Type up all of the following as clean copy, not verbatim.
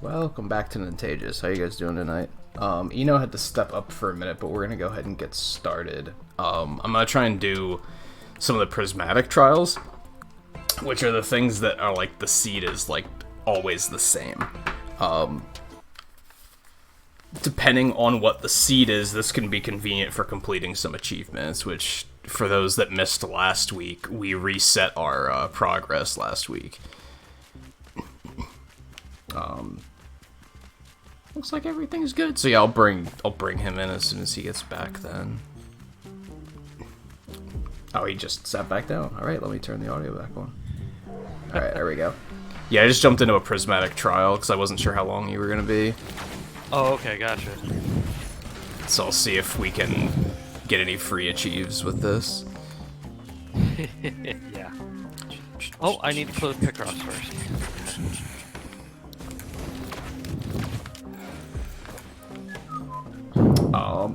Welcome back to Nintagious. How you guys doing tonight? Eno had to step up for a minute, but we're gonna go ahead and get started. I'm gonna try and do some of the prismatic trials, which are the things that are like the seed is like always the same. Depending on what the seed is, this can be convenient for completing some achievements, which, for those that missed last week, we reset our progress last week. Looks like everything's good. So yeah, I'll bring him in as soon as he gets back then. Oh, he just sat back down. Alright, let me turn the audio back on. Alright, there we go. Yeah, I just jumped into a prismatic trial because I wasn't sure how long you were gonna be. Oh, okay, gotcha. So I'll see if we can get any free achieves with this. Yeah. Oh, I need to close Picross first.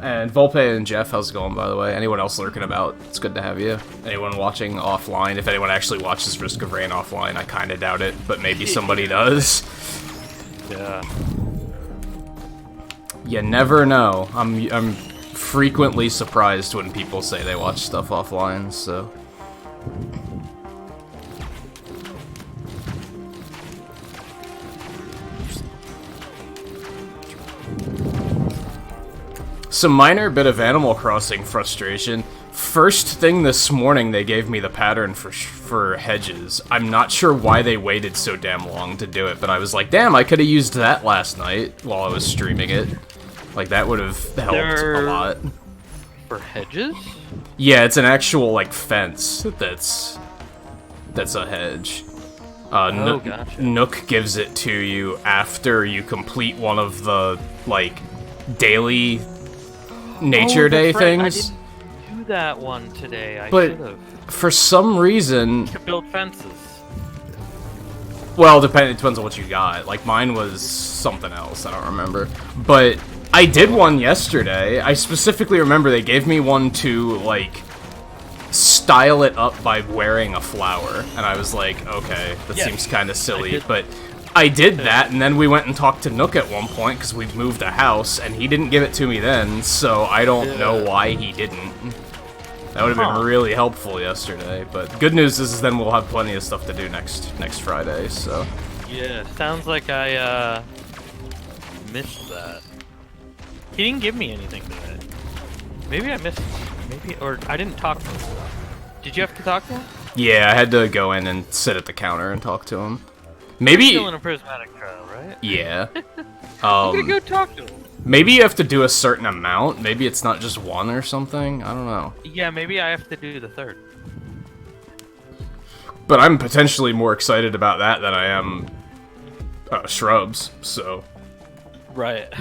And Volpe and Jeff, how's it going, by the way? Anyone else lurking about? It's good to have you. Anyone watching offline? If anyone actually watches Risk of Rain offline, I kind of doubt it, but maybe somebody does. Yeah. You never know. I'm frequently surprised when people say they watch stuff offline, so... Some minor bit of Animal Crossing frustration. First thing this morning, they gave me the pattern for hedges. I'm not sure why they waited so damn long to do it, but I was like, damn, I could have used that last night while I was streaming it. Like, that would have helped a lot. For hedges? Yeah, it's an actual, like, fence that's a hedge. Gotcha. Nook gives it to you after you complete one of the, like, daily Nature Day things. I didn't do that one today. I but should have. For some reason, To build fences. well, it depends on what you got. Like, mine was something else, I don't remember. But I did one yesterday. I specifically remember they gave me one to, like, style it up by wearing a flower. And I was like, okay, that seems kind of silly, but I did that, and then we went and talked to Nook at one point, because we moved a house, and he didn't give it to me then, so I don't know why he didn't. That would have been really helpful yesterday, but good news is then we'll have plenty of stuff to do next Friday, so... Yeah, sounds like I, missed that. He didn't give me anything today. Maybe I missed... Maybe... Or I didn't talk to him. Did you have to talk to him? Yeah, I had to go in and sit at the counter and talk to him. Maybe... You're still in a prismatic trial, right? Yeah. I'm gonna go talk to him. Maybe you have to do a certain amount. Maybe it's not just one or something. I don't know. Yeah, maybe I have to do the third. But I'm potentially more excited about that than I am shrubs, so... Right.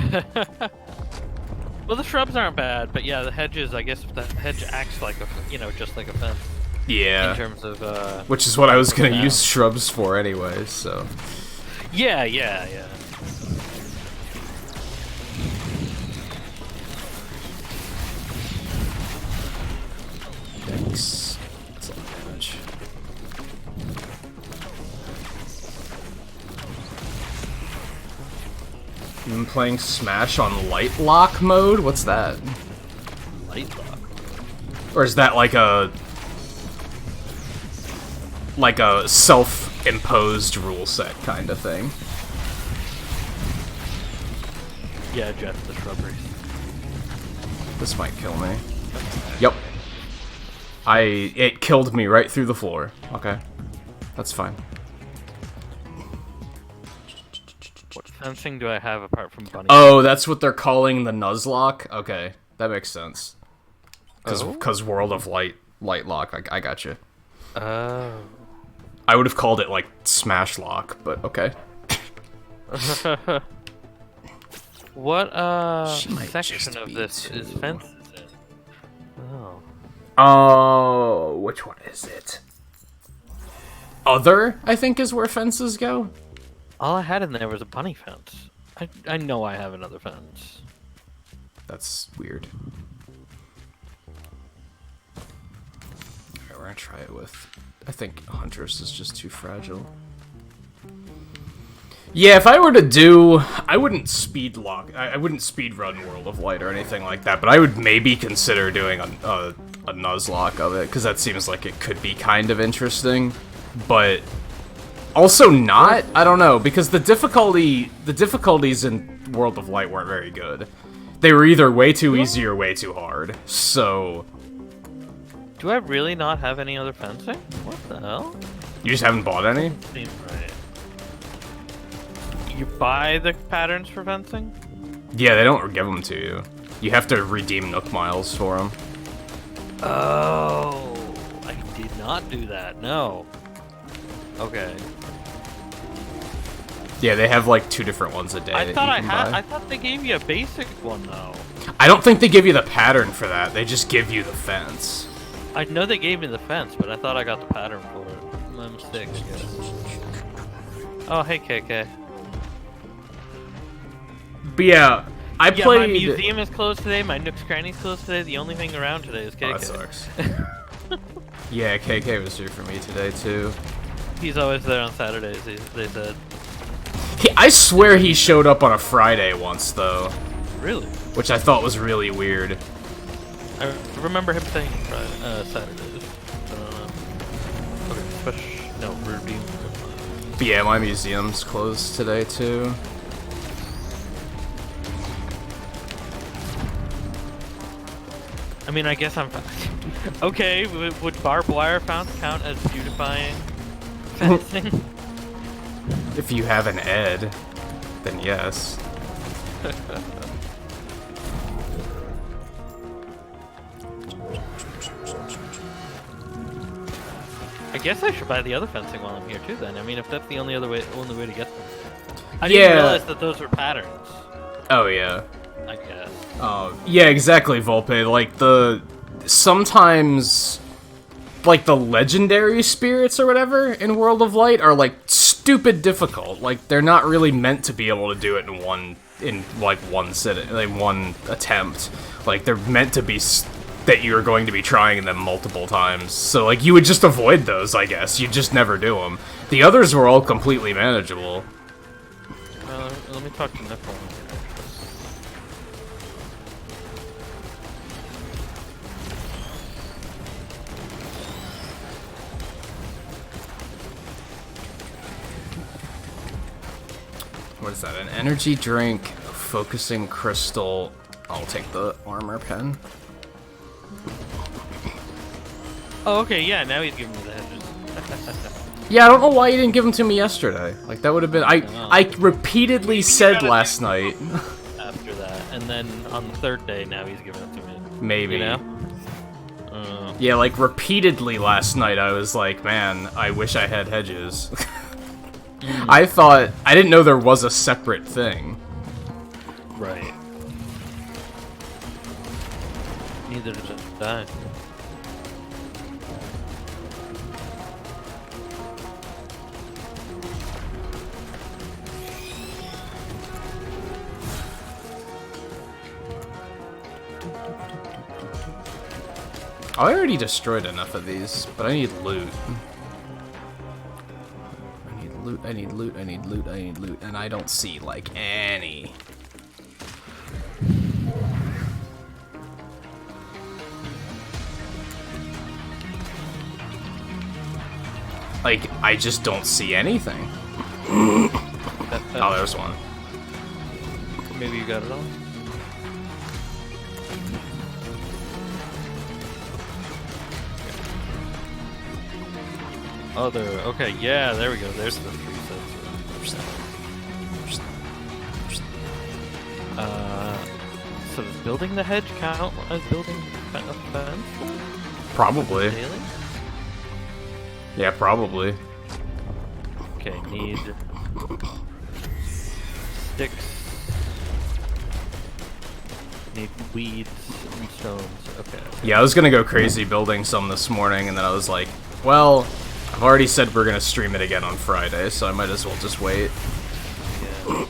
Well, the shrubs aren't bad, but yeah, the hedges, I guess the hedge acts like a, just like a fence. Yeah. In terms of, which is what I was gonna use shrubs for anyway, so... Yeah. Yikes. That's a lot of damage. You've been playing Smash on light lock mode? What's that? Light lock? Or is that like a self-imposed rule set kind of thing? Yeah, Jeff, the shrubberies. This might kill me. Yep. It killed me right through the floor. Okay. That's fine. What fencing do I have apart from bunny? Oh, that's what they're calling the Nuzlocke? Okay. That makes sense. Because World of Light lock. I got you. Oh. I would have called it, like, Smash Lock, but okay. What, might section just of be this is too. fences in? Oh. Oh, which one is it? Other, I think, is where fences go. All I had in there was a bunny fence. I know I have another fence. That's weird. Alright, we're gonna try it with... I think Huntress is just too fragile. Yeah, if I were to do, I wouldn't speed lock. I wouldn't speed run World of Light or anything like that. But I would maybe consider doing a Nuzlocke of it because that seems like it could be kind of interesting, but also not. I don't know because the difficulties in World of Light weren't very good. They were either way too easy or way too hard. So, do I really not have any other fencing? What the hell? You just haven't bought any? Seems right. You buy the patterns for fencing? Yeah, they don't give them to you. You have to redeem Nook Miles for them. Oh, I did not do that. No. Okay. Yeah, they have like 2 different ones a day. I thought they gave you a basic one though. I don't think they give you the pattern for that. They just give you the fence. I know they gave me the fence, but I thought I got the pattern for it. My mistake, I guess. Oh, hey, KK. But yeah, I played... my museum is closed today, my Nook's Cranny's closed today, the only thing around today is KK. Oh, that sucks. Yeah, KK was here for me today, too. He's always there on Saturdays, they said. I swear he showed up on a Friday once, though. Really? Which I thought was really weird. I remember him saying Saturdays. I don't know. Okay, special... No, redeem. But yeah, my museum's closed today, too. I mean, I guess I'm... Okay, would barbed wire count as beautifying fencing? If you have an Ed, then yes. I guess I should buy the other fencing while I'm here too then. I mean, if that's the only way to get them. I didn't realize that those were patterns. Oh, yeah. I guess. Yeah, exactly, Volpe. Like, sometimes, like, the legendary spirits or whatever in World of Light are, like, stupid difficult. Like, they're not really meant to be able to do it in one sitting, like, one attempt. Like, they're meant to be that you're going to be trying them multiple times. So, like, you would just avoid those, I guess. You'd just never do them. The others were all completely manageable. Let me talk to Nicole. What is that? An energy drink, focusing crystal. I'll take the armor pen. Oh, okay, yeah, now he's giving me the hedges. Yeah, I don't know why you didn't give them to me yesterday. Like, that would have been... I repeatedly said last night. After that, and then on the 3rd day, now he's giving it to me. Maybe. You know? Yeah, like, repeatedly last night, I was like, man, I wish I had hedges. I didn't know there was a separate thing. Right. Neither did I. I already destroyed enough of these, but I need loot. I need loot, and I don't see, like, any. Like, I just don't see anything. Oh, there's one. Maybe you got it all? Oh, there. Okay, yeah, there we go. There's the 3 sets. So does building the hedge count as building a fence? Probably. Daily? Yeah, probably. Okay, need sticks. Need weeds and stones. Okay. Yeah, I was gonna go crazy building some this morning, and then I was like, well, I've already said we're gonna stream it again on Friday, so I might as well just wait. Yeah.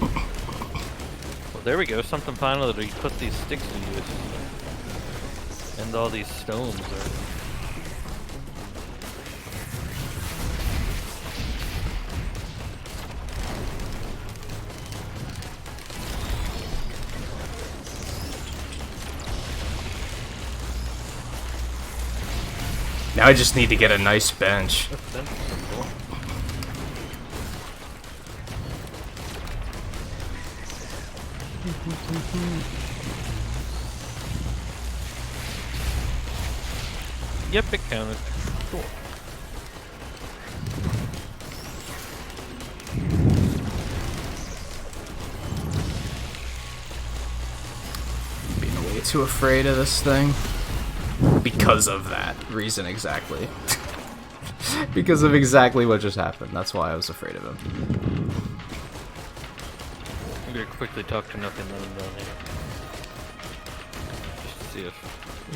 Well, there we go. Something final that we put these sticks to use. And all these stones are... Now I just need to get a nice bench. That's cool. Yep, it counted. Cool. Being way too afraid of this thing. Because of that reason exactly. Because of exactly what just happened. That's why I was afraid of him. I'm gonna quickly talk to Nook and let him down here. Just to see if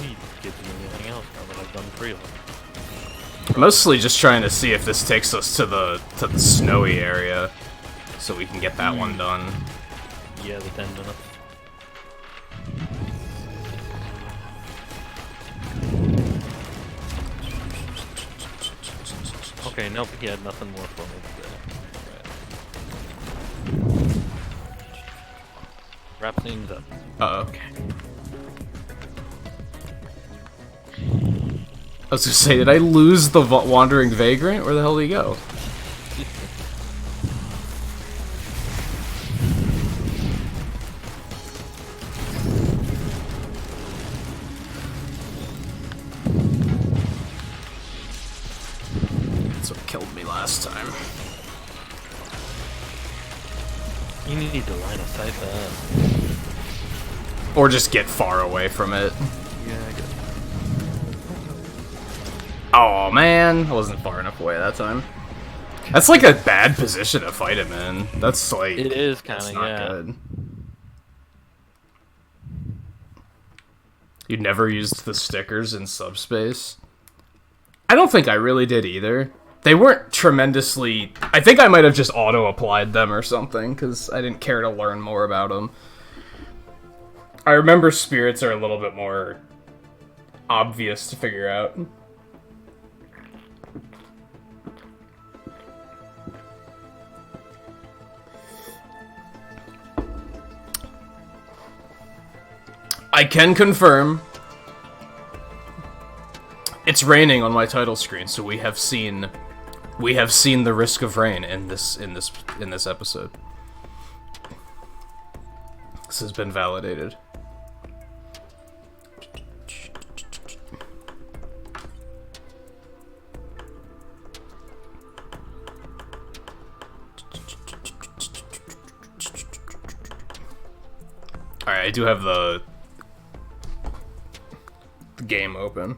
he gives me anything else now that I've done 3 of them. Mostly just trying to see if this takes us to the snowy area, so we can get that one done. Yeah, the 10 minutes. Okay, nope, he had nothing more for me today. Wrap things up. Uh-oh. Okay. I was gonna say, did I lose the Wandering Vagrant? Where the hell did he go? That's what killed me last time. You need to line of sight that. Or just get far away from it. Yeah, I guess. Oh man, I wasn't far enough away that time. That's like a bad position to fight him in. That's like... It is kind that's of, not yeah. good. You never used the stickers in subspace? I don't think I really did either. They weren't tremendously... I think I might have just auto-applied them or something, because I didn't care to learn more about them. I remember spirits are a little bit more obvious to figure out. I can confirm it's raining on my title screen, so we have seen the risk of rain in this episode. This has been validated. Alright, I do have the game open.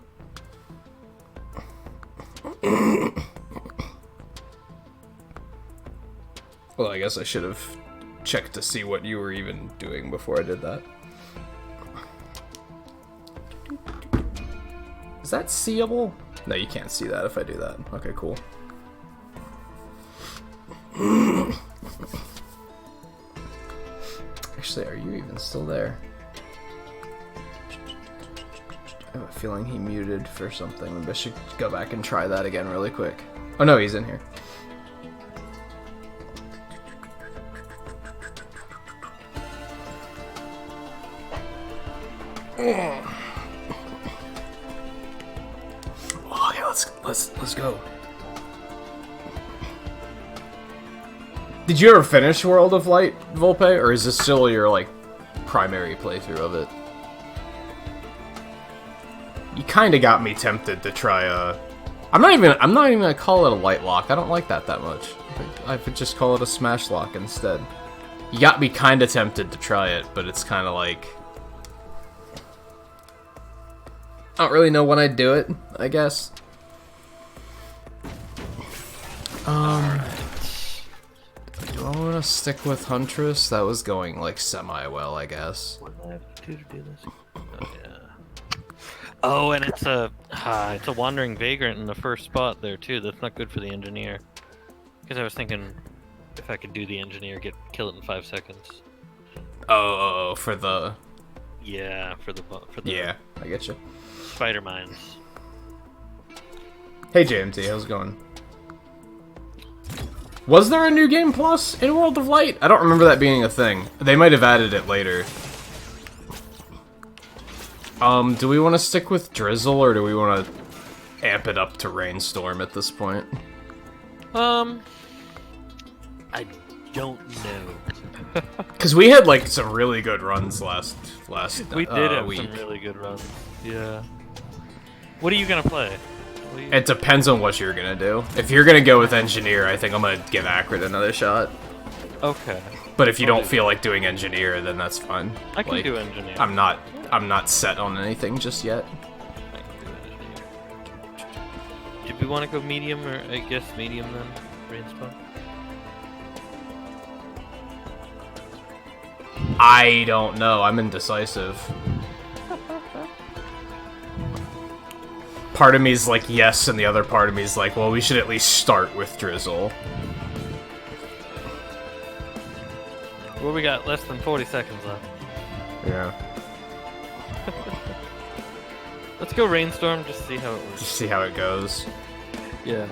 Well, I guess I should have checked to see what you were even doing before I did that. Is that seeable? No, you can't see that if I do that. Okay, cool. Actually, are you even still there? I have a feeling he muted for something. Maybe I should go back and try that again really quick. Oh no, he's in here. Oh yeah, let's go. Did you ever finish World of Light, Volpe, or is this still your like primary playthrough of it? You kind of got me tempted to try a... I'm not even gonna call it a light lock. I don't like that much. I could just call it a smash lock instead. You got me kind of tempted to try it, but it's kind of like... I don't really know when I'd do it, I guess. Do I want to stick with Huntress? That was going, like, semi-well, I guess. What do I have to do this? Oh, yeah. Oh, and it's a wandering vagrant in the first spot there, too. That's not good for the engineer. Because I was thinking if I could do the engineer, kill it in 5 seconds. Oh, for the... Yeah, for the Yeah, I get you. spider mines. Hey JMT, how's it going? Was there a new game plus in World of Light? I don't remember that being a thing. They might have added it later. Do we want to stick with Drizzle, or do we want to amp it up to Rainstorm at this point? I don't know. Because we had like some really good runs last We did have week. some really good runs. Yeah. What are you gonna play? It depends on what you're gonna do. If you're gonna go with Engineer, I think I'm gonna give Acrid another shot. Okay. But if you don't feel like doing Engineer, then that's fine. I can Like, do Engineer. I'm not set on anything just yet. I can do Engineer. Did we want to go medium, or I guess medium then? Rainstorm? I don't know. I'm indecisive. Part of me is like yes, and the other part of me is like, well, we should at least start with Drizzle. Well, we got less than 40 seconds left. Yeah. Let's go Rainstorm, just see how it works. Just see how it goes. Yeah.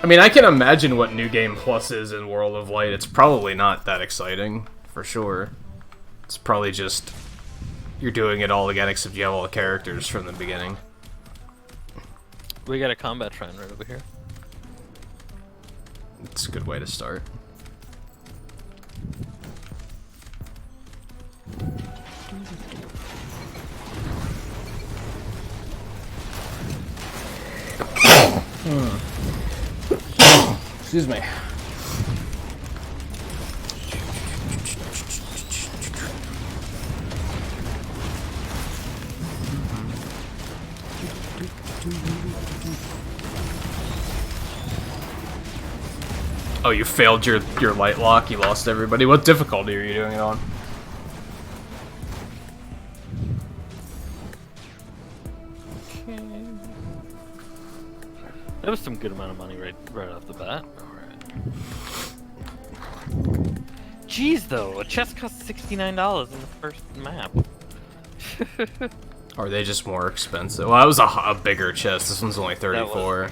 I mean, I can imagine what New Game Plus is in World of Light. It's probably not that exciting, for sure. It's probably just you're doing it all again, except you have all the characters from the beginning. We got a combat shrine right over here. It's a good way to start. Excuse me. Oh, you failed your light lock. You lost everybody. What difficulty are you doing it on? That was some good amount of money right off the bat. Alright. Jeez, though, a chest costs $69 in the first map. Or are they just more expensive? Well, that was a bigger chest. This one's only 34. I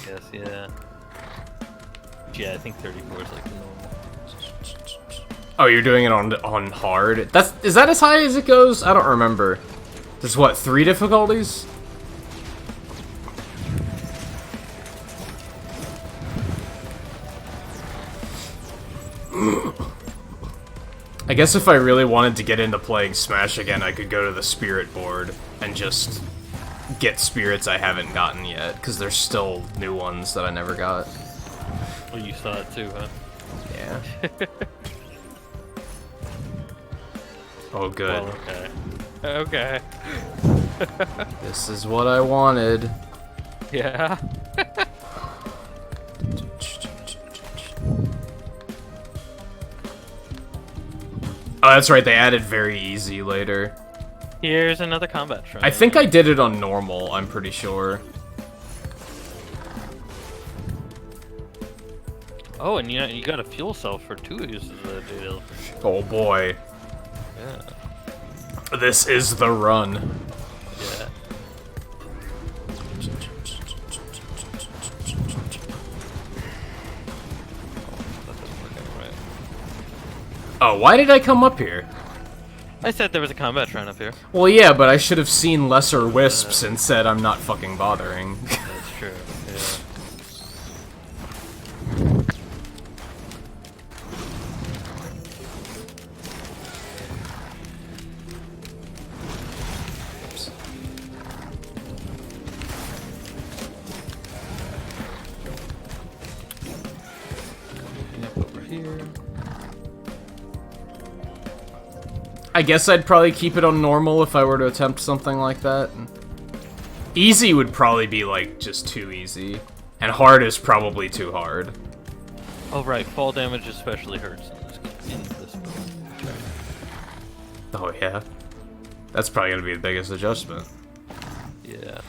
guess, yeah. Yeah, I think 34 is like the normal. Oh, you're doing it on hard? Is that as high as it goes? I don't remember. There's what, 3 difficulties? I guess if I really wanted to get into playing Smash again, I could go to the Spirit board and just get spirits I haven't gotten yet, because there's still new ones that I never got. Well, you saw it too, huh? Yeah. Oh, good. Well, okay. Okay. This is what I wanted. Yeah. Oh, that's right, they added very easy later. Here's another combat shrine. I think I did it on normal, I'm pretty sure. Oh, and you got a fuel cell for 2 uses of that deal. Oh boy. Yeah. This is the run. Yeah. Oh, why did I come up here? I said there was a combat shrine up here. Well, yeah, but I should have seen lesser wisps and said I'm not fucking bothering. That's true. Yeah. Oops. Up over here. I guess I'd probably keep it on normal if I were to attempt something like that. Easy would probably be, like, just too easy. And hard is probably too hard. Oh right, fall damage especially hurts in this mode. Oh, yeah? That's probably gonna be the biggest adjustment. Yeah.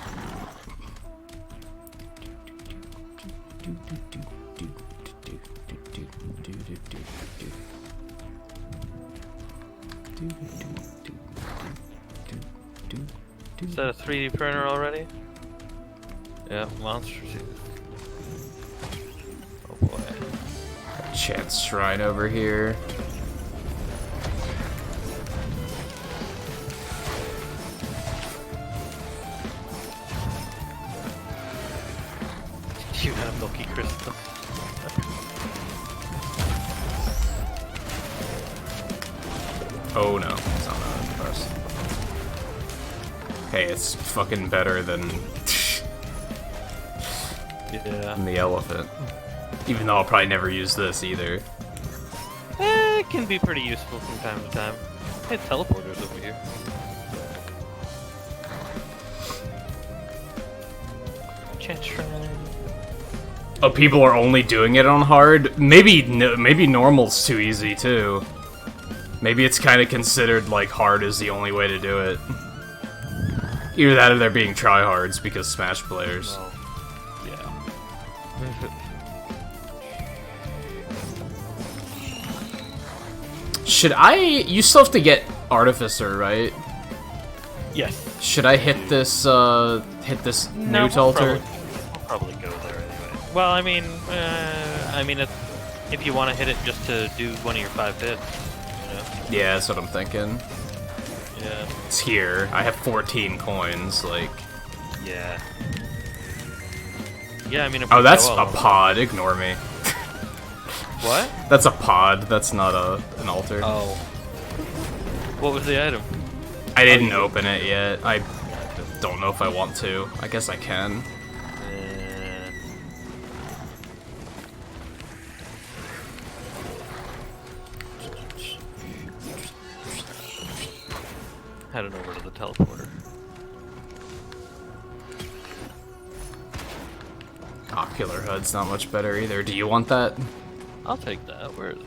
Is that a 3D printer already? Yeah, monster tooth. Oh boy. Chance Shrine over here. Oh no, it's not that first. Hey, it's fucking better than the elephant. Even though I'll probably never use this either. It can be pretty useful from time to time. Hey, teleporters over here. Chat shrine. Oh, people are only doing it on hard? Maybe normal's too easy too. Maybe it's kind of considered like hard is the only way to do it. Either that or they're being tryhards because Smash players. Well, yeah. Should I... You still have to get Artificer, right? Yes. Should I hit this Newt altar? I'll probably go there anyway. Well, I mean, if you want to hit it just to do one of your 5 hits, you know? Yeah, that's what I'm thinking. Yeah. It's here. I have 14 coins, like... Yeah. Yeah, I mean... Oh, that's a pod. Ignore me. What? That's a pod. That's not an altar. Oh. What was the item? I didn't open it yet. I don't know if I want to. I guess I can. Heading over to the teleporter. Oh, Killer HUD's not much better either. Do you want that? I'll take that. Where is it?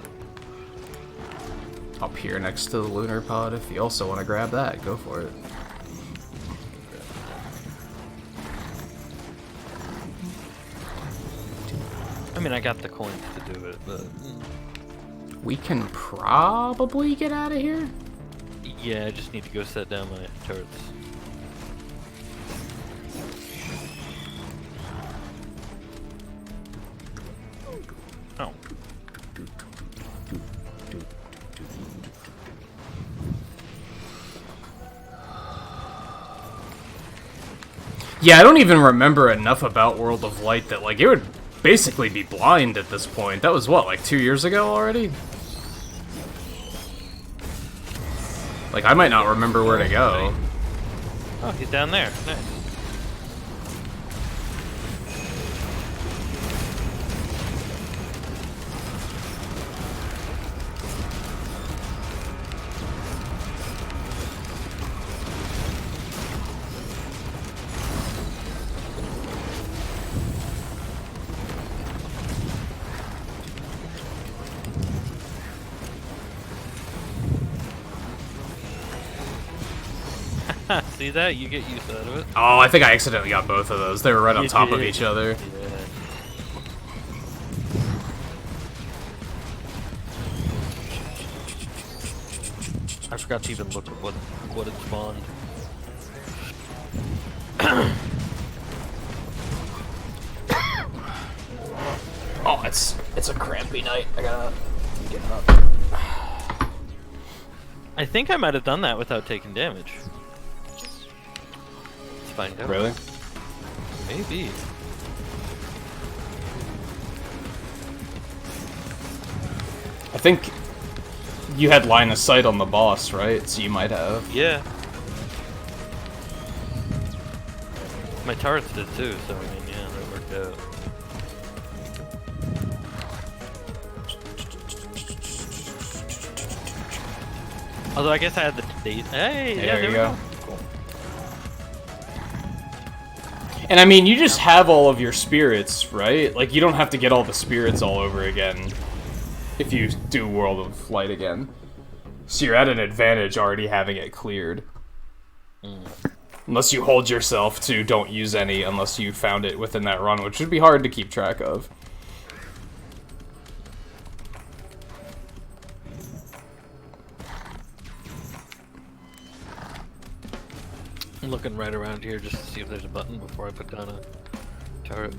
Up here next to the lunar pod. If you also want to grab that, go for it. I mean, I got the coins to do it, but... We can probably get out of here? Yeah, I just need to go set down my turrets. Oh. Yeah, I don't even remember enough about World of Light that, like, it would basically be blind at this point. That was, what, like 2 years ago already? Like, I might not remember where to go. Oh, he's down there. Nice. See that? You get used out of it. Oh, I think I accidentally got both of those. They were right on top of did. each other. Yeah. I forgot to even look at what it spawned. Oh, it's a crampy night. I gotta get up. I think I might have done that without taking damage. Let's find out. Really? Maybe. I think you had line of sight on the boss, right? So you might have. Yeah. My turrets did too, so I mean, yeah, that worked out. Although I guess I had the days. Hey, yeah, There you we go. Cool. And I mean, you just have all of your spirits, right? Like, you don't have to get all the spirits all over again if you do World of Light again. So you're at an advantage already having it cleared. Unless you hold yourself to don't use any unless you found it within that run, which would be hard to keep track of. I'm looking right around here just to see if there's a button before I put down a turret.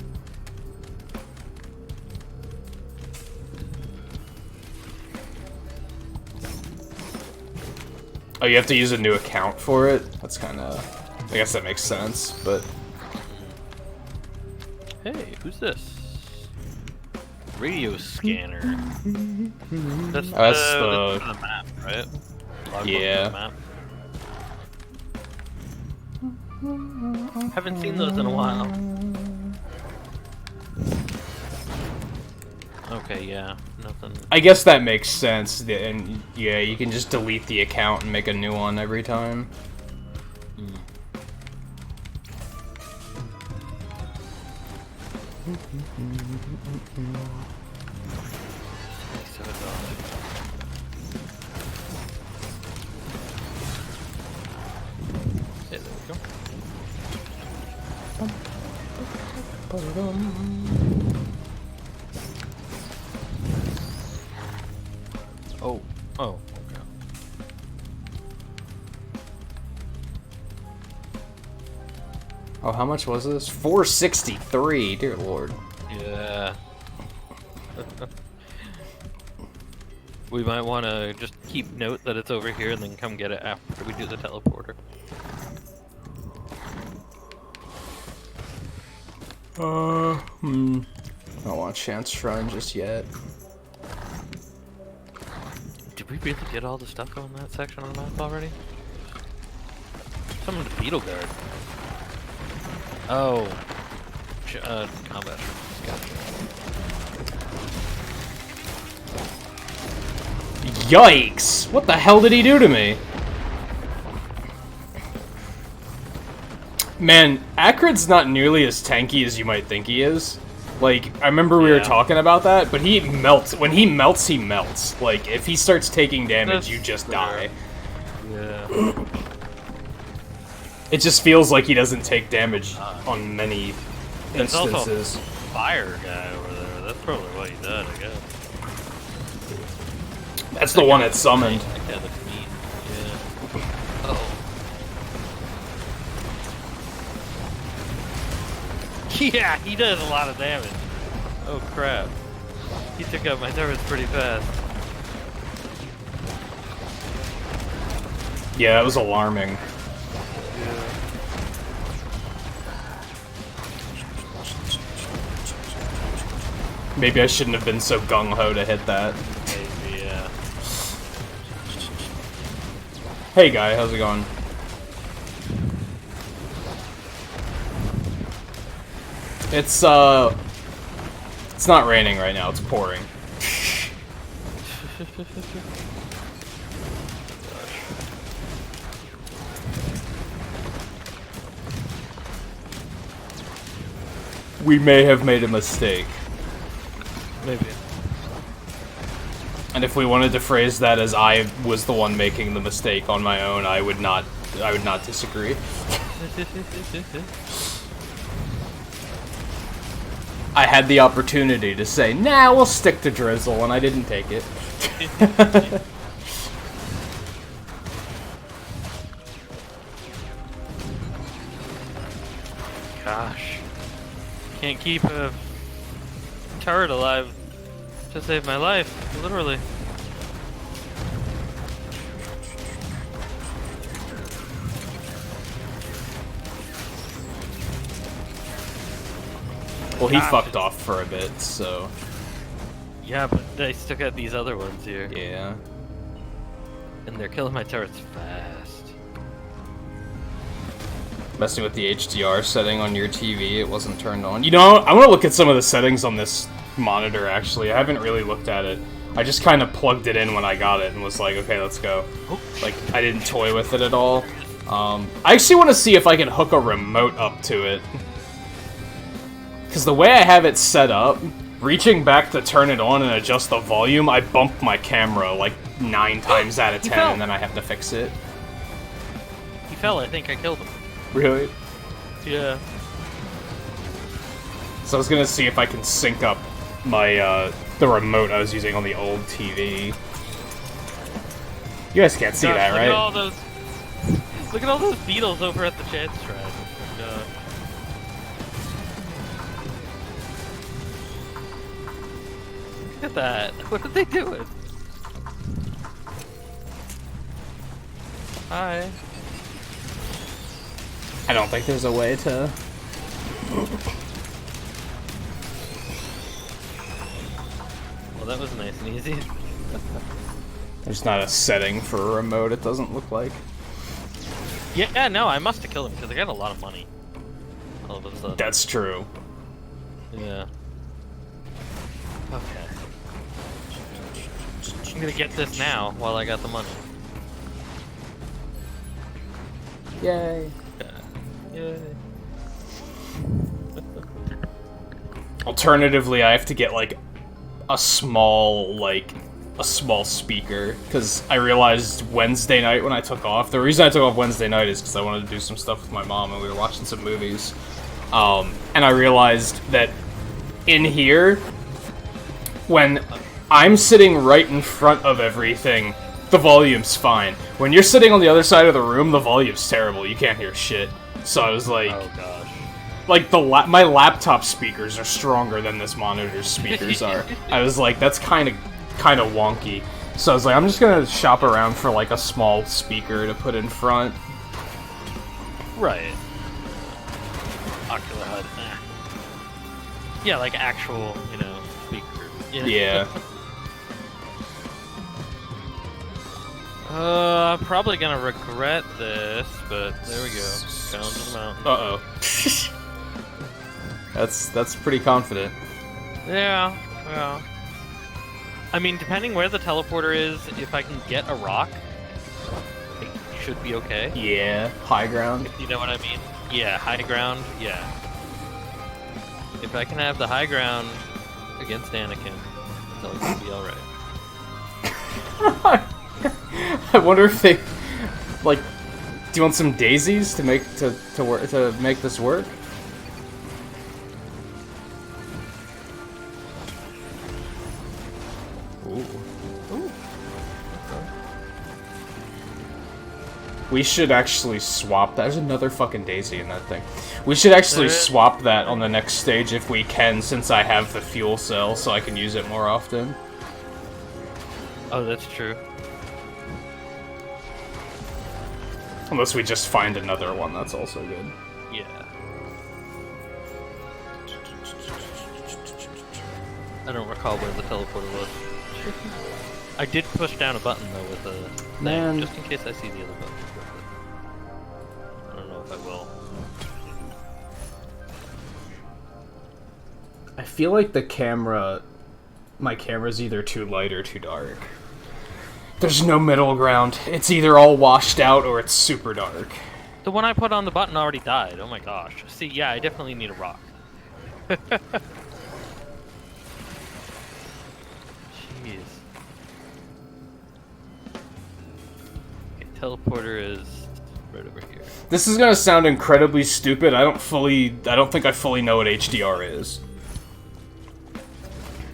Oh, you have to use a new account for it? That's kind of... I guess that makes sense, but... Hey, who's this? Radio scanner. That's That's the map, right? logbook Yeah. map. Haven't seen those in a while. Okay, yeah, nothing. I guess that makes sense. And yeah, you can just delete the account and make a new one every time. There we go. Oh, okay. Oh, how much was this? 463, dear lord. Yeah. We might want to just keep note that it's over here and then come get it after we do the teleporter. I don't want Chance Shrine just yet. Did we really get all the stuff on that section of the map already? Some of the beetle guard. Oh. Combat. Gotcha. Yikes! What the hell did he do to me? Man, Acrid's not nearly as tanky as you might think he is. Like, I remember we were talking about that, but he melts. When he melts, he melts. Like, if he starts taking damage, you just die. Yeah. It just feels like he doesn't take damage on many There's instances. also a fire guy over there. That's probably why he died, I guess. That's the one that summoned. Yeah, that's mean. Yeah. Oh. Yeah, he does a lot of damage. Oh crap. He took out my turrets pretty fast. Yeah, that was alarming. Maybe I shouldn't have been so gung-ho to hit that. Maybe, yeah. Hey guy, how's it going? It's not raining right now, it's pouring. We may have made a mistake. Maybe. And if we wanted to phrase that as I was the one making the mistake on my own, I would not disagree. I had the opportunity to say, nah, we'll stick to Drizzle, and I didn't take it. Gosh. Can't keep a turret alive to save my life, literally. Well, he fucked off for a bit, so... Yeah, but they still got these other ones here. Yeah. And they're killing my turrets fast. Messing with the HDR setting on your TV, it wasn't turned on. You know, I want to look at some of the settings on this monitor, actually. I haven't really looked at it. I just kind of plugged it in when I got it and was like, okay, let's go. Like, I didn't toy with it at all. I actually want to see if I can hook a remote up to it. Because the way I have it set up, reaching back to turn it on and adjust the volume, I bump my camera like 9 times out of 10, and then I have to fix it. He fell, I think I killed him. Really? Yeah. So I was gonna see if I can sync up my, the remote I was using on the old TV. You guys can't see that, right? Look at all those beetles over at the Chance Shrine. Look at that. What are they doing? Hi. I don't think there's a way to... Well, that was nice and easy. There's not a setting for a remote, it doesn't look like. Yeah, no, I must have killed him because I got a lot of money. All of a sudden. That's true. Yeah. Okay. I'm gonna get this now while I got the money. Yay. Yay. Alternatively, I have to get, like, a small speaker, because I realized Wednesday night when I took off, the reason I took off Wednesday night is because I wanted to do some stuff with my mom, and we were watching some movies, and I realized that in here, when I'm sitting right in front of everything, the volume's fine. When you're sitting on the other side of the room, the volume's terrible, you can't hear shit. So I was like... Oh gosh. Like, my laptop speakers are stronger than this monitor's speakers are. I was like, that's kind of wonky. So I was like, I'm just gonna shop around for, like, a small speaker to put in front. Right. Ocular HUD. Yeah, like actual, you know, speaker. Yeah. I'm probably gonna regret this, but there we go. Down to the mountain. Uh-oh. That's pretty confident. Yeah. I mean, depending where the teleporter is, if I can get a rock, it should be okay. Yeah, high ground. You know what I mean? Yeah, high ground, yeah. If I can have the high ground against Anakin, it's all gonna be alright. I wonder if they, like, do you want some daisies to make to make this work? Ooh. We should actually swap. There's another fucking daisy in that thing. We should actually swap that on the next stage if we can, since I have the fuel cell, so I can use it more often. Oh, that's true. Unless we just find another one, that's also good. Yeah. I don't recall where the teleporter was. I did push down a button though with a thing, just in case I see the other button. I don't know if I will. I feel like my camera's either too light or too dark. There's no middle ground. It's either all washed out or it's super dark. The one I put on the button already died. Oh my gosh. See, yeah, I definitely need a rock. Jeez. Okay, teleporter is right over here. This is gonna sound incredibly stupid. I don't think I fully know what HDR is.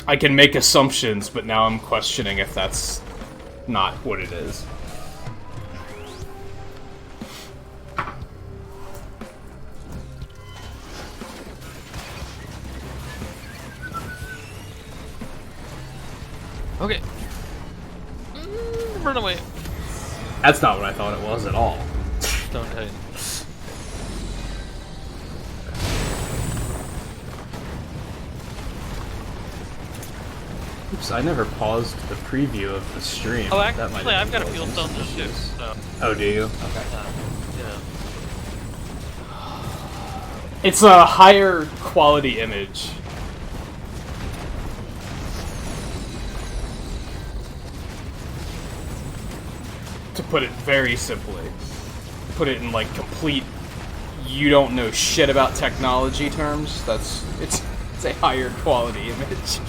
I can make assumptions, but now I'm questioning if that's not what it is. Okay. Run away. That's not what I thought it was at all. Don't tell you. Oops, I never paused the preview of the stream. Oh, That actually, might I've got a fuel cell too, so... Oh, do you? Okay. Yeah. It's a higher quality image. To put it very simply. Put it in, like, complete you don't know shit about technology terms. It's a higher quality image.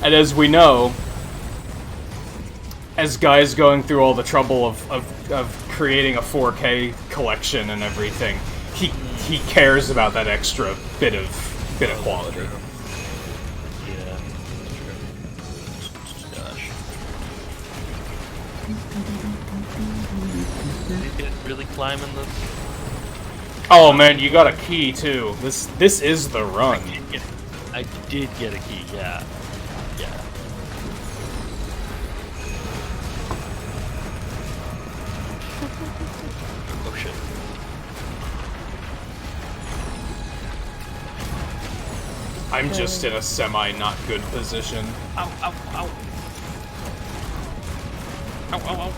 And as we know, as guys going through all the trouble of creating a 4K collection and everything, he cares about that extra bit of quality. Yeah. Gosh. You guys really climbing this? Oh man, you got a key too. This is the run. I did get a key, yeah. Yeah. Oh shit. I'm just in a semi-not good position. Ow, ow, ow. Ow, ow, ow.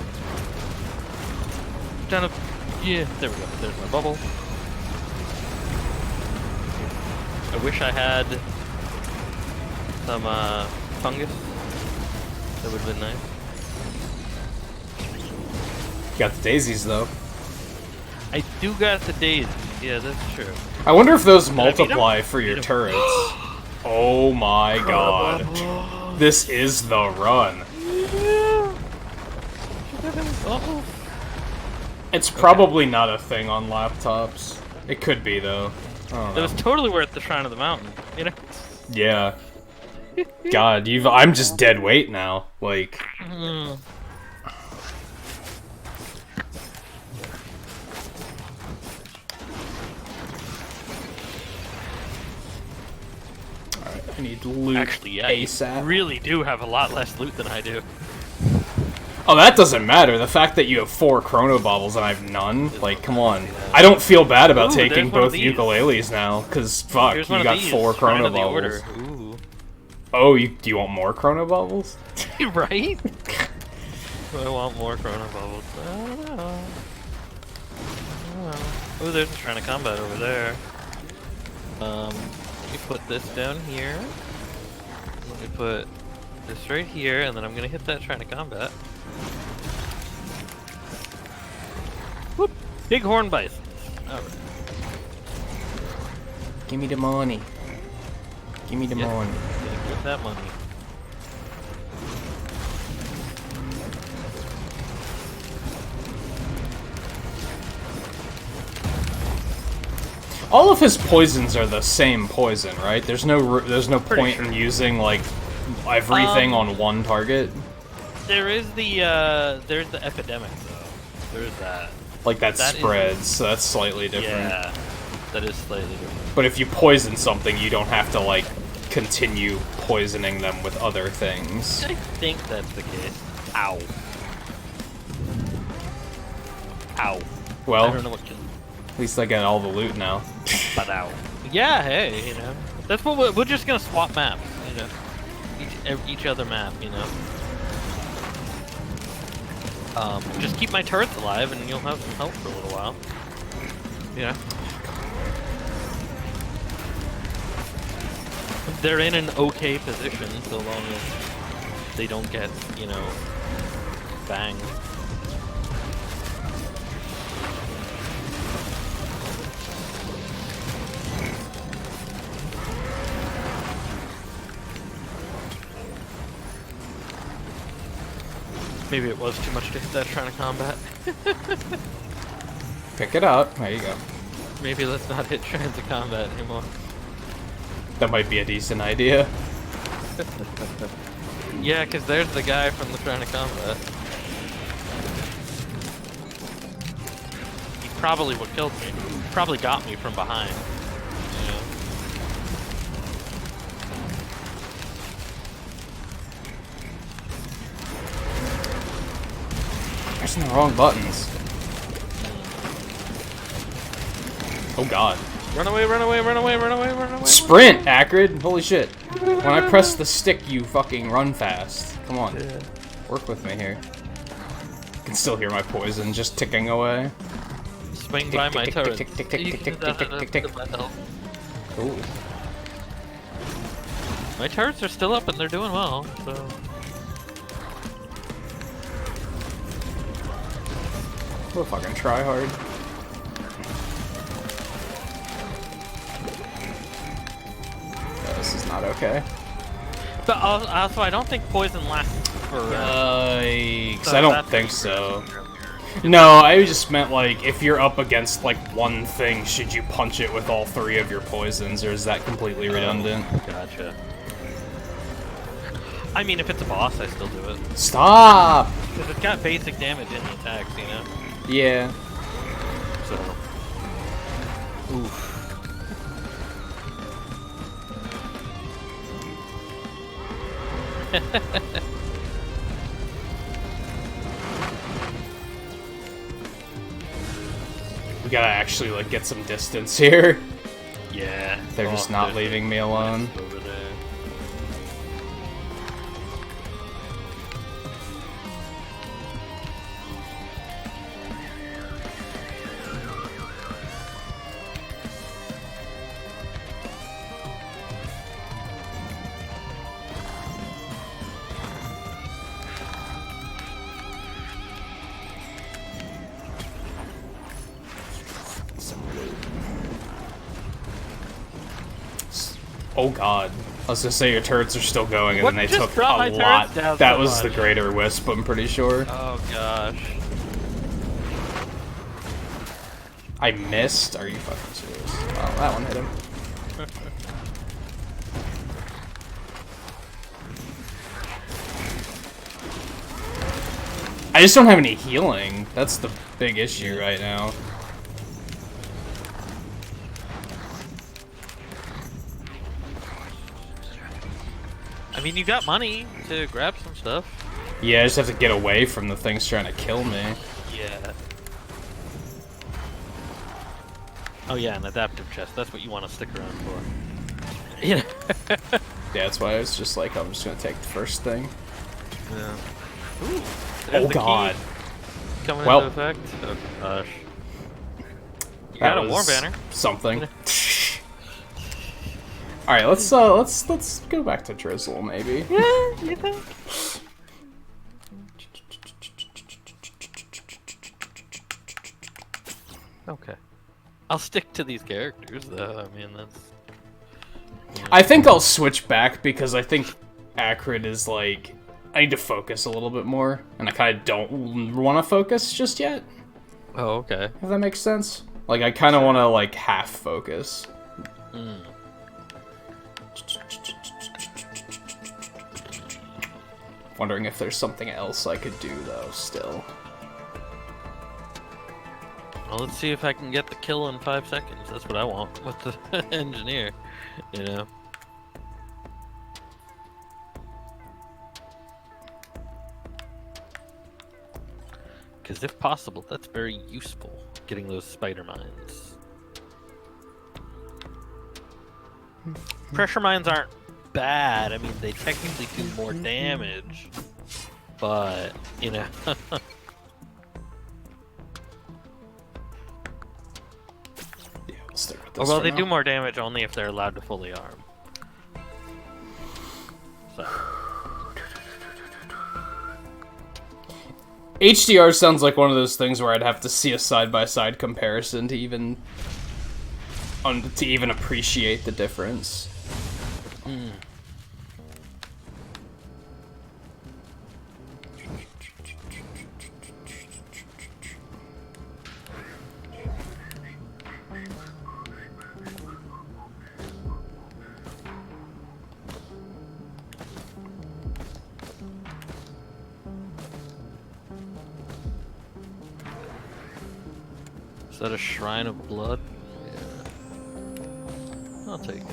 Down up. Yeah, there we go. There's my bubble. I wish I had some fungus. That would have been nice. Got the daisies, though. I do got the daisies. Yeah, that's true. I wonder if those multiply for your turrets. Oh my god. This is the run. It's probably not a thing on laptops. It could be, though. I don't know. It was totally worth the Shrine of the Mountain, you know? Yeah. God, I'm just dead weight now. Like... I need loot. Actually, yeah, ASAP. you really do have a lot less loot than I do. Oh, that doesn't matter. The fact that you have 4 chrono baubles and I have none, like, come on. I don't feel bad about taking both ukuleles now, because, fuck, you got 4 chrono baubles. Oh, do you want more chrono baubles? Right? I want more chrono baubles. I don't know. Oh, there's a Shrine of Combat over there. Let me put this down here. Let me put this right here, and then I'm gonna hit that Shrine of Combat. Whoop! Bighorn Bison. Alright. Give me the money. Give me the money. Get that money. All of his poisons are the same poison, right? There's no point in using like everything on one target. There's the epidemic though. There's that. Like that spreads, so that's slightly different. Yeah, that is slightly different. But if you poison something, you don't have to like continue poisoning them with other things. I think that's the case. Ow. Ow. Well, I don't know what killed. At least I got all the loot now. But ow. Yeah, hey, you know. That's what we're just gonna swap maps, you know. Each other map, you know. Just keep my turrets alive and you'll have some help for a little while. Yeah. They're in an okay position so long as they don't get, you know, banged. Maybe it was too much to hit that Shrine of Combat. Pick it up. There you go. Maybe let's not hit Shrines of Combat anymore. That might be a decent idea. Yeah, because there's the guy from the Shrine of Combat. He probably would killed me. He probably got me from behind. You know? Pressing the wrong buttons. Oh god. Run away, run away, run away, run away, run away. Sprint, Acrid! Holy shit. When I press the stick, you fucking run fast. Come on. Yeah. Work with me here. I can still hear my poison just ticking away. Swing by my turret. Tick, tick, tick, tick, tick, tick, tick, tick, tick. Ooh. My turrets are still up and they're doing well, so... We'll fucking try hard. This is not okay. But also, I don't think poison lasts for... Because I don't think so. No, I just meant, like, if you're up against, like, one thing, should you punch it with all 3 of your poisons, or is that completely redundant? Gotcha. I mean, if it's a boss, I still do it. Stop! Because it's got basic damage in the attacks, you know? Yeah. So... Oof. We gotta actually, like, get some distance here. Yeah. They're just not leaving me alone. Over there. Oh god. I was gonna say your turrets are still going, and What then they just took brought my a turrets lot. down That so was the much? greater wisp, I'm pretty sure. Oh gosh. I missed? Are you fucking serious? Oh, that one hit him. I just don't have any healing. That's the big issue right now. I mean, you got money to grab some stuff. Yeah, I just have to get away from the things trying to kill me. Yeah. Oh yeah, an adaptive chest. That's what you want to stick around for. Yeah. Yeah, that's why I was just like, I'm just gonna take the first thing. Yeah. Ooh, Oh god. coming Well. into effect. Oh gosh. You That got a war was banner. something. Alright, let's go back to Drizzle, maybe. Yeah, you think? Okay. I'll stick to these characters, though. I mean, that's... I think I'll switch back because I think Acrid is like... I need to focus a little bit more, and I kind of don't want to focus just yet, Oh, okay. if that makes sense. Like, I kind of want to, like, half focus. Wondering if there's something else I could do, though, still. Well, let's see if I can get the kill in 5 seconds. That's what I want with the engineer, you know? Because if possible, that's very useful, getting those spider mines. Pressure mines aren't bad. I mean, they technically do more damage, but, you know... Yeah, we'll stick with this Well, for they now. do more damage only if they're allowed to fully arm. So... HDR sounds like one of those things where I'd have to see a side-by-side comparison to even appreciate the difference. Is that a shrine of blood? Yeah. I'll take it.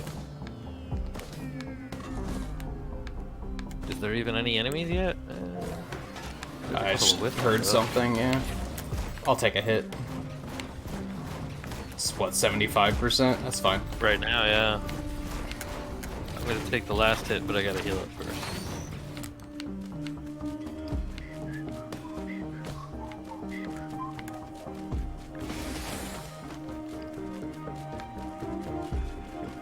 Is there even any enemies yet? I just heard something, yeah. I'll take a hit. It's what, 75%? That's fine. Right now, yeah. I'm gonna take the last hit, but I gotta heal it first.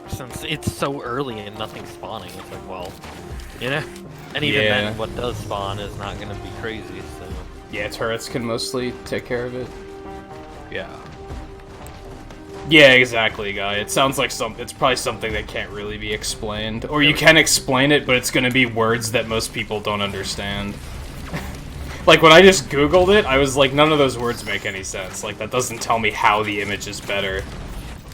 Since it's so early and nothing's spawning, it's like, well, you know? And even Yeah. then, what does spawn is not gonna be crazy, so... Yeah, turrets can mostly take care of it. Yeah. Yeah, exactly, guy. It sounds like it's probably something that can't really be explained. Or you can explain it, but it's gonna be words that most people don't understand. Like, when I just Googled it, I was like, none of those words make any sense. Like, that doesn't tell me how the image is better.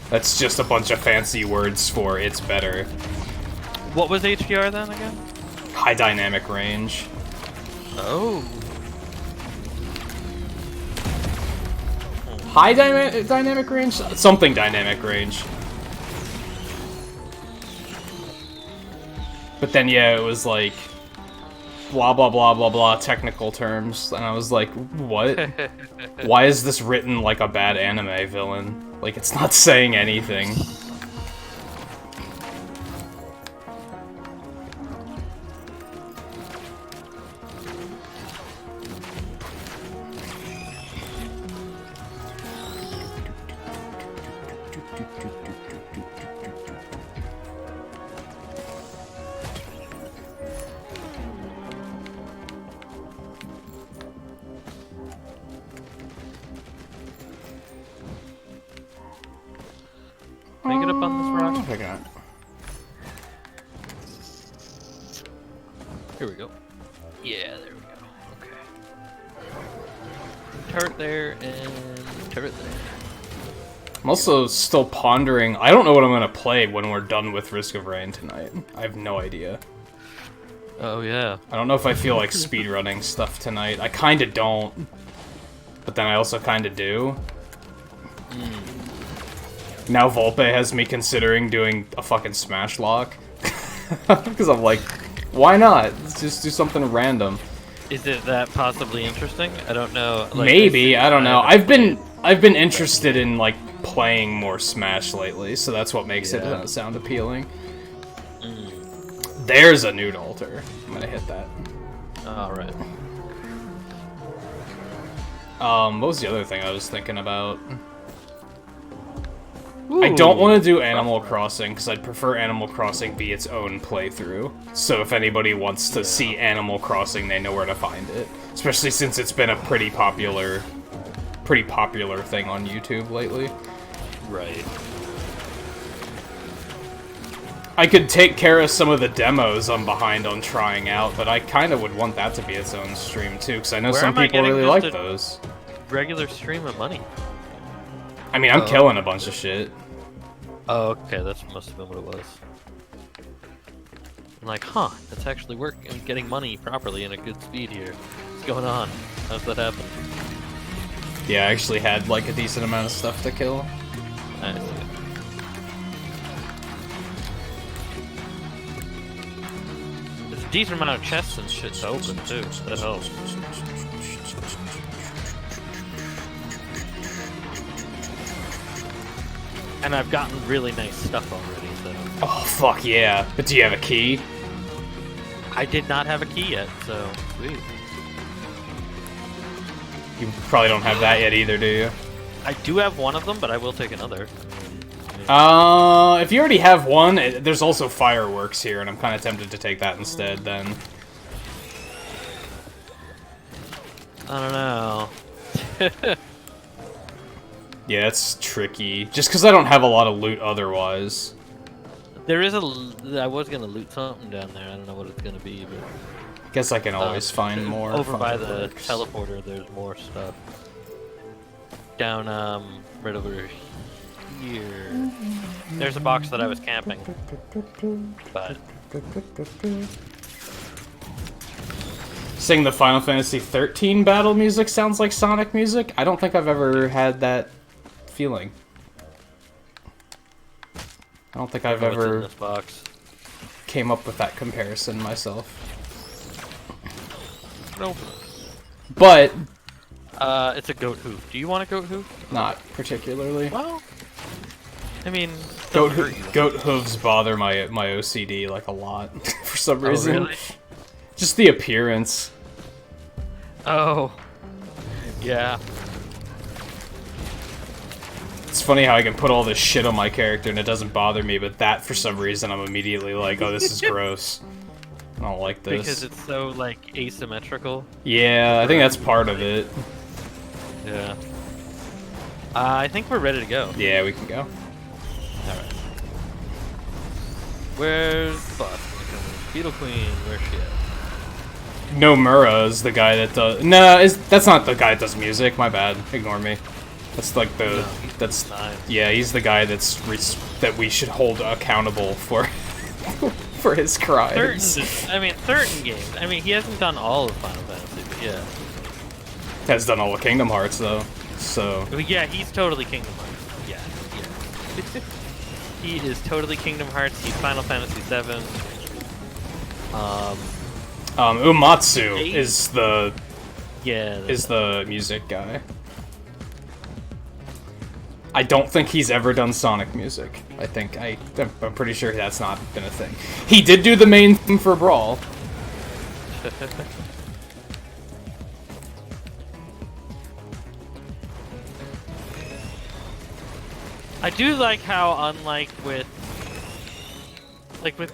That's just a bunch of fancy words for it's better. What was HDR then again? High dynamic range. Oh. High dynamic range? Something dynamic range. But then, yeah, it was like... blah, blah, blah, blah, blah, technical terms. And I was like, what? Why is this written like a bad anime villain? Like, it's not saying anything. Can I get up on this rock? I got. Here we go. Yeah, there we go. Okay. Turret there and turret there. I'm also still pondering. I don't know what I'm gonna play when we're done with Risk of Rain tonight. I have no idea. Oh yeah. I don't know if I feel like speedrunning stuff tonight. I kinda don't. But then I also kinda do. Now Volpe has me considering doing a fucking Smash Lock. Because I'm like, why not? Let's just do something random. Is it that possibly interesting? I don't know. Like, Maybe, I don't know. I've been interested in like playing more Smash lately, so that's what makes it sound appealing. There's a nude altar. I'm gonna hit that. Alright. What was the other thing I was thinking about? Ooh. I don't want to do Animal Crossing, because I'd prefer Animal Crossing be its own playthrough. So if anybody wants to see Animal Crossing, they know where to find it. Especially since it's been a pretty popular thing on YouTube lately. Right. I could take care of some of the demos I'm behind on trying out, but I kind of would want that to be its own stream too, because I know some people really like those. Regular stream of money. I mean, I'm killing a bunch of shit. Oh, okay, that must have been what it was. I'm like, huh, that's actually working. I'm getting money properly in a good speed here. What's going on? How's that happen? Yeah, I actually had like a decent amount of stuff to kill. I see. There's a decent amount of chests and shit to open too. That helps. And I've gotten really nice stuff already, so... Oh, fuck yeah. But do you have a key? I did not have a key yet, so... Sweet. You probably don't have that yet either, do you? I do have one of them, but I will take another. If you already have one, there's also fireworks here, and I'm kind of tempted to take that instead, then. I don't know. Yeah, it's tricky. Just because I don't have a lot of loot otherwise. There is a... I was gonna loot something down there. I don't know what it's gonna be, but... I guess I can always find more. Over by the teleporter, there's more stuff. Down, right over here. There's a box that I was camping. But... Saying the Final Fantasy 13 battle music sounds like Sonic music? I don't think I've ever had that feeling. I don't think I've ever in this box. Came up with that comparison myself. Nope. But it's a goat hoof. Do you want a goat hoof? Not particularly. Well, I mean, goat hooves bother my OCD like a lot for some reason. Oh, really? Just the appearance. Oh, yeah. It's funny how I can put all this shit on my character and it doesn't bother me, but that, for some reason, I'm immediately like, oh, this is gross. I don't like this. Because it's so, like, asymmetrical? Yeah, I think that's part of it. Yeah. I think we're ready to go. Yeah, we can go. Alright. Where's the boss? Beetle Queen, where's she at? Nomura is the guy that does... No, that's not the guy that does music. My bad. Ignore me. That's like the... No, that's... Nine. Yeah, he's the guy that we should hold accountable for... for his crimes. Certain games. I mean, he hasn't done all of Final Fantasy, but yeah. Has done all of Kingdom Hearts, though. So... Well, yeah, he's totally Kingdom Hearts. Yeah. He is totally Kingdom Hearts. He's Final Fantasy 7. Uematsu is the... Yeah. Is the music guy. I don't think he's ever done Sonic music. I'm pretty sure that's not been a thing. He did do the main theme for Brawl. I do like how, unlike with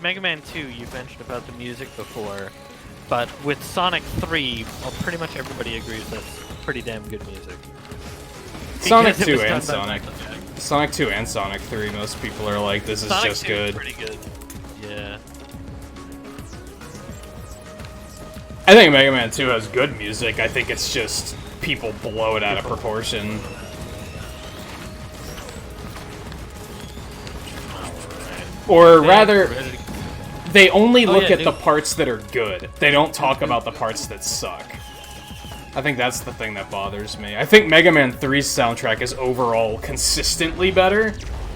Mega Man 2, you mentioned about the music before, but with Sonic 3, well, pretty much everybody agrees that's pretty damn good music. Sonic 2 and Sonic Sonic 2 and Sonic 3, most people are like, this is Sonic just 2 is good. pretty good. Yeah. I think Mega Man 2 has good music. I think it's just people blow it out of proportion. Or rather, they only look at the parts that are good. They don't talk about the parts that suck. I think that's the thing that bothers me. I think Mega Man 3's soundtrack is overall consistently better,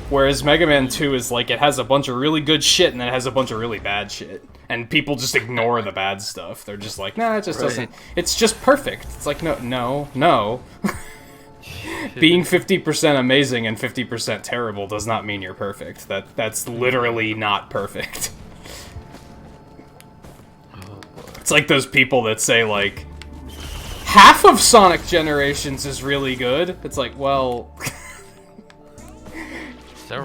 whereas Mega Man 2 is like, it has a bunch of really good shit and then it has a bunch of really bad shit. And people just ignore the bad stuff. They're just like, nah, it just doesn't... It's just perfect. It's like, no. Being 50% amazing and 50% terrible does not mean you're perfect. That's literally not perfect. It's like those people that say, like, half of Sonic Generations is really good. It's like, well...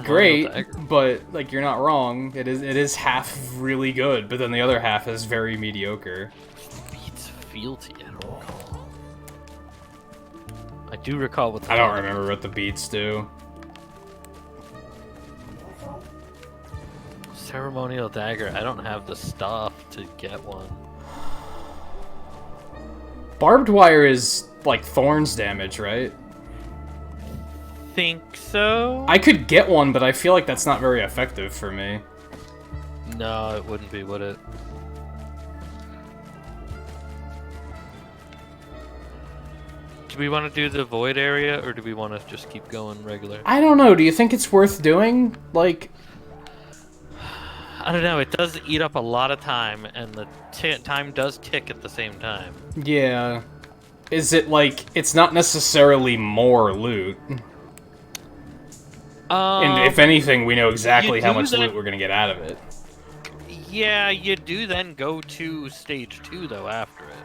great, but, like, you're not wrong. It is half really good, but then the other half is very mediocre. Beats fealty, I don't recall. I do recall what the I don't remember what the beats do. Ceremonial dagger, I don't have the stuff to get one. Barbed wire is, like, thorns damage, right? Think so? I could get one, but I feel like that's not very effective for me. No, it wouldn't be, would it? Do we want to do the void area, or do we want to just keep going regular? I don't know, do you think it's worth doing? Like... I don't know, it does eat up a lot of time, and the time does tick at the same time. Yeah. Is it, like, it's not necessarily more loot? And if anything, we know exactly how much loot we're gonna get out of it. Yeah, you do then go to stage 2, though, after it.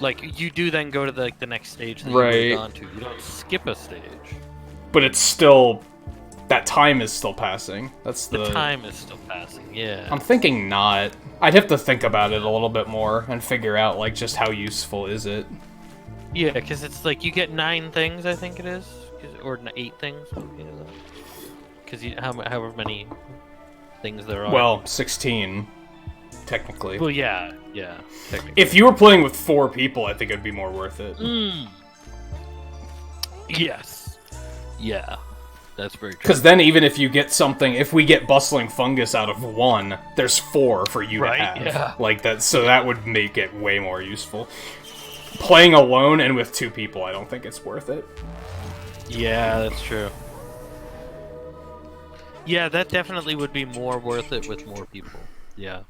Like, you do then go to, the next stage that you've gone to. You don't skip a stage. But it's still... that time is still passing. That's the time is still passing, yeah. I'm thinking not. I'd have to think about it a little bit more and figure out, like, just how useful is it. Yeah, because it's like, you get 9 things, I think it is. Or 8 things. Because however many things there are. Well, 16, technically. Well, yeah, technically. If you were playing with 4 people, I think it'd be more worth it. Yes. Yeah. That's very true. Because then even if you get something, if we get Bustling Fungus out of 1, there's 4 for you to have. Yeah. Like that, so that would make it way more useful. Playing alone and with 2 people, I don't think it's worth it. Yeah, that's true. Yeah, that definitely would be more worth it with more people. Yeah.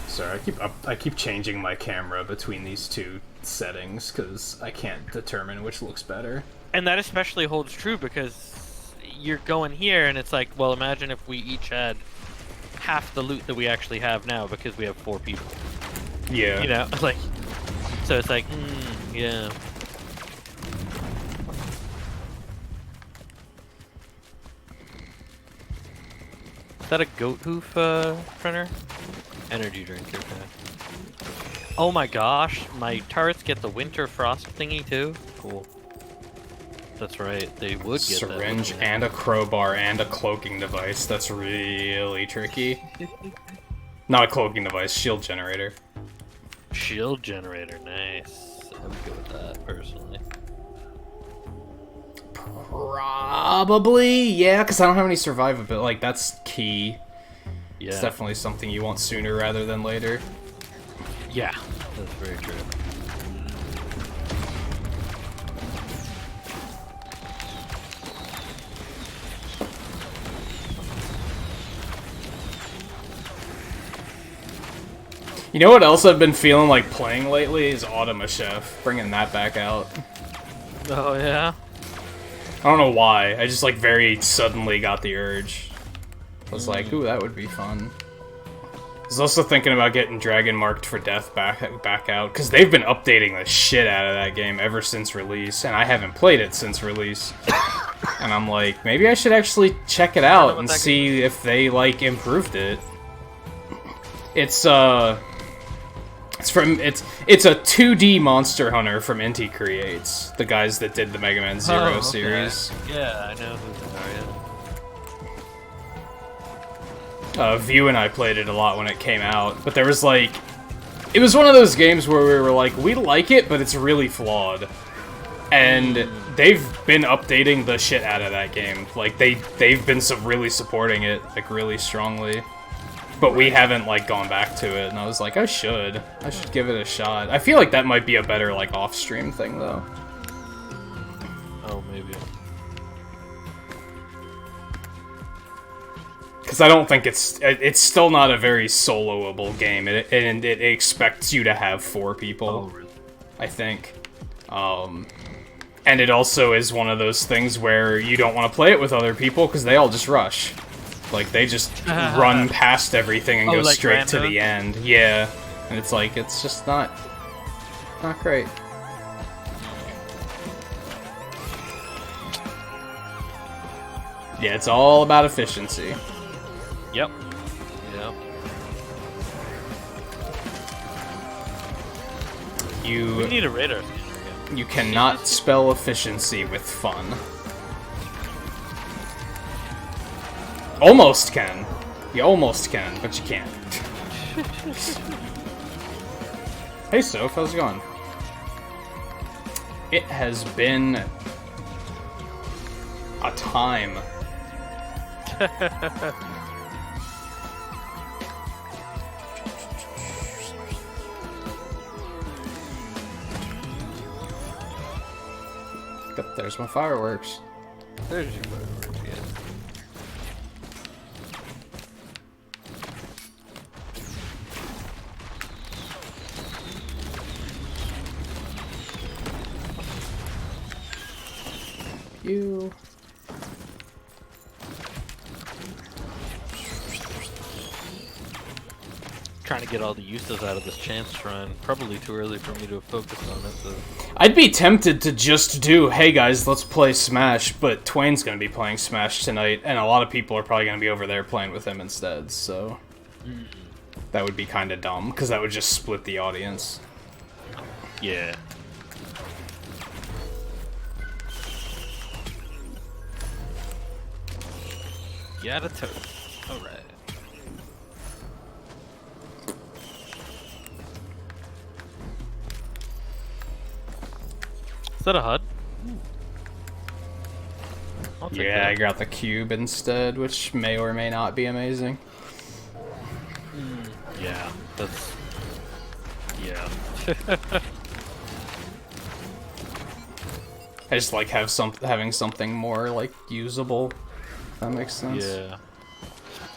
Sorry, I keep changing my camera between these 2 settings because I can't determine which looks better. And that especially holds true because you're going here and it's like, well, imagine if we each had half the loot that we actually have now because we have 4 people. Yeah. You know, like, so it's like, yeah. Is that a goat hoof printer? Energy drink, okay. Oh my gosh, my turrets get the winter frost thingy too? Cool. That's right, they would get that. Syringe and a crowbar and a cloaking device. That's really tricky. Not a cloaking device, shield generator. Shield generator, nice. I would go with that, personally. Probably, yeah, because I don't have any survivability. Like, that's key. Yeah. It's definitely something you want sooner rather than later. Yeah, that's very true. You know what else I've been feeling like playing lately is Automa Chef. Bringing that back out. Oh, yeah? I don't know why. I just, like, very suddenly got the urge. I was like, ooh, that would be fun. I was also thinking about getting Dragon Marked for Death back out, because they've been updating the shit out of that game ever since release, and I haven't played it since release. And I'm like, maybe I should actually check it out and see if they, like, improved it. It's It's a 2D Monster Hunter from Inti Creates, the guys that did the Mega Man Zero okay. series. Yeah, I know who they are. Yeah. View and I played it a lot when it came out, but there was like, it was one of those games where we were like, we like it, but it's really flawed. And they've been updating the shit out of that game. Like, they've been really supporting it, like, really strongly. But we haven't, like, gone back to it, and I was like, I should give it a shot. I feel like that might be a better, like, off-stream thing, though. Oh, maybe. Because I don't think it's still not a very soloable game, and it expects you to have 4 people, Oh, really? I think. And it also is one of those things where you don't want to play it with other people, because they all just rush. Like, they just run past everything and go like straight to random? the end. Yeah. And it's like, it's just not great. Yeah, it's all about efficiency. Yep. Yep. We You need a radar scanner again. you cannot spell efficiency with fun. Almost can. You almost can, but you can't. Hey Soph, how's it going? It has been a time. There's my fireworks. There's your fireworks, yeah. You. Trying to get all the uses out of this chance shrine. Probably too early for me to focus on it, so... I'd be tempted to just do, hey guys, let's play Smash, but Twain's gonna be playing Smash tonight, and a lot of people are probably gonna be over there playing with him instead, so... That would be kinda dumb, because that would just split the audience. Yeah. Got a toad. Alright. Is that a HUD? I'll take Yeah, I that. got the cube instead, which may or may not be amazing. Yeah, that's... Yeah. I just like having something more, like, usable. If that makes sense. Yeah.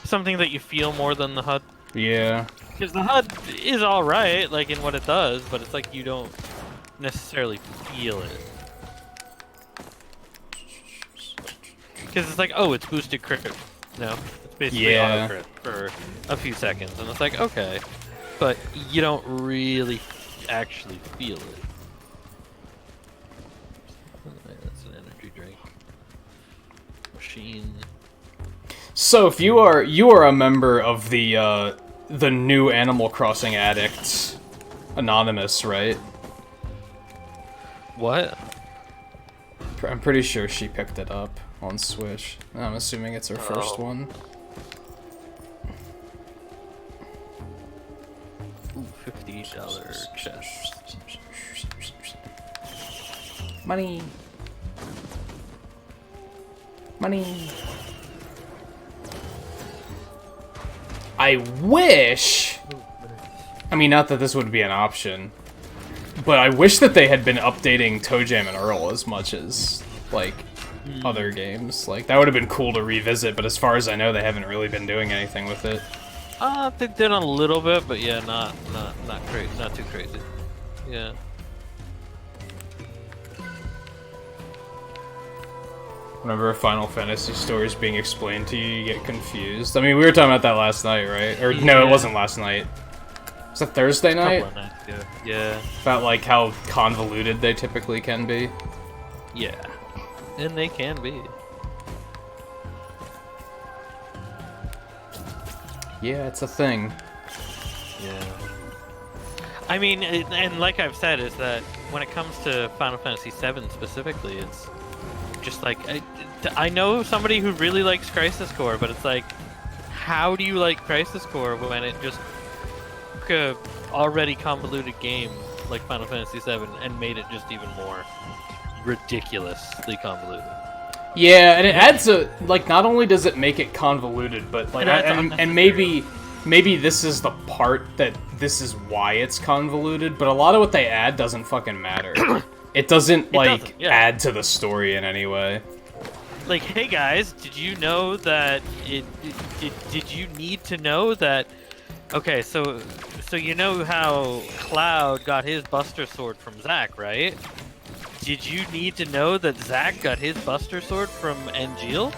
Something that you feel more than the HUD. Yeah. Because the HUD is alright, like, in what it does, but it's like you don't necessarily feel it. Because it's like, oh, it's boosted crit. No, it's basically Yeah. auto crit for a few seconds, and it's like, okay. But you don't really actually feel it. That's an energy drink. Machine. So if you are a member of the new Animal Crossing Addicts Anonymous, right? What? I'm pretty sure she picked it up on Switch. I'm assuming it's her first one. Ooh, $50 chest. Money. Money. I wish... I mean, not that this would be an option, but I wish that they had been updating ToeJam and Earl as much as, like, other games. Like, that would have been cool to revisit, but as far as I know, they haven't really been doing anything with it. They did a little bit, but yeah, not crazy, not too crazy. Yeah. Whenever a Final Fantasy story is being explained to you, you get confused. I mean, we were talking about that last night, right? Or, no, it wasn't last night. Was it Thursday night? Couple of nights ago. Yeah. About, like, how convoluted they typically can be. Yeah. And they can be. Yeah, it's a thing. Yeah. I mean, and like I've said, is that when it comes to Final Fantasy VII specifically, it's just like I know somebody who really likes Crisis Core, but it's like, how do you like Crisis Core when it just took a already convoluted game like Final Fantasy VII and made it just even more ridiculously convoluted? Yeah, and it adds a, like, not only does it make it convoluted, but like, and maybe this is the part that this is why it's convoluted, but a lot of what they add doesn't fucking matter. It doesn't add to the story in any way. Like, hey guys, did you know that did you need to know that? Okay, so you know how Cloud got his Buster Sword from Zack, right? Did you need to know that Zack got his Buster Sword from Angeal?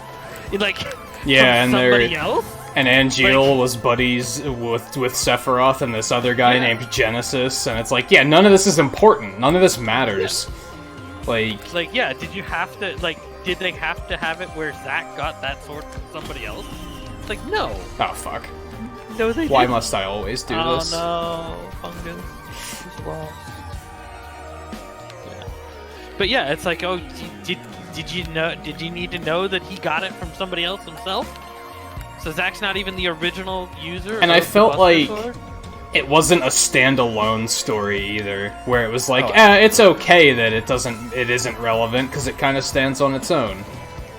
Like, yeah, from somebody else? And Angeal was buddies with Sephiroth and this other guy named Genesis, and it's like, yeah, none of this is important. None of this matters. Yeah. Like, yeah, did you have to, like, did they have to have it where Zack got that sword from somebody else? It's like, no. Oh, fuck. No, they Why didn't. must I always do this? Oh, no. Fungus. He's lost. Yeah. But yeah, it's like, oh, did you know? Did you need to know that he got it from somebody else himself? So Zack's not even the original user. And I felt like sword? It wasn't a standalone story either, where it was like, it's okay that it isn't relevant because it kind of stands on its own.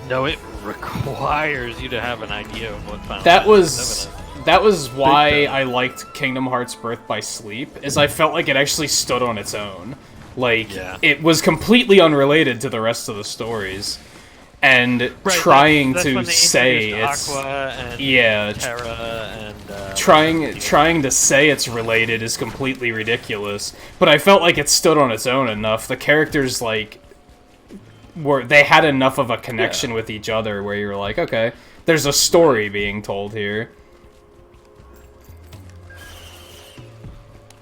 No, it requires you to have an idea of what Final That Fantasy VII is. That was why I liked Kingdom Hearts Birth by Sleep, is I felt like it actually stood on its own. Like, it was completely unrelated to the rest of the stories. And trying to say it's... Aqua and Terra and... trying to say it's related is completely ridiculous. But I felt like it stood on its own enough. The characters, like... they had enough of a connection with each other where you were like, okay, there's a story being told here.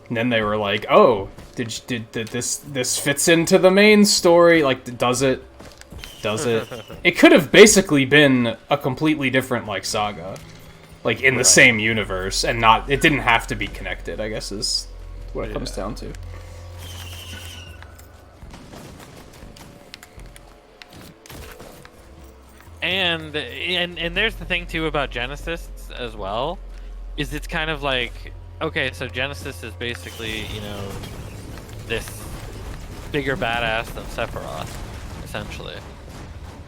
And then they were like, oh, did this fits into the main story? Like, does it? Does it? It could have basically been a completely different, like, saga. Like, in the same universe, and it didn't have to be connected, I guess is what it comes down to. And there's the thing, too, about Genesis as well, is it's kind of like... Okay, so Genesis is basically, you know, this bigger badass than Sephiroth, essentially.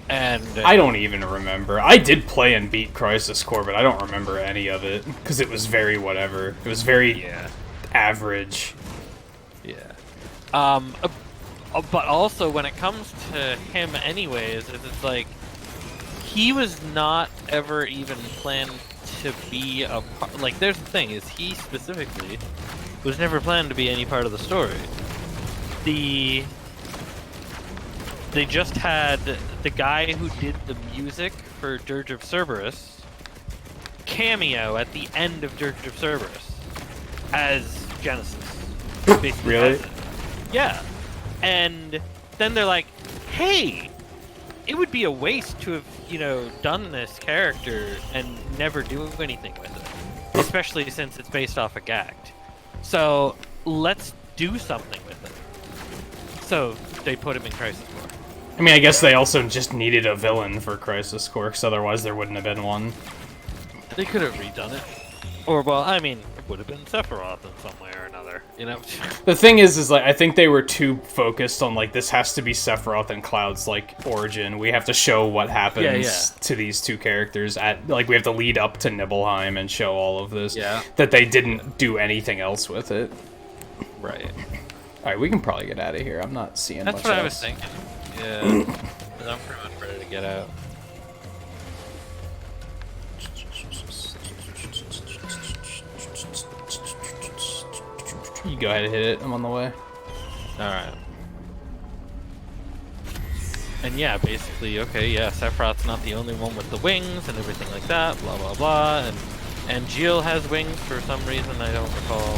And I don't even remember. I did play and beat Crisis Core, but I don't remember any of it because it was very whatever. It was very average. Yeah. But also when it comes to him, anyways, it's like he was not ever even planned to be a part. Like, there's the thing, is he specifically was never planned to be any part of the story. They just had the guy who did the music for Dirge of Cerberus cameo at the end of Dirge of Cerberus as Genesis. Really? Yeah. And then they're like, hey, it would be a waste to have, you know, done this character and never do anything with it. Especially since it's based off of Gagged. So, let's do something with it. So, they put him in Crisis Core. I mean, I guess they also just needed a villain for Crisis Core, because otherwise there wouldn't have been one. They could have redone it. Or, well, I mean, it would have been Sephiroth in some way or another, you know? The thing is like, I think they were too focused on, like, this has to be Sephiroth and Cloud's, like, origin. We have to show what happens to these two characters like, we have to lead up to Nibelheim and show all of this. Yeah. That they didn't do anything else with it. Right. Alright, we can probably get out of here. I'm not seeing much That's what else. I was thinking. Yeah. 'Cause I'm pretty much ready to get out. You go ahead and hit it. I'm on the way. Alright. And yeah, basically, okay, yeah, Sephiroth's not the only one with the wings and everything like that, blah blah blah, and Jill has wings for some reason, I don't recall.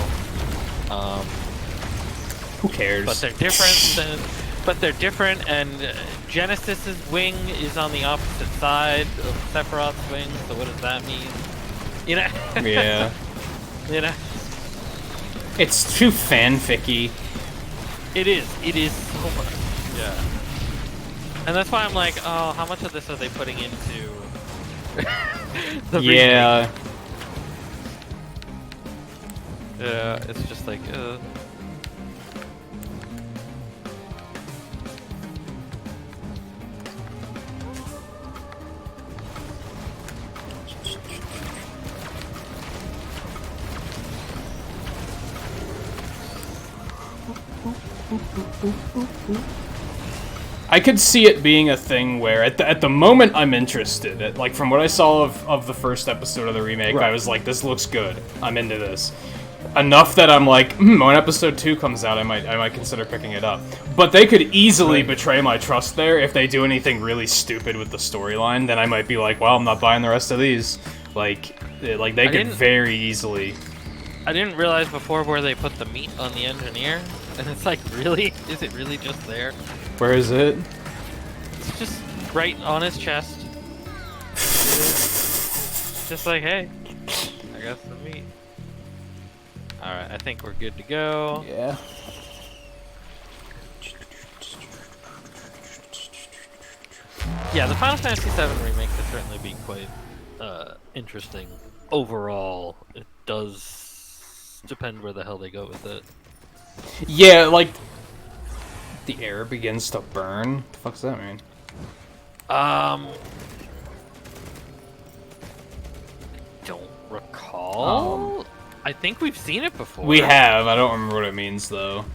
Who cares? But they're different, and Genesis's wing is on the opposite side of Sephiroth's wing, so what does that mean? You know? Yeah. You know? It's too fanficky. It is so much. Yeah. And that's why I'm like, oh, how much of this are they putting into the Yeah. remake? Yeah, it's just like, I could see it being a thing where, at the moment, I'm interested. Like, from what I saw of the first episode of the remake, I was like, this looks good. I'm into this. Enough that I'm like, when episode 2 comes out, I might consider picking it up. But they could easily betray my trust there if they do anything really stupid with the storyline. Then I might be like, well, I'm not buying the rest of these. Like they could very easily. I didn't realize before where they put the meat on the engineer, and it's like, really? Is it really just there? Where is it? It's just right on his chest. Just like, hey, I got some meat. Alright, I think we're good to go. Yeah. Yeah, the Final Fantasy VII remake could certainly be quite interesting. Overall, it does depend where the hell they go with it. Yeah, like, the air begins to burn? What the fuck does that mean? Don't recall. I think we've seen it before. We have. I don't remember what it means, though.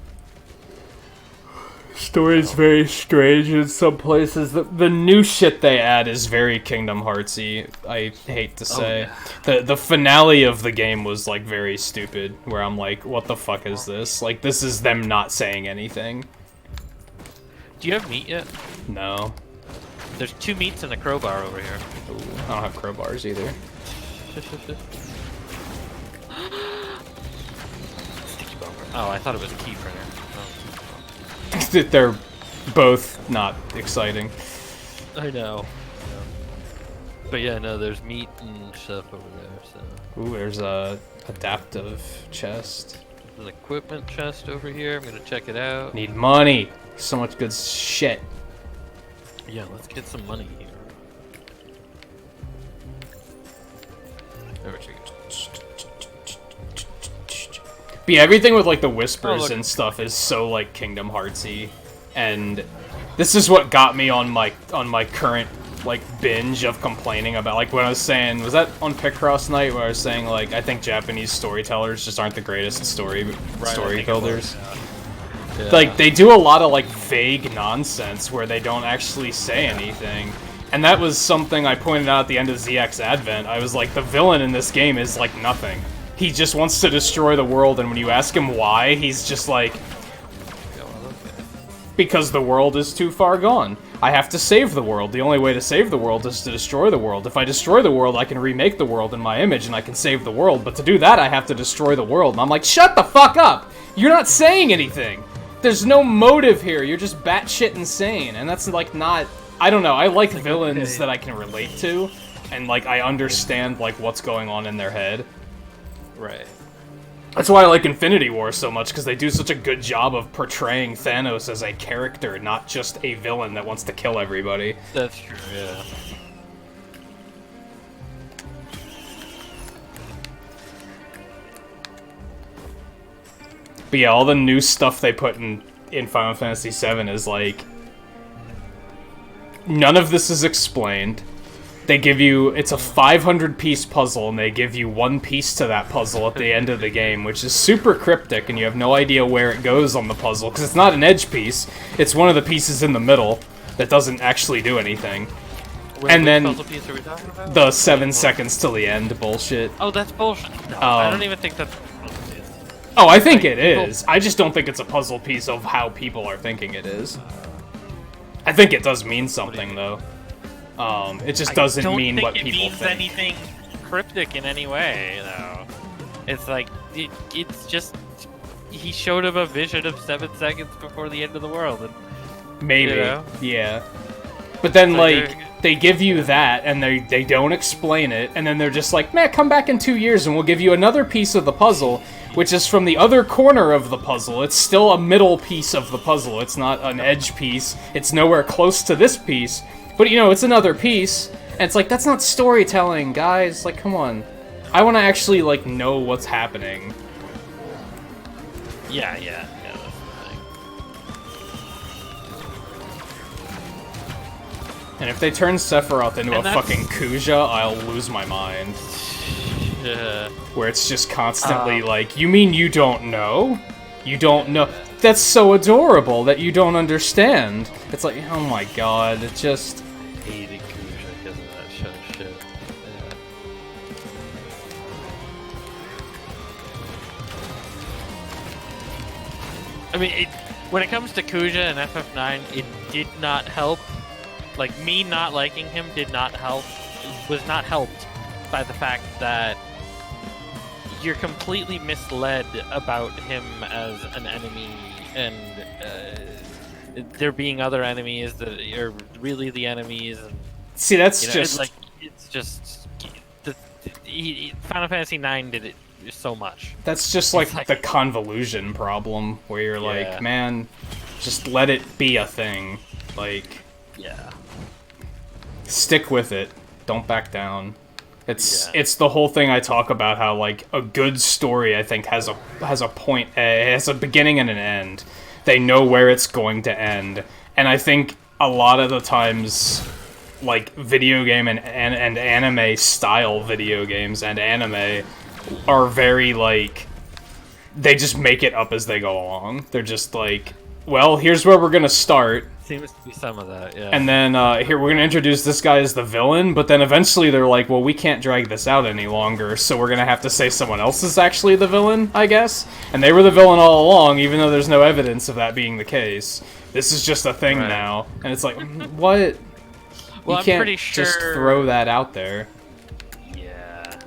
Story's very strange in some places. The new shit they add is very Kingdom Heartsy, I hate to say. The finale of the game was, like, very stupid, where I'm like, what the fuck is this? Like, this is them not saying anything. Do you have meat yet? No. There's 2 meats and a crowbar over here. Ooh, I don't have crowbars either. Sticky bomber. Oh, I thought it was a key printer. They're both not exciting. I know. But yeah, no, there's meat and stuff over there, so. Ooh, there's a adaptive chest. There's an equipment chest over here. I'm gonna check it out. Need money. So much good shit. Yeah, let's get some money here. There we go. But yeah, everything with like the whispers look. and stuff is so like Kingdom Heartsy, and this is what got me on my current like binge of complaining about, like, when I was saying, was that on Picross night where I was saying like I think Japanese storytellers just aren't the greatest story builders. Yeah. Like, they do a lot of like vague nonsense where they don't actually say anything. And that was something I pointed out at the end of ZX Advent. I was like, the villain in this game is like nothing. He just wants to destroy the world, and when you ask him why, he's just like, because the world is too far gone. I have to save the world. The only way to save the world is to destroy the world. If I destroy the world, I can remake the world in my image, and I can save the world. But to do that, I have to destroy the world. And I'm like, shut the fuck up! You're not saying anything! There's no motive here, you're just batshit insane. And that's like not... I don't know, I like villains that I can relate to, and like I understand like what's going on in their head. Right. That's why I like Infinity War so much, because they do such a good job of portraying Thanos as a character, not just a villain that wants to kill everybody. That's true, yeah. But yeah, all the new stuff they put in Final Fantasy VII is like... none of this is explained. They give you... it's a 500-piece puzzle, and they give you one piece to that puzzle at the end of the game, which is super cryptic, and you have no idea where it goes on the puzzle, because it's not an edge piece. It's one of the pieces in the middle that doesn't actually do anything. And then puzzle piece are we talking about? the 7 seconds till the end bullshit. Oh, that's bullshit. No, I don't even think that's... Oh, I think it is. I just don't think it's a puzzle piece of how people are thinking it is. I think it does mean something, though. It just doesn't mean what people think. I don't think it means anything cryptic in any way, though. It's like, it's just... he showed him a vision of 7 seconds before the end of the world, and... maybe, you know? Yeah. But then, So like, they give you that, and they don't explain it, and then they're just like, man, come back in 2 years and we'll give you another piece of the puzzle, which is from the other corner of the puzzle. It's still a middle piece of the puzzle. It's not an edge piece. It's nowhere close to this piece. But, you know, it's another piece. And it's like, that's not storytelling, guys. Like, come on. I want to actually, like, know what's happening. Yeah, that's the thing. And if they turn Sephiroth into a fucking Kuja, I'll lose my mind. Yeah. Where it's just constantly like, you mean you don't know? You don't know? That's so adorable that you don't understand. It's like, oh my god, it just... I hated Kuja because of that shit. Yeah. I mean, when it comes to Kuja and FF9, it did not help. Like, me not liking him did not help. Was not helped by the fact that you're completely misled about him as an enemy, and there being other enemies that are really the enemies. And, see, that's you know, just... it's just... Final Fantasy IX did it so much. That's just like the convolution problem, where you're like, man, just let it be a thing. Like... Yeah. Stick with it. Don't back down. It's the whole thing I talk about, how like a good story I think has a point, has a beginning and an end. They know where it's going to end, and I think a lot of the times, like video game and anime style video games and anime are very like, they just make it up as they go along. They're just like, well, here's where we're gonna start. Seems to be some of that, yeah. And then, here, we're gonna introduce this guy as the villain, but then eventually they're like, well, we can't drag this out any longer, so we're gonna have to say someone else is actually the villain, I guess? And they were the villain all along, even though there's no evidence of that being the case. This is just a thing now. And it's like, what? Well, you can't I'm pretty sure... just throw that out there. Yeah.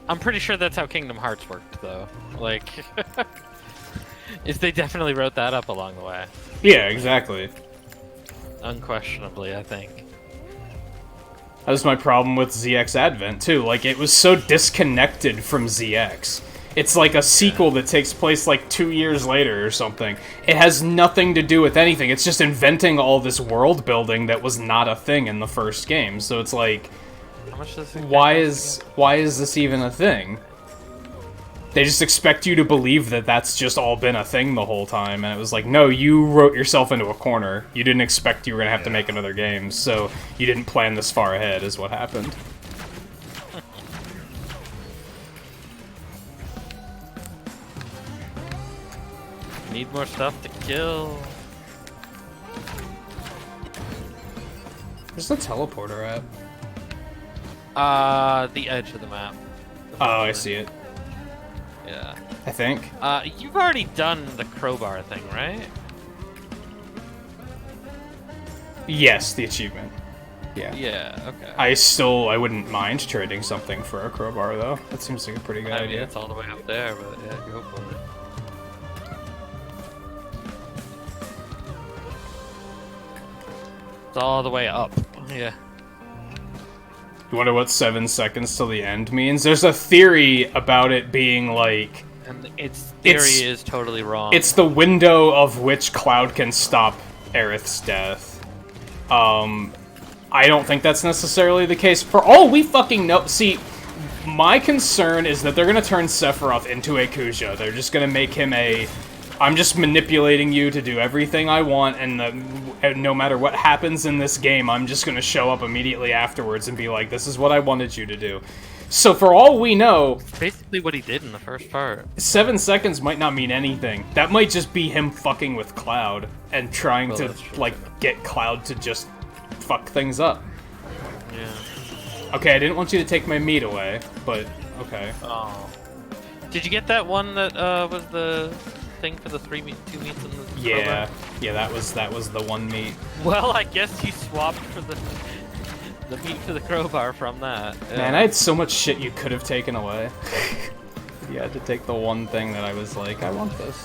I'm pretty sure that's how Kingdom Hearts worked, though. Like... If they definitely wrote that up along the way. Yeah, exactly. Unquestionably, I think. That was my problem with ZX Advent, too. Like, it was so disconnected from ZX. It's like a sequel that takes place, like, 2 years later or something. It has nothing to do with anything. It's just inventing all this world building that was not a thing in the first game. So it's like, how much does it why is this even a thing? They just expect you to believe that that's just all been a thing the whole time, and it was like, no, you wrote yourself into a corner. You didn't expect you were gonna have to make another game, so you didn't plan this far ahead, is what happened. Need more stuff to kill. Where's the teleporter at? The edge of the map. Oh, I see it. Yeah. I think. You've already done the crowbar thing, right? Yes, the achievement. Yeah. Yeah, okay. I wouldn't mind trading something for a crowbar, though. That seems like a pretty good idea. It's all the way up there, but yeah, go for it. It's all the way up. Yeah. You wonder what 7 seconds till the end means? There's a theory about it being like... And its theory is totally wrong. It's the window of which Cloud can stop Aerith's death. I don't think that's necessarily the case. For all we fucking know... See, my concern is that they're gonna turn Sephiroth into a Kuja. They're just gonna make him a... I'm just manipulating you to do everything I want, and no matter what happens in this game, I'm just gonna show up immediately afterwards and be like, this is what I wanted you to do. So for all we know... Basically what he did in the first part. 7 seconds might not mean anything. That might just be him fucking with Cloud, and trying to, like, get Cloud to just fuck things up. Yeah. Okay, I didn't want you to take my meat away, but okay. Oh. Did you get that one that was the thing for the two meats in the Yeah, program? yeah, that was the one meat. Well, I guess you swapped for the meat for the crowbar from that. Yeah. Man, I had so much shit you could have taken away. You had to take the one thing that I was like, I want this.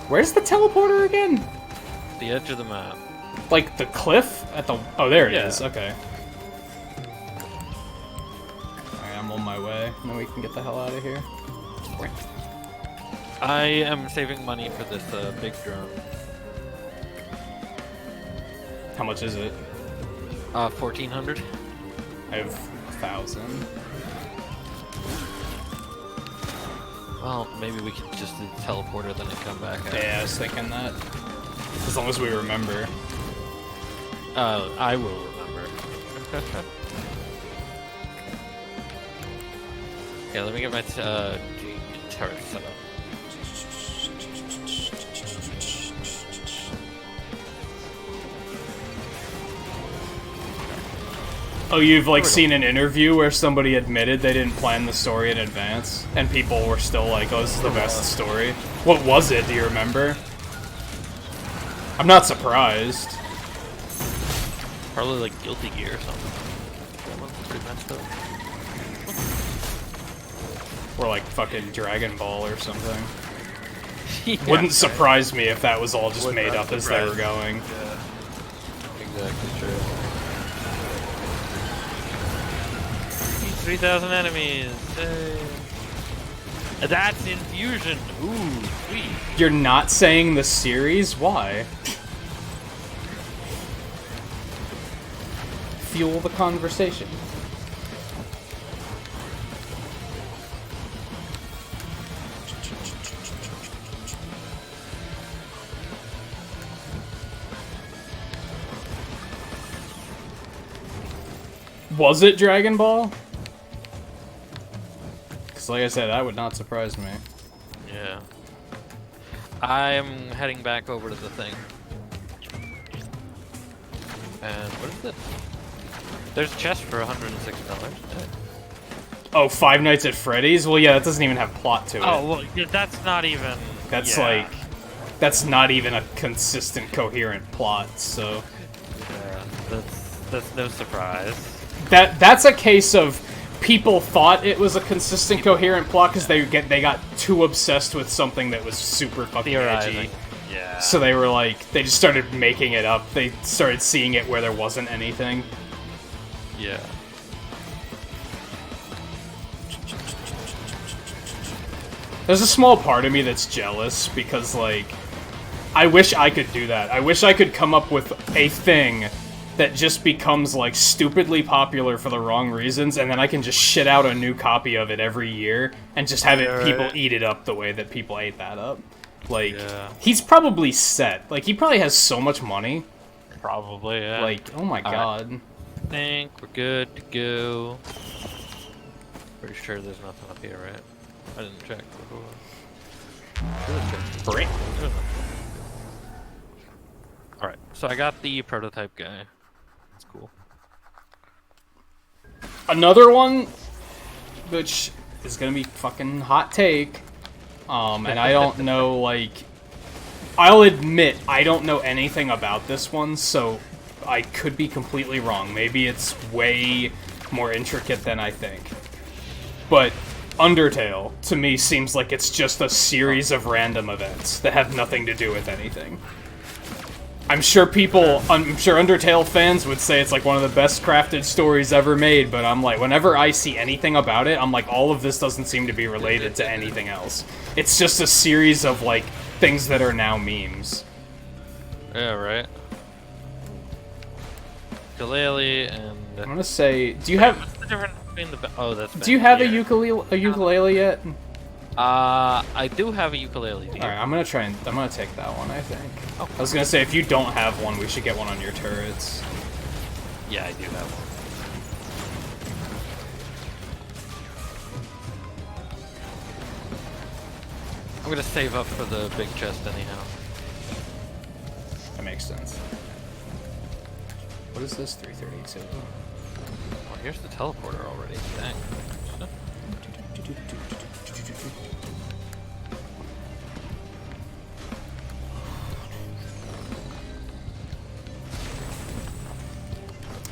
Where's the teleporter again? The edge of the map. Like the cliff at the... Oh, there it is. Okay. and then we can get the hell out of here. I am saving money for this big drone. How much is it? 1,400. I have 1,000. Well, maybe we could just do the teleporter then and come back out. Yeah, I was thinking that. As long as we remember. I will remember. Yeah, let me get my turret set up. Oh, you've like seen an interview where somebody admitted they didn't plan the story in advance, and people were still like, "Oh, this is the best story." What was it? Do you remember? I'm not surprised. Probably like Guilty Gear or something. That one's pretty messed up. Or like fucking Dragon Ball or something. Yeah, Wouldn't surprise me if that was all just made up as they were surprise. going. Yeah. Exactly true. 3,000 enemies. Hey. That's infusion. Ooh, sweet. You're not saying the series? Why? Fuel the conversation. Was it Dragon Ball? Because like I said, that would not surprise me. Yeah. I'm heading back over to the thing. And what is this? There's a chest for $106. Oh, Five Nights at Freddy's? Well, yeah, that doesn't even have plot to it. Oh, well, yeah, that's not even... That's yeah. like... That's not even a consistent, coherent plot, so... Yeah, that's no surprise. That's a case of people thought it was a consistent, coherent plot because they got too obsessed with something that was super fucking edgy. Yeah. So they were like, they just started making it up. They started seeing it where there wasn't anything. Yeah. There's a small part of me that's jealous because, like, I wish I could do that. I wish I could come up with a thing that just becomes, like, stupidly popular for the wrong reasons, and then I can just shit out a new copy of it every year and just have people eat it up the way that people ate that up. Like, he's probably set. Like, he probably has so much money. Probably, yeah. Like, oh my god. I think we're good to go. Pretty sure there's nothing up here, right? I didn't check before. Brick. Alright, so I got the prototype guy. That's cool. Another one, which is gonna be fucking hot take, and I don't know, like, I'll admit I don't know anything about this one, so I could be completely wrong. Maybe it's way more intricate than I think. But Undertale, to me, seems like it's just a series of random events that have nothing to do with anything. I'm sure Undertale fans would say it's like one of the best crafted stories ever made, but I'm like, whenever I see anything about it, I'm like, all of this doesn't seem to be related to anything else. It's just a series of, like, things that are now memes. Yeah, right. Ukulele and... I'm gonna say, do you have... What's the difference between the... Oh, that's... Do you have a ukulele yet? I do have a ukulele. Alright, I'm gonna take that one, I think. Oh. I was gonna say, if you don't have one, we should get one on your turrets. Yeah, I do have one. I'm gonna save up for the big chest anyhow. That makes sense. What is this? 332. Oh, here's the teleporter already. Dang.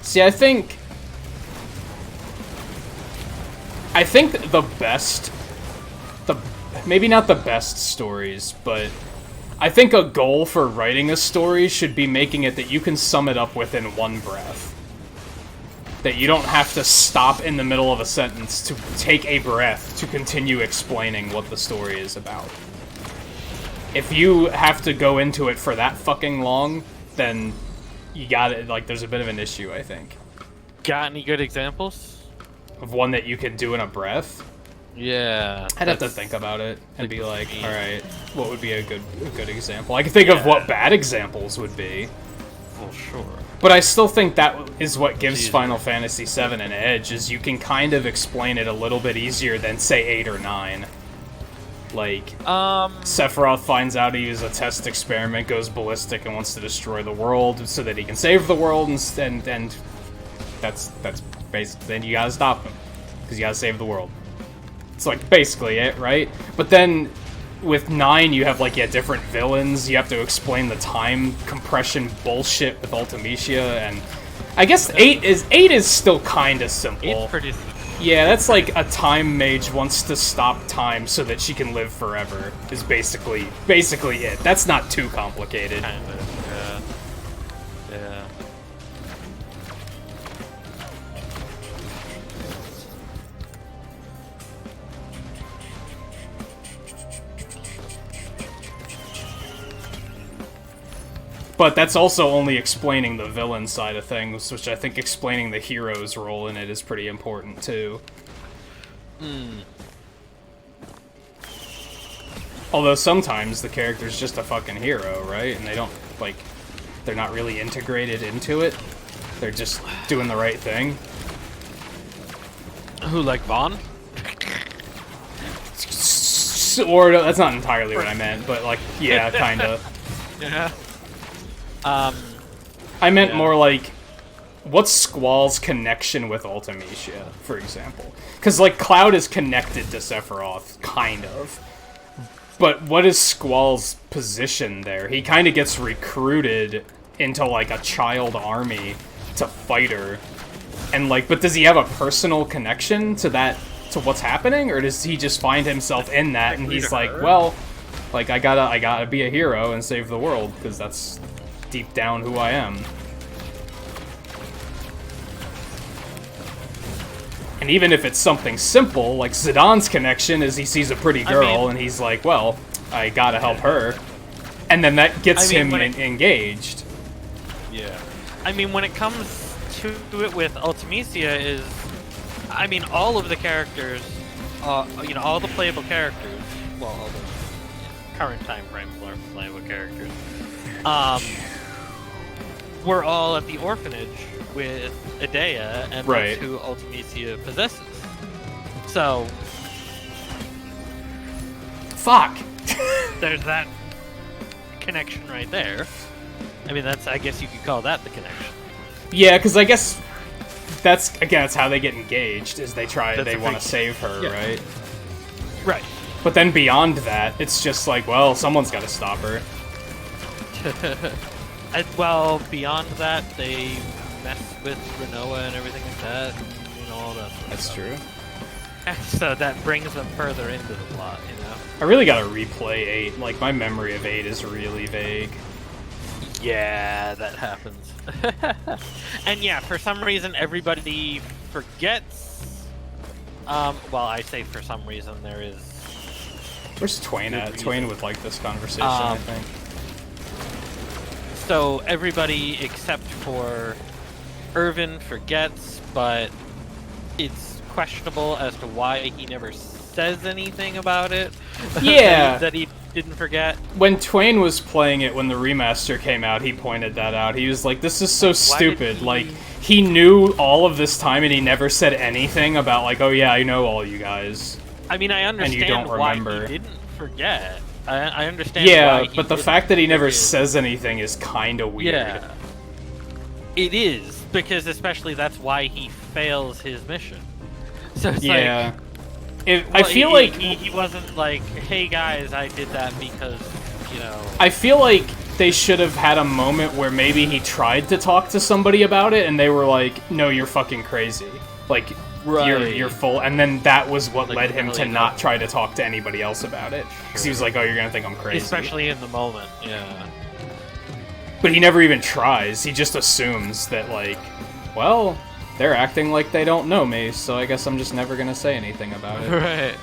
See, I think the best, maybe not the best stories, but I think a goal for writing a story should be making it that you can sum it up within one breath. that you don't have to stop in the middle of a sentence to take a breath to continue explaining what the story is about. If you have to go into it for that fucking long, then you got it. Like, there's a bit of an issue, I think. Got any good examples? Of one that you could do in a breath? Yeah. I'd have to think about it and be like, alright, what would be a good example? I can think of what bad examples would be. Well, sure. But I still think that is what gives Final Fantasy VII an edge, is you can kind of explain it a little bit easier than, say, 8 or 9. Like, Sephiroth finds out he was a test experiment, goes ballistic, and wants to destroy the world so that he can save the world, and that's basically, then you gotta stop him, because you gotta save the world. It's like basically it, right? But then with 9 you have like different villains, you have to explain the time compression bullshit with Ultimecia, and I guess 8 is still kinda simple. 8's pretty simple. Yeah, that's like a time mage wants to stop time so that she can live forever, is basically it. That's not too complicated. Kind of, yeah. Yeah. But that's also only explaining the villain side of things, which I think explaining the hero's role in it is pretty important, too. Although sometimes the character's just a fucking hero, right? And they don't, like, they're not really integrated into it. They're just doing the right thing. Who, like Vaughn? Or, that's not entirely what I meant, but, like, yeah, kinda. Yeah. I meant more like, what's Squall's connection with Ultimecia, for example? Because, like, Cloud is connected to Sephiroth, kind of. But what is Squall's position there? He kind of gets recruited into, like, a child army to fight her. And, like, but does he have a personal connection to that, to what's happening? Or does he just find himself in that and he's like, well, like, I gotta be a hero and save the world, because that's deep down who I am. And even if it's something simple, like Zidane's connection is he sees a pretty girl and he's like, well, I gotta help her. And then that gets him engaged. Yeah. I mean, when it comes to it with Ultimecia is, I mean, all of the characters, you know, all the playable characters, well, all the current time frame playable characters, we're all at the orphanage with Idea, and that's who Ultimecia possesses. So... Fuck! There's that connection right there. I mean, I guess you could call that the connection. Yeah, because I guess that's how they get engaged, is they want to save her, right? Right. But then beyond that, it's just like, well, someone's got to stop her. Well, beyond that, they mess with Renoa and everything like that, and all that sort of That's stuff. true. So that brings them further into the plot, you know? I really gotta replay 8. Like, my memory of 8 is really vague. Yeah, that happens. And yeah, for some reason, everybody forgets... well, I say for some reason, there is... Where's Twain at? Twain would like this conversation, I think. So everybody except for Irvin forgets, but it's questionable as to why he never says anything about it. Yeah. that he didn't forget. When Twain was playing it when the remaster came out, he pointed that out. He was like, this is so stupid. Like, he knew all of this time and he never said anything about, like, oh yeah, I know all you guys. I mean, I understand and you don't remember. Why he didn't forget. I understand. Yeah, why but the fact that he never says anything is kind of weird. Yeah, it is, because especially that's why he fails his mission. So it's like, I feel like he wasn't like, hey guys, I did that because, you know. I feel like they should have had a moment where maybe he tried to talk to somebody about it and they were like, no, you're fucking crazy. Like, you're full, and then that was what led him to not try to talk to anybody else about it, because he was like, oh, you're gonna think I'm crazy. Especially in the moment, yeah. But he never even tries, he just assumes that, like, well, they're acting like they don't know me, so I guess I'm just never gonna say anything about it. Right.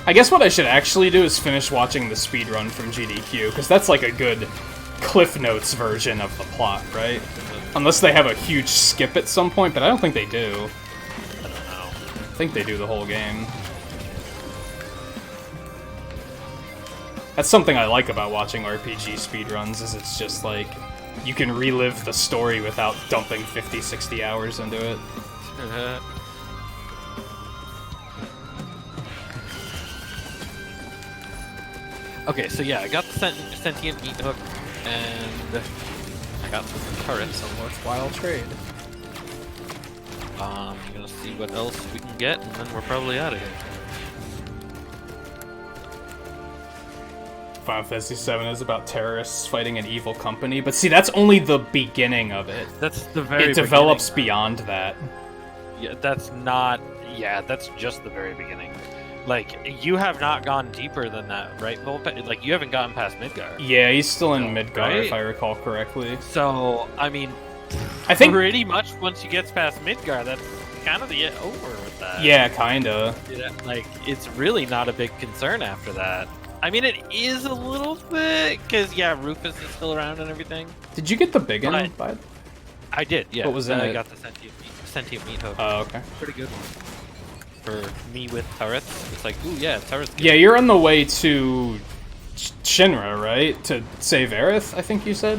I guess what I should actually do is finish watching the speedrun from GDQ, because that's like a good Cliff Notes version of the plot, right? Unless they have a huge skip at some point, but I don't think they do. I don't know. I think they do the whole game. That's something I like about watching RPG speedruns, is it's just like, you can relive the story without dumping 50, 60 hours into it. Okay, so yeah, I got the sentient meat hook, and I got some turrets. Some worthwhile trade. I'm gonna see what else we can get, and then we're probably out of here. Final Fantasy VII is about terrorists fighting an evil company, but see, that's only the beginning of it. That's the very It develops beginning. beyond that. Yeah, that's not... Yeah, that's just the very beginning. Like, you have not gone deeper than that, right, Volpe? Like, you haven't gotten past Midgar. Yeah, he's still in Midgar, right? if I recall correctly. So, I mean, I think pretty much once you get past Midgar, that's kind of the over with that. Yeah, kinda. Yeah, like, it's really not a big concern after that. I mean, it is a little bit, because, yeah, Rufus is still around and everything. Did you get the big one? But- I did, yeah. What was in I it? got the sentient meat hook. Oh, okay. Pretty good one. For me with turrets, it's like, ooh, yeah, turrets. Yeah, you're on the way to Shinra, right? To save Aerith, I think you said?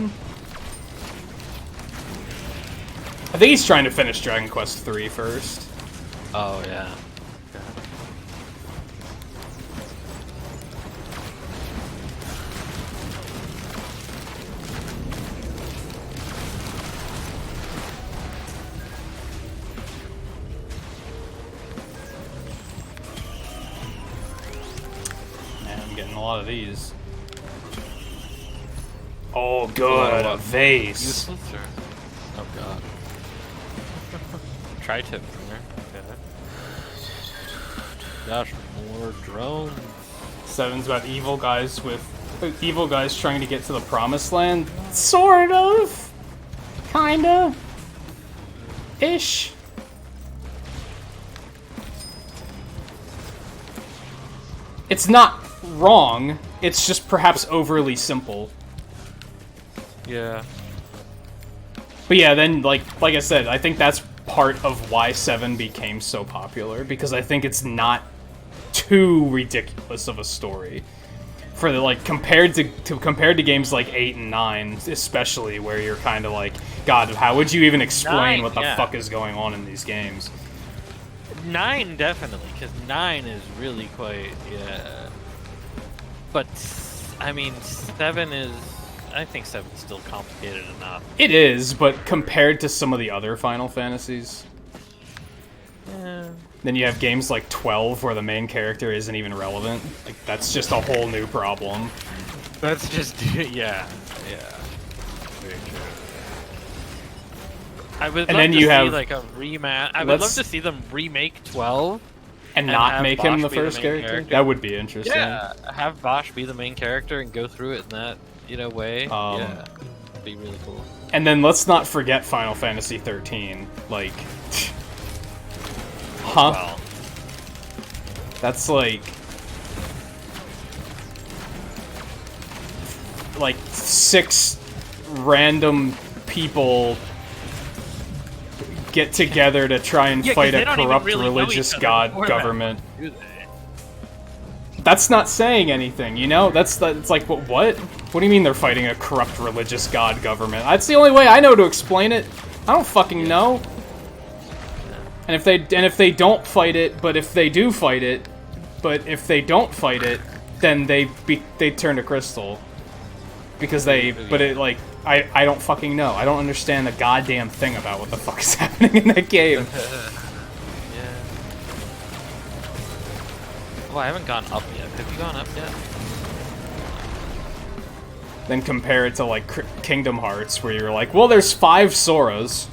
I think he's trying to finish Dragon Quest III first. Oh, yeah. A lot of these. Oh, good. A vase. Useless or... Oh, God. Tri-tip there. Okay. Gosh, more drones. Seven's about evil guys trying to get to the promised land. Sort of. Kinda. Ish. It's not wrong, it's just perhaps overly simple. Yeah. But yeah, then like I said, I think that's part of why 7 became so popular, because I think it's not too ridiculous of a story. For the, like, compared to games like 8 and 9, especially, where you're kind of like, God, how would you even explain 9, what the yeah. fuck is going on in these games? 9 definitely, because 9 is really quite, yeah. But, I mean, 7 is... I think 7's still complicated enough. It is, but compared to some of the other Final Fantasies... Yeah. Then you have games like 12 where the main character isn't even relevant. Like, that's just a whole new problem. That's just... yeah. Yeah. Very true. I would And love then to you see, have- like, a rematch. I would love to see them remake 12. And And not have make him Bosch the be the first main character? character? That would be interesting. Yeah, have Bosch be the main character and go through it in that, way. Yeah, it'd be really cool. And then let's not forget Final Fantasy 13. Like... huh? Well, That's like 6 random people get together to try and yeah, 'cause fight they a don't even corrupt really know religious each other god before that, government. do they? That's not saying anything, you know? It's like, what? What do you mean they're fighting a corrupt religious god government? That's the only way I know to explain it. I don't fucking know. And if they don't fight it, but if they do fight it, but if they don't fight it, then they turn to crystal. Because I don't fucking know. I don't understand a goddamn thing about what the fuck is happening in that game. Yeah. Oh, I haven't gone up yet. Have you gone up yet? Then compare it to like Kingdom Hearts, where you're like, well, there's 5 Soras.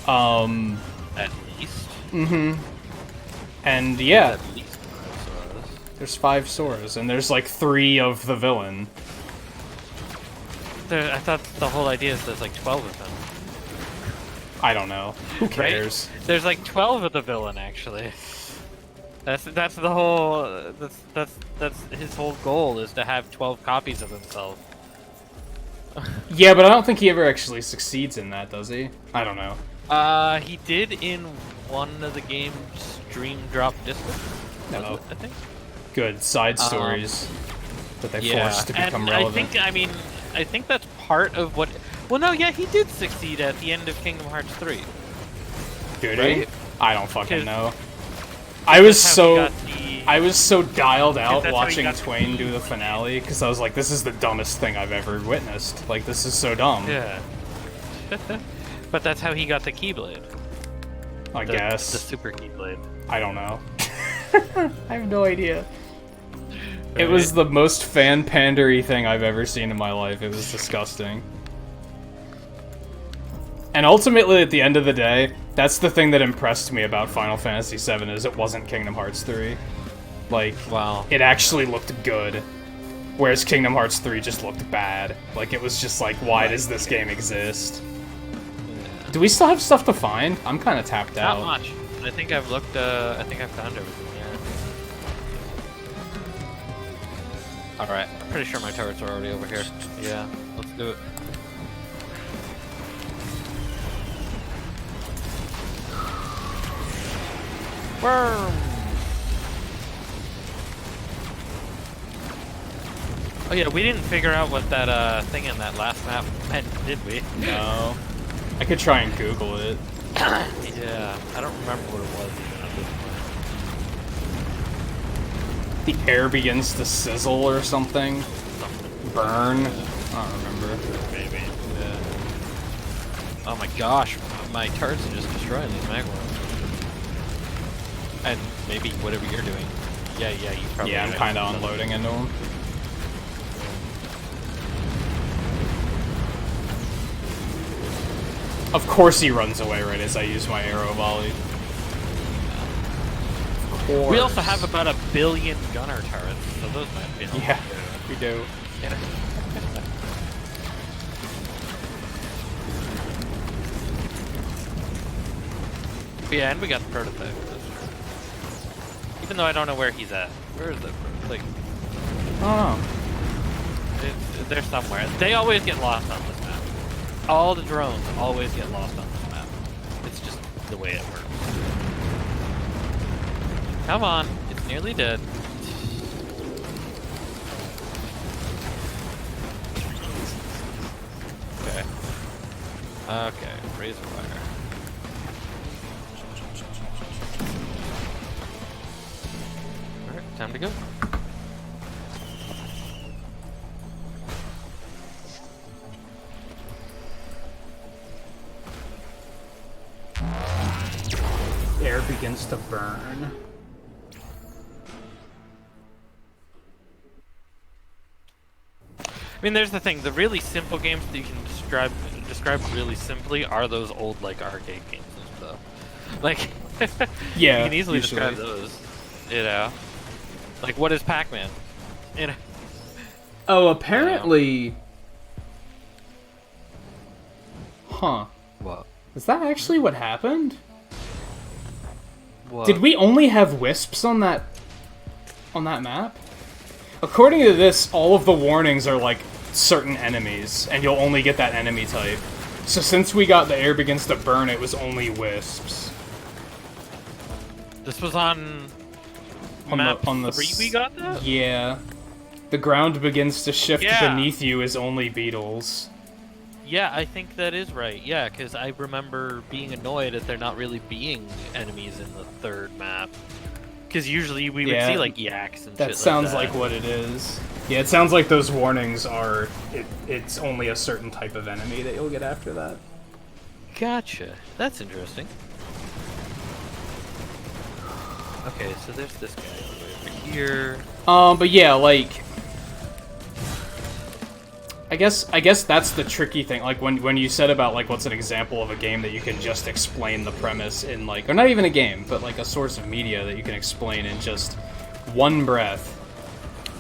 At least. And yeah, At least. There's 5 Soras, and there's like 3 of the villain. I thought the whole idea is there's like 12 of them. I don't know. Who cares? Right? There's like 12 of the villain, actually. That's the whole... That's his whole goal, is to have 12 copies of himself. Yeah, but I don't think he ever actually succeeds in that, does he? I don't know. He did in one of the game's Dream Drop Distance. No. I think. Good side stories that they forced to become relevant. I think that's part of what... Well, no, yeah, he did succeed at the end of Kingdom Hearts 3. Did right? he? I don't fucking know. I was so dialed out watching Twain do the finale, because I was like, this is the dumbest thing I've ever witnessed. Like, this is so dumb. Yeah. But that's how he got the Keyblade. I guess. The Super Keyblade. I don't know. I have no idea. It was the most fan-pandery thing I've ever seen in my life. It was disgusting. And ultimately, at the end of the day, that's the thing that impressed me about Final Fantasy VII, is it wasn't Kingdom Hearts 3. Like, wow. It actually looked good. Whereas Kingdom Hearts 3 just looked bad. Like, it was just like, why does this game exist? Yeah. Do we still have stuff to find? I'm kind of tapped out. Not much. I think I've looked, I think I've found everything, yeah. Alright, I'm pretty sure my turrets are already over here. Yeah, let's do it. Worm! Oh yeah, we didn't figure out what that thing in that last map meant, did we? No. I could try and Google it. Yeah, I don't remember what it was even at this point. The air begins to sizzle or something. Burn. I don't remember. Maybe. Yeah. Oh my gosh, my turrets are just destroying these magworms. And maybe whatever you're doing. Yeah, you probably. Yeah, I'm kind of unloading into them. Of course he runs away right as I use my arrow volley. Of course. We also have about 1 billion gunner turrets, so those might be helpful. Yeah, we do. Yeah. Yeah, and we got the prototype. Even though I don't know where he's at. Where is that? Like, I don't know. They're somewhere. They always get lost on this map. All the drones always get lost on this map. It's just the way it works. Come on, it's nearly dead. Okay. Okay, razor wire. Alright, time to go. Air begins to burn. I mean, there's the thing. The really simple games that you can describe really simply are those old, like, arcade games and stuff. Like, yeah, you can easily describe those. You know, like, what is Pac-Man? You know. Oh, apparently. Huh? What? Is that actually what happened? What? Did we only have wisps on that map? According to this, all of the warnings are like certain enemies, and you'll only get that enemy type. So since we got the air begins to burn, it was only wisps. This was on map 3 we got that? Yeah. The ground begins to shift beneath you is only beetles. Yeah, I think that is right. Yeah, because I remember being annoyed at there not really being enemies in the third map. Because usually we would see, like, yaks and shit like that. That sounds like what it is. Yeah, it sounds like those warnings are... It's only a certain type of enemy that you'll get after that. Gotcha. That's interesting. Okay, so there's this guy all the way over here. But yeah, like... I guess that's the tricky thing. Like, when you said about, like, what's an example of a game that you can just explain the premise in, like... Or not even a game, but, like, a source of media that you can explain in just one breath.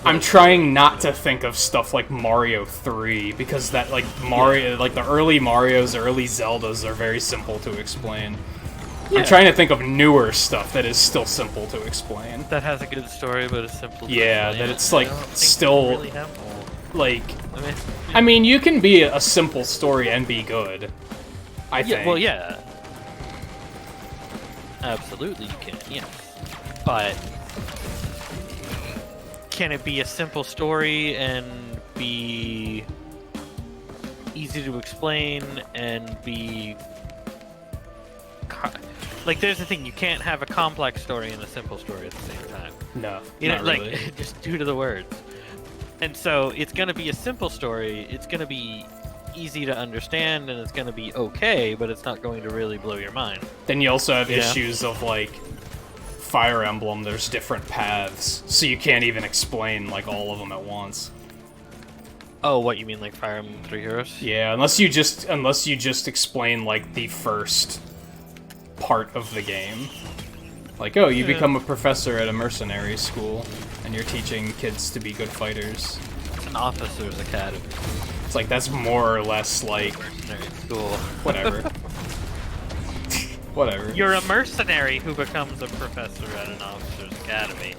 I'm trying not to think of stuff like Mario 3, because that, like, Mario, like, the early Marios, early Zeldas are very simple to explain. Yeah. I'm trying to think of newer stuff that is still simple to explain. That has a good story, but it's simple to explain. That it's, like, still, really like... I mean, you can be a simple story and be good, I think. Well, yeah. Absolutely you can, yes. But... can it be a simple story and be easy to explain and be... like, there's the thing, you can't have a complex story and a simple story at the same time. No, you know, not like, really. just due to the words. And so, it's gonna be a simple story, it's gonna be easy to understand, and it's gonna be okay, but it's not going to really blow your mind. Then you also have issues of, like, Fire Emblem, there's different paths, so you can't even explain, like, all of them at once. Oh, what, you mean, like Fire Emblem 3 Heroes? Yeah, unless you just explain, like, the first part of the game. Like, oh, you become a professor at a mercenary school, and you're teaching kids to be good fighters. It's an officer's academy. It's like, that's more or less, like... mercenary school. Whatever. Whatever. You're a mercenary who becomes a professor at an officer's academy,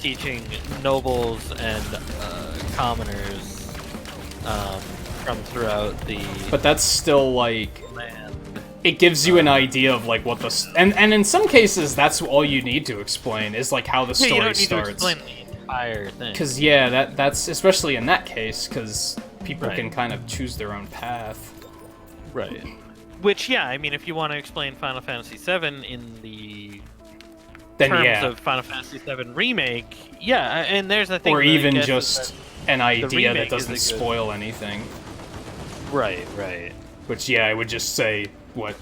teaching nobles and commoners from throughout the... But that's still, like... land. It gives you an idea of, like, what the... And in some cases, that's all you need to explain, is, like, how the story you don't need starts. to explain the entire thing. Because, yeah, that's... Especially in that case, because people can kind of choose their own path. Right. Which, yeah, I mean, if you want to explain Final Fantasy VII in the terms of Final Fantasy VII Remake, yeah, and there's a thing... Or even just an idea that doesn't spoil anything. Right, right. Which, yeah, I would just say what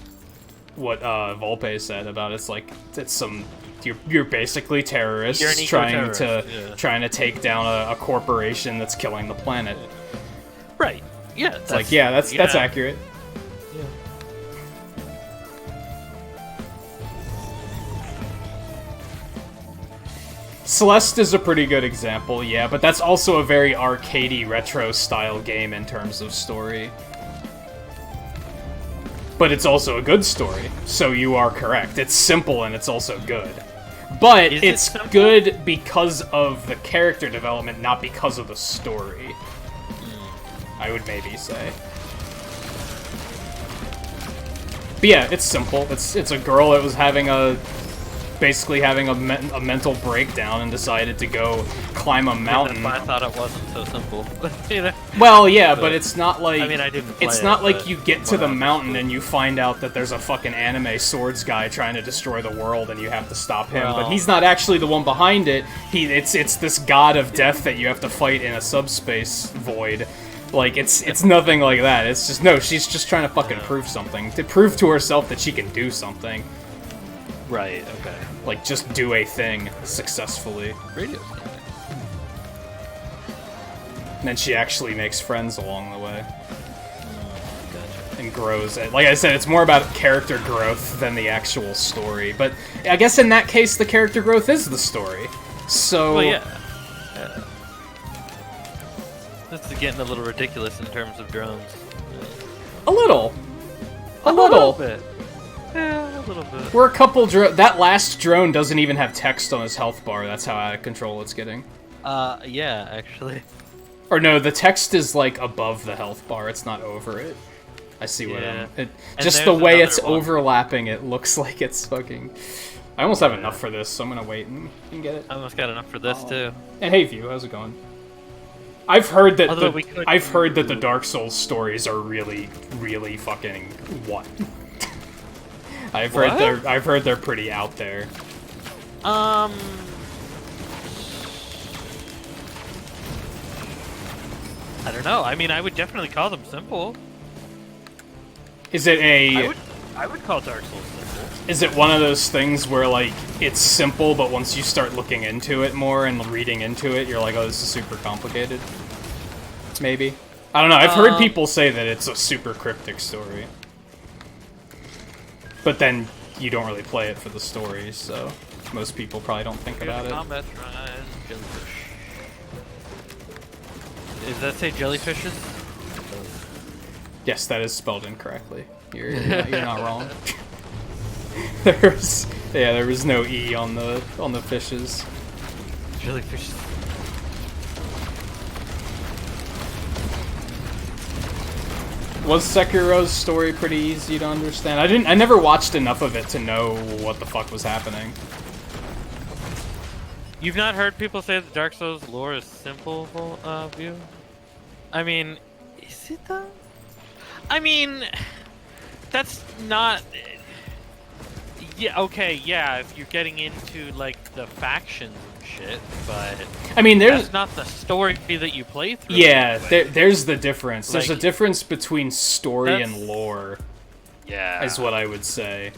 Volpe said about it's like, it's some... You're basically terrorists trying to take down a corporation that's killing the planet. Right. Yeah. It's like, yeah, that's accurate. Yeah. Celeste is a pretty good example, yeah, but that's also a very arcadey retro-style game in terms of story. But it's also a good story, so you are correct. It's simple and it's also good. But it's good because of the character development, not because of the story. I would maybe say. But yeah, it's simple. It's a girl that was basically having a mental breakdown and decided to go climb a mountain. I thought it wasn't so simple. You know? Well, yeah, but it's not like... I mean, I didn't play it's not like you get to the mountain and you find out that there's a fucking anime swords guy trying to destroy the world and you have to stop him. But he's not actually the one behind it. It's this god of death that you have to fight in a subspace void. Like, it's nothing like that. It's just, no, she's just trying to fucking prove something. To prove to herself that she can do something. Right, okay. Like, just do a thing successfully. Radio. And then she actually makes friends along the way. Gotcha. And grows. Like I said, it's more about character growth than the actual story. But I guess in that case, the character growth is the story. So... Well, yeah. This is getting a little ridiculous in terms of drones. A little. A little bit. Yeah, a little bit. We're a couple that last drone doesn't even have text on his health bar. That's how out of control it's getting. Yeah, actually. Or no, the text is, like, above the health bar. It's not over it. I see what just the way it's overlapping, it looks like it's fucking... I almost have enough for this, so I'm gonna wait and you can get it. I almost got enough for this, too. And hey, View, how's it going? I've heard that the Dark Souls stories are really, really fucking what? I've heard they're pretty out there. I don't know. I mean, I would definitely call them simple. Is it a... I would call Dark Souls simple. Is it one of those things where, like, it's simple, but once you start looking into it more and reading into it, you're like, oh, this is super complicated? Maybe. I don't know. I've heard people say that it's a super cryptic story. But then you don't really play it for the story, so most people probably don't think about it. Combat shrine, jellyfish. Does that say jellyfishes? Yes, that is spelled incorrectly. You're not wrong. There was no E on the fishes. Jellyfishes. Was Sekiro's story pretty easy to understand? I never watched enough of it to know what the fuck was happening. You've not heard people say that Dark Souls lore is simple, view? I mean, is it though? I mean, that's not... Yeah, okay, yeah, if you're getting into, like, the factions and shit, but... I mean, that's not the story that you play through. Yeah, there's the difference. Like, there's a difference between story and lore. Yeah. Is what I would say.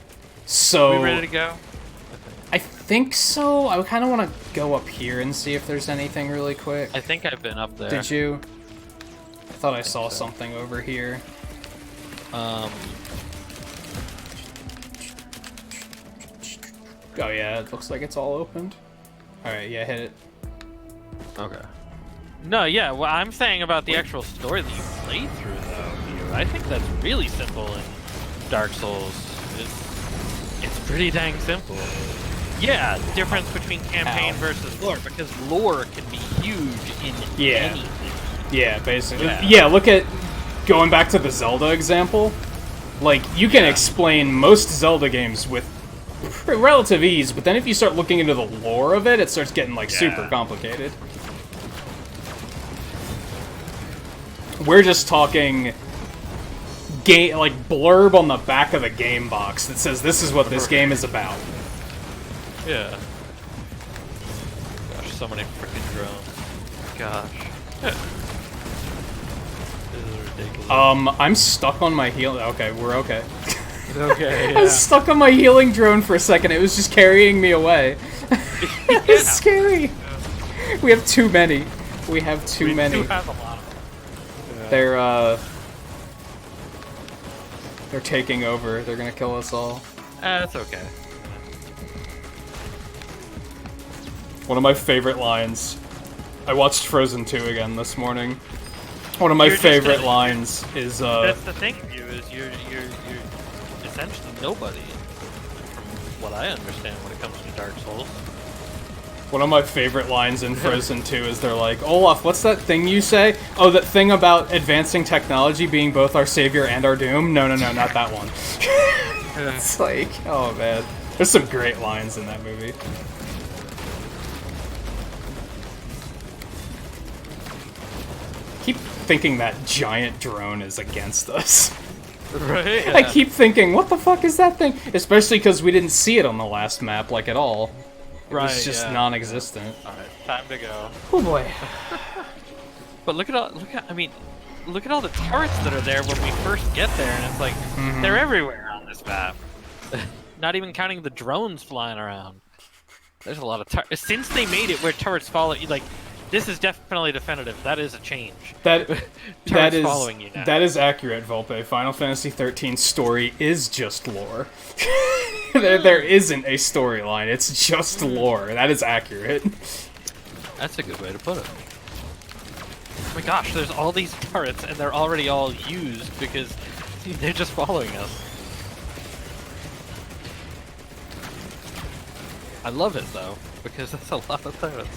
So... Are we ready to go? I think so. I kind of want to go up here and see if there's anything really quick. I think I've been up there. Did you? I thought I saw something over here. Oh yeah, it looks like it's all opened. Alright, yeah, hit it. Okay. No, yeah, what I'm saying about the actual story that you played through, though, I think that's really simple in Dark Souls. It's pretty dang simple. Yeah, difference between campaign versus lore, because lore can be huge in anything. Yeah, basically. Yeah, look at... Going back to the Zelda example, like, you can explain most Zelda games with relative ease, but then if you start looking into the lore of it, it starts getting, like, super complicated. We're just talking... like, blurb on the back of the game box that says this is what this game is about. Yeah. Gosh, so many freaking drones. Gosh. This is ridiculous. I'm stuck on my healing... Okay, we're okay. Okay, I was stuck on my healing drone for a second. It was just carrying me away. It's scary. We have too many. We have too many. We do have a lot of them. They're taking over. They're gonna kill us all. That's okay. One of my favorite lines. I watched Frozen 2 again this morning. One of my favorite lines is That's the thing with you, is you're essentially nobody, from what I understand when it comes to Dark Souls. One of my favorite lines in Frozen 2 is they're like, Olaf, what's that thing you say? Oh, that thing about advancing technology being both our savior and our doom? No, not that one. It's like, oh man. There's some great lines in that movie. I keep thinking that giant drone is against us. Right? Yeah. I keep thinking, what the fuck is that thing? Especially because we didn't see it on the last map, like, at all. It was just non-existent. Alright, time to go. Oh boy. But look at all the turrets that are there when we first get there, and it's like, they're everywhere on this map. Not even counting the drones flying around. There's a lot of turrets. Since they made it where turrets follow you, like, this is definitely definitive. That is a change. That is following you now. That is accurate, Volpe. Final Fantasy XIII's story is just lore. there isn't a storyline. It's just lore. That is accurate. That's a good way to put it. Oh my gosh, there's all these turrets, and they're already all used because they're just following us. I love it though, because that's a lot of turrets.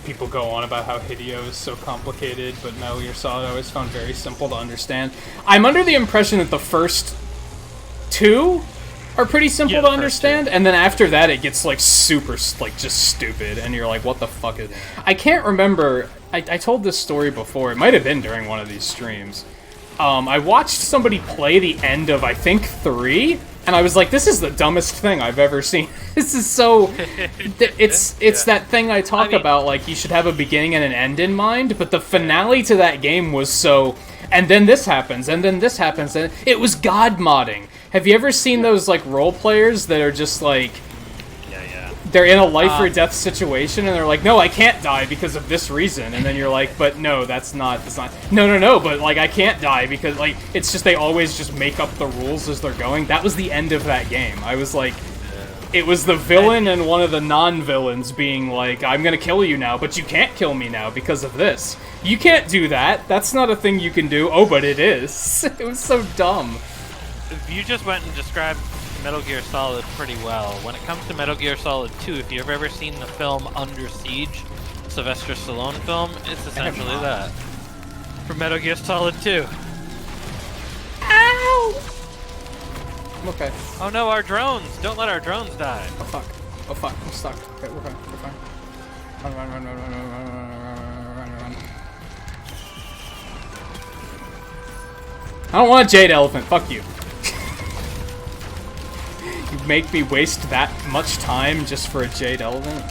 People go on about how Hideo is so complicated, but Metal Gear Solid I always found very simple to understand. I'm under the impression that the first two are pretty simple to understand, and then after that it gets like super, like just stupid, and you're like, what the fuck is... I can't remember, I told this story before, it might have been during one of these streams. I watched somebody play the end of, I think, 3, and I was like, this is the dumbest thing I've ever seen. This is so... It's that thing I talk about, like, you should have a beginning and an end in mind, but the finale to that game was so... And then this happens, and then this happens, and it was god modding. Have you ever seen those, like, role players that are just, like... They're in a life or death situation, and they're like, no, I can't die because of this reason. And then you're like, but no, that's not... No, but, like, I can't die because, like, it's just they always just make up the rules as they're going. That was the end of that game. I was like, It was the villain and one of the non-villains being like, I'm gonna kill you now, but you can't kill me now because of this. You can't do that. That's not a thing you can do. Oh, but it is. It was so dumb. You just went and described Metal Gear Solid pretty well. When it comes to Metal Gear Solid 2, if you've ever seen the film Under Siege, Sylvester Stallone film, it's essentially that. For Metal Gear Solid 2. Ow! I'm okay. Oh no, our drones! Don't let our drones die. Oh fuck. Oh fuck. I'm stuck. Okay, we're fine. We're fine. Run, run, run, run, run, run, run, run, run, run, run. I don't want a jade elephant. Fuck you. You make me waste that much time just for a jade elephant?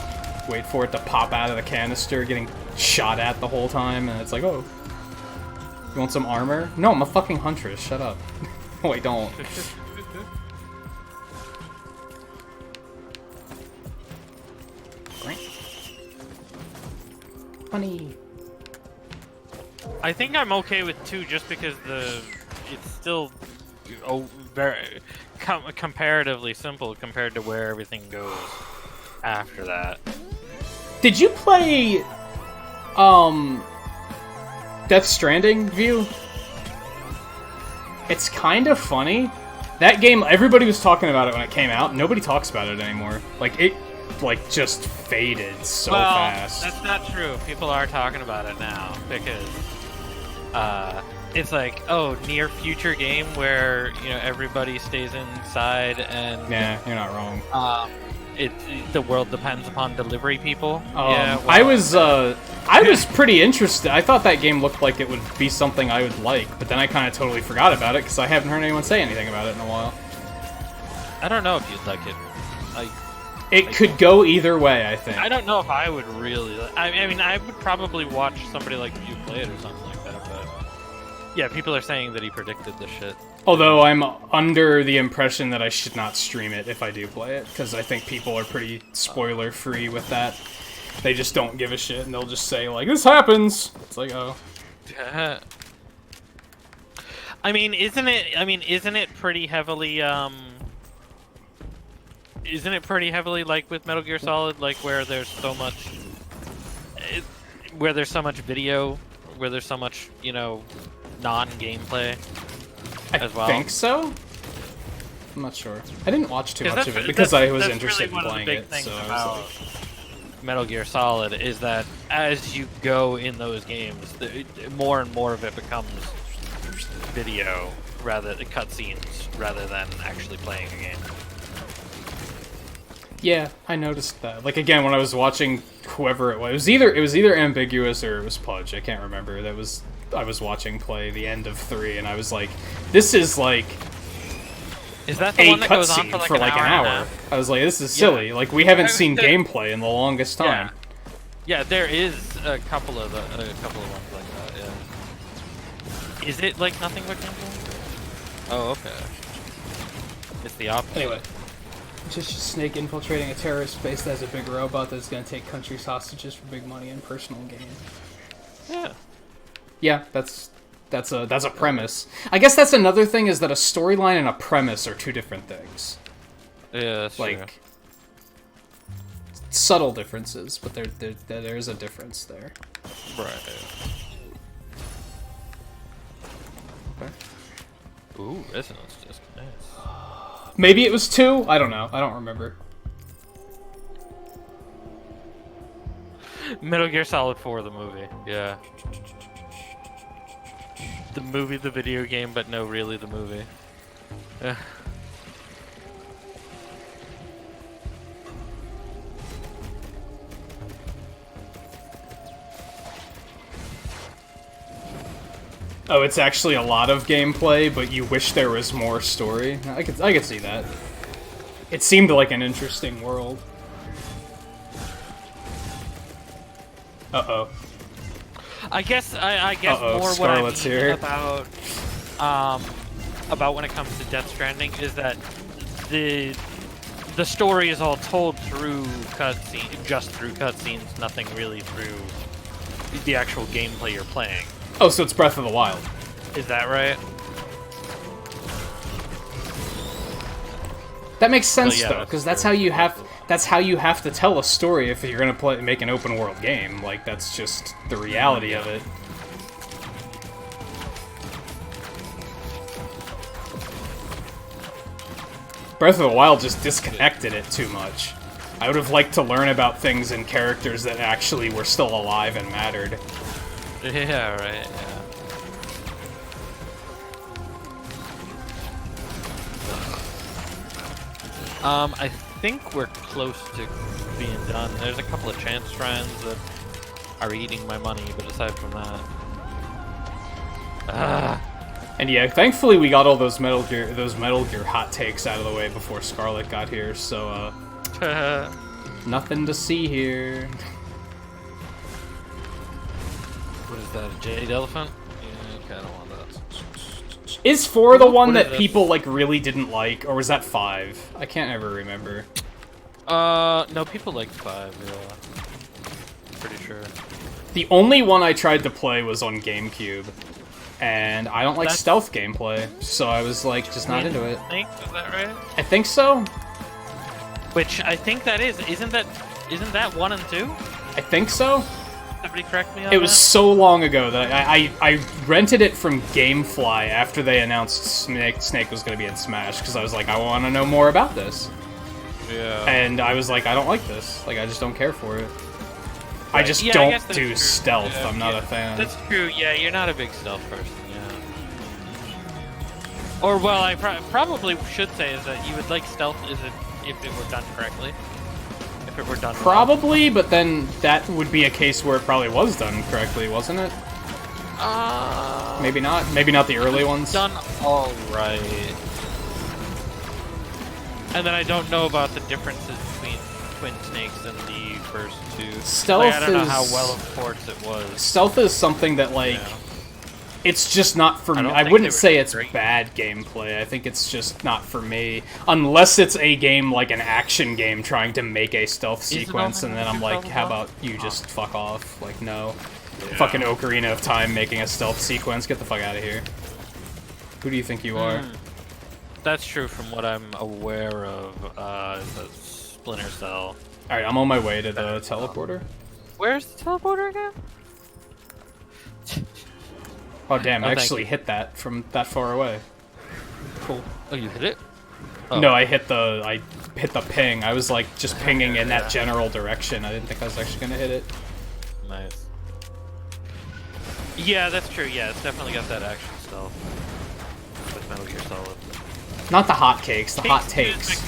Wait for it to pop out of the canister, getting shot at the whole time, and it's like, oh. You want some armor? No, I'm a fucking huntress. Shut up. Oh, I don't. Funny. I think I'm okay with 2 just because it's still very comparatively simple compared to where everything goes after that. Did you play Death Stranding view? It's kind of funny. That game, everybody was talking about it when it came out. Nobody talks about it anymore. Like, it, like, just faded so fast. That's not true. People are talking about it now, because, it's like, oh, near future game where, you know, everybody stays inside and... Yeah, you're not wrong. The world depends upon delivery people. Yeah, well, I was pretty interested. I thought that game looked like it would be something I would like, but then I kind of totally forgot about it because I haven't heard anyone say anything about it in a while. I don't know if you'd like it. It could go either way, I think. I don't know if I would really. I mean, I would probably watch somebody like you play it or something like that, but yeah, people are saying that he predicted this shit. Although I'm under the impression that I should not stream it if I do play it, because I think people are pretty spoiler-free with that. They just don't give a shit, and they'll just say, like, this happens! It's like, oh. I mean, isn't it pretty heavily, isn't it pretty heavily, like, with Metal Gear Solid, like, where there's so much... where there's so much video, where there's so much, you know, non-gameplay? As well. I think so? I'm not sure. I didn't watch too much of it because I was interested in playing it. So about Metal Gear Solid is that as you go in those games, more and more of it becomes video rather than cutscenes rather than actually playing a game. Yeah, I noticed that. Like again, when I was watching whoever it was either Ambiguous or it was Pudge. I can't remember. I was watching play the end of 3, and I was like, "This is like is that the one that goes on for like an hour?" I was like, "This is silly. Yeah. Like we haven't seen gameplay in the longest time." Yeah, there is a couple of ones like that. Yeah. Is it like nothing but gameplay? Oh, okay. It's the opposite. Anyway, just a snake infiltrating a terrorist base that has a big robot that's going to take countries hostages for big money and personal gain. Yeah. Yeah, that's a premise. I guess that's another thing is that a storyline and a premise are two different things. Yeah, that's like true. Subtle differences, but there is a difference there. Right. Okay. Ooh, resonance disc, nice. Maybe it was 2? I don't know. I don't remember. Metal Gear Solid 4, the movie. Yeah. The movie, the video game, but no, really the movie. Oh, it's actually a lot of gameplay, but you wish there was more story. I could see that. It seemed like an interesting world. Uh-oh. I guess more what I mean here. about when it comes to Death Stranding is that the story is all told through cutscenes, just through cutscenes, nothing really through the actual gameplay you're playing. Oh, so it's Breath of the Wild. Is that right? That makes sense yeah, though, because that's how you have to tell a story if you're gonna make an open world game. Like that's just the reality of it. Breath of the Wild just disconnected it too much. I would have liked to learn about things and characters that actually were still alive and mattered. Yeah, right, yeah. I think we're close to being done. There's a couple of chance shrines that are eating my money, but aside from that... And yeah, thankfully we got all those Metal Gear hot takes out of the way before Scarlet got here, so, nothing to see here. What is that, a jade elephant? Yeah, okay, I don't want that. Is 4 the one that people, like, really didn't like, or was that 5? I can't ever remember. No, people liked 5, yeah. Pretty sure. The only one I tried to play was on GameCube. And I don't like stealth gameplay, so I was like, just not into it. Is that right? I think so. Which I think that is. Isn't that 1 and 2? I think so. Somebody correct me on that? It was so long ago that I rented it from GameFly after they announced Snake was going to be in Smash, because I was like, I want to know more about this. Yeah. And I was like, I don't like this. Like, I just don't care for it. Right. I just don't do stealth. Yeah, I'm not a fan. That's true. Yeah, you're not a big stealth person. Yeah. Or well, I probably should say is that you would like stealth if it were done correctly. If it were done. Probably, well. But then that would be a case where it probably was done correctly, wasn't it? Maybe not. Maybe not the early ones. Done all right. And then I don't know about the differences between Twin Snakes and the first two. Stealth I don't know how well of course it was. Stealth is something that, like, it's just not for me. I wouldn't say it's bad gameplay. I think it's just not for me. Unless it's a game, like an action game, trying to make a stealth sequence, and then I'm like, how about you just fuck off? Like, no. Yeah. Fucking Ocarina of Time making a stealth sequence. Get the fuck out of here. Who do you think you are? That's true from what I'm aware of, the Splinter Cell. Alright, I'm on my way to the teleporter. Where's the teleporter again? Oh damn, I actually hit that from that far away. Cool. Oh, you hit it? Oh. No, I hit the ping. I was like just pinging in that general direction. I didn't think I was actually gonna hit it. Nice. Yeah, that's true. Yeah, it's definitely got that action stealth. With Metal Gear Solid. Not the hotcakes, the hot takes.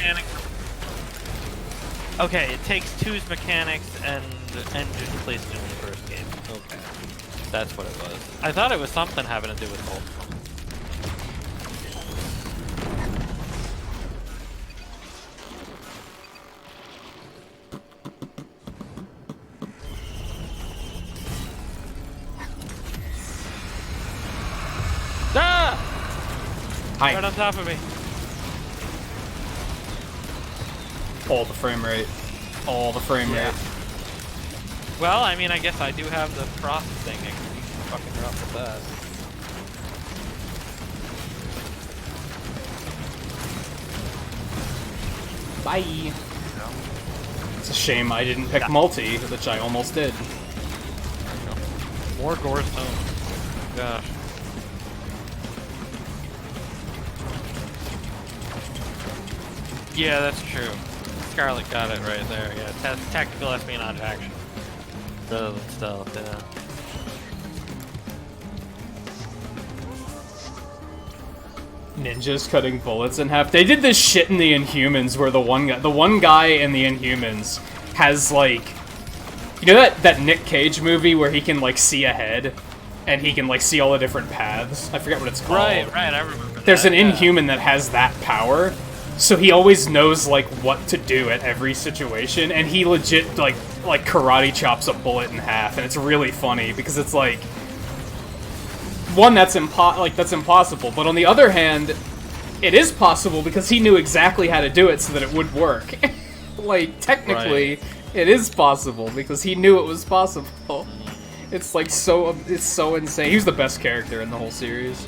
Okay, it takes Two's mechanics and just placed it in the first game. Okay. That's what it was. I thought it was something having to do with both of them. Ah! Hi. Right on top of me. All the frame rate. All the frame rate. Well, I mean, I guess I do have the processing. I can fucking drop with that. Bye. It's a shame I didn't pick multi, which I almost did. More gore stone. Gosh. Yeah, that's true. Scarlet got it right there. Yeah, tactical espionage action. The stealth, yeah. Ninjas cutting bullets in half. They did this shit in the Inhumans where the one guy in the Inhumans has like, you know that Nick Cage movie where he can like see ahead and he can like see all the different paths? I forget what it's called. Right, I remember. There's an Inhuman that has that power. So he always knows, like, what to do at every situation, and he legit, like karate chops a bullet in half, and it's really funny, because it's like, one, that's impossible, but on the other hand, it is possible because he knew exactly how to do it so that it would work. Like, technically, it is possible, because he knew it was possible. It's, like, it's so insane. He's the best character in the whole series.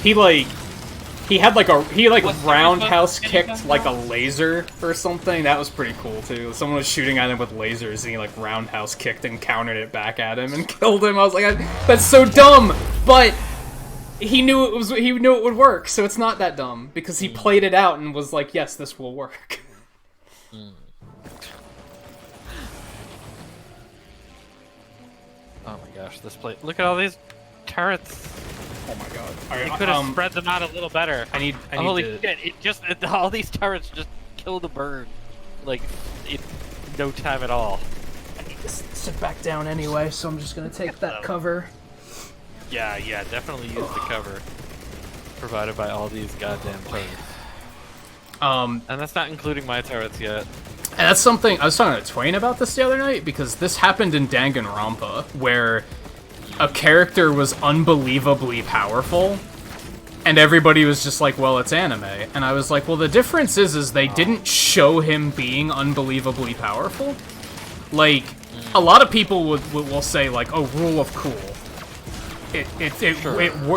He had like What's the roundhouse first kicked anything like a else? laser or something. That was pretty cool too. Someone was shooting at him with lasers and he like roundhouse kicked and countered it back at him and killed him. I was like, that's so dumb, but he knew it would work, so it's not that dumb because he played it out and was like, yes, this will work. Oh my gosh, this place. Look at all these turrets. Oh my god! They could have spread them out a little better. I need Holy to... shit! All these turrets just killed a bird, like in no time at all. I need to sit back down anyway, so I'm just gonna take that cover. Yeah, definitely use the cover provided by all these goddamn turrets. And that's not including my turrets yet. And that's something I was talking to Twain about this the other night because this happened in Danganronpa, where a character was unbelievably powerful, and everybody was just like, "Well, it's anime." And I was like, "Well, the difference is they didn't show him being unbelievably powerful. Like, a lot of people will say like, "Oh, rule of cool."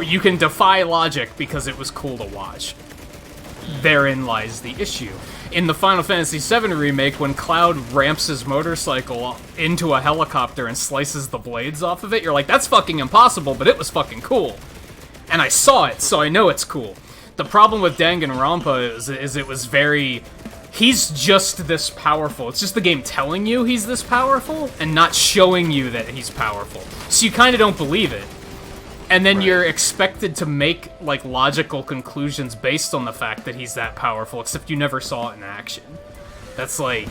You can defy logic because it was cool to watch. Therein lies the issue. In the Final Fantasy VII remake, when Cloud ramps his motorcycle into a helicopter and slices the blades off of it, you're like, that's fucking impossible, but it was fucking cool. And I saw it, so I know it's cool. The problem with Danganronpa is it was very... He's just this powerful. It's just the game telling you he's this powerful and not showing you that he's powerful. So you kind of don't believe it. And then you're expected to make, like, logical conclusions based on the fact that he's that powerful, except you never saw it in action. That's like...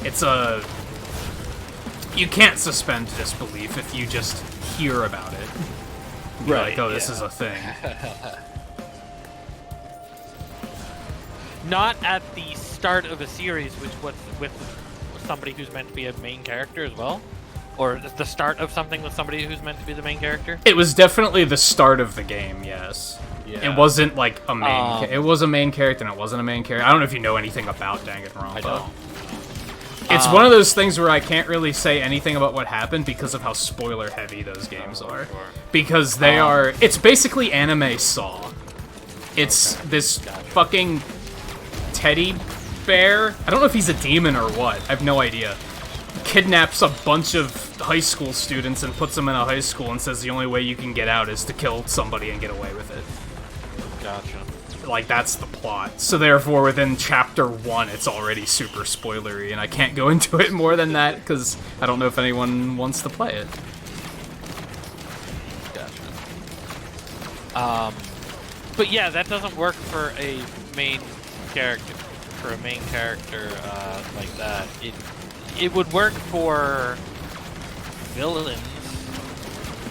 It's a... You can't suspend disbelief if you just hear about it. You're like, oh, this is a thing. Not at the start of a series, with somebody who's meant to be a main character as well? Or the start of something with somebody who's meant to be the main character? It was definitely the start of the game, yes. Yeah. It wasn't like a main it was a main character and it wasn't a main character. I don't know if you know anything about Danganronpa. I don't. It's one of those things where I can't really say anything about what happened because of how spoiler heavy those games are. Sure. Because they are... It's basically anime Saw. It's this fucking teddy bear. I don't know if he's a demon or what. I have no idea. Kidnaps a bunch of high school students and puts them in a high school and says the only way you can get out is to kill somebody and get away with it. Gotcha. Like, that's the plot. So therefore, within chapter 1, it's already super spoilery, and I can't go into it more than that, because I don't know if anyone wants to play it. Gotcha. But yeah, that doesn't work for a main character. Like that. It would work for villains.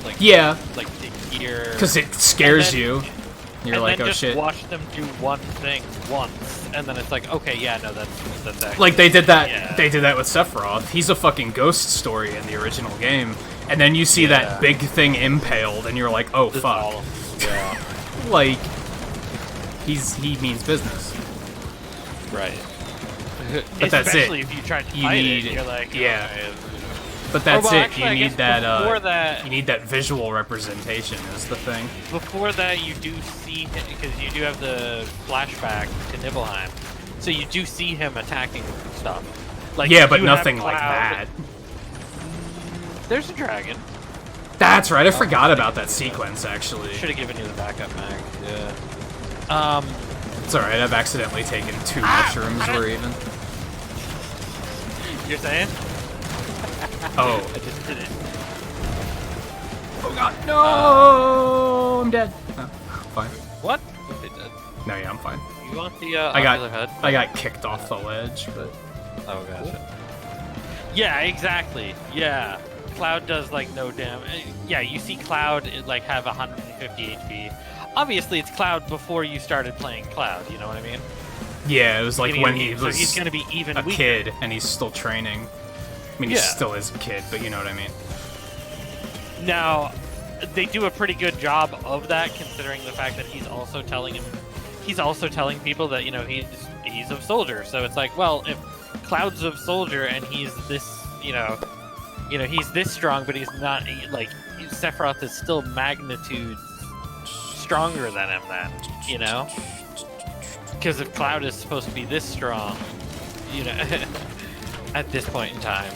Like, yeah. Like to hear... Because it scares you. You're like, oh just shit. Watch them do one thing once, and then it's like, okay, yeah, no, that's actually... Like, they did that, yeah. They did that with Sephiroth. He's a fucking ghost story in the original game. And then you see that big thing impaled, and you're like, oh, fuck. Yeah. Like, he means business. Right. But that's it. Especially if you try to fight it, you're like, yeah. Okay. But that's well, it. Actually, You need that. You need that visual representation. Is the thing. Before that, you do see him because you do have the flashback to Nibelheim, so you do see him attacking stuff. Like, yeah, but nothing like that. There's a dragon. That's right. I forgot about that sequence. Actually, should have given you the backup mag. Yeah. It's alright. I've accidentally taken 2 mushrooms. Or even. You're saying? Oh. I just did it. Oh god, no! I'm dead. Oh, fine. What? They did. No, yeah, I'm fine. You want the ocular head? I got kicked off the ledge, but... Oh, gotcha. Yeah, exactly. Yeah. Cloud does, like, no damage. Yeah, you see Cloud, like, have 150 HP. Obviously, it's Cloud before you started playing Cloud, you know what I mean? Yeah, it was like when he was he's gonna be even a weaker. kid, and he's still training. I mean, he still is a kid, but you know what I mean. Now, they do a pretty good job of that, considering the fact that he's also telling people that, you know, he's a soldier. So it's like, well, if Cloud's a soldier and he's this, you know, he's this strong, but he's not, like, Sephiroth is still magnitudes stronger than him then, you know? Because if Cloud is supposed to be this strong, you know, at this point in time.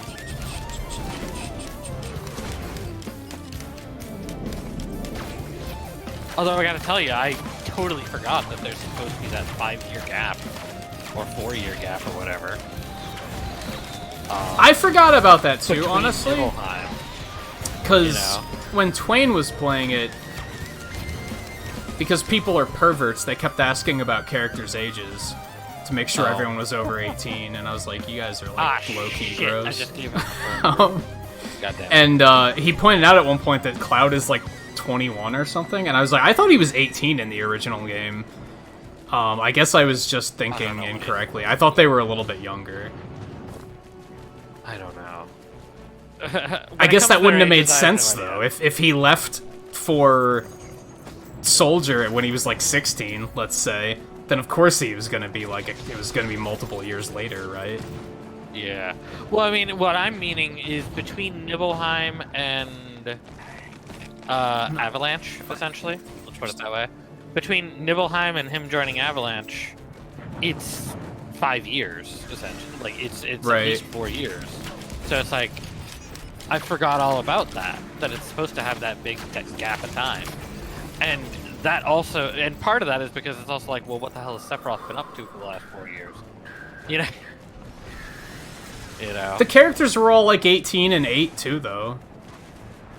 Although I gotta tell you, I totally forgot that there's supposed to be that 5-year gap, or 4-year gap, or whatever. I forgot about that too, honestly. Nibelheim, Because you know? when Twain was playing it, because people are perverts, they kept asking about characters' ages to make sure everyone was over 18, and I was like, you guys are like low-key shit, gross. I just gave him a Goddamn. And he pointed out at one point that Cloud is like 21 or something, and I was like, I thought he was 18 in the original game. I guess I was just thinking incorrectly. I thought they were a little bit younger. I don't know. I guess that wouldn't have made sense, though. If he left for Soldier when he was like 16, let's say, then of course he was gonna be like, it was gonna be multiple years later, right? Yeah. Well, I mean, what I'm meaning is between Nibelheim and Avalanche, essentially. Let's put it that way. Between Nibelheim and him joining Avalanche, it's 5 years, essentially. Like, it's right. At least 4 years. So it's like, I forgot all about that it's supposed to have that big gap of time. And that also, and part of that is because it's also like, well, what the hell has Sephiroth been up to for the last 4 years? You know? You know? The characters were all like 18 and 8 too, though.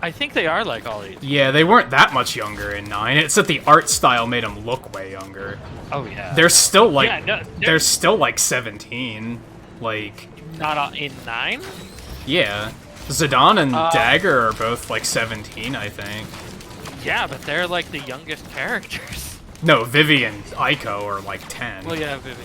I think they are like all 18. Yeah, they weren't that much younger in 9. It's that the art style made them look way younger. Oh yeah. They're still like, Yeah, no, they're still like 17. Like, not in 9? yeah. Zidane and Dagger are both like 17, I think. Yeah, but they're like the youngest characters. No, Vivi and Aiko are like 10. Well, yeah, Vivi.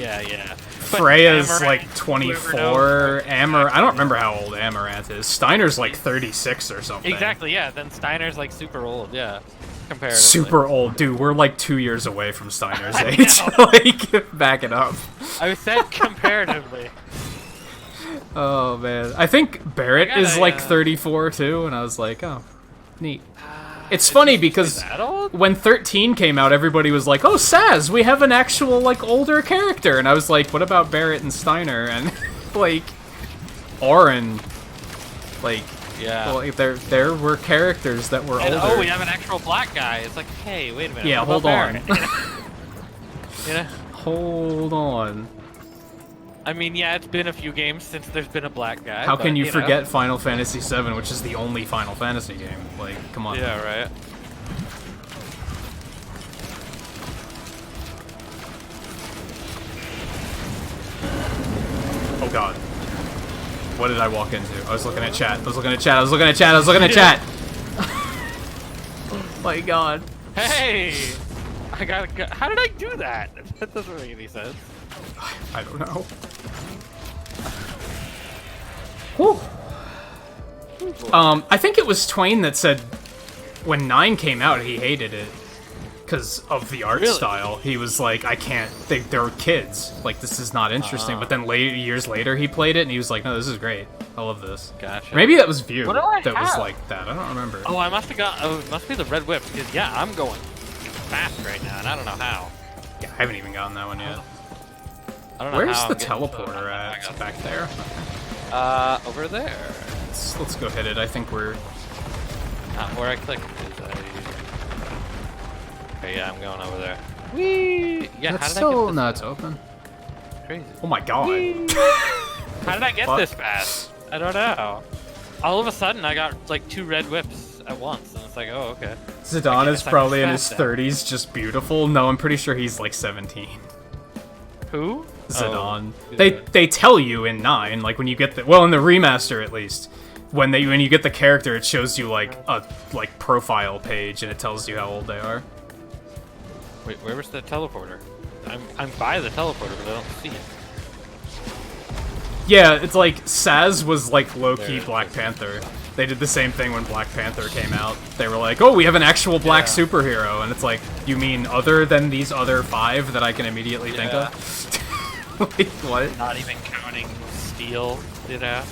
Yeah. But Freya's Amaranth, like 24. I don't remember how old Amaranth is. Steiner's like 36 or something. Exactly, yeah. Then Steiner's like super old, yeah. Comparatively. Super old, dude. We're like 2 years away from Steiner's age. Like, back it up. I said comparatively. Oh man, I think Barrett is like 34 too, and I was like, oh, neat. It's funny because when 13 came out, everybody was like, oh, Saz, we have an actual, like, older character. And I was like, what about Barrett and Steiner? And, like, Auron, like, yeah. Well, there were characters that were older. Oh, we have an actual black guy. It's like, hey, wait a minute. Yeah, hold on. You know? Hold on. I mean, yeah, it's been a few games since there's been a black guy. How can you know. forget Final Fantasy VII, which is the only Final Fantasy game? Like, come on. Yeah, right. Oh god. What did I walk into? I was looking at chat. I was looking at chat. Oh my god. Hey! I gotta go. How did I do that? That doesn't make any sense. I don't know. Whew. I think it was Twain that said when 9 came out, he hated it because of the art style. He was like, I can't think they're kids. Like, this is not interesting. But then years later, he played it and he was like, no, this is great. I love this. Gotcha. Maybe that was View that was like that. I don't remember. Oh, I must have got. Oh, it must be the red whip because yeah, I'm going fast right now, and I don't know how. Yeah, I haven't even gotten that one yet. I don't know Where's how the I'm getting teleporter at? Is it back there? Over there. Let's go hit it. I think we're... Not where I clicked. Okay, yeah, I'm going over there. Whee! Yeah, That's how did still... I get this? No, it's open. Crazy. Oh my god. How did I get this fast? I don't know. All of a sudden, I got like 2 red whips at once, and it's like, oh, okay. Zidane is probably in his 30s, just beautiful. No, I'm pretty sure he's like 17. Who? Zidane. They tell you in 9, like when you get the in the remaster at least, when you get the character, it shows you like a profile page and it tells you how old they are. Wait, where was the teleporter? I'm by the teleporter, but I don't see it. Yeah, it's like Saz was like low-key Black Panther. They did the same thing when Black Panther came out. They were like, oh, we have an actual black superhero, and it's like, you mean other than these other 5 that I can immediately think of? Like, what? Not even counting Steel, you know?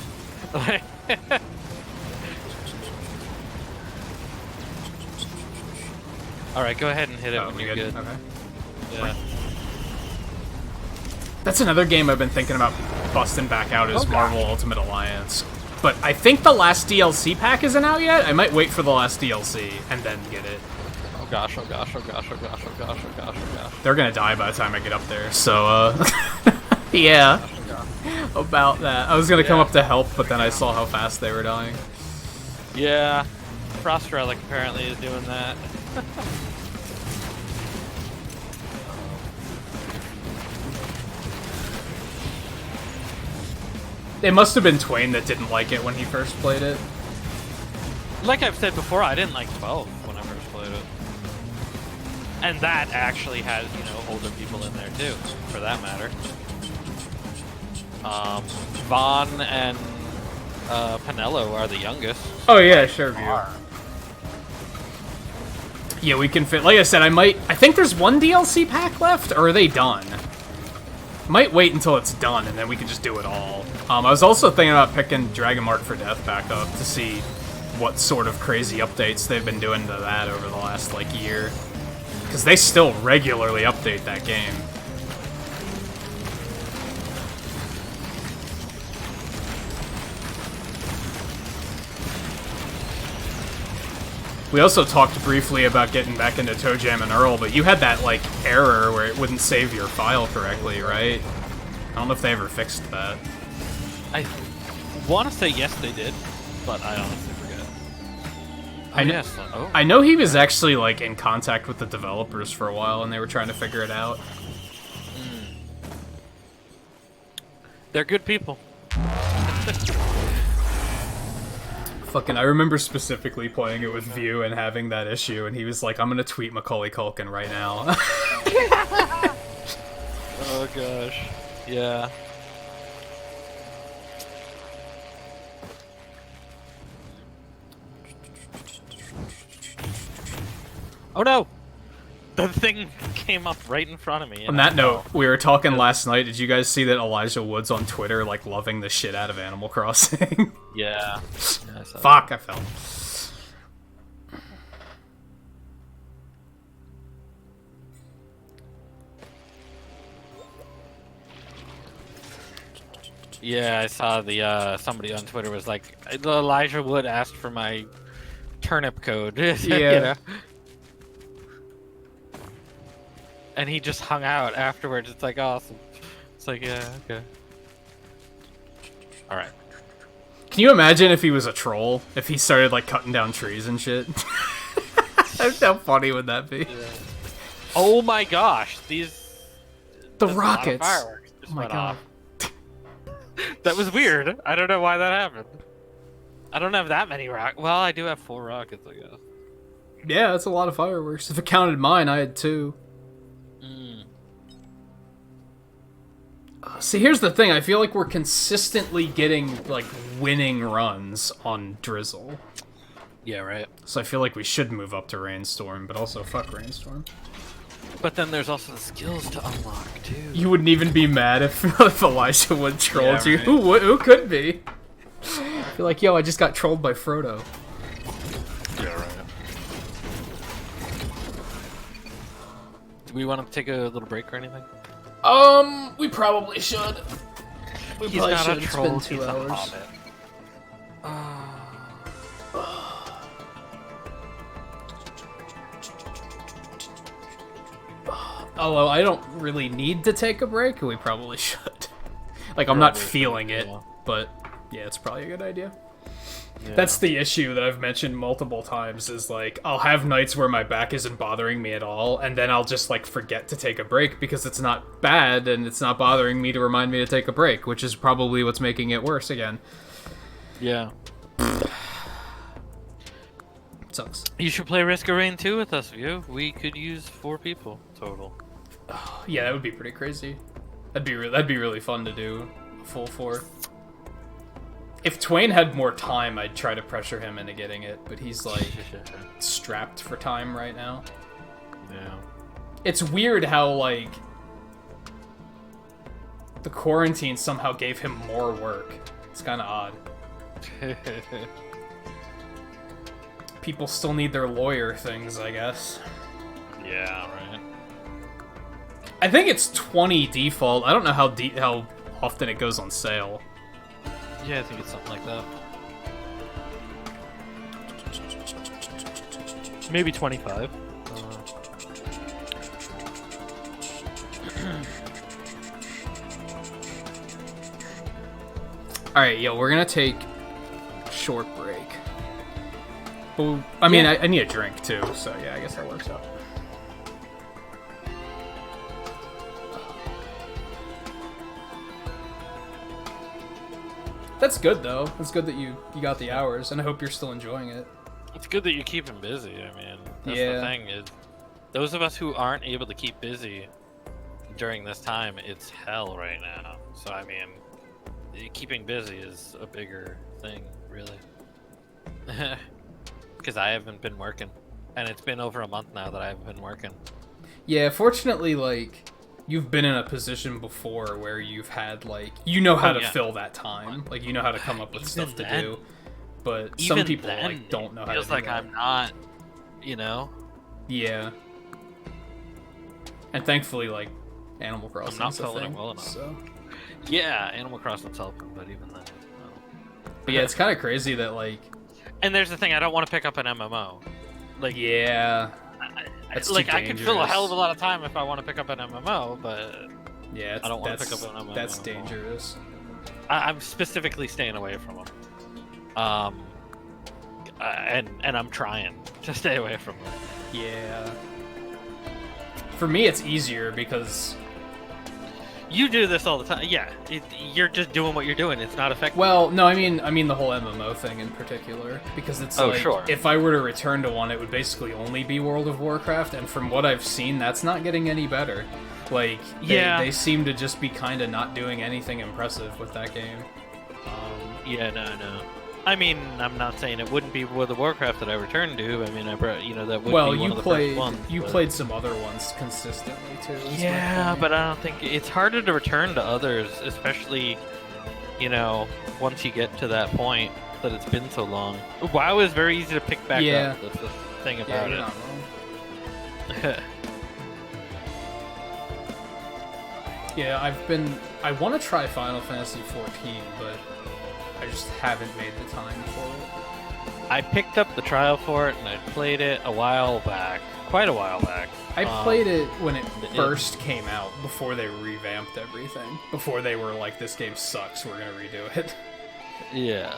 Alright, go ahead and hit it Oh, when we you're good. Okay. Yeah. That's another game I've been thinking about busting back out is Oh, Marvel Ultimate Alliance. But I think the last DLC pack isn't out yet. I might wait for the last DLC and then get it. Oh gosh, oh gosh, oh gosh, oh gosh, oh gosh, oh gosh, oh gosh. They're gonna die by the time I get up there, so, yeah. About that. I was gonna come up to help, but then I saw how fast they were dying. Yeah. Frost Relic apparently is doing that. It must have been Twain that didn't like it when he first played it. Like I've said before, I didn't like 12 when I first played it. And that actually has, you know, older people in there too, for that matter. Vaughn and Pinello are the youngest. Oh yeah, sure view. Yeah, we can fit. Like I said, I think there's one DLC pack left, or are they done? Might wait until it's done, and then we can just do it all. I was also thinking about picking Dragon Mark for Death back up to see what sort of crazy updates they've been doing to that over the last, like, year. Because they still regularly update that game. We also talked briefly about getting back into Toe Jam and Earl, but you had that, like, error where it wouldn't save your file correctly, right? I don't know if they ever fixed that. I want to say yes, they did, but I honestly forget. I know he was actually, like, in contact with the developers for a while, and they were trying to figure it out. They're good people. Fucking, I remember specifically playing it with View and having that issue, and he was like, I'm gonna tweet Macaulay Culkin right now. Oh gosh. Yeah. Oh no! The thing came up right in front of me. On that note, we were talking last night. Did you guys see that Elijah Wood's on Twitter, like, loving the shit out of Animal Crossing? Yeah. I saw Fuck, I fell. Yeah, I saw the somebody on Twitter was like, Elijah Wood asked for my turnip code. Yeah. You know? And he just hung out afterwards. It's like awesome. It's like, yeah, okay. Alright. Can you imagine if he was a troll? If he started, like, cutting down trees and shit? How funny would that be? Yeah. Oh my gosh, these... The that's rockets! A lot of fireworks just Oh my went god. off. That was weird. I don't know why that happened. I don't have that many rockets. Well, I do have 4 rockets, I guess. Yeah, that's a lot of fireworks. If it counted mine, I had 2. See, here's the thing. I feel like we're consistently getting, like, winning runs on Drizzle. Yeah, right. So I feel like we should move up to Rainstorm, but also fuck Rainstorm. But then there's also the skills to unlock, too. You wouldn't even be mad if, if Elijah Wood trolled Yeah, you. right. Who could be? You're like, yo, I just got trolled by Frodo. Yeah, right. Do we want to take a little break or anything? We probably should. We He's probably not should. a It's troll, been 2 he's a hours. hobbit. Although I don't really need to take a break, we probably should. Like, I'm not Probably feeling it, yeah. but yeah, it's probably a good idea. Yeah. That's the issue that I've mentioned multiple times, is like, I'll have nights where my back isn't bothering me at all, and then I'll just, like, forget to take a break because it's not bad, and it's not bothering me to remind me to take a break, which is probably what's making it worse again. Yeah. Sucks. You should play Risk of Rain 2 with us, View. We could use 4 people total. Yeah, that would be pretty crazy. That'd be really fun to do, a full 4. If Twain had more time, I'd try to pressure him into getting it, but he's, like, strapped for time right now. Yeah. It's weird how, like, the quarantine somehow gave him more work. It's kind of odd. People still need their lawyer things, I guess. Yeah, right. I think it's 20 default. I don't know how often it goes on sale. Yeah, I think it's something like that. Maybe 25. Alright, yo, we're gonna take a short break. Well, I mean, I need a drink too, so yeah, I guess that works out. That's good though. It's good that you got the hours, and I hope you're still enjoying it. It's good that you keep him busy. I mean, that's Yeah. the thing is, those of us who aren't able to keep busy during this time, it's hell right now. So I mean, keeping busy is a bigger thing, really. Because I haven't been working, and it's been over a month now that I haven't been working. Yeah, fortunately, like, you've been in a position before where you've had, like, you know how to fill that time. Like, you know how to come up with stuff to do. But some people, like, don't know how to do Feels like that. I'm not, you know? Yeah. And thankfully, like, Animal Crossing not is a filling it thing, well enough. so... Yeah, Animal Crossing's helping, but even then, no. But yeah, it's kind of crazy that, like... And there's the thing, I don't want to pick up an MMO. Like, yeah. That's like too I could fill a dangerous. hell of a lot of time if I want to pick up an MMO, but Yeah, I don't want to pick up an MMO. That's dangerous. I'm specifically staying away from them. And I'm trying to stay away from them. Yeah. For me, it's easier because... You do this all the time. Yeah, you're just doing what you're doing. It's not affecting. Well, no, I mean the whole MMO thing in particular, because it's like, sure. if I were to return to one, it would basically only be World of Warcraft, and from what I've seen, that's not getting any better. Like, they seem to just be kind of not doing anything impressive with that game. Yeah, no. I mean, I'm not saying it wouldn't be World of Warcraft that I returned to. I mean, that would be one of the first ones. You played some other ones consistently too. Yeah, but I don't think it's harder to return to others, especially, once you get to that point that it's been so long. WoW is very easy to pick back up. That's the thing about you're it. not wrong. Yeah, I want to try Final Fantasy 14, but I just haven't made the time for it. I picked up the trial for it and I played it quite a while back. I played it when it first came out, before they revamped everything. Before they were like, this game sucks, we're gonna redo it. Yeah.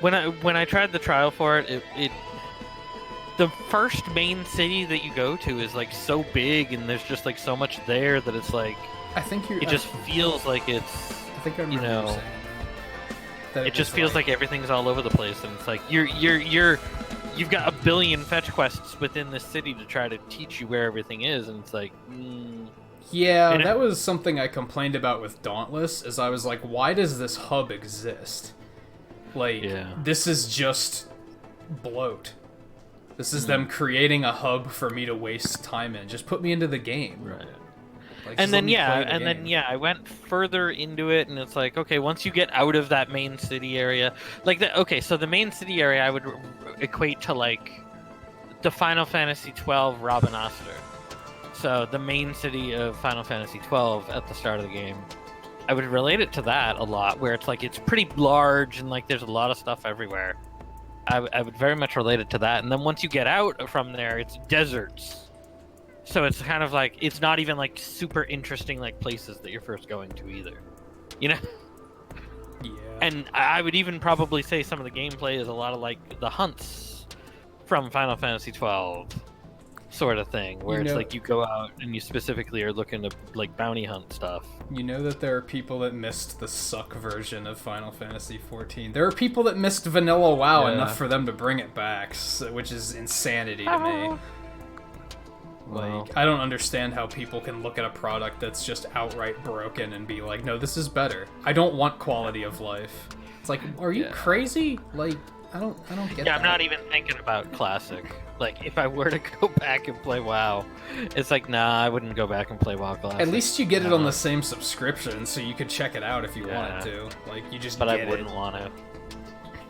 When I tried the trial for it, the first main city that you go to is like so big and there's just like so much there that it's like it just feels like it's I think I remember you saying that it just feels like everything's all over the place and it's like you've got a billion fetch quests within this city to try to teach you where everything is and it's like yeah, that was something I complained about with Dauntless, is I was like, why does this hub exist? Like, this is just bloat. This is them creating a hub for me to waste time in. Just put me into the game. Right. Like, and then I went further into it, and it's like, okay, once you get out of that main city area, so the main city area I would equate to like the Final Fantasy 12 Rabanastre. So the main city of Final Fantasy 12 at the start of the game, I would relate it to that a lot, where it's like it's pretty large and like there's a lot of stuff everywhere. I would very much relate it to that. And then once you get out from there, it's deserts. So it's kind of like, it's not even like super interesting like places that you're first going to either. Yeah. And I would even probably say some of the gameplay is a lot of like the hunts from Final Fantasy 12 sort of thing, where it's like you go out and you specifically are looking to like bounty hunt stuff. You know that there are people that missed the suck version of Final Fantasy 14. There are people that missed Vanilla WoW enough for them to bring it back, which is insanity to me. Like, I don't understand how people can look at a product that's just outright broken and be like, no, this is better. I don't want quality of life. It's like, are you crazy? Like, I don't get that. Yeah, I'm not even thinking about Classic. Like, if I were to go back and play WoW, it's like, nah, I wouldn't go back and play WoW Classic. At least you get it on the same subscription, so you could check it out if you wanted to. Like, you just But get I wouldn't want to.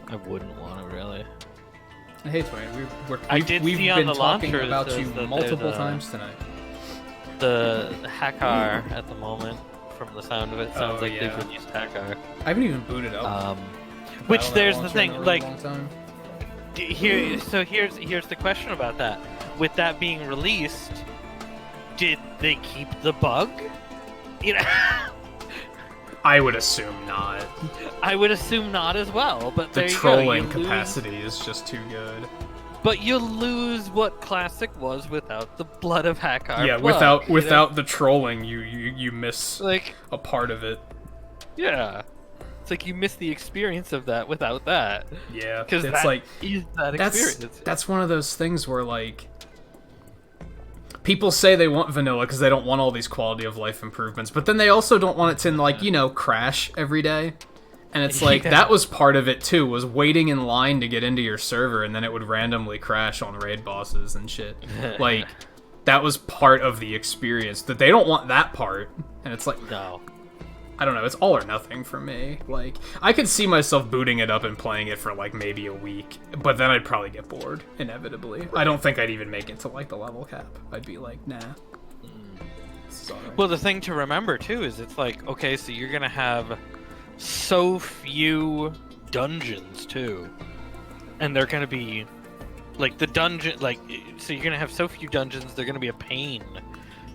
I wouldn't want to, really. Hey, Twain, we've see on been the talking launcher about that you says that multiple there's times tonight. The Hackar at the moment, from the sound of it, sounds like yeah. they've released Hackar. I haven't even booted up. Which there's the Launcher thing, in a like, really long time. here's the question about that. With that being released, did they keep the bug? You know, I would assume not. I would assume not as well. But The there you trolling go. capacity is just too good. But you lose what Classic was without the blood of Hackar. Yeah, bug, without the trolling, you miss like a part of it. Yeah. It's like you miss the experience of that without that. Yeah, because it's like that experience. That's one of those things where like people say they want vanilla because they don't want all these quality of life improvements, but then they also don't want it to like crash every day. And it's like that was part of it too, was waiting in line to get into your server, and then it would randomly crash on raid bosses and shit. Like that was part of the experience. That they don't want that part, and it's like no. I don't know, it's all or nothing for me. Like, I could see myself booting it up and playing it for, like, maybe a week, but then I'd probably get bored, inevitably. I don't think I'd even make it to, like, the level cap. I'd be like, nah. Sorry. Well, the thing to remember, too, is it's like, okay, so you're gonna have so few dungeons, too. And they're gonna be, like, the dungeon, like, so you're gonna have so few dungeons, they're gonna be a pain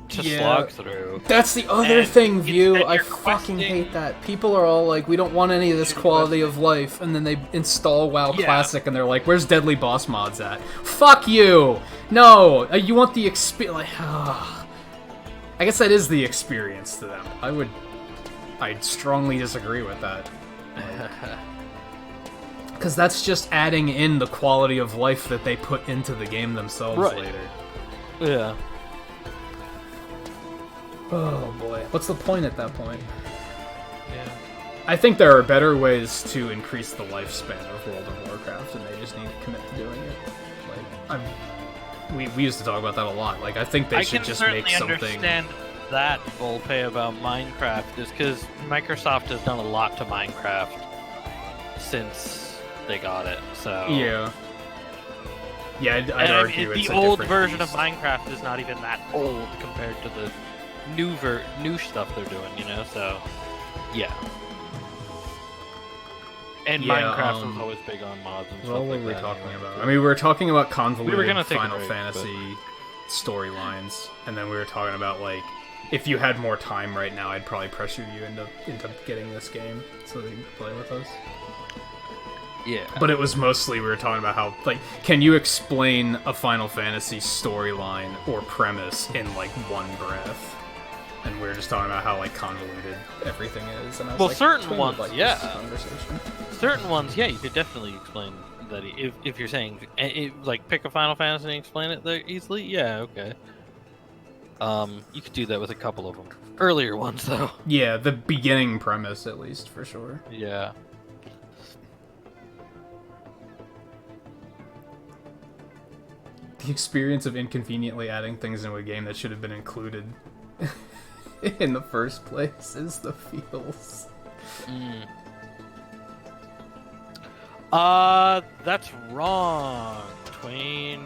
to slog through. That's the other thing, View. I fucking hate that. People are all like, we don't want any of this quality of life, and then they install WoW Classic, and they're like, where's Deadly Boss mods at? Fuck you! No! You want the experience. Like, I guess that is the experience to them. I'd strongly disagree with that. Because that's just adding in the quality of life that they put into the game themselves later. Yeah. Oh boy. What's the point at that point? Yeah. I think there are better ways to increase the lifespan of World of Warcraft, and they just need to commit to doing it. Like, we used to talk about that a lot. Like, I think they should just make something. I can certainly understand that, Volpe, about Minecraft, is because Microsoft has done a lot to Minecraft since they got it. So yeah. Yeah, I'd argue it's the old version of Minecraft is not even that old compared to the new stuff they're doing, you know. So yeah. And Minecraft was always big on mods and stuff like that. What were we talking about? I mean, we were talking about convoluted take Final Fantasy storylines, and then we were talking about, like, if you had more time right now, I'd probably pressure you into getting this game so that you could play with us. Yeah. But it was mostly, we were talking about how, like, can you explain a Final Fantasy storyline or premise in, like, one breath? And we were just talking about how, like, convoluted everything is. And I was like, certain ones, like yeah. Conversation. Certain ones, yeah, you could definitely explain that if you're saying, like, pick a Final Fantasy and explain it there easily. Yeah, okay. You could do that with a couple of them. Earlier ones, though. Yeah, the beginning premise, at least, for sure. Yeah. The experience of inconveniently adding things into a game that should have been included in the first place is the feels. That's wrong, Twain.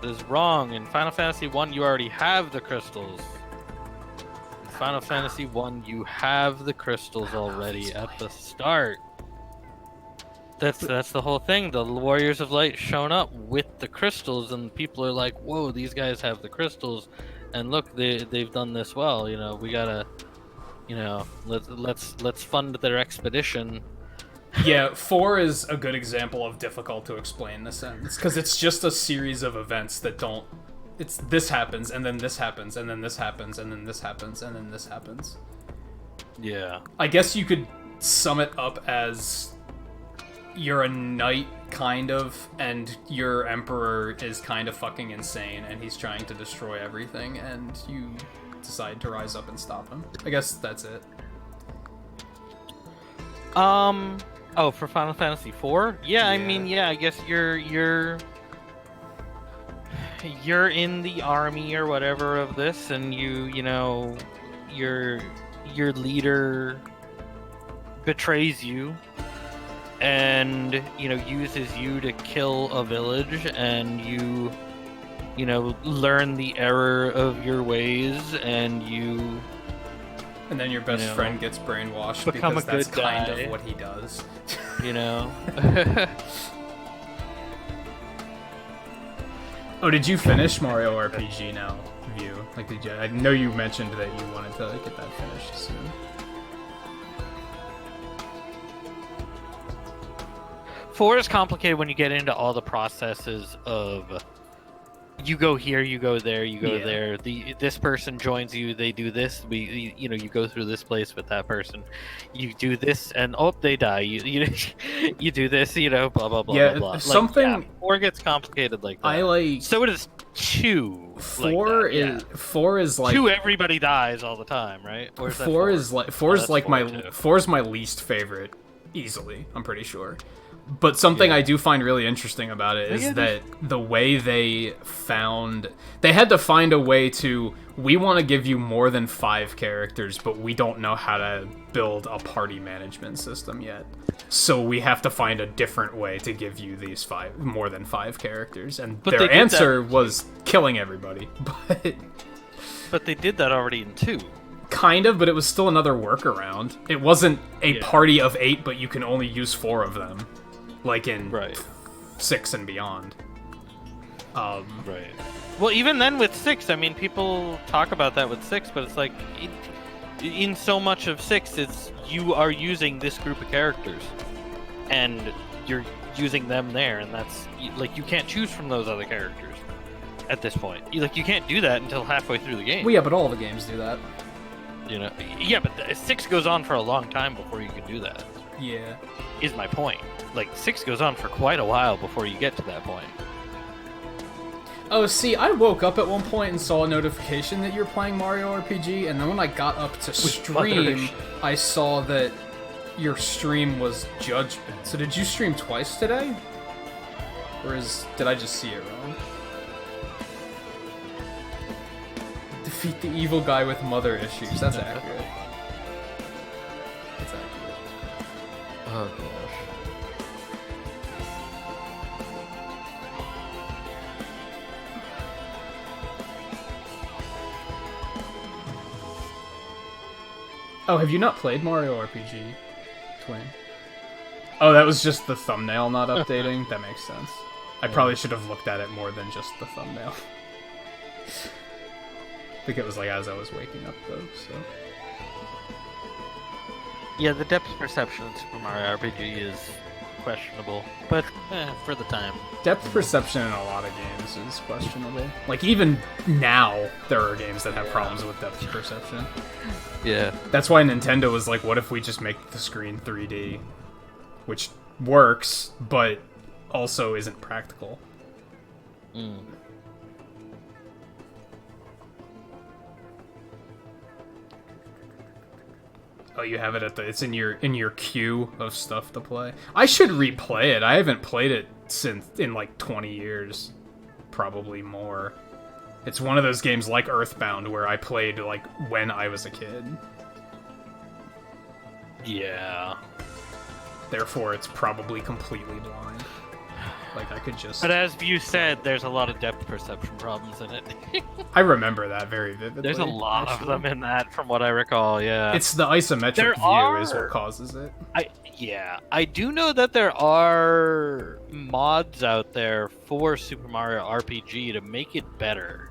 That is wrong. In Final Fantasy 1, you already have the crystals. In Final Fantasy 1, you have the crystals already at the start. That's the whole thing. The Warriors of Light shown up with the crystals, and people are like, "Whoa, these guys have the crystals, and look, they've done this well. You know, we gotta, you know, let's fund their expedition." Yeah, 4 is a good example of difficult to explain in the sense, because it's just a series of events that don't. It's this happens, and then this happens, and then this happens, and then this happens, and then this happens. Yeah. I guess you could sum it up as you're a knight, kind of, and your emperor is kind of fucking insane, and he's trying to destroy everything, and you decide to rise up and stop him. I guess that's it. Oh, for Final Fantasy 4? Yeah, I mean, yeah, I guess you're you're in the army or whatever of this, and you know, your leader betrays you, and you know uses you to kill a village, and you know learn the error of your ways, and you. And then your best You know, friend gets brainwashed become because a that's good kind guy. of what he does. You know. Oh, did you finish Mario RPG now, View? Like, did you? I know you mentioned that you wanted to get that finished soon. 4 is complicated when you get into all the processes of you go here, you go there, you go Yeah. there. This person joins you, they do this. You know, you go through this place with that person. You do this, and oh, they die. You do this, you know, blah blah blah Yeah, blah blah. something- Like, yeah, 4 gets complicated like that. I like So does 2. 4 like that, is 4 is like 2. Everybody dies all the time, right? Or is that 4 is like 4 is that's like 4 my too. 4 is my least favorite, easily. I'm pretty sure. But something I do find really interesting about it is Yeah, that the way they had to find a way to, we want to give you more than 5 characters, but we don't know how to build a party management system yet. So we have to find a different way to give you these more than 5 characters. And But they their did answer was killing everybody. But they did that already in 2. Kind of, but it was still another workaround. It wasn't a Yeah. party of 8, but you can only use 4 of them. Like in Right. 6 and beyond. Right. Well, even then with 6, I mean, people talk about that with 6, but it's like, in so much of 6, it's you are using this group of characters, and you're using them there, and that's, like, you can't choose from those other characters at this point. You can't do that until halfway through the game. Well, yeah, but all the games do that. You know? Yeah, but 6 goes on for a long time before you can do that, Yeah. is my point. Like, 6 goes on for quite a while before you get to that point. Oh, see, I woke up at one point and saw a notification that you were playing Mario RPG, and then when I got up to stream, motherish. I saw that your stream was Judgment. So did you stream twice today? Or did I just see it wrong? Defeat the evil guy with mother issues. That's accurate. That's accurate. Oh, gosh. Oh, have you not played Mario RPG, Twin? Oh, that was just the thumbnail not updating? That makes sense. I probably should have looked at it more than just the thumbnail. I think it was like as I was waking up, though, so... Yeah, the depth perception in Super Mario RPG is questionable, but for the time. Depth perception in a lot of games is questionable. Like, even now, there are games that have problems with depth perception. Yeah. That's why Nintendo was like, what if we just make the screen 3D? Which works, but also isn't practical. Mm. Oh, you have it it's in your queue of stuff to play. I should replay it. I haven't played it in like 20 years. Probably more. It's one of those games like Earthbound where I played like when I was a kid. Yeah. Therefore, it's probably completely blind. Like, I could just... But as you said, there's a lot of depth perception problems in it. I remember that very vividly. There's a lot actually. of them in that, from what I recall, yeah. It's the isometric There view is are- what causes it. I do know that there are mods out there for Super Mario RPG to make it better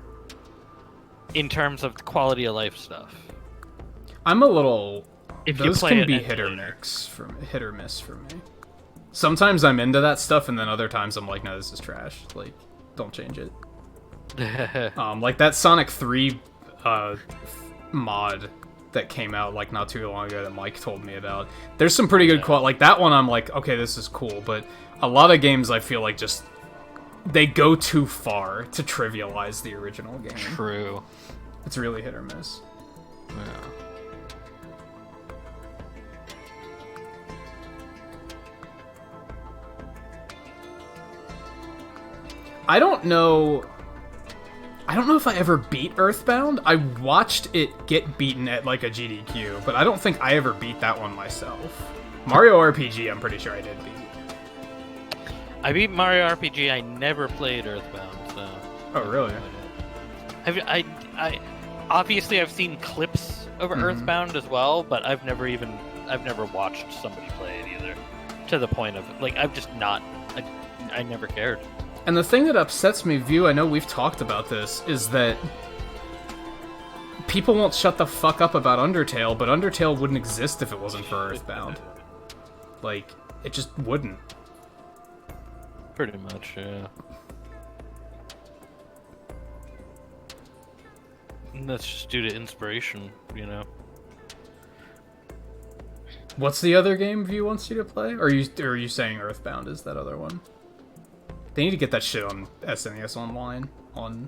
in terms of quality of life stuff. I'm a little... If you Those play can it be emulator. hit or miss for me. Sometimes I'm into that stuff, and then other times I'm like, no, this is trash. Like, don't change it. Like that Sonic 3 mod that came out like not too long ago that Mike told me about. There's some pretty good quality. Like that one, I'm like, okay, this is cool. But a lot of games, I feel like just they go too far to trivialize the original game. True. It's really hit or miss. Yeah. I don't know I don't know if I ever beat Earthbound. I watched it get beaten at like a GDQ, but I don't think I ever beat that one myself. Mario RPG, I'm pretty sure I did beat. I beat Mario RPG. I never played Earthbound, so. Oh, really? I obviously I've seen clips of Earthbound as well, but I've never watched somebody play it either. To the point of like I've just not. I never cared. And the thing that upsets me, View, I know we've talked about this, is that people won't shut the fuck up about Undertale, but Undertale wouldn't exist if it wasn't for Earthbound. Like, it just wouldn't. Pretty much, yeah. And that's just due to inspiration, you know. What's the other game View wants you to play? Or are you saying Earthbound is that other one? They need to get that shit on SNES Online on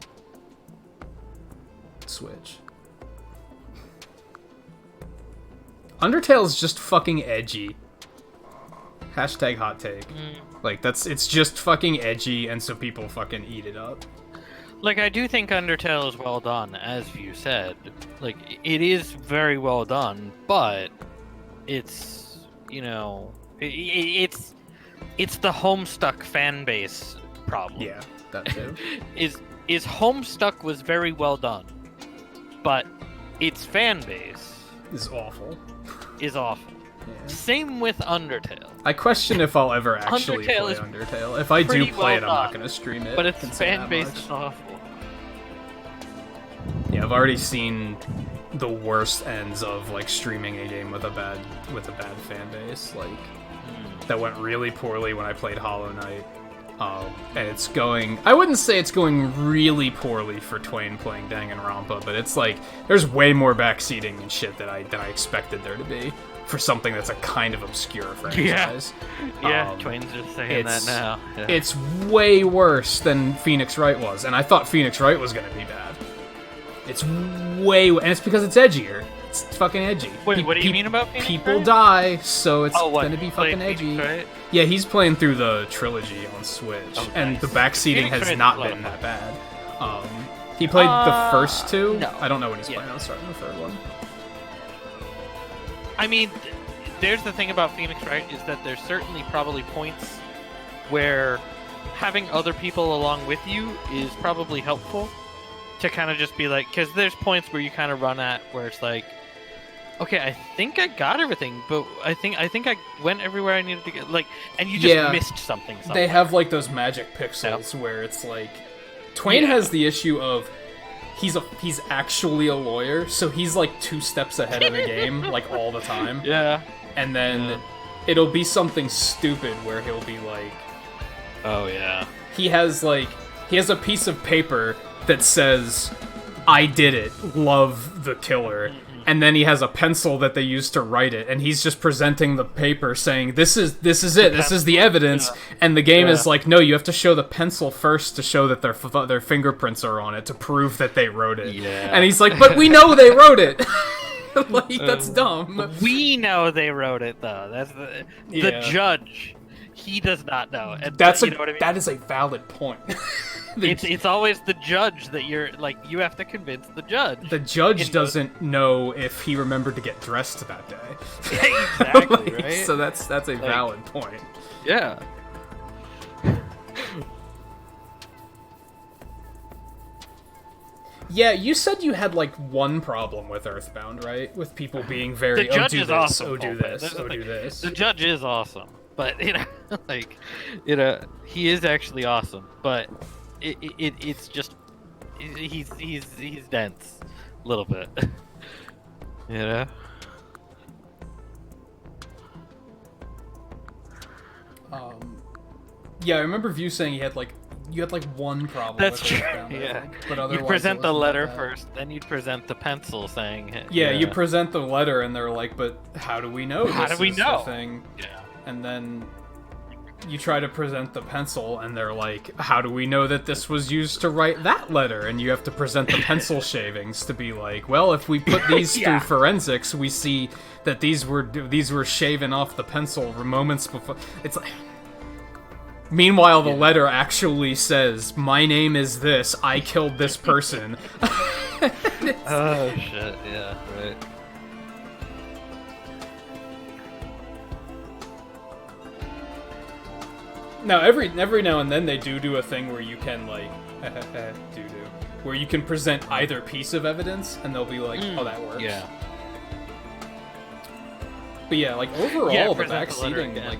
Switch. Undertale's just fucking edgy. Hashtag hot take. Like, it's just fucking edgy, and so people fucking eat it up. Like, I do think Undertale is well done, as you said. Like, it is very well done, but it's, you know, it's the Homestuck fan base problem. Yeah, that too. is Homestuck was very well done, but its fan base is awful. Is awful. Yeah. Same with Undertale. I question if I'll ever actually play Undertale. If I do play it, I'm not going to stream it. But its fan base is awful. Yeah, I've already seen the worst ends of like streaming a game with a bad fan base. Like that went really poorly when I played Hollow Knight. And it's going... I wouldn't say it's going really poorly for Twain playing Danganronpa, but it's like, there's way more backseating and shit than I expected there to be for something that's a kind of obscure franchise. Yeah, Twain's just saying that now. Yeah. It's way worse than Phoenix Wright was, and I thought Phoenix Wright was going to be bad. It's way... And it's because it's edgier. It's fucking edgy. Wait, what do you mean about Phoenix People Wright? die, so it's gonna be fucking edgy. Right? Yeah, he's playing through the trilogy on Switch, and the backseating has not been that bad. He played the first two. No. I don't know when he's planning on starting the third one. I mean, there's the thing about Phoenix Wright is that there's certainly probably points where having other people along with you is probably helpful to kind of just be like, because there's points where you kind of run at where it's like, okay, I think I got everything, but I think I went everywhere I needed to get, like, and you just missed something. They have like those magic pixels where it's like, Twain has the issue of he's actually a lawyer, so he's like 2 steps ahead of the game, like all the time. Yeah. And then it'll be something stupid where he'll be like, oh yeah. He has a piece of paper that says, I did it, love the killer. And then he has a pencil that they use to write it, and he's just presenting the paper saying, this is it, this is the evidence, and the game is like, no, you have to show the pencil first to show that their fingerprints are on it, to prove that they wrote it. Yeah. And he's like, but we know they wrote it! Like, that's dumb. We know they wrote it, though. That's the judge. He does not know. And you know what I mean? That is a valid point. It's always the judge that you're like, you have to convince the judge. The judge doesn't know if he remembered to get dressed that day. Exactly, right? So that's a valid point. Yeah. Yeah, you said you had like one problem with Earthbound, right? With people being very, the judge do is this, awesome, do this, do this. The judge is awesome, but he is actually awesome, but it's just he's dense a little bit. Yeah, I remember View saying you had like one problem. That's with true. Earthbound, Yeah, but otherwise you present the letter that first, then you present the pencil saying. Yeah, you present the letter, and they're like, "But how do we know? How this do we is know?" The thing? Yeah, and then you try to present the pencil, and they're like, how do we know that this was used to write that letter? And you have to present the pencil shavings to be like, well, if we put these through forensics, we see that these were shaven off the pencil moments before. It's like, Meanwhile, the letter actually says, "My name is this. I killed this person." Oh shit! Yeah, right. Now, every now and then they do a thing where you can like where you can present either piece of evidence, and they'll be like, "Oh, that works." Yeah. But yeah, like overall, Yeah, the present the letter backseating, again.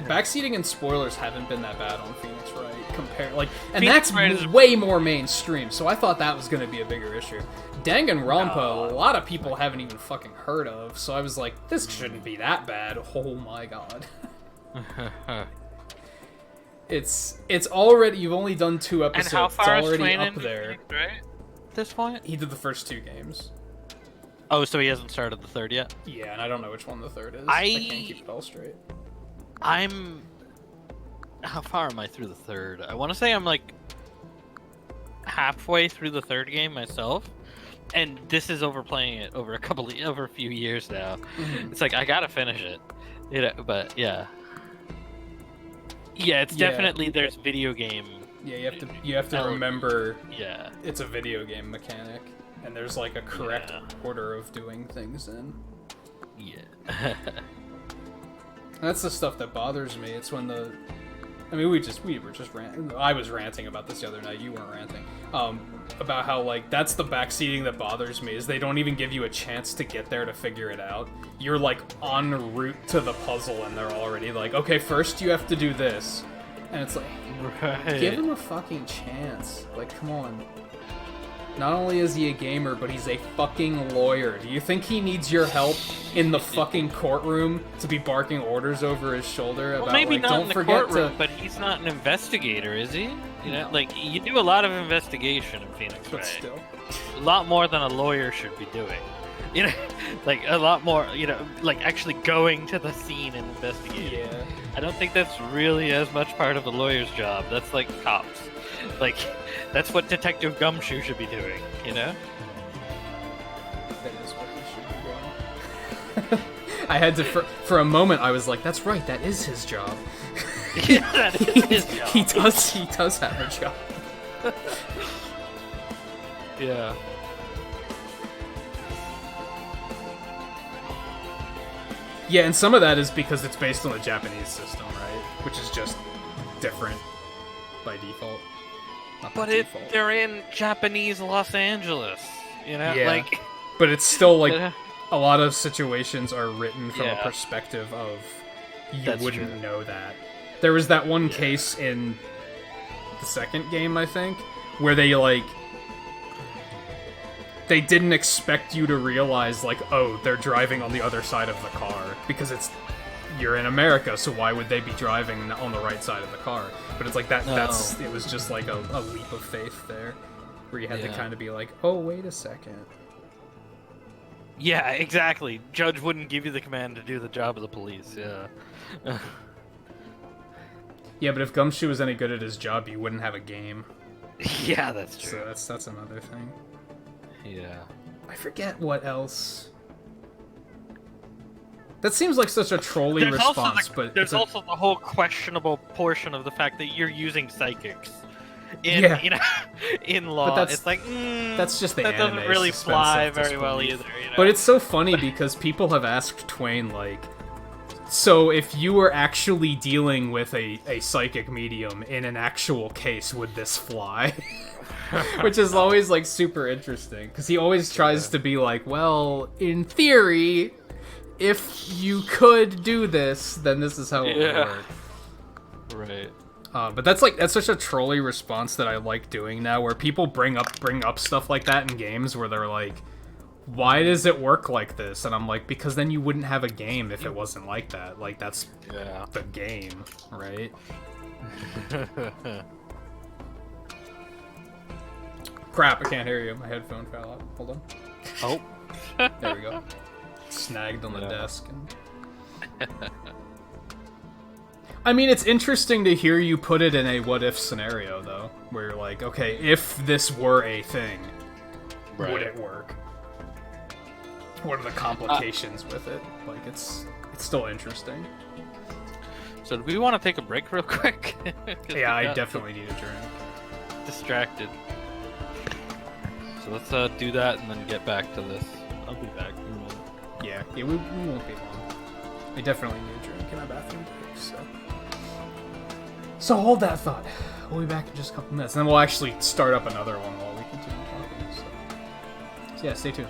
backseating and spoilers haven't been that bad on Phoenix Wright. And Phoenix that's Wright is way more mainstream. So I thought that was going to be a bigger issue. Danganronpa, No. a lot of people haven't even fucking heard of. So I was like, this shouldn't be that bad. Oh my god. It's already, you've only done 2 episodes. And how far it's is already Twain up into there. Phoenix, right? At this point? He did the first 2 games. Oh, so he hasn't started the third yet? Yeah, and I don't know which one the third is. I can't keep it all straight. I'm... How far am I through the third? I want to say I'm like halfway through the third game myself, and this is overplaying it over a few years now. It's like I gotta finish it, but yeah, it's definitely there's video game. Yeah, you have to remember. Yeah, it's a video game mechanic, and there's like a correct order of doing things in. Yeah. That's the stuff that bothers me. It's when we were just ranting. I was ranting about this the other night. You weren't ranting. About how, like, that's the backseating that bothers me, is they don't even give you a chance to get there to figure it out. You're, like, en route to the puzzle, and they're already like, okay, first you have to do this. And it's like, give him a fucking chance. Like, come on. Not only is he a gamer, but he's a fucking lawyer. Do you think he needs your help in the fucking courtroom to be barking orders over his shoulder about, maybe like, not don't in the forget courtroom, to... but he's not an investigator, is he? You know, No. like, you do a lot of investigation in Phoenix, But right? still. A lot more than a lawyer should be doing. You know, like, a lot more, you know, like, actually going to the scene and investigating. Yeah. I don't think that's really as much part of a lawyer's job. That's like cops. Like, that's what Detective Gumshoe should be doing, you know? That is what he should be doing. I had to, for a moment, I was like, that's right, that is his job. Yeah, that is his job. He does have a job. Yeah. Yeah, and some of that is because it's based on the Japanese system, right? Which is just different by default. Not by But default. they're in Japanese Los Angeles, you know? Yeah. Like, But it's still, like, a lot of situations are written from a Yeah. perspective of you That's wouldn't true. know that. There was that one case in the second game, I think, where they, like... They didn't expect you to realize, like, oh, they're driving on the other side of the car. Because you're in America, so why would they be driving on the right side of the car? But it's like, it was just like a leap of faith there. Where you had to kind of be like, oh, wait a second. yeah, exactly. Judge wouldn't give you the command to do the job of the police, yeah. Yeah, but if Gumshoe was any good at his job, you wouldn't have a game. Yeah, that's true. So that's another thing. Yeah. I forget what else. That seems like such a trolly There's response, but there's it's also the whole questionable portion of the fact that you're using psychics in you know, in law. that's- It's like that's just the that anime doesn't really suspense fly of very well disbelief. either. You know? But it's so funny because people have asked Twain, like, so if you were actually dealing with a psychic medium in an actual case, would this fly? Which is always, like, super interesting, because he always tries to be like, well, in theory, if you could do this, then this is how it would work. Right. But that's such a trolly response that I like doing now, where people bring up stuff like that in games where they're like, why does it work like this? And I'm like, because then you wouldn't have a game if it wasn't like that. Like, that's the game, right? Crap, I can't hear you. My headphone fell out. Hold on. Oh. There we go. Snagged on the desk. I mean, it's interesting to hear you put it in a what-if scenario, though. Where you're like, okay, if this were a thing, would it work? What are the complications with it? Like, it's still interesting. So do we want to take a break real quick? Yeah, I definitely need a drink. Distracted. So let's do that and then get back to this. I'll be back in a minute. Yeah, we won't be long. I definitely need a drink and a bathroom break, so hold that thought. We'll be back in just a couple minutes, and then we'll actually start up another one while we continue talking, so yeah, stay tuned.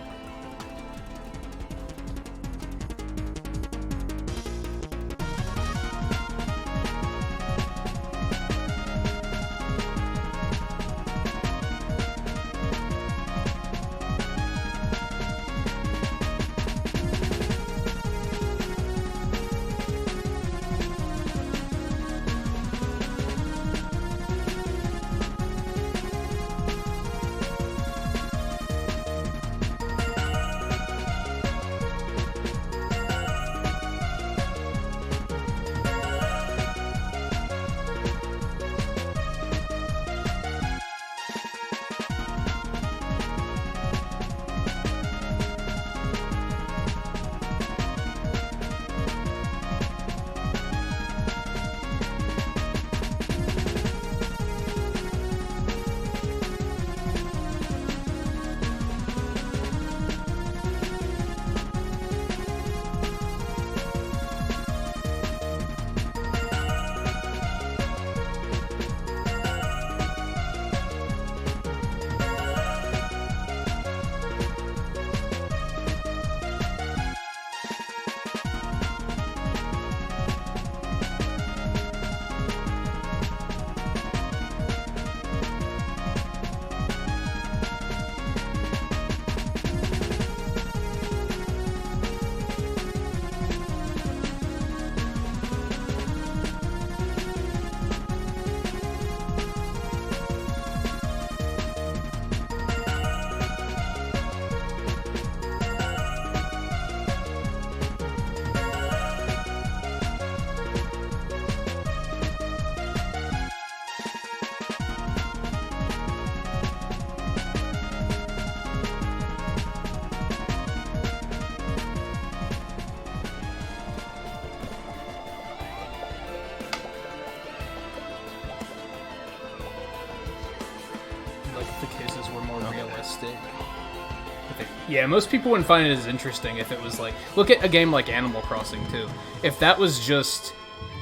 Yeah, most people wouldn't find it as interesting if it was like... Look at a game like Animal Crossing, too. If that was just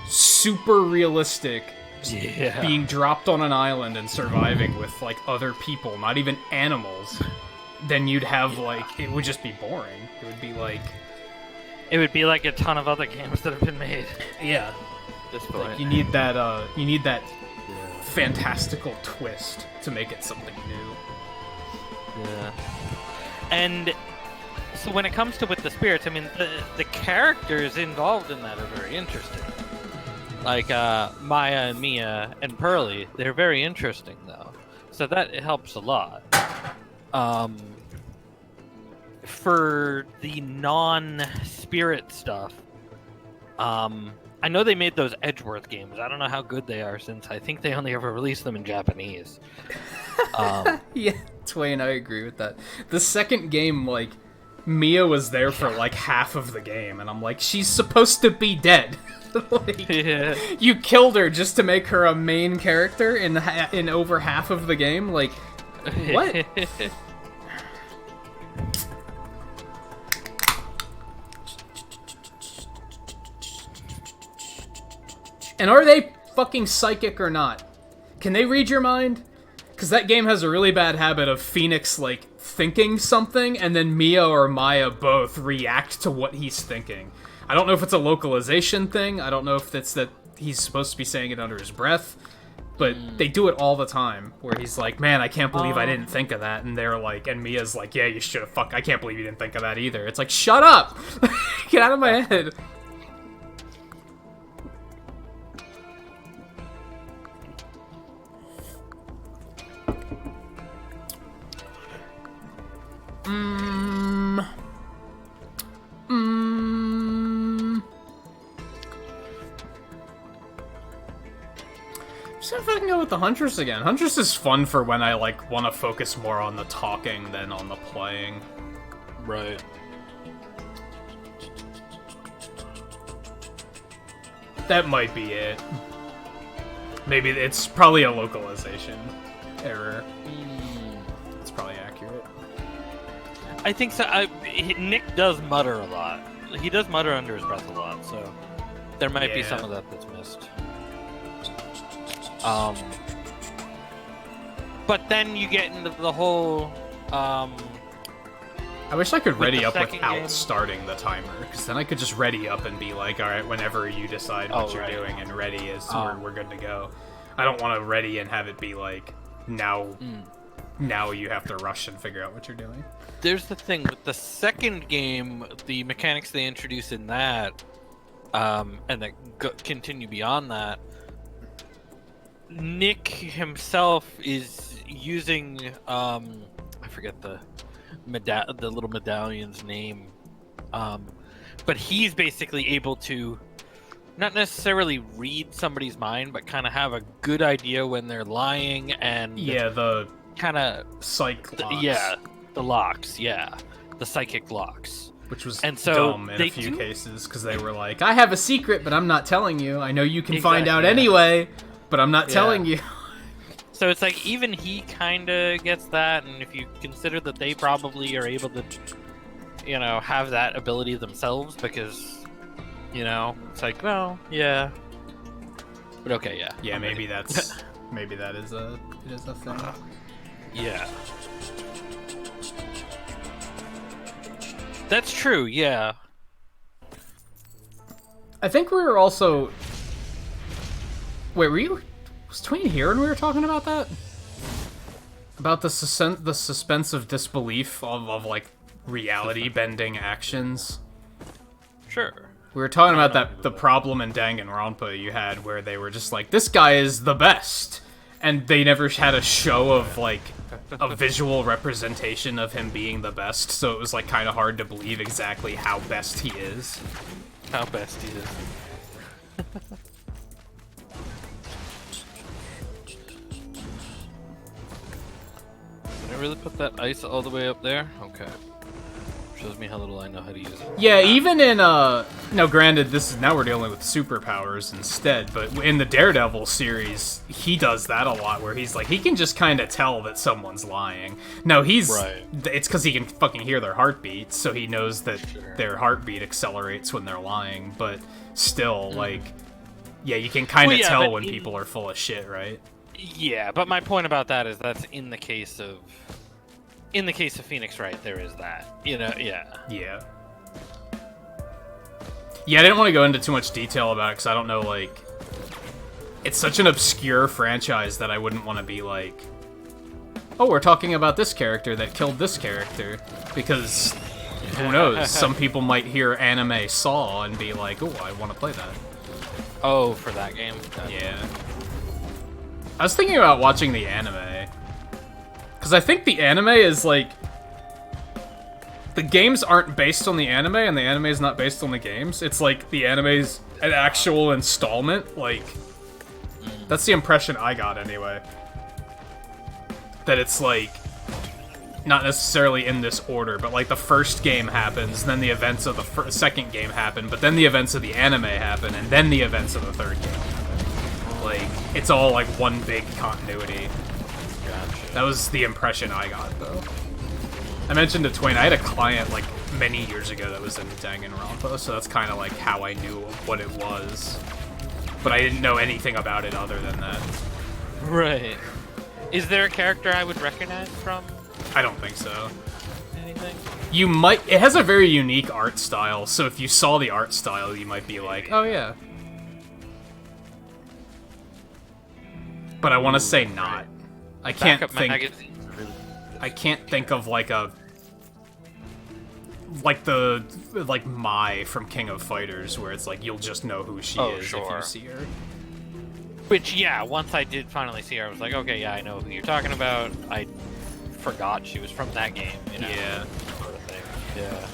super realistic, being dropped on an island and surviving with, like, other people, not even animals, then you'd have, like... It would just be boring. It would be like... It would be like a ton of other games that have been made. Yeah. At this point. Like, you need that fantastical twist to make it something new. Yeah. And so when it comes to with the spirits, I mean, the characters involved in that are very interesting. Like Maya and Mia and Pearly, they're very interesting though. So that helps a lot. For the non-spirit stuff, I know they made those Edgeworth games. I don't know how good they are since I think they only ever released them in Japanese. Yeah, Twain, I agree with that. The second game, like, Mia was there for like half of the game, and I'm like, she's supposed to be dead. Like, you killed her just to make her a main character in over half of the game. Like, what? And are they fucking psychic or not? Can they read your mind? Because that game has a really bad habit of Phoenix, like, thinking something, and then Mia or Maya both react to what he's thinking. I don't know if it's a localization thing, I don't know if it's that he's supposed to be saying it under his breath, but they do it all the time, where he's like, man, I can't believe I didn't think of that, and they're like, and Mia's like, yeah, you should have, I can't believe you didn't think of that either. It's like, shut up! Get out of my head! Just gonna fucking go with the Huntress again. Huntress is fun for when I, like, want to focus more on the talking than on the playing. Right. That might be it. Maybe it's probably a localization error. It's probably accurate. I think so. Nick does mutter a lot. He does mutter under his breath a lot, so there might be some of that that's missed. But then you get into the whole. I wish I could ready up without game. starting the timer, because then I could just ready up and be like, all right, whenever you decide what you're doing, and ready is we're good to go. I don't want to ready and have it be like, now you have to rush and figure out what you're doing. There's the thing with the second game, the mechanics they introduce in that, and that continue beyond that. Nick himself is using, I forget the little medallion's name, but he's basically able to not necessarily read somebody's mind, but kind of have a good idea when they're lying and the kind of psych locks. The locks, the psychic locks, which was so dumb in a few cases because they were like, I have a secret, but I'm not telling you. I know you can find out anyway, but I'm not telling you. So it's like, even he kind of gets that, and if you consider that they probably are able to, have that ability themselves, because, it's like, well, yeah. But okay, yeah. Yeah, maybe that's, maybe that is it is a thing. Yeah. That's true, yeah. I think we were also... Wait, were you... Was Twain here when we were talking about that? About the suspense of disbelief of like, reality-bending actions? Sure. We were talking about the problem in Danganronpa you had where they were just like, this guy is the best! And they never had a show of, like, a visual representation of him being the best, so it was, like, kind of hard to believe exactly how best he is. How best he is. Did I really put that ice all the way up there? Okay. Shows me how little I know how to use it. Yeah, even in, now granted, now we're dealing with superpowers instead, but in the Daredevil series, he does that a lot, where he's like, he can just kind of tell that someone's lying. No, it's because he can fucking hear their heartbeat, so he knows that their heartbeat accelerates when they're lying, but still, like, yeah, you can kind of tell when people are full of shit, right? Yeah, but my point about that is that's in the case of Phoenix Wright, there is that. Yeah. Yeah. Yeah, I didn't want to go into too much detail about it, because I don't know, like... It's such an obscure franchise that I wouldn't want to be like... Oh, we're talking about this character that killed this character. Because, who knows, some people might hear anime Saw and be like, oh, I want to play that. Oh, for that game? Yeah. I was thinking about watching the anime. Because I think the anime is, like... The games aren't based on the anime, and the anime is not based on the games. It's like, the anime's an actual installment. Like, that's the impression I got, anyway. That it's, like... Not necessarily in this order, but, like, the first game happens, and then the events of the second game happen, but then the events of the anime happen, and then the events of the third game happen. Like, it's all, like, one big continuity. Gotcha. That was the impression I got, though. I mentioned to Twain, I had a client, like, many years ago that was in Danganronpa, so that's kind of, like, how I knew what it was. But I didn't know anything about it other than that. Right. Is there a character I would recognize from? I don't think so. Anything? You might... It has a very unique art style, so if you saw the art style, you might be like, oh, yeah. But I want to say not. I can't think... I can't think of, like, a... Like, Mai from King of Fighters, where it's like, you'll just know who she is if you see her. Which, yeah, once I did finally see her, I was like, okay, yeah, I know who you're talking about. I forgot she was from that game, you know? Yeah. Sort of thing. Yeah.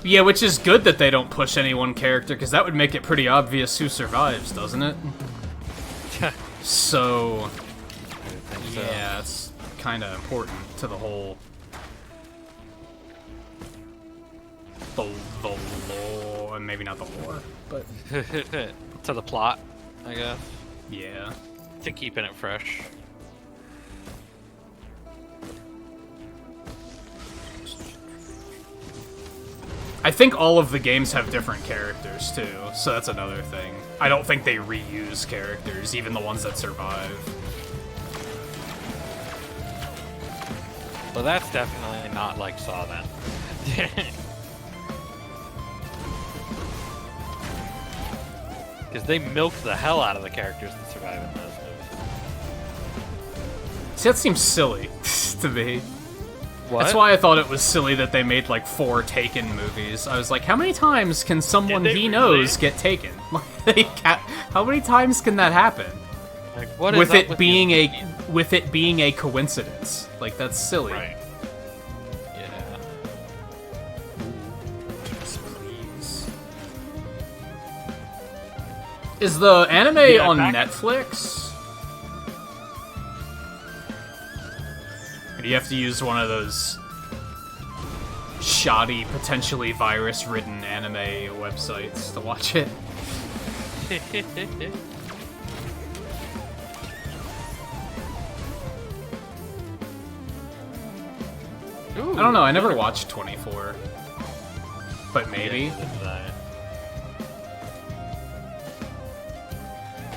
Yeah, which is good that they don't push any one character, because that would make it pretty obvious who survives, doesn't it? So, I think so. yeah, it's kind of important to the whole... The lore, maybe not the lore, but... To the plot, I guess. Yeah. To keeping it fresh. I think all of the games have different characters, too, so that's another thing. I don't think they reuse characters, even the ones that survive. Well, that's definitely not like Saw then. Because they milked the hell out of the characters that survive in those movies. See, that seems silly to me. What? That's why I thought it was silly that they made like 4 Taken movies. I was like, how many times can someone he knows get taken? How many times can that happen? Like, what is With up it with being these a movies? with it being a coincidence. Like that's silly. Right. Yeah. Yes, please. Is the anime Yeah, on back- Netflix? Or do you have to use one of those shoddy, potentially virus-ridden anime websites to watch it? Ooh, I don't know, I never watched 24. But maybe.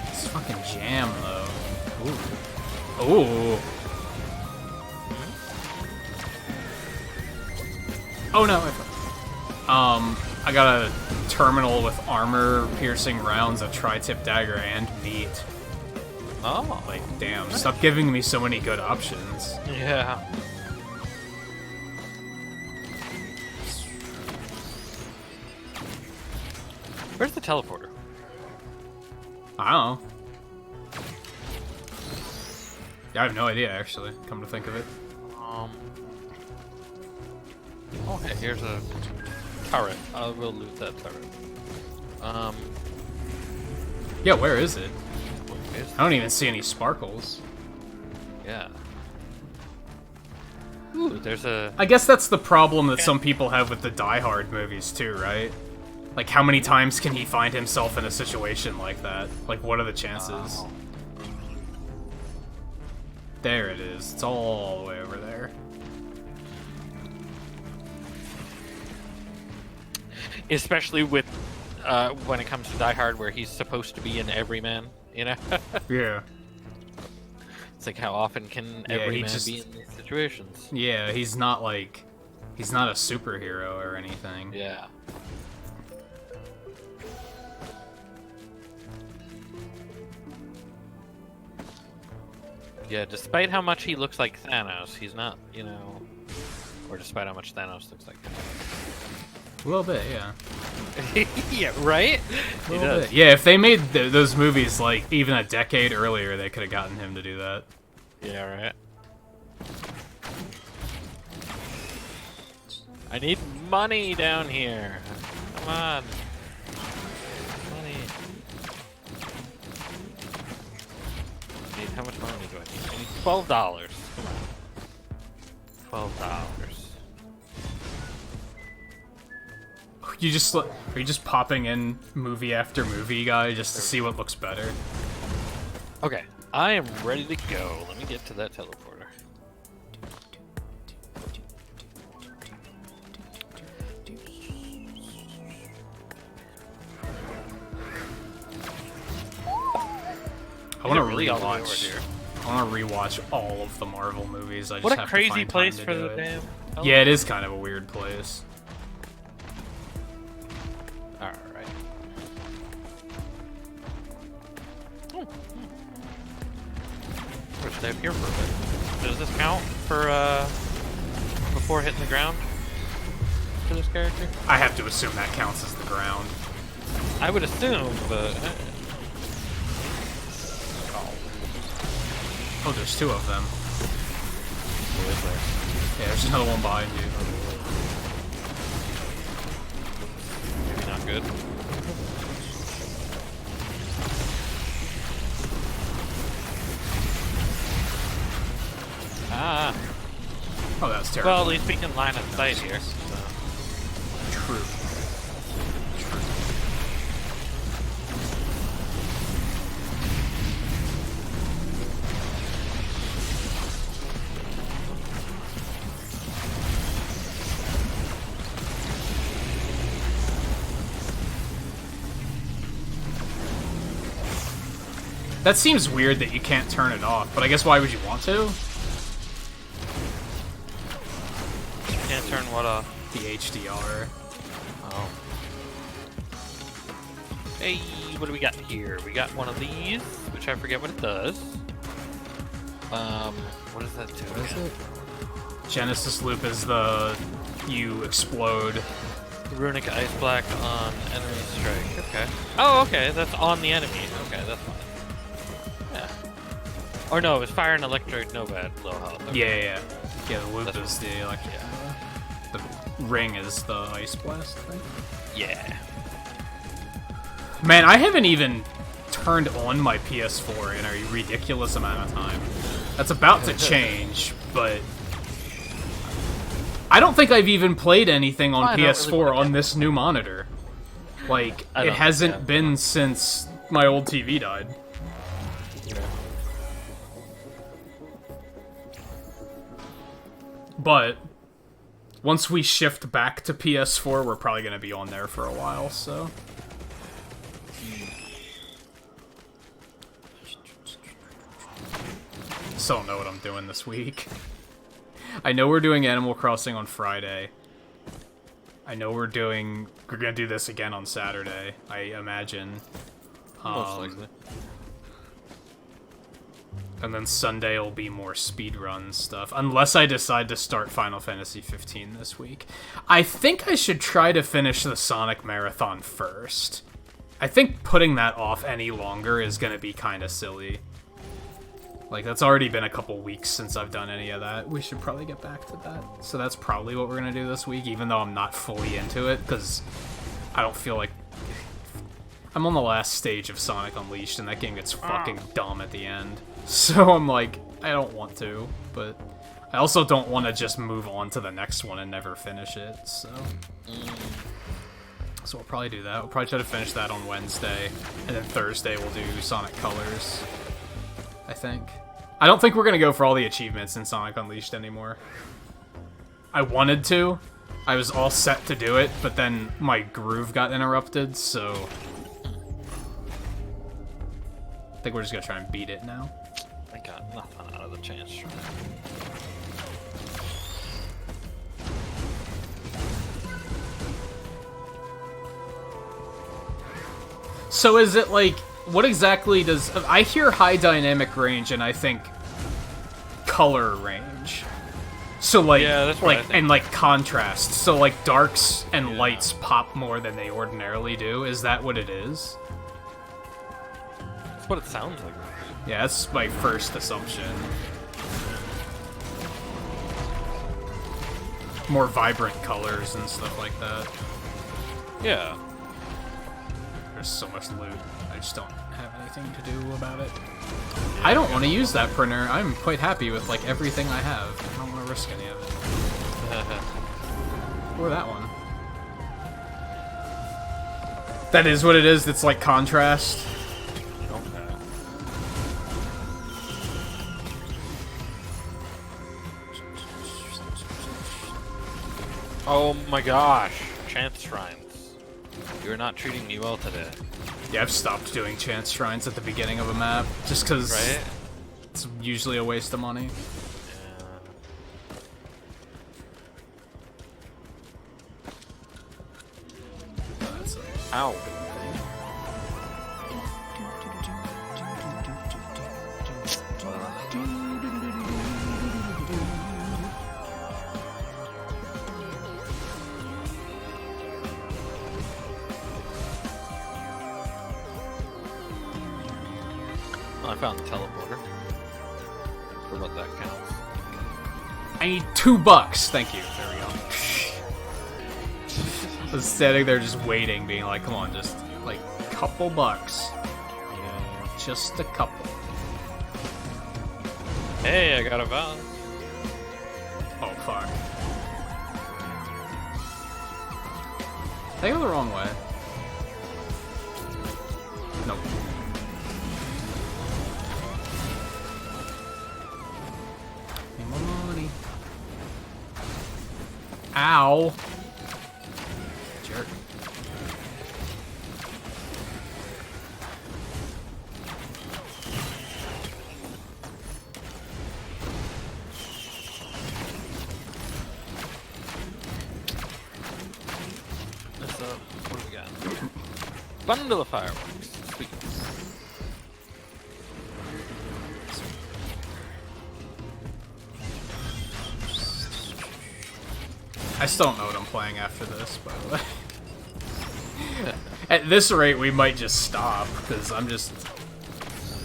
It's fucking jam, though. Ooh. Ooh. Oh no. I got a terminal with armor-piercing rounds, a tri-tip dagger, and meat. Oh. Like, damn, stop giving me so many good options. Yeah. Where's the teleporter? I don't know. Yeah, I have no idea, actually, come to think of it. Oh, hey, here's a turret. I will loot that turret. Yeah, where is it? Here's- I don't even see any sparkles. yeah. Ooh, there's a... I guess that's the problem that some people have with the Die Hard movies, too, right? Like, how many times can he find himself in a situation like that? Like, what are the chances? Oh. There it is. It's all the way over there. Especially with, when it comes to Die Hard, where he's supposed to be an everyman, you know? Yeah. It's like, how often can Yeah, every he man just- be in these situations? Yeah, he's not, like... He's not a superhero or anything. Yeah. Yeah, despite how much he looks like Thanos, he's not, you know... Or despite how much Thanos looks like A little bit, yeah. Thanos. Yeah, right? A little bit. Yeah, if they made those movies, like, even a decade earlier, they could have gotten him to do that. Yeah, right. I need money down here. Come on. Money. How much money do I need? I need $12. Come on. $12. You just are you just popping in movie after movie, guy, just to see what looks better? Okay, I am ready to go. Let me get to that teleporter. I want to really all the way over rewatch. here? I want to rewatch all of the Marvel movies. I just What a have to crazy find time place to for do the it. damn. Yeah, it is kind of a weird place. All right. We're stay up here for a bit. Does this count for before hitting the ground for this character? I have to assume that counts as the ground. I would assume, but Oh, there's 2 of them. who is there? Yeah, there's another one behind you. Maybe not good. Ah. Oh, that's terrible. Well, at least we can line of sight here. So. True. That seems weird that you can't turn it off, but I guess why would you want to? Can't turn what off? The HDR. Oh. Hey, what do we got here? We got one of these, which I forget what it does. What does that do? What is it? Genesis loop is the... you explode. Runic Ice Black on enemy strike. Okay. Oh, okay, that's on the enemy. Okay, that's fine. Yeah. Or no, it was fire and electric, no bad, low health. Okay. Yeah. Yeah, the loop is the electric. Yeah. The ring is the ice blast thing. Yeah. Man, I haven't even turned on my PS4 in a ridiculous amount of time. That's about to change, but I don't think I've even played anything on PS4 on this new monitor. Like, it hasn't been since my old TV died. But once we shift back to PS4, we're probably going to be on there for a while, so... Still don't know what I'm doing this week. I know we're doing Animal Crossing on Friday. I know we're gonna do this again on Saturday, I imagine. Most likely. And then Sunday will be more speedrun stuff, unless I decide to start Final Fantasy 15 this week. I think I should try to finish the Sonic Marathon first. I think putting that off any longer is gonna be kinda silly. Like, that's already been a couple weeks since I've done any of that. We should probably get back to that. So that's probably what we're gonna do this week, even though I'm not fully into it, because I don't feel like... I'm on the last stage of Sonic Unleashed, and that game gets fucking dumb at the end. So I'm like, I don't want to, but I also don't want to just move on to the next one and never finish it, so... So we'll probably do that. We'll probably try to finish that on Wednesday, and then Thursday we'll do Sonic Colors. I think. I don't think we're gonna go for all the achievements in Sonic Unleashed anymore. I wanted to. I was all set to do it, but then my groove got interrupted, so... I think we're just gonna try and beat it now. I got nothing out of the chance. So is it like... What exactly does... I hear high dynamic range, and I think color range. So, like... Yeah, that's what I think. And, like, contrast. So, like, darks and lights pop more than they ordinarily do. Is that what it is? That's what it sounds like. Yeah, that's my first assumption. More vibrant colors and stuff like that. Yeah. There's so much loot. I just don't have anything to do about it. I don't want to use that printer. I'm quite happy with, like, everything I have. I don't want to risk any of it. Or that one. That is what it is. It's like contrast. Okay. Oh my gosh. Chance Shrines. You're not treating me well today. Yeah, I've stopped doing chance shrines at the beginning of a map, just because it's usually a waste of money. Ow. I found the teleporter. For what that counts. I need $2. Thank you. There we go. I was standing there just waiting, being like, come on, just, like, couple bucks. Yeah. Just a couple. Hey, I got a Val. they go the wrong way? Nope. Need more money. Ow. Jerk. What do we got? Bundle of fireworks. Sweet. I still don't know what I'm playing after this, by the way. At this rate, we might just stop, because I'm just...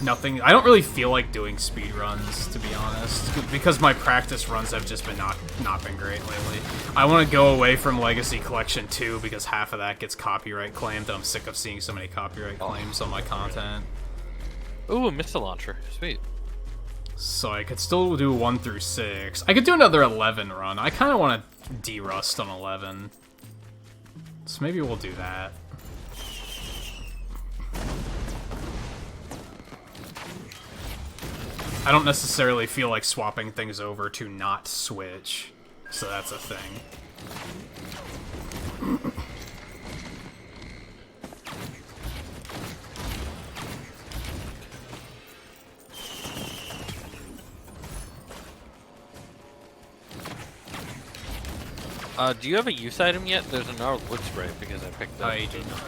Nothing... I don't really feel like doing speed runs, to be honest, because my practice runs have just been not been great lately. I want to go away from Legacy Collection 2, because half of that gets copyright claimed, and I'm sick of seeing so many copyright claims on my content. Ooh, a missile launcher. Sweet. So I could still do 1 through 6. I could do another 11 run. I kind of want to de-rust on 11. So maybe we'll do that. I don't necessarily feel like swapping things over to not switch, so that's a thing. Do you have a use item yet? There's an gnarled wood spray because I picked up. I do not.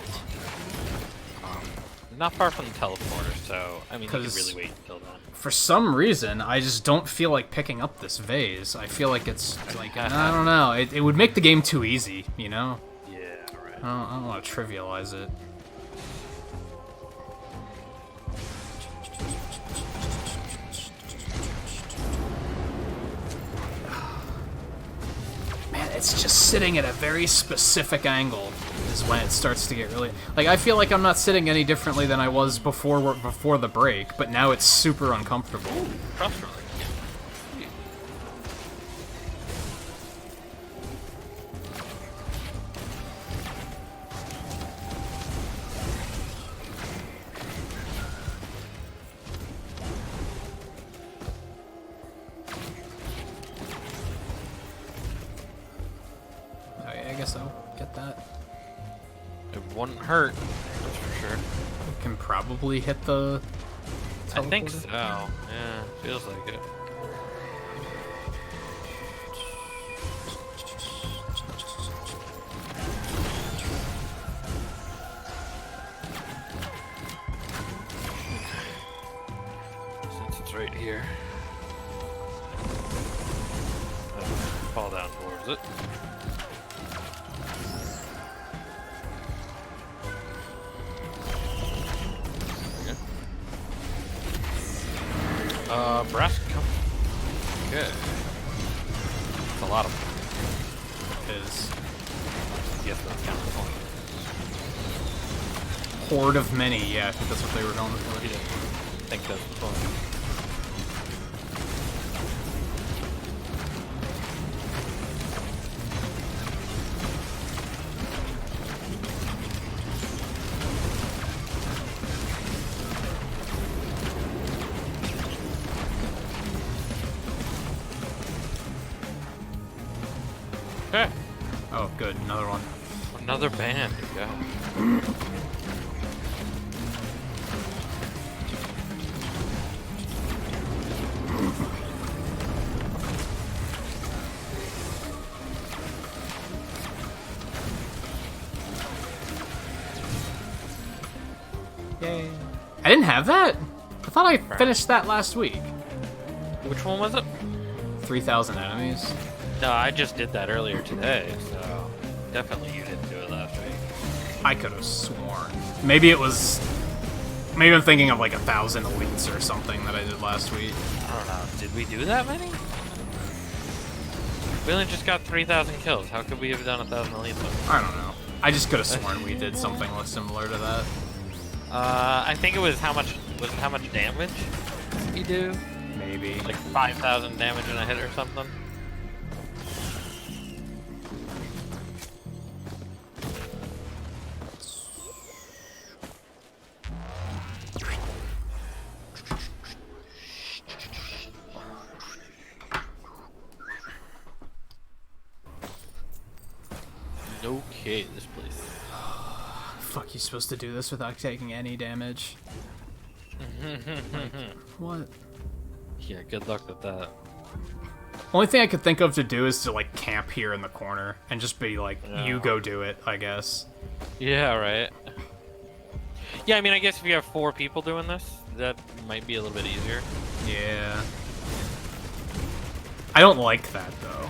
Not far from the teleporter, so I mean, you can 'Cause really wait until then. For some reason, I just don't feel like picking up this vase. I feel like it's like, I don't know. It would make the game too easy, you know? Yeah, right. I don't want to trivialize it. Man, it's just sitting at a very specific angle is when it starts to get really... Like, I feel like I'm not sitting any differently than I was before the break, but now it's super uncomfortable. Crossroads. I guess I'll get that. It wouldn't hurt, that's for sure. We can probably hit the... I think teleporter. so. Yeah, feels like it. Since it's right here. Fall down towards it. Brass cup. Good. That's a lot of them. It is. Yes, that's kind of fun. Horde of many, yeah, I think that's what they were going for. I think that's the point. Okay. Oh, good, another one. Another band. Yeah. Yay. I didn't have that? I thought I finished that last week. Which one was it? 3,000 enemies. No, I just did that earlier today, so definitely you didn't do it last week. I could have sworn. Maybe it was... Maybe I'm thinking of like 1,000 elites or something that I did last week. I don't know. Did we do that many? We only just got 3,000 kills. How could we have done 1,000 elites? I don't know. I just could have sworn we did something similar to that. I think it was how much damage you do? Maybe. Like 5,000 damage in a hit or something? Okay, this place. Fuck, you supposed to do this without taking any damage? Like, what? Yeah, good luck with that. Only thing I could think of to do is to, like, camp here in the corner and just be like, you go do it, I guess. Yeah, right. Yeah, I mean, I guess if you have 4 people doing this, that might be a little bit easier. Yeah. I don't like that, though.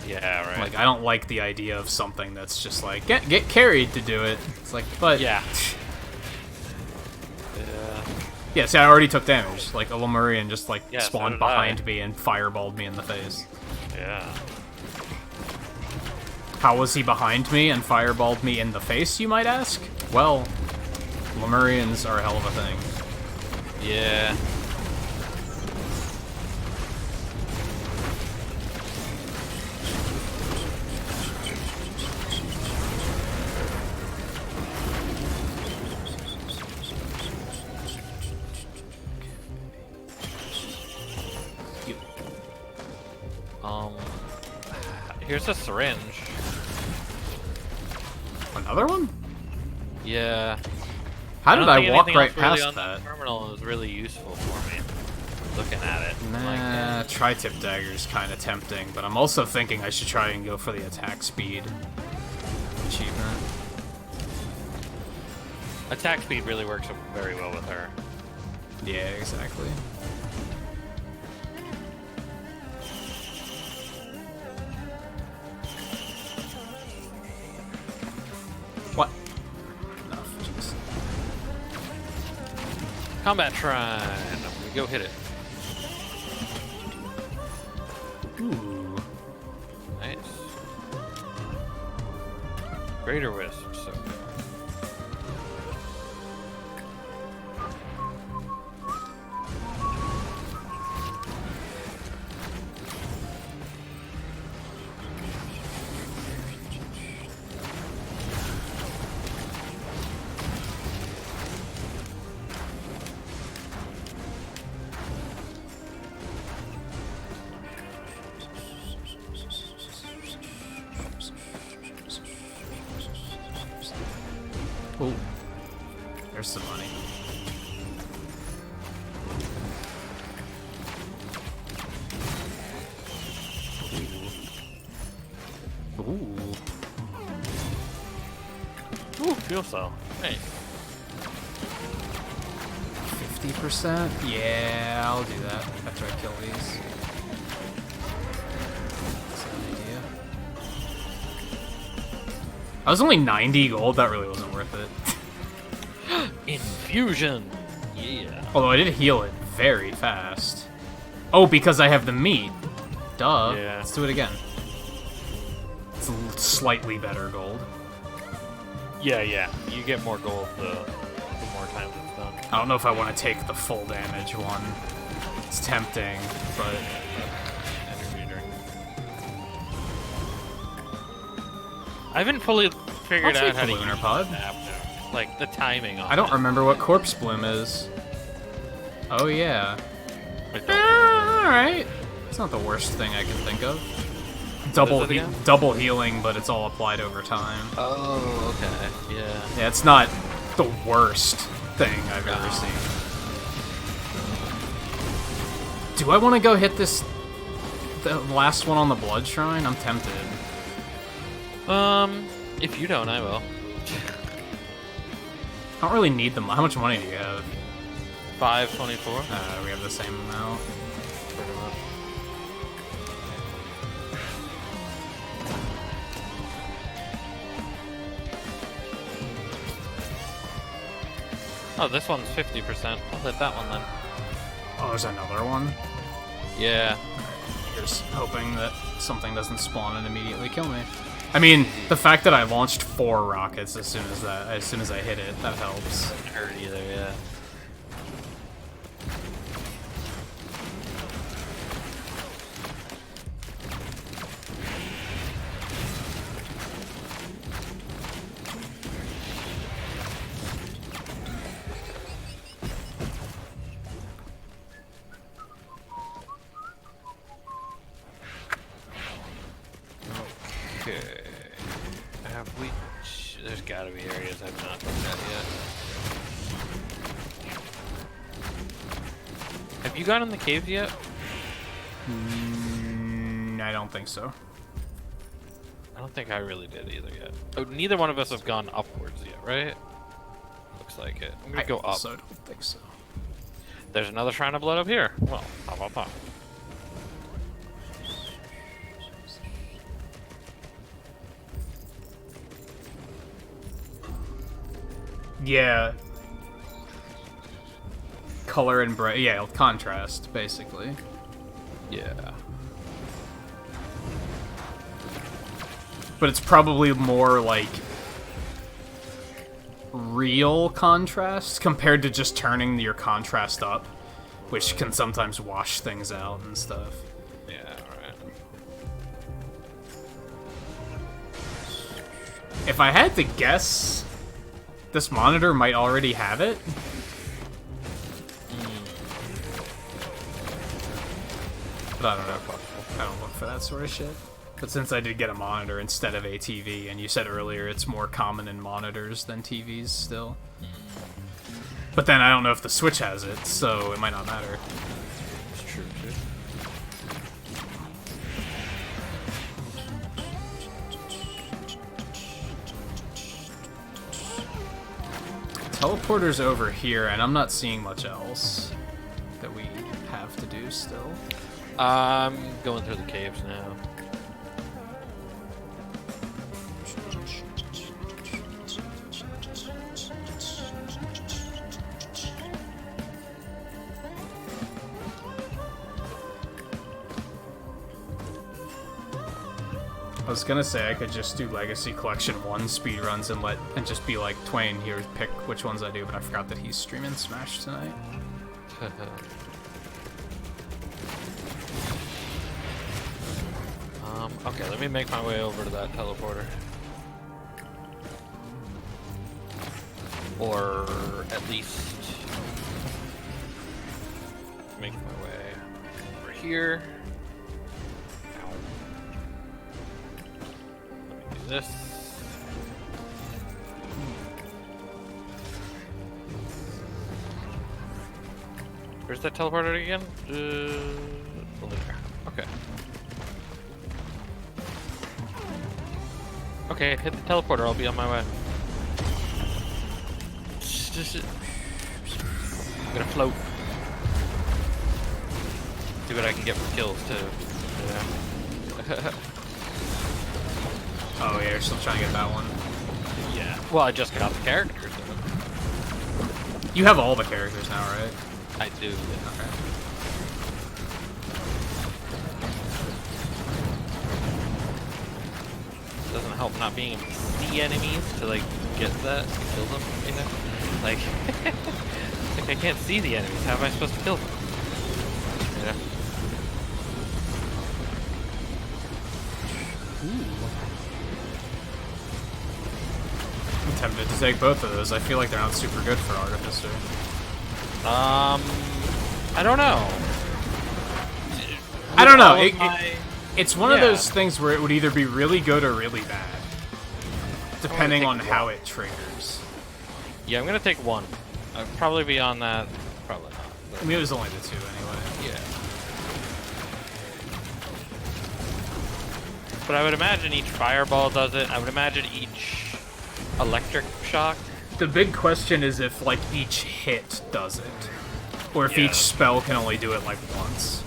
Yeah, right. Like, I don't like the idea of something that's just like, get carried to do it. It's like, but... Yeah. Yeah, see, I already took damage. Like, a Lemurian just, like, Yeah, so spawned did behind I. me and fireballed me in the face. Yeah. How was he behind me and fireballed me in the face, you might ask? Well, Lemurians are a hell of a thing. Yeah. Here's a syringe. Another one? Yeah. How did I walk right really past on that? The terminal is really useful for me. Looking at it. Nah, tri-tip dagger's kind of tempting, but I'm also thinking I should try and go for the attack speed achievement. Attack speed really works very well with her. Yeah, exactly. What? Enough, jeez. Combat shrine. We go hit it. Ooh. Nice. Greater wisp. So good. Ooh. There's some money. Ooh. Ooh, fuel cell. Nice. 50%? Yeah, I'll do that after I kill these. That's an idea. I was only 90 gold, that really wasn't worth it. Infusion. Yeah. Although I did heal it very fast. Oh, because I have the meat. Duh. Yeah. Let's do it again. It's slightly better gold. Yeah, yeah. You get more gold the more times it's done. I don't know if I want to take the full damage one. It's tempting, but... I haven't fully figured I'll out take how the to lunar use pod. that, like the timing on I don't it. remember what corpse bloom is. Oh yeah. I don't- Alright. It's not the worst thing I can think of. Double What is it again? double healing, but it's all applied over time. Oh, okay. Yeah. Yeah, it's not the worst thing I've ever seen. Do I want to go hit the last one on the blood shrine? I'm tempted. If you don't, I will. I don't really need them. How much money do you have? 524. We have the same amount. Pretty much. Oh, this one's 50%. I'll hit that one then. Oh, there's another one? Yeah. Just hoping that something doesn't spawn and immediately kill me. I mean, the fact that I launched 4 rockets as soon as I hit it, that helps. Didn't hurt either, yeah. Okay. Have we... There's gotta be areas I've not looked at yet. Have you gone in the caves yet? I don't think so. I don't think I really did either yet. Oh, neither one of us have gone upwards yet, right? Looks like it. I'm gonna go up. I also don't think so. There's another Shrine of Blood up here. Well, how about that? Yeah. Color and bright. Yeah, contrast, basically. Yeah. But it's probably more like real contrast compared to just turning your contrast up, which can sometimes wash things out and stuff. Yeah, alright. If I had to guess, this monitor might already have it. But I don't know. I don't look for that sort of shit. But since I did get a monitor instead of a TV, and you said earlier it's more common in monitors than TVs still. But then I don't know if the Switch has it, so it might not matter. It's true, too. Teleporter's over here, and I'm not seeing much else that we have to do still. I'm going through the caves now. I was gonna say I could just do Legacy Collection 1 speedruns and just be like, Twain, here, pick which ones I do, but I forgot that he's streaming Smash tonight. Okay, let me make my way over to that teleporter. Or at least make my way over here. Ow. Let me do this. Where's that teleporter again? Over there. Okay. Okay, hit the teleporter, I'll be on my way. I'm gonna float. See what I can get for kills, too. Yeah. Oh yeah, you're still trying to get that one. Yeah. Well, I just got the characters. You have all the characters now, right? I do. Yeah. Okay. Doesn't help not being able to see enemies to like get that, to kill them, you know? Like, like I can't see the enemies, how am I supposed to kill them? You know? I'm tempted to take both of those. I feel like they're not super good for Artificer. I don't know. I don't know. It's one of Yeah. those things where it would either be really good or really bad, depending on how it triggers. Yeah, I'm gonna take one. I'd probably be on that. Probably not. I mean, it was only the two anyway. Yeah. But I would imagine each fireball does it. I would imagine each electric shock. The big question is if, like, each hit does it. Or if Yeah. each spell can only do it, like, once.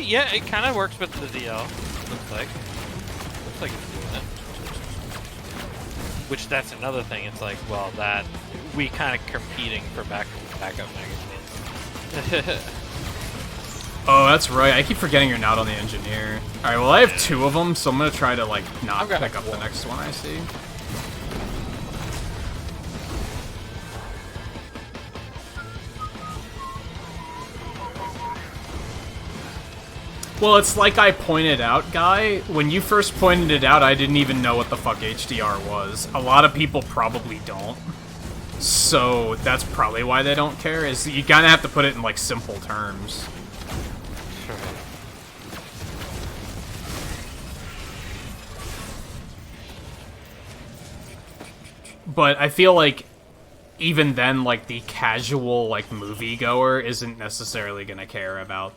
Yeah, it kind of works with the ZL. Looks like. Looks like it's doing it. Which, that's another thing. It's like, well, that... We kind of competing for backup magazines. Oh, that's right. I keep forgetting you're not on the engineer. Alright, well, I have two of them, so I'm gonna try to, like, not I've got pick up the one. next one I see. Well, it's like I pointed out, Guy. When you first pointed it out, I didn't even know what the fuck HDR was. A lot of people probably don't. So that's probably why they don't care, is you gotta have to put it in, like, simple terms. Sure. but I feel like even then, like, the casual, like, moviegoer isn't necessarily gonna care about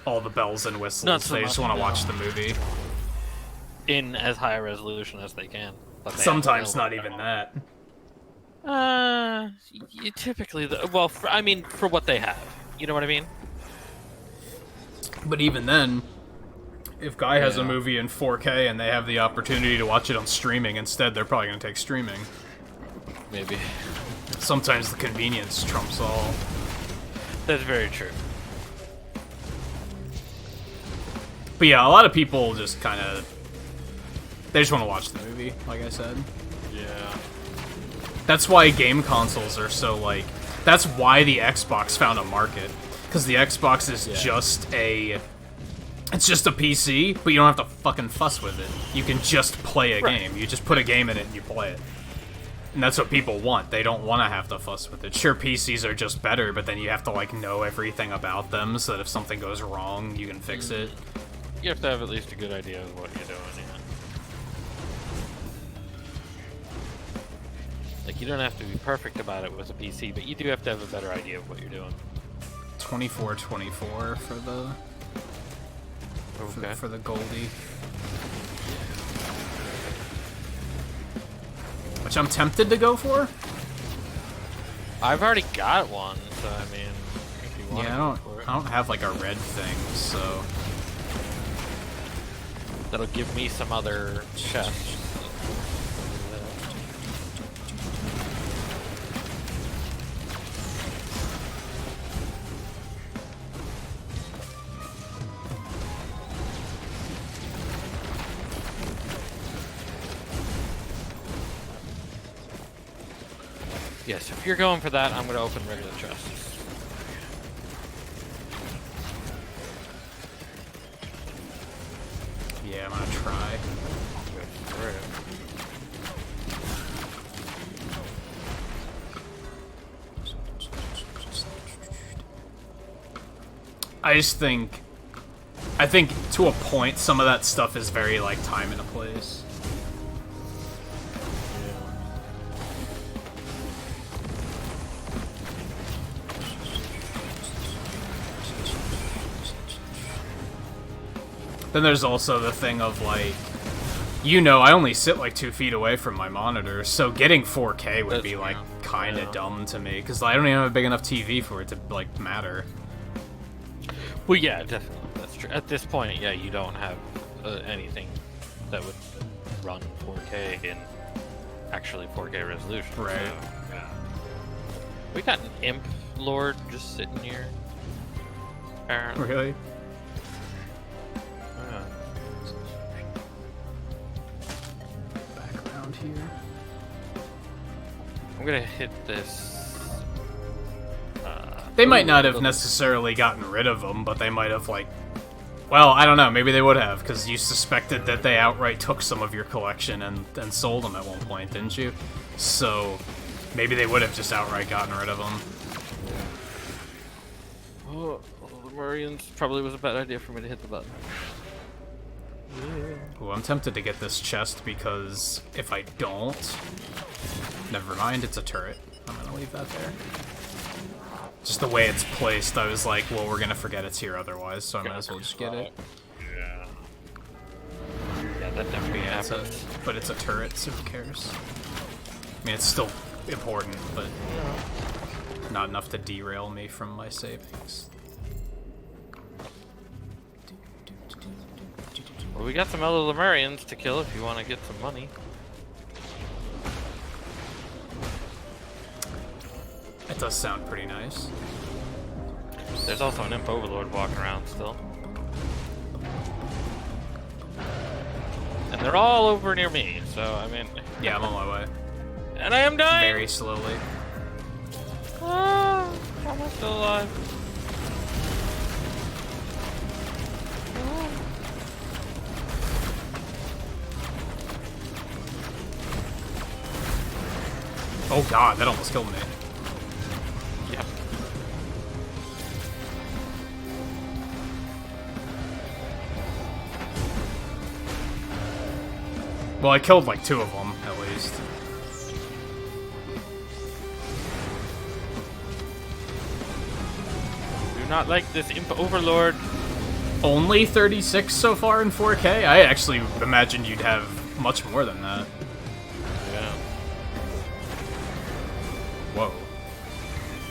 all the bells and whistles. Not so They just much, want to no. watch the movie. In as high a resolution as they can. But they Sometimes have not even that. typically, well, for what they have. You know what I mean? But even then, if Guy has a Yeah. movie in 4K and they have the opportunity to watch it on streaming instead, they're probably going to take streaming. Maybe. Sometimes the convenience trumps all. That's very true. But yeah, a lot of people just kind of... They just want to watch the movie, like I said. Yeah. That's why game consoles are so, like... That's why the Xbox found a market. Because the Xbox is just a... It's just a PC, but you don't have to fucking fuss with it. You can just play a game. You just put a game in it and you play it. And that's what people want. They don't want to have to fuss with it. Sure, PCs are just better, but then you have to, like, know everything about them so that if something goes wrong, you can fix it. You have to have at least a good idea of what you're doing, yeah. Like, you don't have to be perfect about it with a PC, but you do have to have a better idea of what you're doing. 2424 for the... Okay. For the Goldie. Which I'm tempted to go for. I've already got one, so I mean, if you want Yeah, I don't have like a red thing, so that'll give me some other chests. Yes, if you're going for that, I'm going to open regular chests. yeah, I'm gonna try. I think to a point, some of that stuff is very like time and a place. Then there's also the thing of, like, you know, I only sit, like, 2 feet away from my monitor, so getting 4K would be, like, kind of dumb to me, because I don't even have a big enough TV for it to, like, matter. Well, yeah, definitely. That's true. At this point, yeah, you don't have anything that would run 4K in actually 4K resolution. Right. So, yeah. We got an Imp Lord just sitting here. Apparently. Really? Back around here. I'm gonna hit this. They might not have necessarily gotten rid of them, but they might have, like... Well, I don't know, maybe they would have, because you suspected that they outright took some of your collection and sold them at one point, didn't you? So, maybe they would have just outright gotten rid of them. Oh, the Marines probably was a bad idea for me to hit the button. Ooh, I'm tempted to get this chest, because if I don't... Never mind, it's a turret. I'm gonna leave that there. Just the way it's placed, I was like, well, we're gonna forget it's here otherwise, so I might as well just get it. Yeah. Yeah, that definitely happens. But it's a turret, so who cares? I mean, it's still important, but not enough to derail me from my savings. Well, we got some other Lemurians to kill if you want to get some money. That does sound pretty nice. There's also an Imp Overlord walking around still. And they're all over near me, so I mean... Yeah, I'm on my way. And I am dying! Very slowly. Ah, how am I still alive? Oh god, that almost killed me. Yep. Well, I killed like 2 of them, at least. not like this imp overlord. Only 36 so far in 4K? I actually imagined you'd have much more than that. Yeah. Whoa.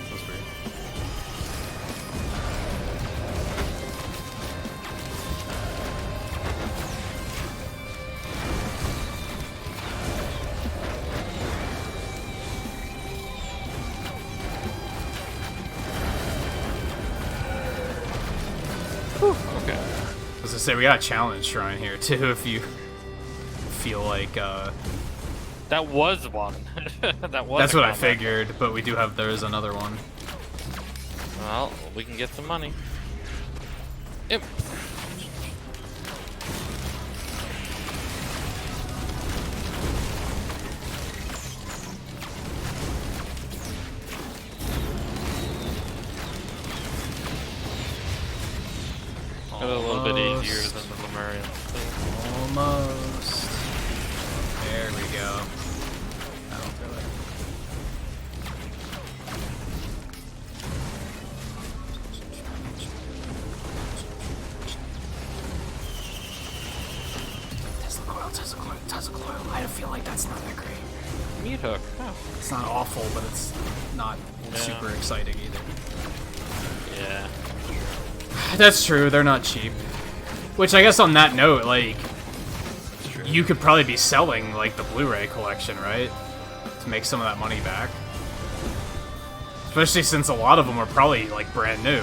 That's weird. Okay. As I say, we got a challenge shrine here too. If you feel like, That was one. That was. that's a what I combat. figured. But we do have. There is another one. Well, we can get some money. Yep. A little bit easier than the Lemurians. Almost. There we go. That'll do it. Tesla coil. I feel like that's not that great. Meat hook. Oh. It's not awful, but it's not super exciting either. Yeah. That's true, they're not cheap. Which I guess on that note, like, That's true. you could probably be selling, like, the Blu-ray collection, right? To make some of that money back. Especially since a lot of them are probably, like, brand new.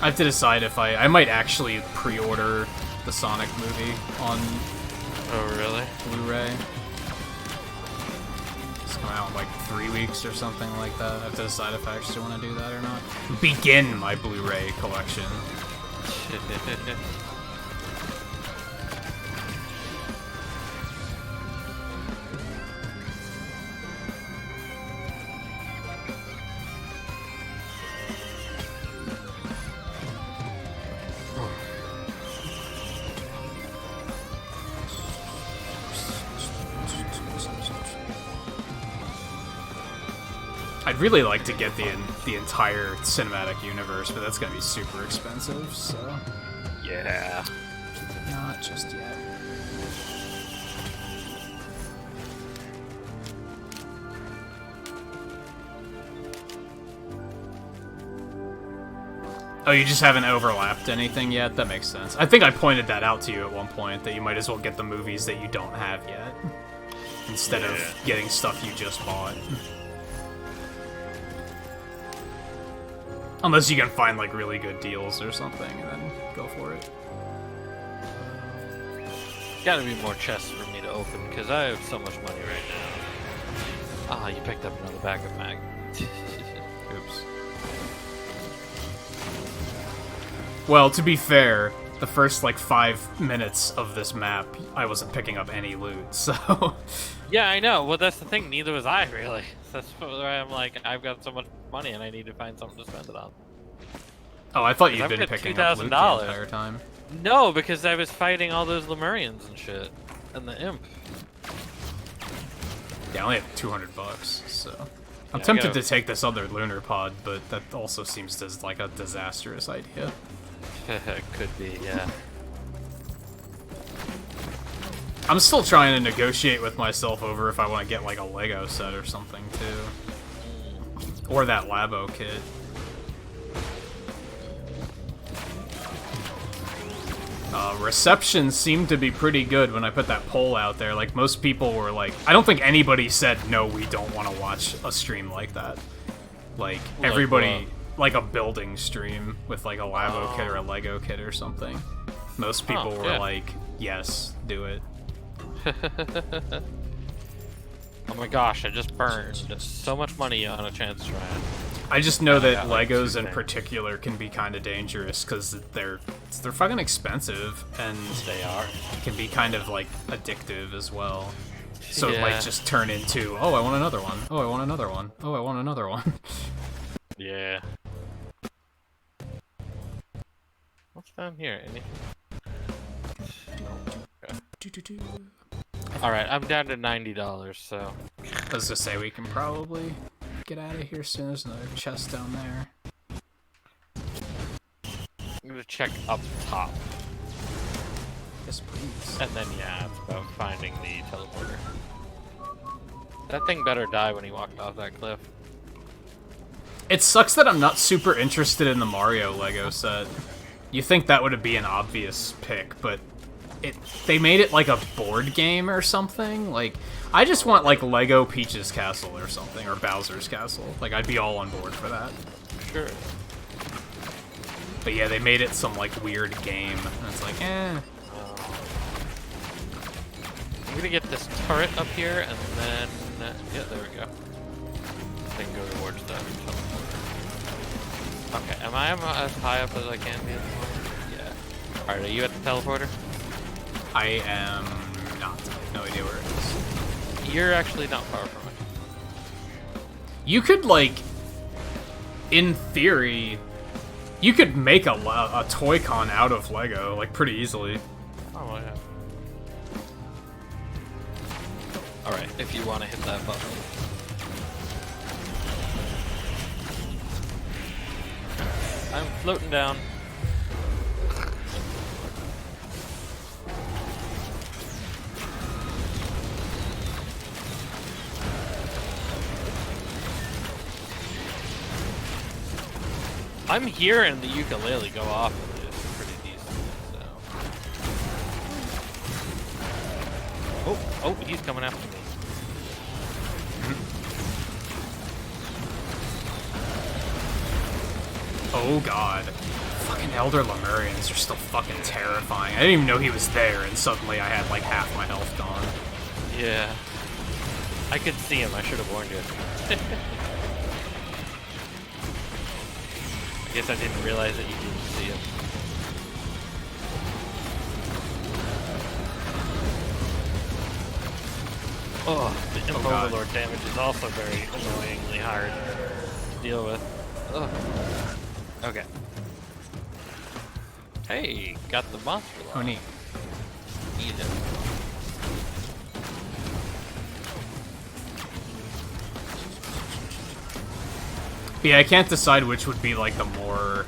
I have to decide if I might actually pre-order the Sonic movie on Oh, really? Blu-ray. It's coming out in like 3 weeks or something like that. I have to decide if I actually want to do that or not. Begin my Blu-ray collection. I'd really like to get the entire cinematic universe, but that's gonna be super expensive, so Yeah. not just yet. Oh, you just haven't overlapped anything yet? That makes sense. I think I pointed that out to you at one point, that you might as well get the movies that you don't have yet, instead of getting stuff you just bought. Unless you can find, like, really good deals or something, and then go for it. Gotta be more chests for me to open, because I have so much money right now. Ah, you picked up another backup mag. Oops. Well, to be fair, the first, like, 5 minutes of this map, I wasn't picking up any loot, so... Yeah, I know. Well, that's the thing. Neither was I, really. That's why I'm like, I've got so much money and I need to find something to spend it on. Oh, I thought you'd I've been got picking up loot the $2,000. entire time. No, because I was fighting all those Lemurians and shit. And the imp. Yeah, I only have 200 bucks, so... I'm Yeah, tempted to take this other lunar pod, but that also seems like a disastrous idea. Could be, yeah. I'm still trying to negotiate with myself over if I want to get, like, a Lego set or something, too. Or that Labo kit. Reception seemed to be pretty good when I put that poll out there. Like, most people were like... I don't think anybody said, no, we don't want to watch a stream like that. Like everybody... Like a building stream with, like, a Labo kit or a Lego kit or something. Most people were like, yes, do it. Oh my gosh, I just burned so much money on a chance shrine. I just know that like, Legos in things. particular can be kind of dangerous because they're fucking expensive and They are. can be kind of like addictive as well. So it Yeah. might just turn into, oh, I want another one. Oh, I want another one. Oh, I want another one. Yeah. What's down here? Anything? I Alright, I'm down to $90, so... Let's just say we can probably get out of here soon. There's another chest down there. I'm gonna check up top. Yes, please. And then, yeah, it's about finding the teleporter. That thing better die when he walked off that cliff. It sucks that I'm not super interested in the Mario Lego set. You think that would be an obvious pick, but they made it like a board game or something. Like, I just want like Lego Peach's Castle or something, or Bowser's Castle. Like, I'd be all on board for that. Sure. But yeah, they made it some like weird game, and it's like, eh. I'm gonna get this turret up here, and then... yeah, there we go. Then go towards the teleporter. Okay, am I as high up as I can be at the moment? Yeah. Alright, are you at the teleporter? I am not. No idea where it is. You're actually not far from it. You could, like, in theory, you could make a Toy-Con out of Lego, like, pretty easily. Oh, yeah. Alright, if you want to hit that button. I'm floating down. I'm hearing the ukulele go off of this pretty decent, so... Oh, he's coming after me. Oh god. Fucking Elder Lemurians are still fucking terrifying. I didn't even know he was there, and suddenly I had like half my health gone. Yeah. I could see him, I should have warned you. I guess I didn't realize that you didn't see him. Oh, the Imp Overlord damage is also very annoyingly hard to deal with. Ugh. Okay. Hey, got the monster log. Oh, neat. Eat it. Yeah, I can't decide which would be like the more...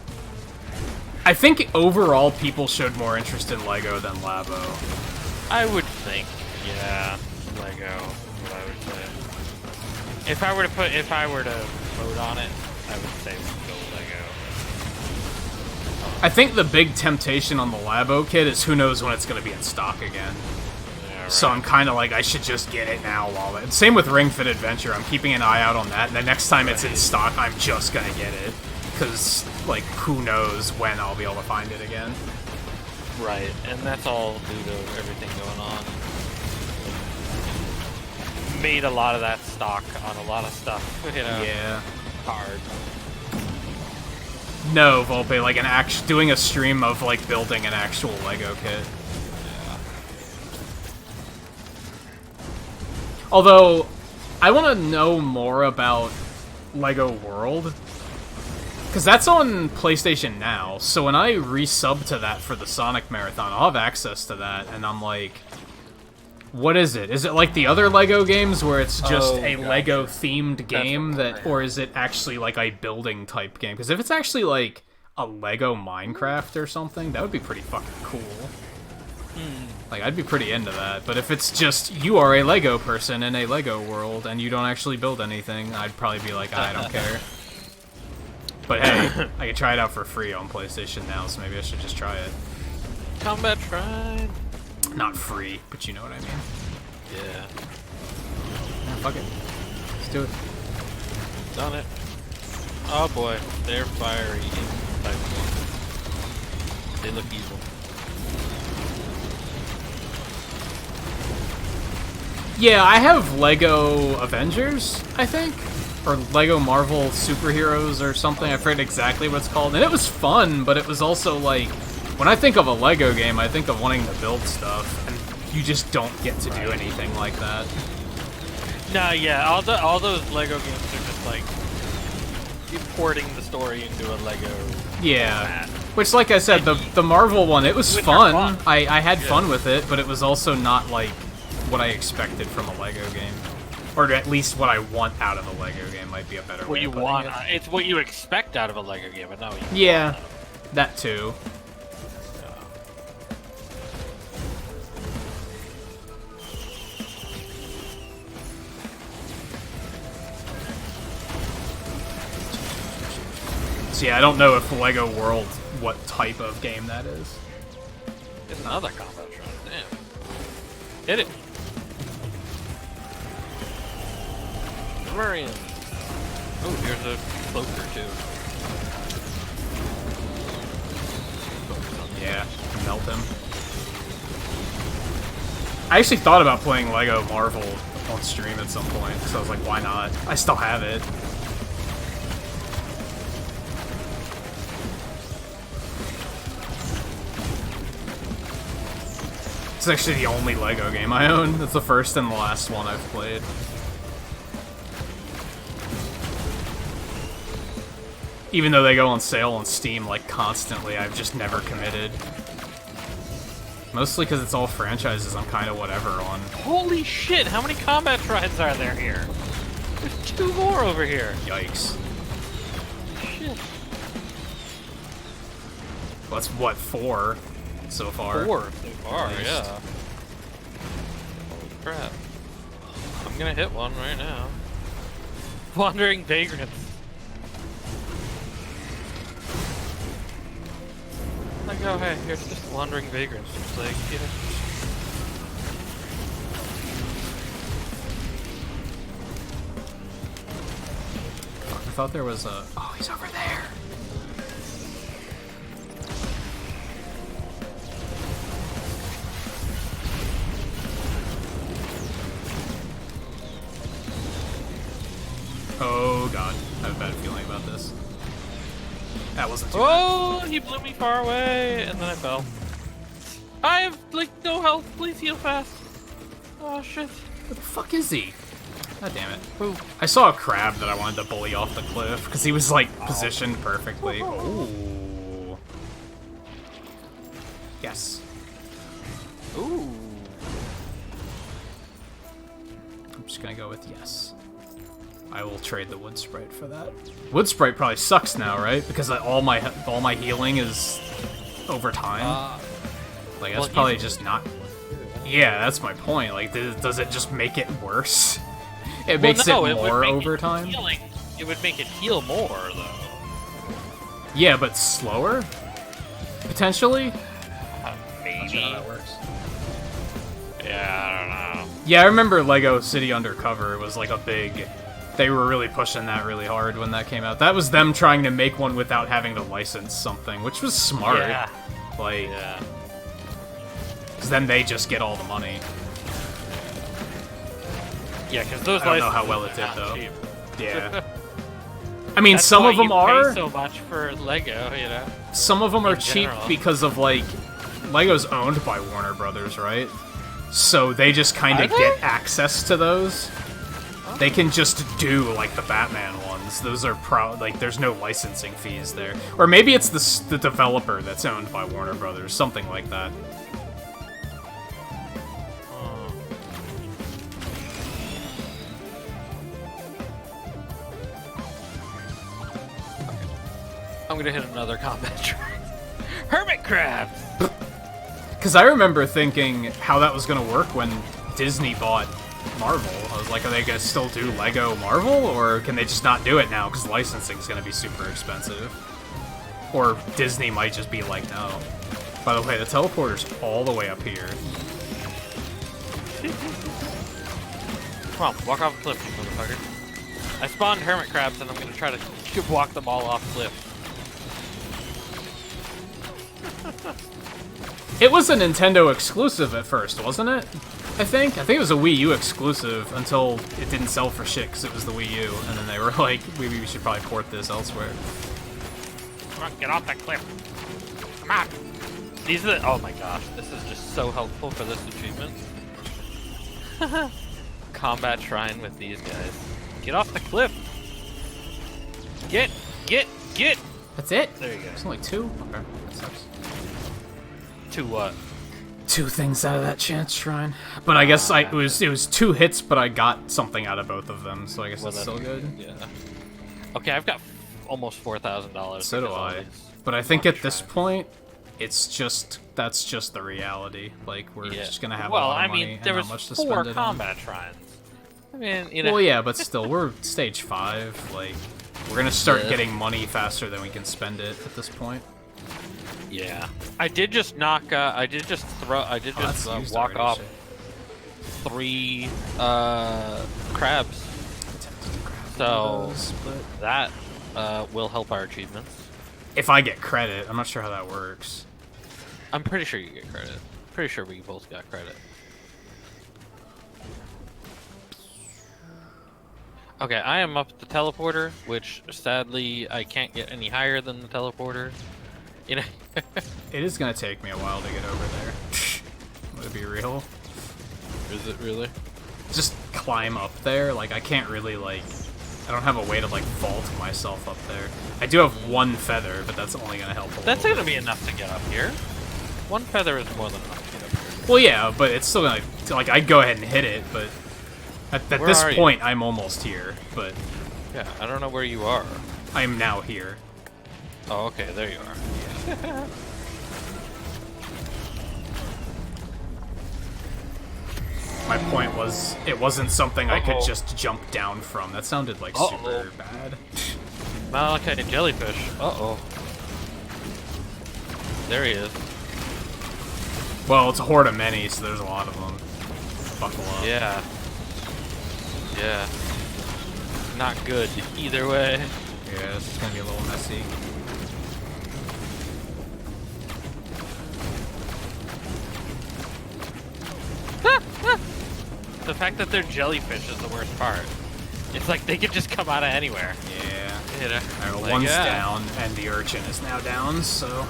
I think overall people showed more interest in Lego than Labo. I would think, yeah, Lego, what I would say. If I were to vote on it, I would say go Lego. I think the big temptation on the Labo kit is who knows when it's going to be in stock again. Yeah, right. So I'm kind of like, I should just get it now while it... Same with Ring Fit Adventure, I'm keeping an eye out on that, and the next time it's in stock, I'm just going to get it. Because, like, who knows when I'll be able to find it again. Right, and that's all due to everything going on. Made a lot of that stock on a lot of stuff, you know? Yeah. Hard. No, Volpe, like doing a stream of, like, building an actual Lego kit. Yeah. Although, I want to know more about Lego World. Because that's on PlayStation Now, so when I resub to that for the Sonic Marathon, I'll have access to that, and I'm like, what is it? Is it like the other Lego games where it's just a Lego-themed game, or is it actually like a building-type game? Because if it's actually like a Lego Minecraft or something, that would be pretty fucking cool. Like, I'd be pretty into that, but if it's just, you are a Lego person in a Lego world, and you don't actually build anything, I'd probably be like, I don't care. But hey, I can try it out for free on PlayStation Now, so maybe I should just try it. Combat Shrine! Not free, but you know what I mean. Yeah. Yeah, fuck it. Let's do it. Done it. Oh boy, they're fiery. They look evil. Yeah, I have Lego Avengers, I think. Or Lego Marvel Superheroes or something. I forget exactly what it's called. And it was fun, but it was also like... When I think of a Lego game, I think of wanting to build stuff. And you just don't get to do anything like that. Nah, yeah, all those Lego games are just like... importing the story into a Lego Yeah. format. Which, like I said, the Marvel one, it was Which are fun. fun. I had fun with it, but it was also not, like, what I expected from a Lego game. Or at least what I want out of a Lego game might be a better way What you of putting want? it. It's what you expect out of a Lego game, but not what you Yeah, want. that too. So yeah, I don't know if Lego World, what type of game that is. It's another combat shot. Damn. Hit it. Marion. Oh, here's a cloaker too. Yeah, melt him. I actually thought about playing Lego Marvel on stream at some point, so I was like, why not? I still have it. It's actually the only Lego game I own. It's the first and the last one I've played. Even though they go on sale on Steam, like, constantly, I've just never committed. Mostly because it's all franchises I'm kind of whatever on. Holy shit, how many combat shrines are there here? There's 2 more over here. Yikes. Shit. Well, that's, what, 4 so far? 4 so far, At least. yeah. Holy crap. I'm gonna hit one right now. Wandering Vagrants. Like, oh hey, here's just Wandering Vagrants. Just like, you know. I thought there was a... Oh, he's over there! Oh god, I have a bad feeling about this. That wasn't too bad. Oh, he blew me far away, and then I fell. I have, like, no health. Please heal fast. Oh, shit. Where the fuck is he? God damn it. Ooh. I saw a crab that I wanted to bully off the cliff, because he was, like, positioned perfectly. Ooh. Yes. Ooh. I'm just gonna go with yes. I will trade the wood sprite for that. Wood sprite probably sucks now, right? Because all my healing is over time. Like that's well, probably just not. Yeah, that's my point. Like, does it just make it worse? It makes it more over time. It would make it heal more, though. Yeah, but slower. Potentially. Maybe. Not sure how that works. Yeah, I don't know. Yeah, I remember Lego City Undercover was like a big... They were really pushing that really hard when that came out. That was them trying to make one without having to license something, which was smart. Yeah. Like, Yeah. because then they just get all the money. Yeah, because those I don't know how licenses well it are did, not though. cheap. Yeah. I mean, That's some why of them you are. pay so much for Lego, you know. Some of them are in cheap general. because of, like, Lego's owned by Warner Brothers, right? So they just kind Are of they? get access to those. They can just do, like, the Batman ones. Those are like, there's no licensing fees there. Or maybe it's the developer that's owned by Warner Brothers, something like that. I'm gonna hit another combat track. Hermit crabs! Because I remember thinking how that was going to work when Disney bought Marvel. I was like, are they going to still do Lego Marvel? Or can they just not do it now because licensing is going to be super expensive? Or Disney might just be like, no. By the way, the teleporter's all the way up here. Come on, walk off a cliff, you motherfucker. I spawned hermit crabs and I'm gonna try to walk them all off cliff. It was a Nintendo exclusive at first, wasn't it? I think it was a Wii U exclusive until it didn't sell for shit because it was the Wii U, and then they were like, maybe we should probably port this elsewhere. Come on, get off that cliff. Come on. These are the, oh my gosh, this is just so helpful for this achievement. Combat shrine with these guys. Get off the cliff. Get. That's it? There you go. There's only 2? Okay, that sucks. To what? 2 things out of that chance shrine. But I guess it was 2 hits, but I got something out of both of them, so I guess that's still good. Yeah. Okay, I've got almost $4,000. So do I. But I think at this point, that's just the reality. Like, we're just gonna have a lot of money and not much to spend it on. There was 4 combat shrines. I mean, you know. Well, yeah, but still, we're stage 5. Like, we're gonna start getting money faster than we can spend it at this point. Yeah. I did just walk off 3 crabs. So that will help our achievements. If I get credit, I'm not sure how that works. I'm pretty sure you get credit. Pretty sure we both got credit. Okay, I am up the teleporter, which sadly I can't get any higher than the teleporter. You know. It is gonna take me a while to get over there. Would it be real? Is it really? Just climb up there. Like, I can't really, like, I don't have a way to, like, vault myself up there. I do have 1 feather, but that's only gonna help a little. That's gonna be enough to get up here. 1 feather is more than enough to get up here. Well, yeah, but it's still gonna, like, I'd go ahead and hit it, but at this point, I'm almost here, but... Yeah, I don't know where you are. I am now here. Oh, okay, there you are. Yeah. My point was, it wasn't something I could just jump down from. That sounded like super bad. Malachite jellyfish. Uh-oh. There he is. Well, it's a horde of many, so there's a lot of them. Buckle up. Yeah. Yeah. Not good either way. Yeah, this is gonna be a little messy. The fact that they're jellyfish is the worst part. It's like they could just come out of anywhere. Yeah. You know? Alright, well, one's down, and the urchin is now down, so...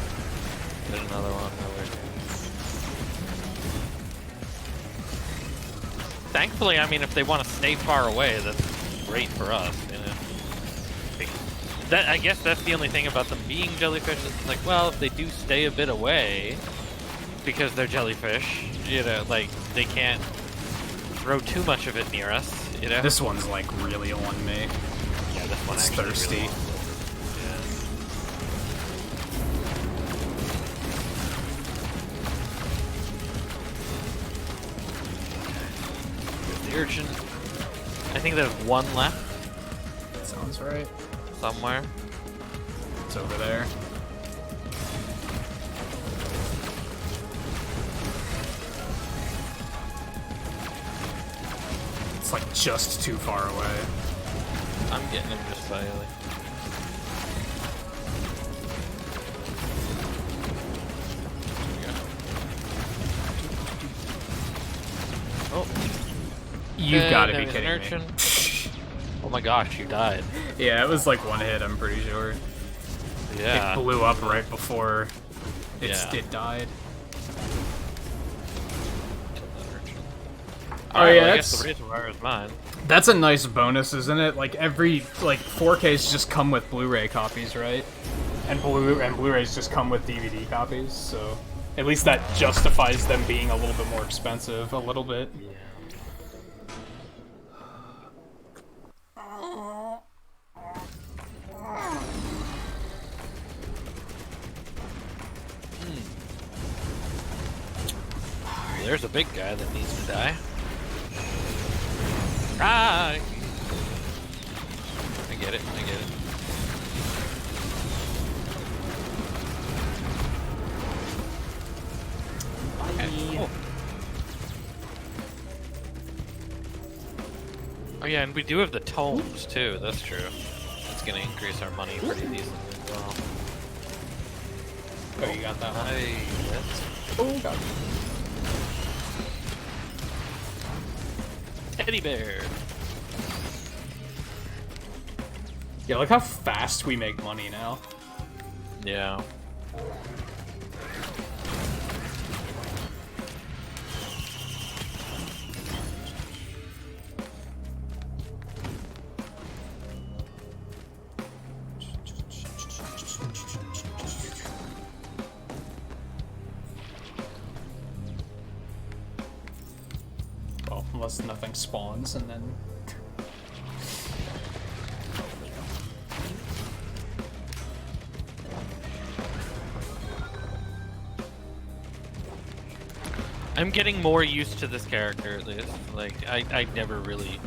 There's another one over here. Thankfully, I mean, if they want to stay far away, that's great for us, you know? I guess that's the only thing about them being jellyfish. It's like, well, if they do stay a bit away, because they're jellyfish, you know, like, they can't throw too much of it near us, you know? This one's, like, really on me. Yeah, this one's thirsty. Really the urchin. I think there's 1 left. Sounds right. Somewhere. It's over there. It's like just too far away. I'm getting him just barely. Oh. You've got to be kidding me. Oh my gosh, you died. Yeah, it was like 1 hit, I'm pretty sure. Yeah. It blew up right before it died. Oh yeah, well, I guess the reservoir is mine. That's a nice bonus, isn't it? Like, every 4Ks just come with Blu-ray copies, right? And Blu-rays just come with DVD copies, so at least that justifies them being a little bit more expensive, a little bit. Yeah. There's a big guy that needs to die. Ah! I get it, I get it. Okay. Oh yeah, and we do have the tomes too, that's true. That's gonna increase our money pretty decently as well. Oh, you got that one? Oh, got it. Teddy bear. Yeah, look how fast we make money now. Yeah. unless nothing spawns, and then... I'm getting more used to this character at least. Like, I never really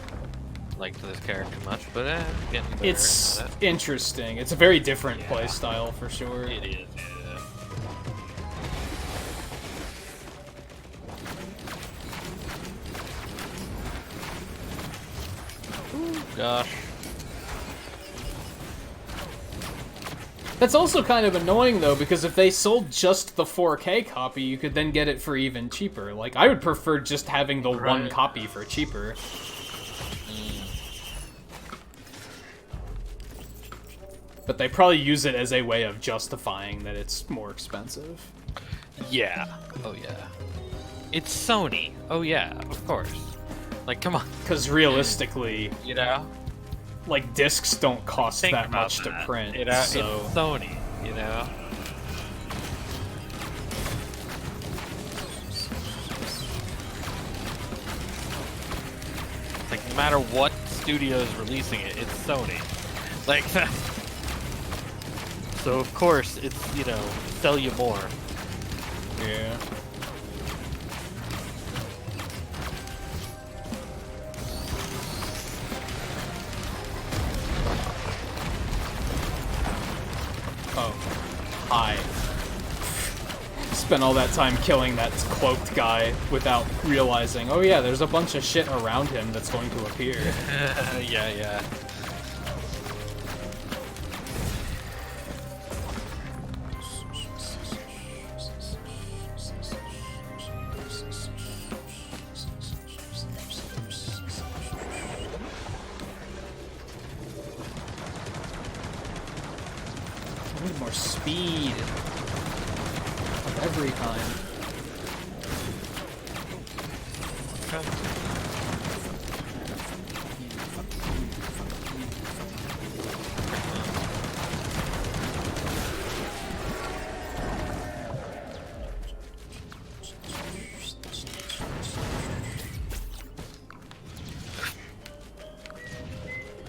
liked this character much, but I'm getting better It's at it. interesting. It's a very different playstyle for sure. It is, yeah. Ooh, gosh. That's also kind of annoying, though, because if they sold just the 4K copy, you could then get it for even cheaper. Like, I would prefer just having the one copy for cheaper. But they probably use it as a way of justifying that it's more expensive. Yeah. Oh, yeah. It's Sony. Oh, yeah, of course. Like, come on. Because realistically, You know? like, discs don't cost Think that about much that. to print, It's so... Sony, you know? Like, no matter what studio is releasing it, it's Sony. Like, so of course, it's, you know, sell you more. Yeah. Oh. Hi. Spent all that time killing that cloaked guy without realizing, oh yeah, there's a bunch of shit around him that's going to appear. Yeah, yeah. I need more speed. Of every kind.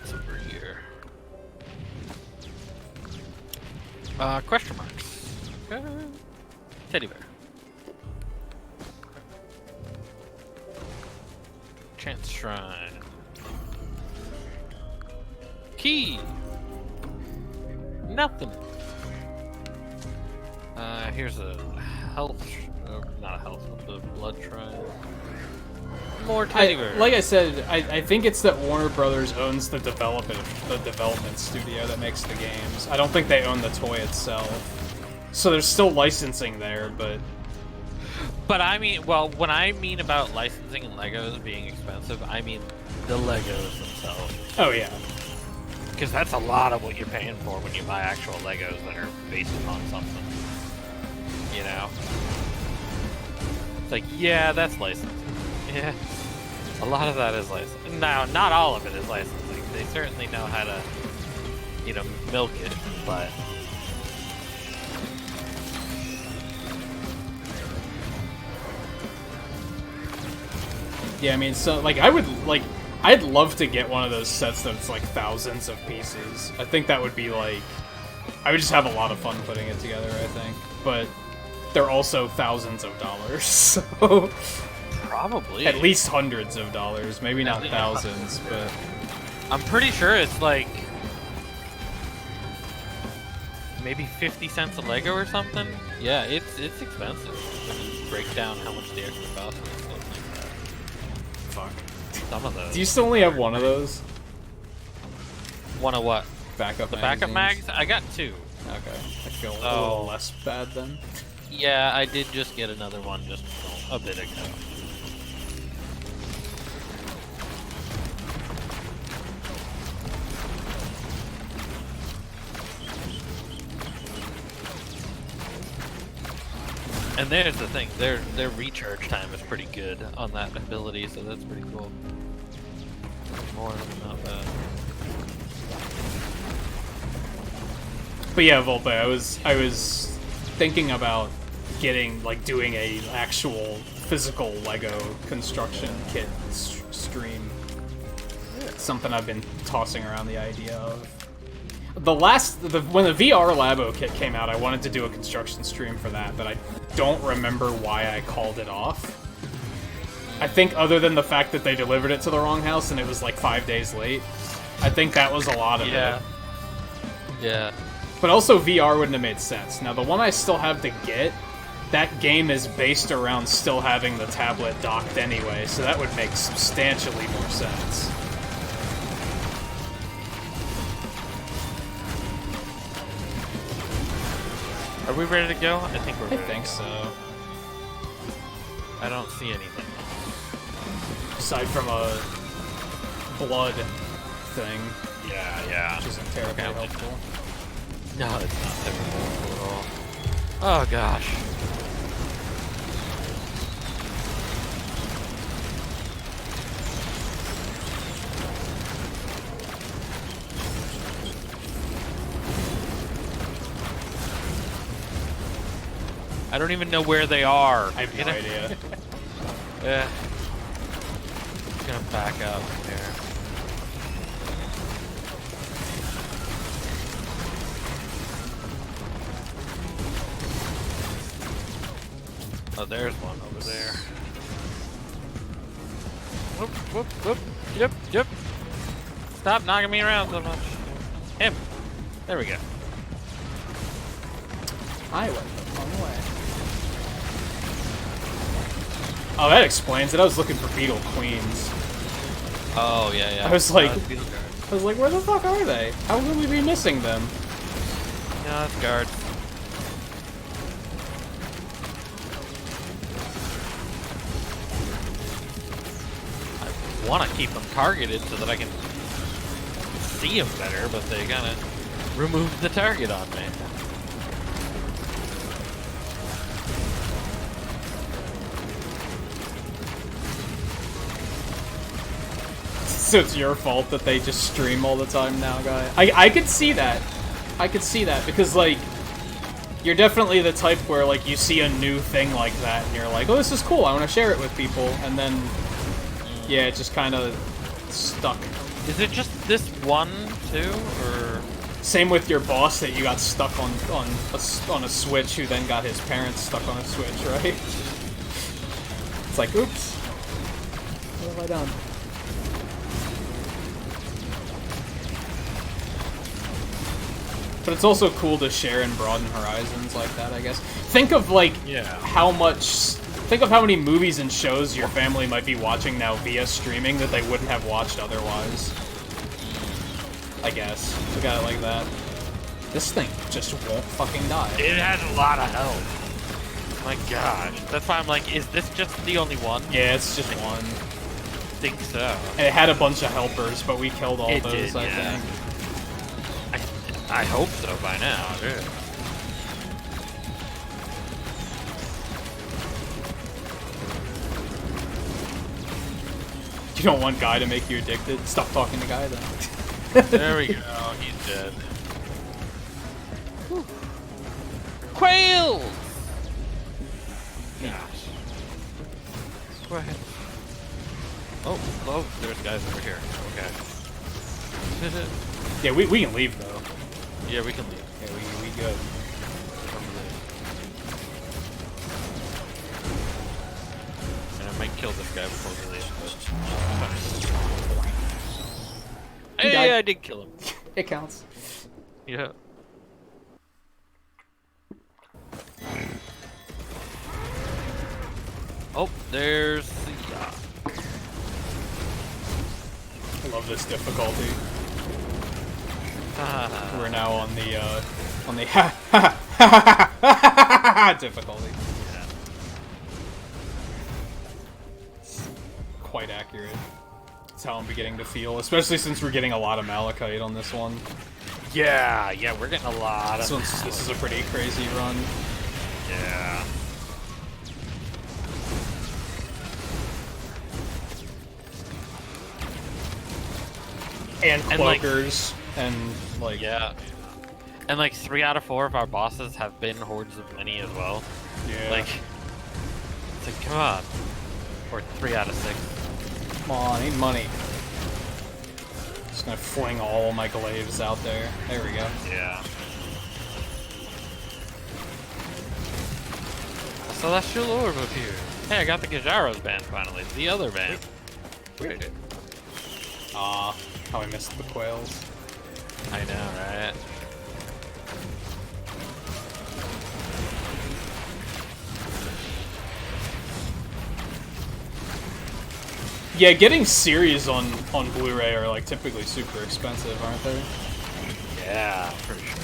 It's over here. Question marks. Teddy bear. Chance shrine. Key. Nothing. Here's a health, not a health, but the blood shrine. More teddy bears. Like I said, I think it's that Warner Brothers owns the development studio that makes the games. I don't think they own the toy itself. So there's still licensing there, but... But I mean, well, when I mean about licensing and Legos being expensive, I mean the Legos themselves. Oh, yeah. Because that's a lot of what you're paying for when you buy actual Legos that are based upon something. You know? It's like, yeah, that's licensing. Yeah. A lot of that is licensing. Now, not all of it is licensing. They certainly know how to, you know, milk it, but... Yeah, I mean, so, like, I'd love to get one of those sets that's, like, thousands of pieces. I think that would be, like... I would just have a lot of fun putting it together, I think. But they're also thousands of dollars, so... Probably. At least hundreds of dollars. Maybe not thousands, but... I'm pretty sure it's, like... maybe 50 cents a Lego or something? Yeah, it's expensive when you break down how much the extra cost is. Fuck. Some of those. Do you still only have one of those? One of what? Backup The backup magazines? mags? I got 2. Okay. I feel a Oh. little less bad then. Yeah, I did just get another one just a bit ago. And there's the thing, their recharge time is pretty good on that ability, so that's pretty cool. More than not bad. But yeah, Volpe, I was thinking about getting, like, doing a actual physical Lego construction kit stream. It's something I've been tossing around the idea of. When the VR Labo kit came out, I wanted to do a construction stream for that, but I don't remember why I called it off. I think other than the fact that they delivered it to the wrong house and it was like 5 days late. I think that was a lot of it. Yeah. But also VR wouldn't have made sense. Now the one I still have to get, that game is based around still having the tablet docked anyway, so that would make substantially more sense. Are we ready to go? I think we're ready. I think so. I don't see anything. Aside from a blood thing. Yeah. Which isn't terribly helpful. No, it's not terribly helpful at all. Oh gosh. I don't even know where they are. I have no idea. Yeah. Just gonna back up there. Oh, there's one over there. Whoop, whoop, whoop. Yep. Stop knocking me around so much. Him. There we go. I went the wrong way. Oh, that explains it. I was looking for Beetle Queens. Oh, yeah. I was like, where the fuck are they? How would we be missing them? No, it's guards. I want to keep them targeted so that I can see them better, but they kind of removed the target on me. So it's your fault that they just stream all the time now, guy. I could see that. I could see that because, like, you're definitely the type where, like, you see a new thing like that and you're like, oh, this is cool, I want to share it with people, and then, yeah, it just kind of stuck. Is it just this one, too, or...? Same with your boss that you got stuck on a Switch, who then got his parents stuck on a Switch, right? It's like, oops. What have I done? But it's also cool to share and broaden horizons like that, I guess. Think of, like, how many movies and shows your family might be watching now via streaming that they wouldn't have watched otherwise. I guess. Look at it like that. This thing just won't fucking die. It has a lot of health. My gosh. That's why I'm like, is this just the only one? Yeah, it's just one. I think so. And it had a bunch of helpers, but we killed all those, I think. I hope so by now, dude. You don't want Guy to make you addicted? Stop talking to Guy then. There we go, he's dead. Whew. Quails! Gosh. Go ahead. Oh, there's guys over here. Okay. Yeah, we can leave though. Yeah, we can leave. Yeah, we good. And I might kill this guy before we leave, but... He Hey, died. I did kill him. It counts. Yeah. Oh, there's the... I love this difficulty. We're now on the difficulty. Yeah. It's quite accurate. That's how I'm beginning to feel, especially since we're getting a lot of Malachite on this one. Yeah, we're getting a lot of... This is a pretty crazy run. Yeah. And cloakers, and like... Yeah. And like 3 out of 4 of our bosses have been hordes of many as well. Yeah. Like, it's like, come on. Or 3 out of 6. Come on, I need money. Just gonna fling all my glaives out there. There we go. Yeah. A celestial orb appeared. Hey, I got the Gajaros band finally. The other band. Weird. Aw, how I missed the quails. I know, right? Yeah, getting series on Blu-ray are like typically super expensive, aren't they? Yeah, for sure.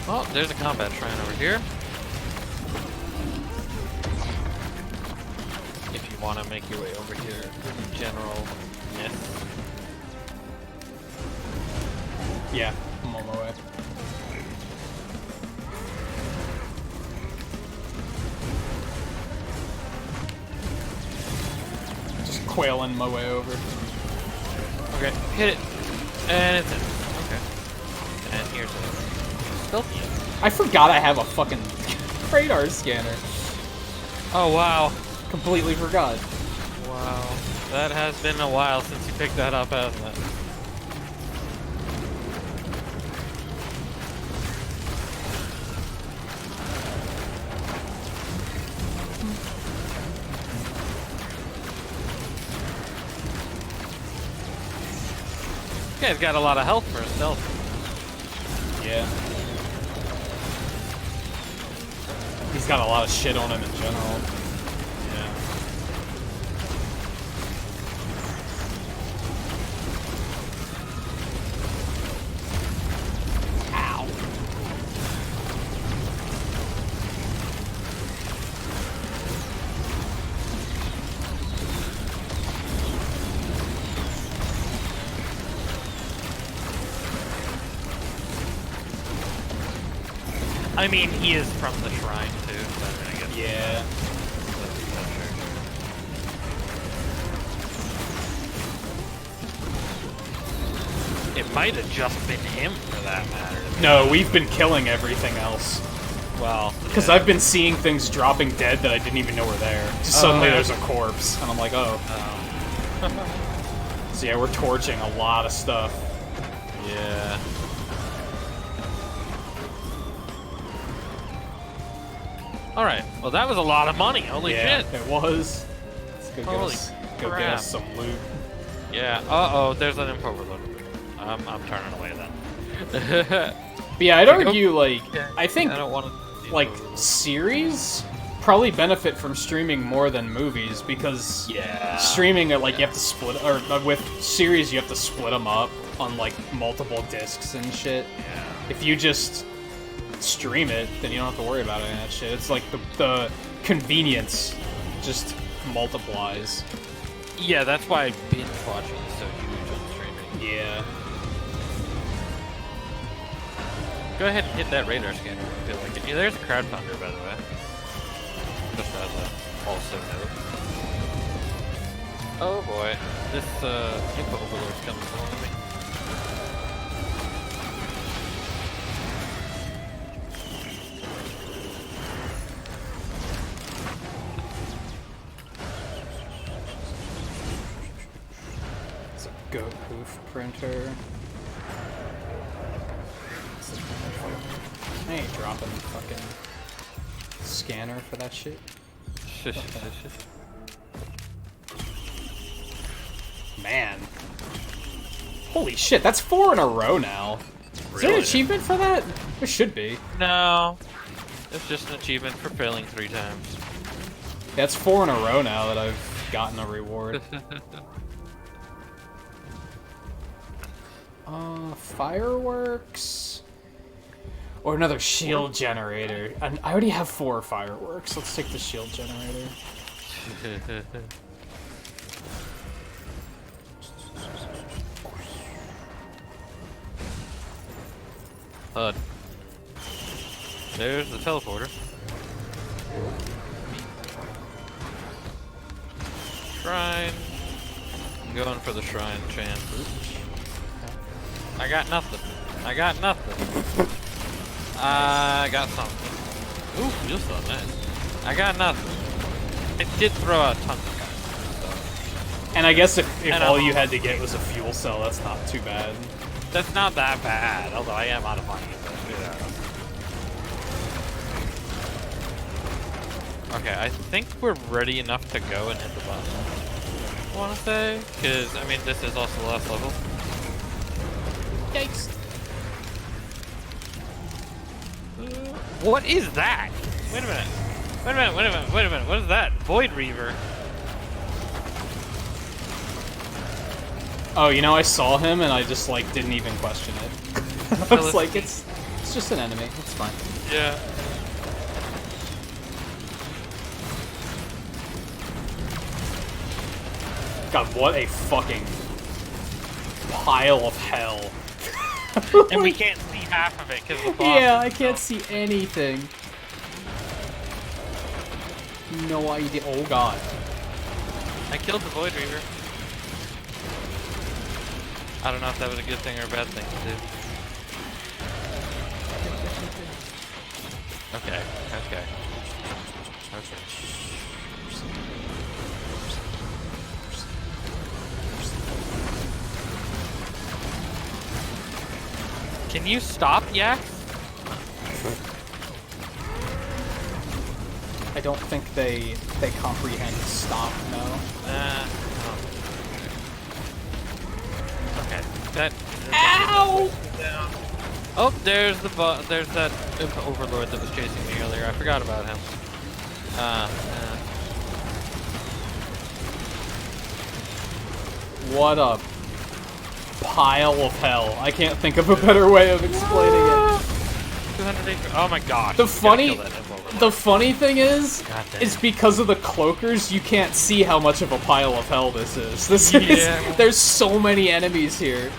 Oh, there's a combat shrine over here. If you want to make your way over here, in general, myth. Yeah, I'm on my way. Just quailing my way over. Okay, hit it. And it's in. Okay. And here's a stealthy. I forgot I have a fucking radar scanner. Oh, wow. Completely forgot. Wow. That has been a while since you picked that up, hasn't it? This guy's got a lot of health for a stealth. Yeah. He's got a lot of shit on him in general. Yeah. Ow. I mean, he is from the shrine too, so I guess. Yeah. It might have just been him for that matter. No, we've been killing everything else. Well, Because yeah. I've been seeing things dropping dead that I didn't even know were there. Just suddenly yeah. there's a corpse, and I'm like, oh. So yeah, we're torching a lot of stuff. Yeah. Alright, well that was a lot of money, holy Yeah, shit. it was. Let's go Holy go get crap. us some loot. Yeah, uh-oh, there's an info overload. I'm turning away then. But yeah, I'd argue, like, I think, I don't want to like, series probably benefit from streaming more than movies, because streaming, like, you have to split, or with series, you have to split them up on, like, multiple discs and shit. Yeah. If you just stream it, then you don't have to worry about any of that shit. It's like the convenience just multiplies. Yeah, that's why binge watching is so huge on streaming. Yeah. Go ahead and hit that radar scanner if you feel like it. Yeah, there's a crowdfunder, by the way. Just as a also note. Oh boy, this info overload's coming along me. It's a goat hoof printer. I ain't dropping the fucking scanner for that shit. Man. Holy shit, that's 4 in a row now. Is there an Really? achievement for that? There should be. No, it's just an achievement for failing 3 times. That's 4 in a row now that I've gotten a reward. Fireworks? Or another shield generator. And I already have 4 fireworks. Let's take the shield generator. There's the teleporter. Shrine. I'm going for the shrine chance. I got nothing. I got nothing. I got something. Ooh, just so nice. I got nothing. I did throw out tons of guys. And I guess if And all I'm you had to almost get was a fuel cell, that's not too bad. That's not that bad, although I am out of money. But, okay, I think we're ready enough to go and hit the button. I want to say, because I mean this is also the last level. Yikes! What is that? Wait a minute. Wait a minute. Wait a minute. Wait a minute. What is that? Void Reaver. Oh, you know, I saw him and I just like didn't even question it. I was like, it's just an enemy. It's fine. Yeah. God, what a fucking pile of hell. And we can't see half of it because the boss. Yeah, I can't see anything. No idea. Oh god. I killed the Void Reaver. I don't know if that was a good thing or a bad thing to do. Okay, okay. Okay. Can you stop, Yak? I don't think they comprehend stop, no. Oh. Okay. That. Ow! Oh, there's there's that overlord that was chasing me earlier. I forgot about him. What a pile of hell. I can't think of a better way of explaining it. 200 acres. Oh my gosh. The funny thing is because of the cloakers, you can't see how much of a pile of hell this is. There's so many enemies here.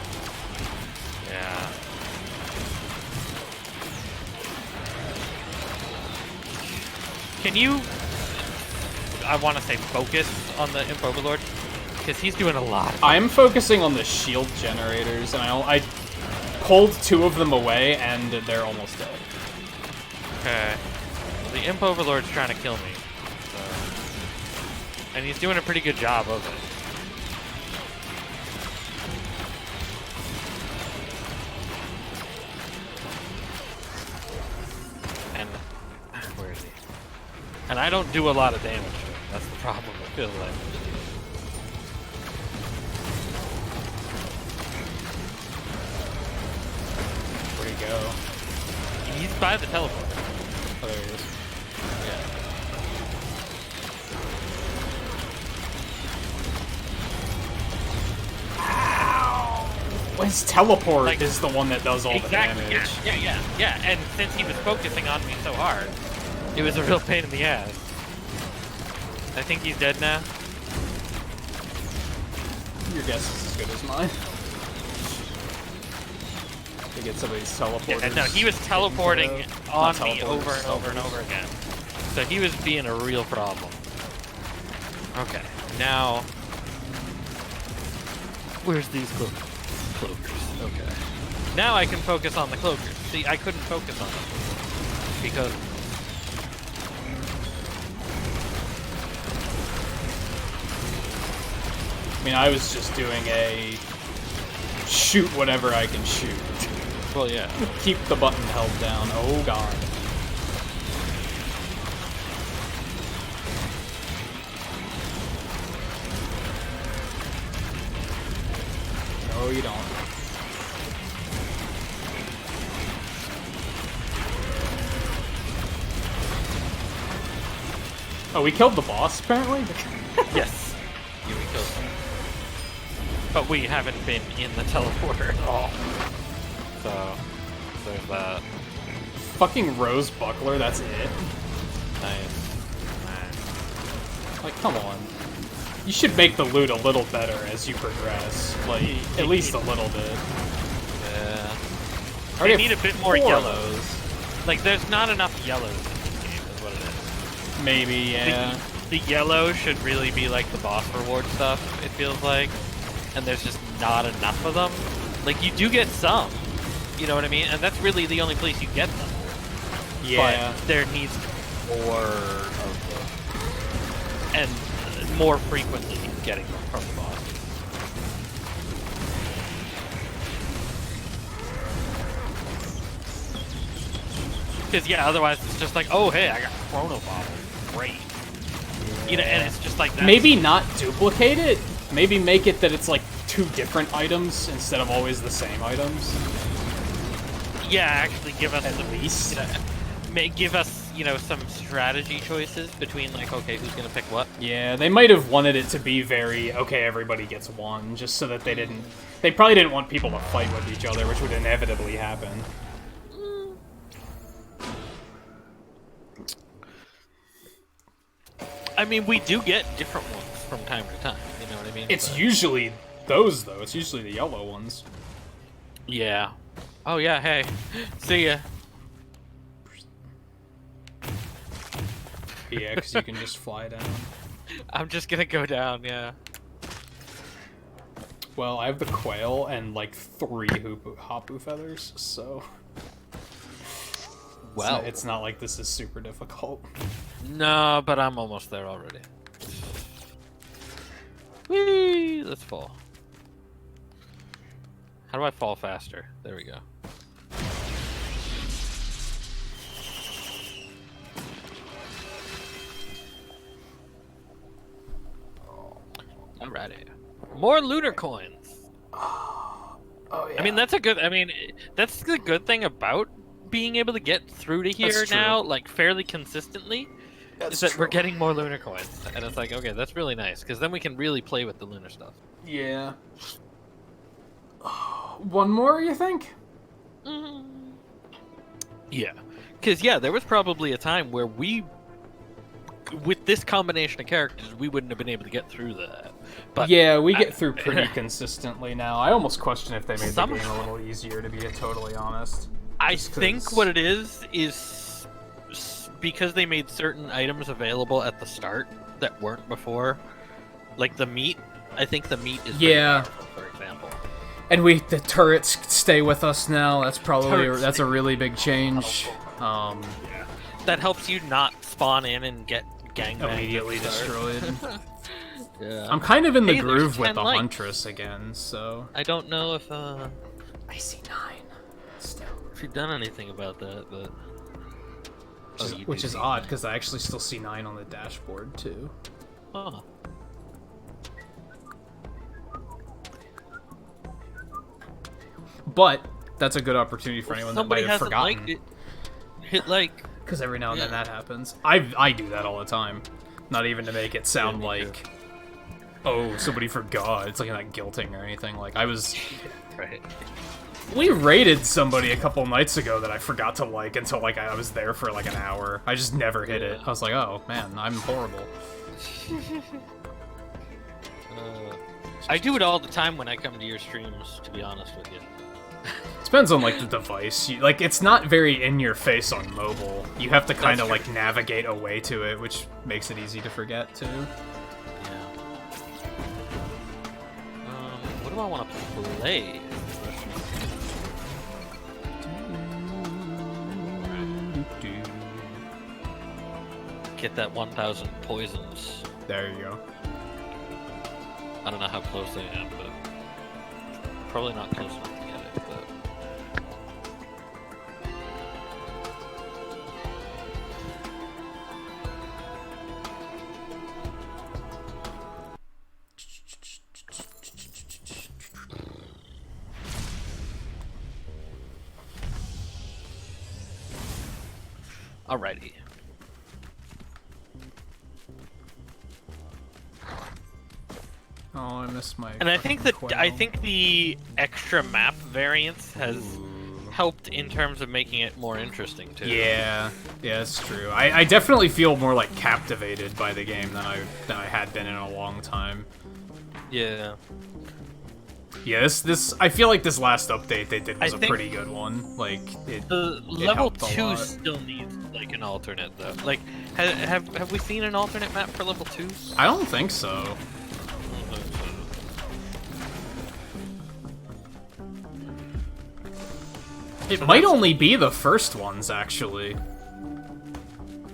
Yeah. Can you, I want to say, focus on the Imp Overlord? Because he's doing a lot. I'm focusing on the shield generators, and I pulled 2 of them away, and they're almost dead. Okay. Well, the Imp Overlord's trying to kill me. So. And he's doing a pretty good job of it. And where is he? And I don't do a lot of damage to him. That's the problem, I feel like. Where'd he go? He's by the teleporter. Oh, there he is. Yeah. Well, his teleport is the one that does all the damage. Yeah. And since he was focusing on me so hard, it was a real pain in the ass. I think he's dead now. Your guess is as good as mine. To get some of these teleporters. Yeah, no, he was teleporting on me over and over and over again. So he was being a real problem. Okay, now... Where's these cloakers? Okay. Now I can focus on the cloakers. See, I couldn't focus on them. Because... I mean, I was just doing a shoot whatever I can shoot. Well, yeah. Keep the button held down. Oh god. No, you don't. Oh, we killed the boss, apparently? Yes. Yeah, we killed him. But we haven't been in the teleporter at all. So, there's that. Fucking Rose Buckler, that's it? Nice. Like, come on. You should make the loot a little better as you progress. Like, at least a little bit. Yeah. I They need a bit more yellows. those. Like, there's not enough yellows in this game, is what it is. Maybe, yeah. The yellow should really be like the boss reward stuff, it feels like. And there's just not enough of them. Like, you do get some. You know what I mean? And that's really the only place you get them. Yeah. But there needs more of them, and more frequently getting them from the boss. Because yeah, otherwise it's just like, oh hey, I got Chrono Bottle, great. You know, and it's just like that. Maybe not duplicate it. Maybe make it that it's like 2 different items instead of always the same items. Yeah, actually give us At least. Give us, you know, some strategy choices between like, okay, who's gonna pick what. Yeah, they might have wanted it to be very, okay, everybody gets one, just so that they probably didn't want people to fight with each other, which would inevitably happen. I mean, we do get different ones from time to time, you know what I mean? It's usually those, though. It's usually the yellow ones. Yeah. Oh yeah, hey. See ya. Yeah, because you can just fly down. I'm just gonna go down, yeah. Well, I have the quail and, like, 3 Hapu feathers, so... Well. It's not like this is super difficult. No, but I'm almost there already. Whee! Let's fall. How do I fall faster? There we go. Alrighty. More lunar coins. Oh, yeah. I mean, that's the good thing about being able to get through to here That's now, true. like fairly consistently, is that we're getting more lunar coins, and it's like, okay, that's really nice, because then we can really play with the lunar stuff. Yeah. One more, you think? Yeah, because yeah, there was probably a time where with this combination of characters, we wouldn't have been able to get through that. But yeah, we get through pretty consistently now. I almost question if they made the game a little easier, to be totally honest. I think what it is because they made certain items available at the start that weren't before, like the meat. I think the meat is very powerful, for example. And the turrets stay with us now. That's probably that's a really big change. That helps you not spawn in and get gangbanged Immediately destroyed. Yeah. I'm kind of in the Hey, groove there's with 10 the likes. Huntress again, so... I don't know if I see 9. Still. if you've done anything about that, but Which is odd, because I actually still see 9 on the dashboard, too. Huh. But, that's a good opportunity for anyone that might have forgotten. Liked it. Hit like. Because every now and then that happens. I do that all the time. Not even to make it sound me too. like, oh, somebody forgot. It's like not guilting or anything. Like, I was... Right. We raided somebody a couple nights ago that I forgot to like until, like, I was there for, like, an hour. I just never hit it. I was like, oh, man, I'm horrible. I do it all the time when I come to your streams, to be honest with you. Depends on, like, the device. Like, it's not very in-your-face on mobile. You have to kind of, like, navigate away to it, which makes it easy to forget, too. Yeah. What do I want to play? Get that 1,000 poisons. There you go. I don't know how close I am, but probably not close enough to get it. But alrighty. Oh, I missed my... And I think the extra map variance has helped in terms of making it more interesting too. Yeah, it's true. I definitely feel more, like, captivated by the game than I had been in a long time. Yeah. Yeah, this I feel like this last update they did was a think pretty good one. Like, The it level helped a 2 lot. still needs like an alternate though. Like, have we seen an alternate map for level 2? I don't think so. It might only be the first ones, actually.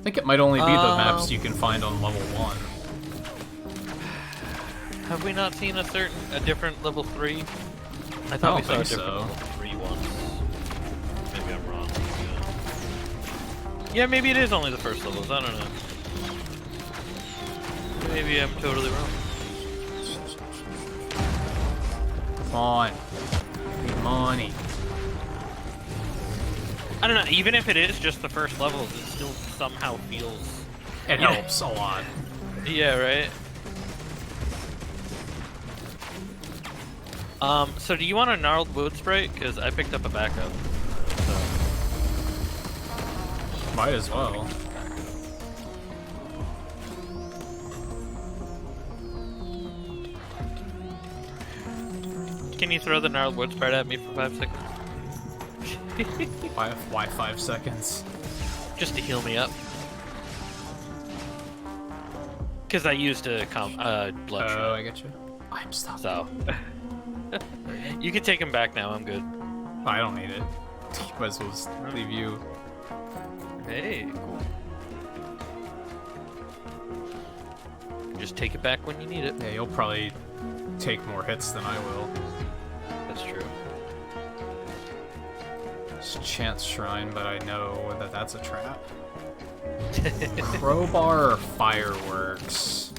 I think it might only be the maps you can find on level 1. Have we not seen a different level 3? I thought we saw a different level 3 once. Maybe I'm wrong. Yeah, maybe it is only the first levels. I don't know. Maybe I'm totally wrong. Come on. Need money. I don't know. Even if it is just the first levels, it still somehow feels. It helps a lot. Yeah, right. So do you want a gnarled wood sprite? Because I picked up a backup. So. Might as well. Can you throw the gnarled wood sprite at me for 5 seconds? Why 5 seconds? Just to heal me up. Because I used a blood shot. Oh, I get you. I'm stuck. So. You can take him back now, I'm good. I don't need it. Might as well just leave you. Hey, cool. Just take it back when you need it. Yeah, you'll probably take more hits than I will. That's true. It's Chance Shrine, but I know that that's a trap. Crowbar or fireworks?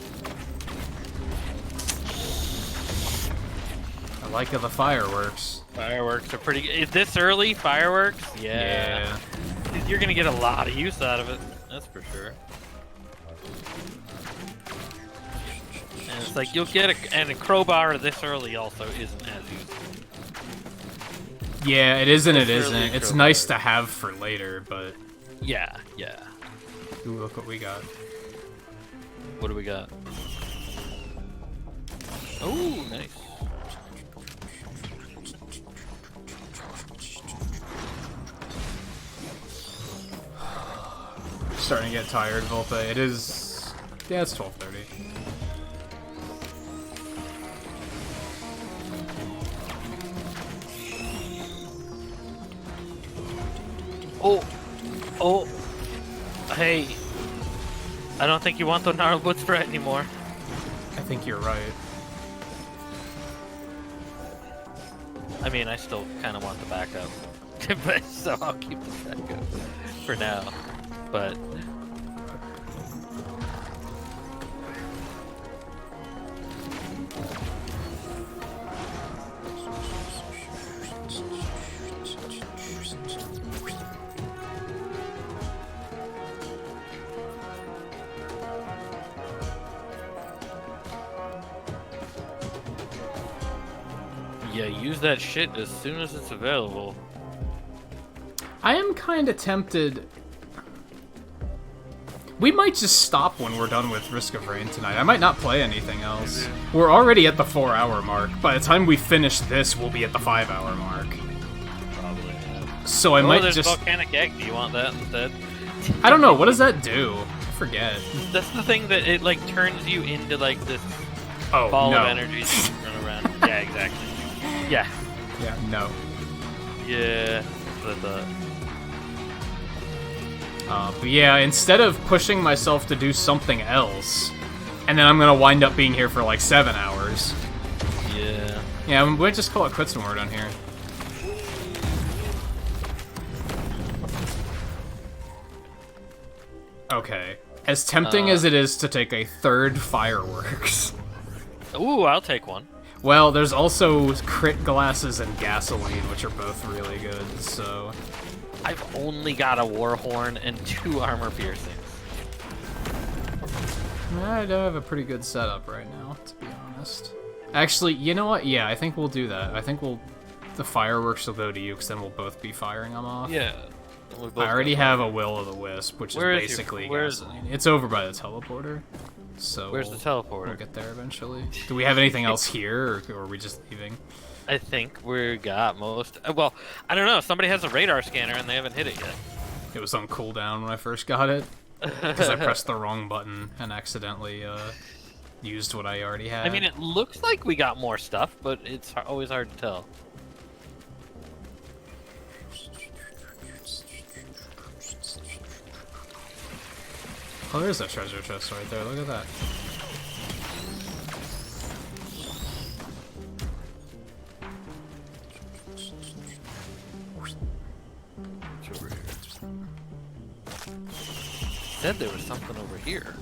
I like the fireworks. Fireworks are pretty good. Is this early? Fireworks? Yeah. You're gonna get a lot of use out of it. That's for sure. And it's like you'll get a crowbar this early also isn't as useful. Yeah, it is and it It's really isn't. It's crowbar. nice to have for later, but... Yeah, yeah. Ooh, look what we got. What do we got? Oh, nice. Starting to get tired, Volpe. It is... Yeah, it's 12:30. Oh, hey. I don't think you want the gnarled wood sprite anymore. I think you're right. I mean, I still kind of want the backup, but so I'll keep the backup for now. But yeah, use that shit as soon as it's available. I am kind of tempted... We might just stop when we're done with Risk of Rain tonight. I might not play anything else. We're already at the 4-hour mark. By the time we finish this, we'll be at the 5-hour mark. Probably. Yeah. So I might there's just... volcanic egg. Do you want that instead? I don't know, what does that do? I forget. That's the thing that it like turns you into like this Oh, ball no. of energy that you run around. Yeah, exactly. Yeah. Yeah, no. Yeah. That's what I thought. But yeah, instead of pushing myself to do something else, and then I'm gonna wind up being here for like 7 hours. Yeah. Yeah, we might just call it quits when we're done here. Okay. As tempting as it is to take a third fireworks. Ooh, I'll take one. Well, there's also crit glasses and gasoline, which are both really good, so... I've only got a war horn and 2 armor piercings. I do have a pretty good setup right now, to be honest. Actually, you know what? Yeah, I think we'll do that. I think the fireworks will go to you, because then we'll both be firing them off. Yeah. I already have a Will-o'-the-Wisp, which is basically gasoline. It's over by the teleporter. So Where's the teleporter? We'll get there eventually. Do we have anything else here, or are we just leaving? I think we got most. Well, I don't know. Somebody has a radar scanner and they haven't hit it yet. It was on cooldown when I first got it, because I pressed the wrong button and accidentally used what I already had. I mean, it looks like we got more stuff, but it's always hard to tell. Oh, there's a treasure chest right there. Look at that. It's over here. Said there was something over here.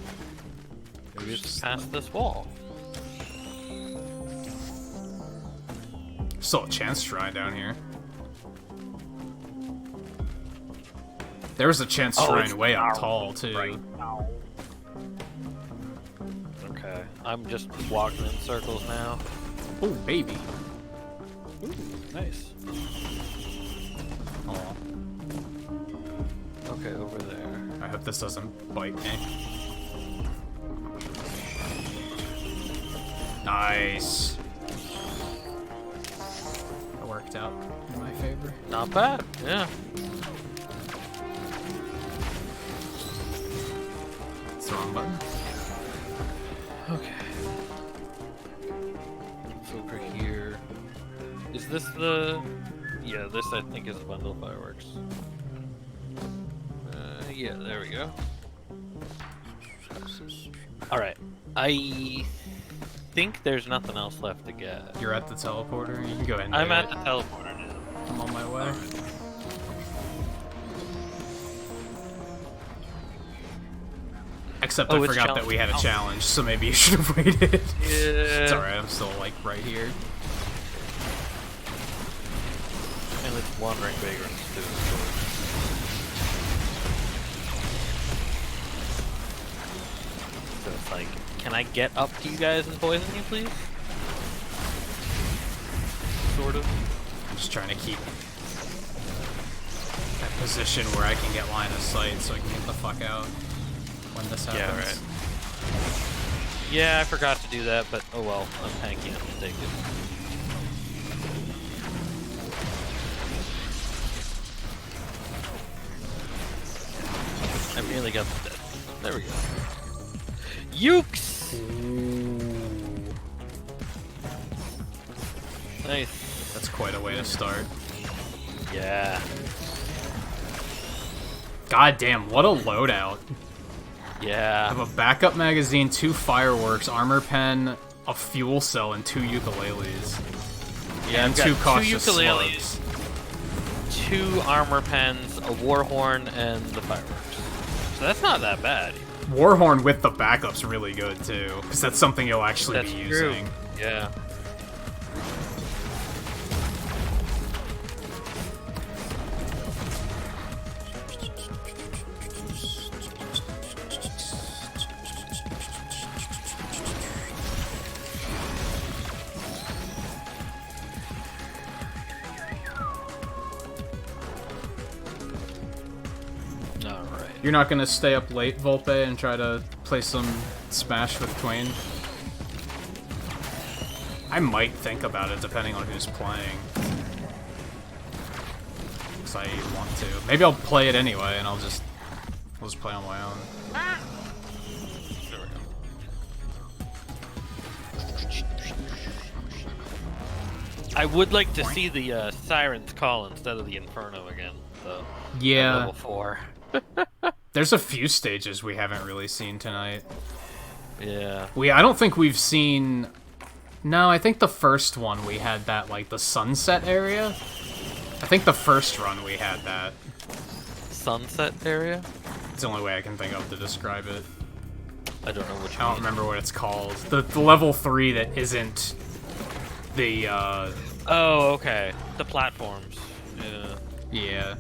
Maybe it's past this wall. Still a chance shrine down here. There's a chance shrine way up tall, too. Right now. Okay, I'm just walking in circles now. Oh, baby. Ooh, nice. Oh, Okay, over there. I hope this doesn't bite me. Nice. That worked out in my favor. Not bad, yeah. It's the wrong button. Okay. It's over here. Is this the... Yeah, this I think is the bundle of fireworks. Yeah, there we go. Alright. I think there's nothing else left to get. You're at the teleporter. You can go ahead and I'm do at it. the teleporter now. I'm on my way. Except I it's forgot that challenge. we had a challenge, so maybe you should have waited. Yeah. It's alright, I'm still, like, right here. And it's one ring bigger too. So it's like, can I get up to you guys and poison you, please? Sort of. I'm just trying to keep that position where I can get line of sight so I can get the fuck out when this happens. Yeah, right. Yeah, I forgot to do that, but oh well, I'm tanky enough to take it. I really got the dead. There we go. Ukes! Nice. That's quite a way to start. Yeah. God damn, what a loadout. I Yeah. have a backup magazine, 2 fireworks, armor pen, a fuel cell, and 2 ukuleles. Yeah, And I've got 2 cautious 2 ukuleles, slugs. 2 armor pens, a war horn, and the fireworks. So that's not that bad. Warhorn with the backup's really good too, because that's something you'll actually That's be true. using. Yeah. Alright. You're not gonna stay up late, Volpe, and try to play some Smash with Twain? I might think about it, depending on who's playing. Because I want to. Maybe I'll play it anyway, and I'll just play on my own. There we go. I would like to see the Siren's Call instead of the Inferno again, though. Yeah. Level 4. There's a few stages we haven't really seen tonight. Yeah. I don't think we've seen... No, I think the first one we had that, like, the sunset area. I think the first run we had that. Sunset area? It's the only way I can think of to describe it. I don't know which I don't remember what it's called. The level 3 that isn't the, Oh, okay. The platforms. Yeah. yeah.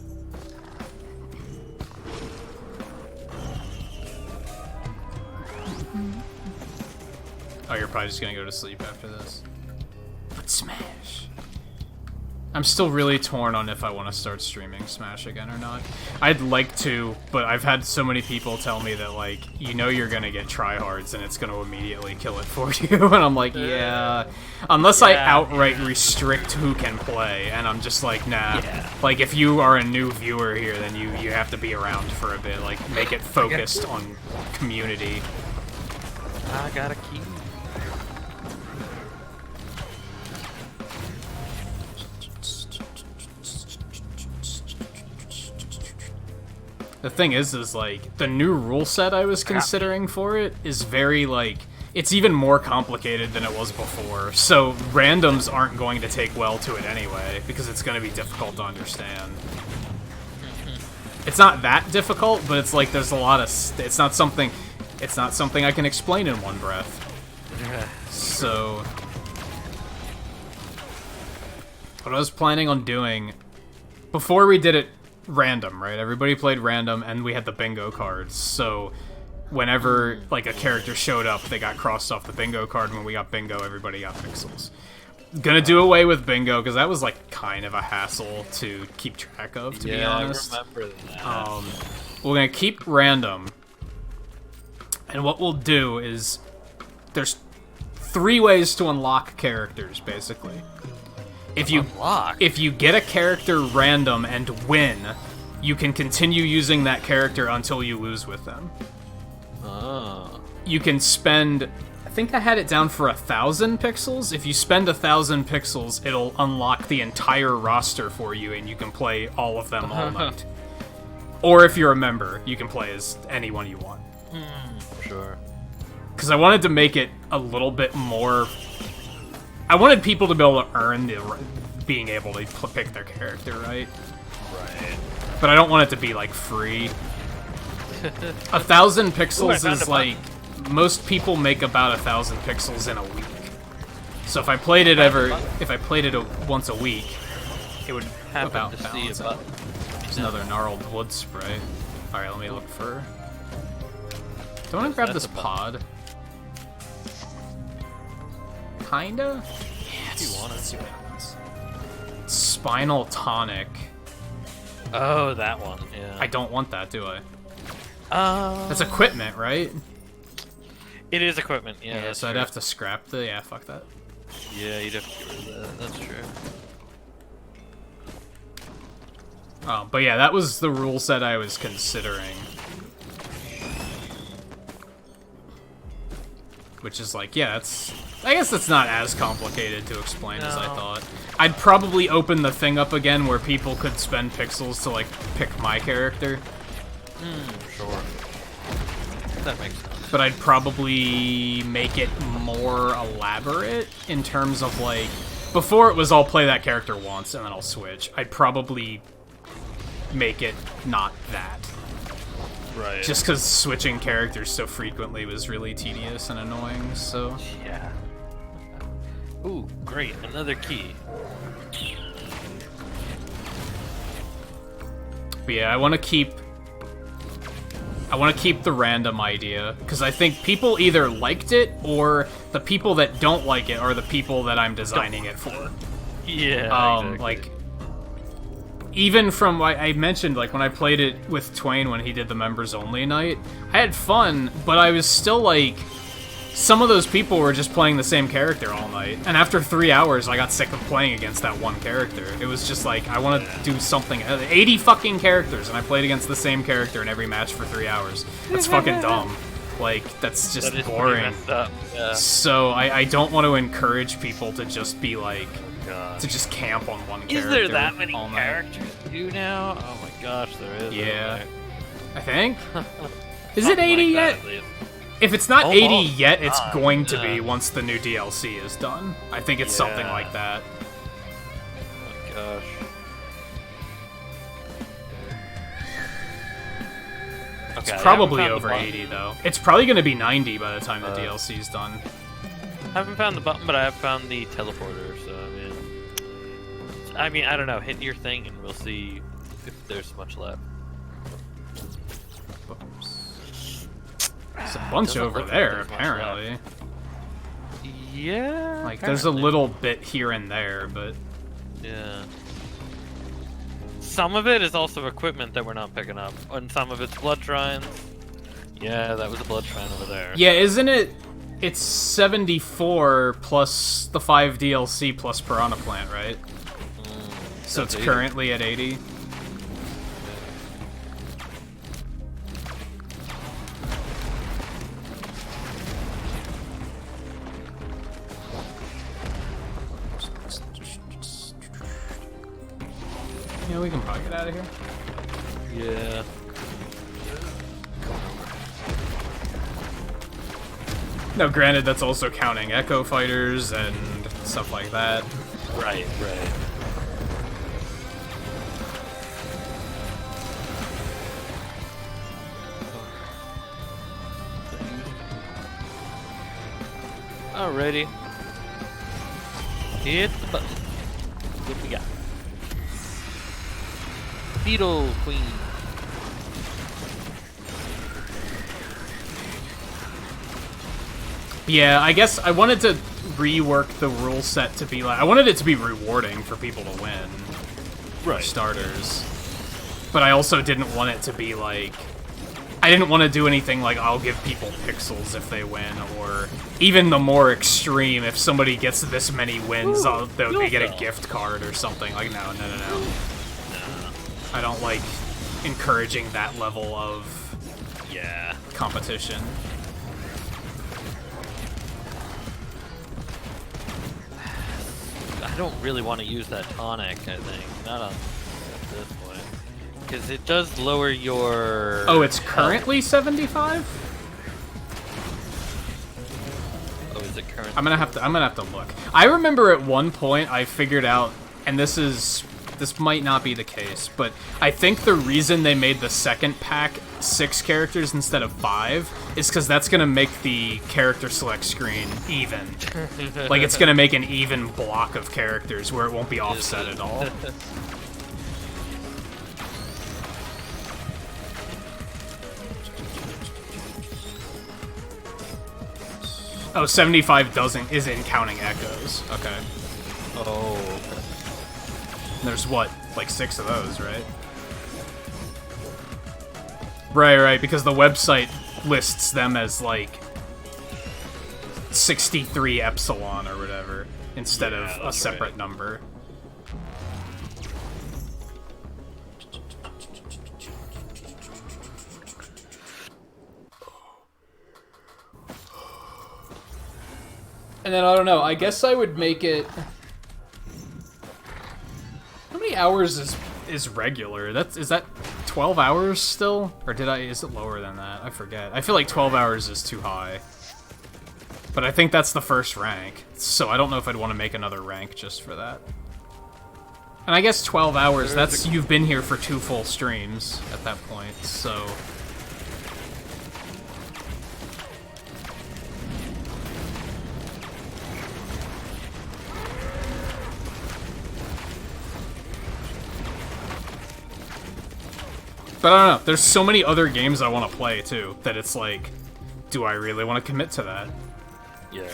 Oh, you're probably just gonna go to sleep after this. But Smash. I'm still really torn on if I want to start streaming Smash again or not. I'd like to, but I've had so many people tell me that, like, you know you're gonna get tryhards and it's gonna immediately kill it for you, and I'm like, yeah. Unless I outright restrict who can play, and I'm just like, nah. Yeah. Like, if you are a new viewer here, then you have to be around for a bit. Like, make it focused on community. I got a key. The thing is like, the new rule set I was considering for it is very, like, it's even more complicated than it was before, so randoms aren't going to take well to it anyway, because it's going to be difficult to understand. It's not that difficult, but it's like there's a lot of... it's not something I can explain in one breath. So... what I was planning on doing... before we did it random, right? Everybody played random, and we had the bingo cards, so... whenever, like, a character showed up, they got crossed off the bingo card, and when we got bingo, everybody got pixels. Gonna do away with bingo, because that was, like, kind of a hassle to keep track of, to be honest. Yeah, I remember that. We're gonna keep random, and what we'll do is, there's 3 ways to unlock characters, basically. If you get a character random and win, you can continue using that character until you lose with them. Oh. You can spend... I think I had it down for 1,000 pixels. If you spend 1,000 pixels, it'll unlock the entire roster for you, and you can play all of them all night. Or if you're a member, you can play as anyone you want. Sure. Because I wanted to make it a little bit more... I wanted people to be able to earn being able to pick their character, right? Right. But I don't want it to be, like, free. 1,000 pixels is like... most people make about 1,000 pixels in a week. So if I played it once a week, it would about balance out. There's another gnarled wood spray. Alright, let me look for... do I want to grab this pod? Kinda? Yeah, if you want to. Spinal tonic. Oh, that one, yeah. I don't want that, do I? That's That's equipment, right? It is equipment, yeah. Yeah, so I'd have to scrap the... yeah, fuck that. Yeah, you'd have to get rid of that. That's true. But yeah, that was the rule set I was considering. Which is like, yeah, that's... I guess that's not as complicated to explain as I thought. I'd probably open the thing up again where people could spend pixels to, like, pick my character. Sure. That makes sense. But I'd probably make it more elaborate in terms of, like... before it was I'll play that character once and then I'll switch. I'd probably make it not that. Right. Just because switching characters so frequently was really tedious and annoying, so... yeah. Ooh, great. Another key. But yeah, I want to keep the random idea, because I think people either liked it, or the people that don't like it are the people that I'm designing it for. Yeah, exactly. Like, even from, I mentioned, like, when I played it with Twain when he did the members-only night, I had fun, but I was still, like, some of those people were just playing the same character all night, and after 3 hours, I got sick of playing against that one character. It was just like, I want to do something. 80 fucking characters, and I played against the same character in every match for 3 hours. That's fucking dumb. Like, that's just boring. Messed up. Yeah. So, I don't want to encourage people to just be like, God. to just camp on one character. Is there that many all night. characters to do now? Oh my gosh, there is. Yeah. I think? Is it 80 like yet? That, at least. If it's not Almost. 80 yet, it's going to Yeah. be once the new DLC is done. I think it's something Yeah. like that. Oh gosh. Okay, It's probably I haven't over found the 80, though. It's probably going to be 90 by the time the DLC's done. I haven't found the button, but I have found the teleporter, so I mean, I don't know. Hit your thing and we'll see if there's much left. There's a bunch Doesn't over look like there, there's much apparently. Yeah. Like, there's a little bit here and there, but... Yeah. Some of it is also equipment that we're not picking up, and some of it's blood shrines. Yeah, that was a blood shrine over there. Yeah, isn't it... It's 74 plus the 5 DLC plus Piranha Plant, right? So it's 80. currently at 80. Yeah, we can probably get out of here. Yeah. No, granted, that's also counting Echo Fighters and stuff like that. Right, right. Alrighty. Hit the button. What we got? Beetle Queen. Yeah, I guess I wanted to rework the rule set to be like... I wanted it to be rewarding for people to win. For starters. But I also didn't want it to be like... I didn't want to do anything like, I'll give people pixels if they win, or even the more extreme, if somebody gets this many wins, they get a gift card or something. Like, no. I don't like encouraging that level of competition. I don't really want to use that tonic, I think. Not on this point. Because it does lower your... Oh, it's currently 75? Oh, is it currently? I'm gonna have to look. I remember at one point I figured out, and this might not be the case, but I think the reason they made the second pack 6 characters instead of 5 is because that's gonna make the character select screen even. Like, it's gonna make an even block of characters where it won't be offset at all. Oh, 75 isn't counting echoes. Okay. Oh, okay. There's what, like 6 of those, right? Right, because the website lists them as like 63 epsilon or whatever instead of a separate number. And then, I don't know, I guess I would make it... How many hours is regular? Is that 12 hours still? Or is it lower than that? I forget. I feel like 12 hours is too high. But I think that's the first rank, so I don't know if I'd want to make another rank just for that. And I guess 12 hours, that's... You've been here for 2 full streams at that point, so... But I don't know, there's so many other games I want to play, too, that it's like, do I really want to commit to that? Yeah, right.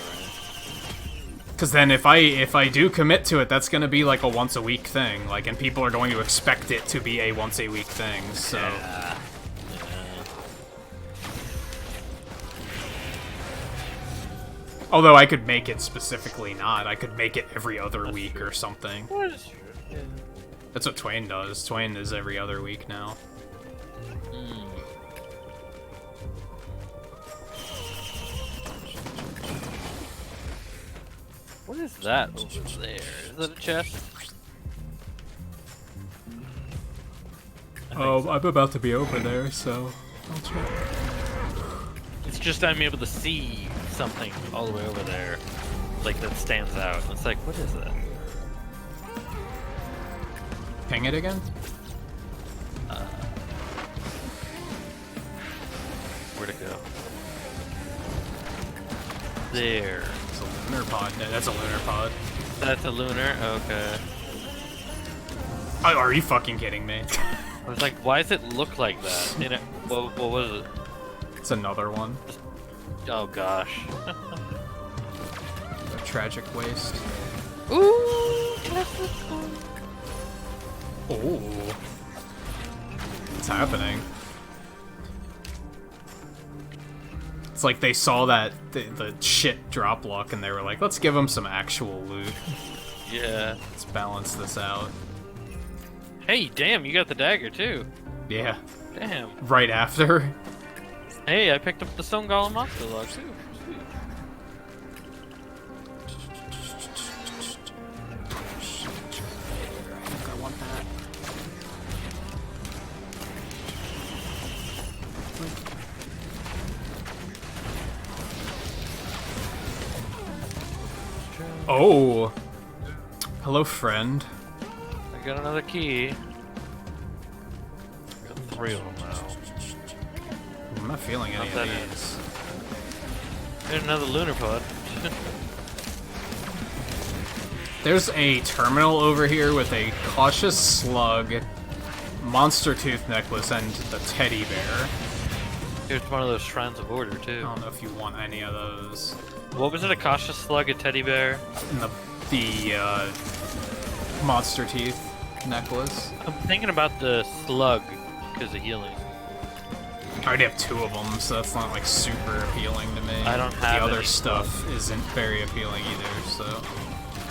Because then if I do commit to it, that's going to be like a once-a-week thing, like, and people are going to expect it to be a once-a-week thing, so... Yeah. Although I could make it specifically not. I could make it every other week or something. That's true. Yeah. That's what Twain does. Twain is every other week now. What is that over there? Is that a chest? Oh, I'm about to be over there, so I'll check. It's just I'm able to see something all the way over there, like that stands out. It's like, what is that? Ping it again? Where'd it go? There. It's a lunar pod. No, that's a lunar pod. That's a lunar? Okay. Oh, are you fucking kidding me? I was like, why does it look like that? And it, what was it? It's another one. Oh gosh. A tragic waste. Ooh! Ooh. What's happening? It's like they saw that the shit drop luck and they were like, let's give them some actual loot. Yeah. Let's balance this out. Hey, damn, you got the dagger too. Yeah. Damn. Right after. Hey, I picked up the Stone Golem monster log too. Sweet. I think I want that. Oh. Hello, friend. I got another key. Got 3 of them now. I'm not feeling any Not of that these. There's another lunar pod. There's a terminal over here with a cautious slug, monster tooth necklace, and the teddy bear. Here's one of those shrines of order I too. don't know if you want any of those. What was it? A cautious slug, a teddy bear? And the monster teeth necklace. I'm thinking about the slug because of healing. I already have 2 of them, so that's not like super appealing to me. I don't have the other any stuff slugs. isn't very appealing either. So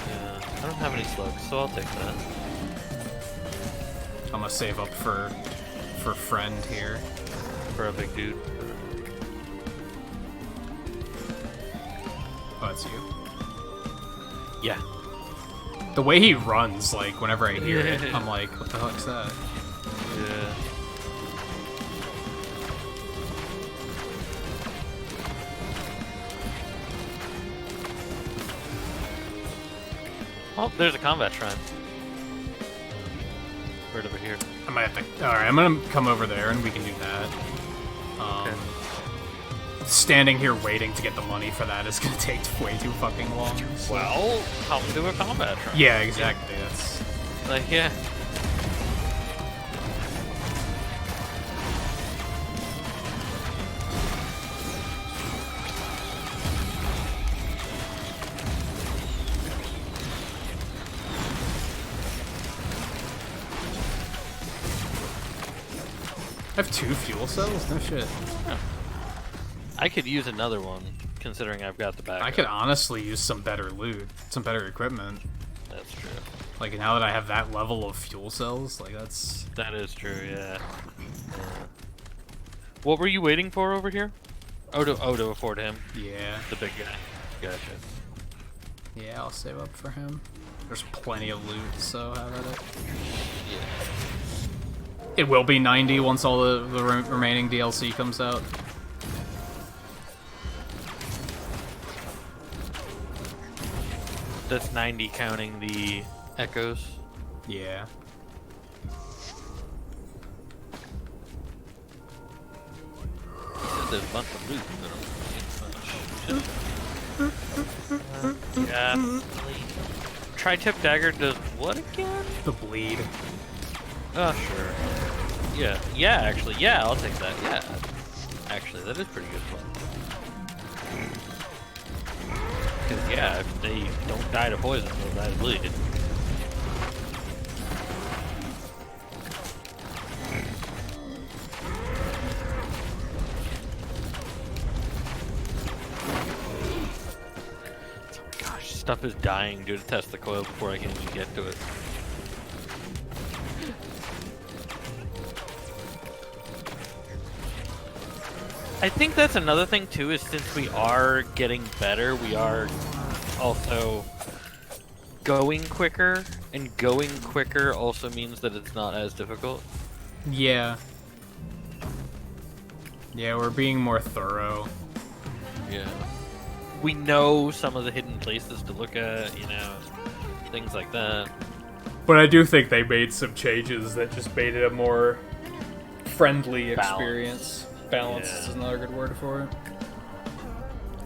Yeah, I don't have any slugs, so I'll take that. I'm gonna save up for friend here. For a big dude. Oh, it's you. Yeah. The way he runs, like whenever I hear it, I'm like, what the heck's that? Yeah. Oh, there's a combat shrine. Right over here. I might have to. All right, I'm gonna come over there and we can do that. Okay. Standing here waiting to get the money for that is gonna take way too fucking long. So. Well, come to a combat shrine. Yeah, exactly. That's. Like, yeah. I have 2 fuel cells? No shit. I could use another one, considering I've got the backup. I could honestly use some better loot, some better equipment. That's true. Like now that I have that level of fuel cells, like that's. That is true, yeah. What were you waiting for over here? Oh, to afford him, Yeah. the big guy. Gotcha. Yeah, I'll save up for him. There's plenty of loot, so have at it. Yeah. It will be 90 once all the remaining DLC comes out. That's 90 counting the echoes. Yeah. There's a bunch of loot. Yeah. Tri-tip dagger does what again? The bleed. Oh, sure. Yeah. Yeah, actually. Yeah, I'll take that. Yeah. Actually, that is pretty good fun. Because, yeah, if they don't die to poison, they'll die to bleed. Gosh, stuff is dying due to test the coil before I can even get to it. I think that's another thing too, is since we are getting better, we are also going quicker, and going quicker also means that it's not as difficult. Yeah. Yeah, we're being more thorough. Yeah. We know some of the hidden places to look at, you know, things like that. But I do think they made some changes that just made it a more friendly Balance. experience. Balance Yeah. is another good word for it.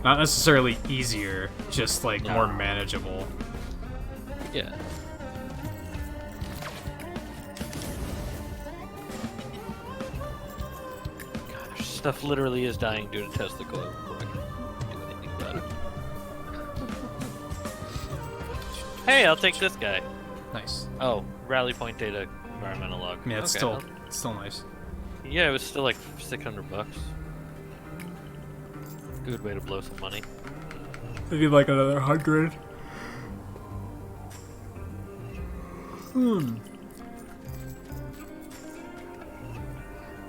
Not necessarily easier, just like No. more manageable. Yeah. Gosh, stuff literally is dying due to test the coil before I can do anything about it. Hey, I'll take this guy. Nice. Oh, rally point data, environmental log. Yeah, it's Okay, still nice. yeah, it was still like $600. Good way to blow some money. I need like another 100.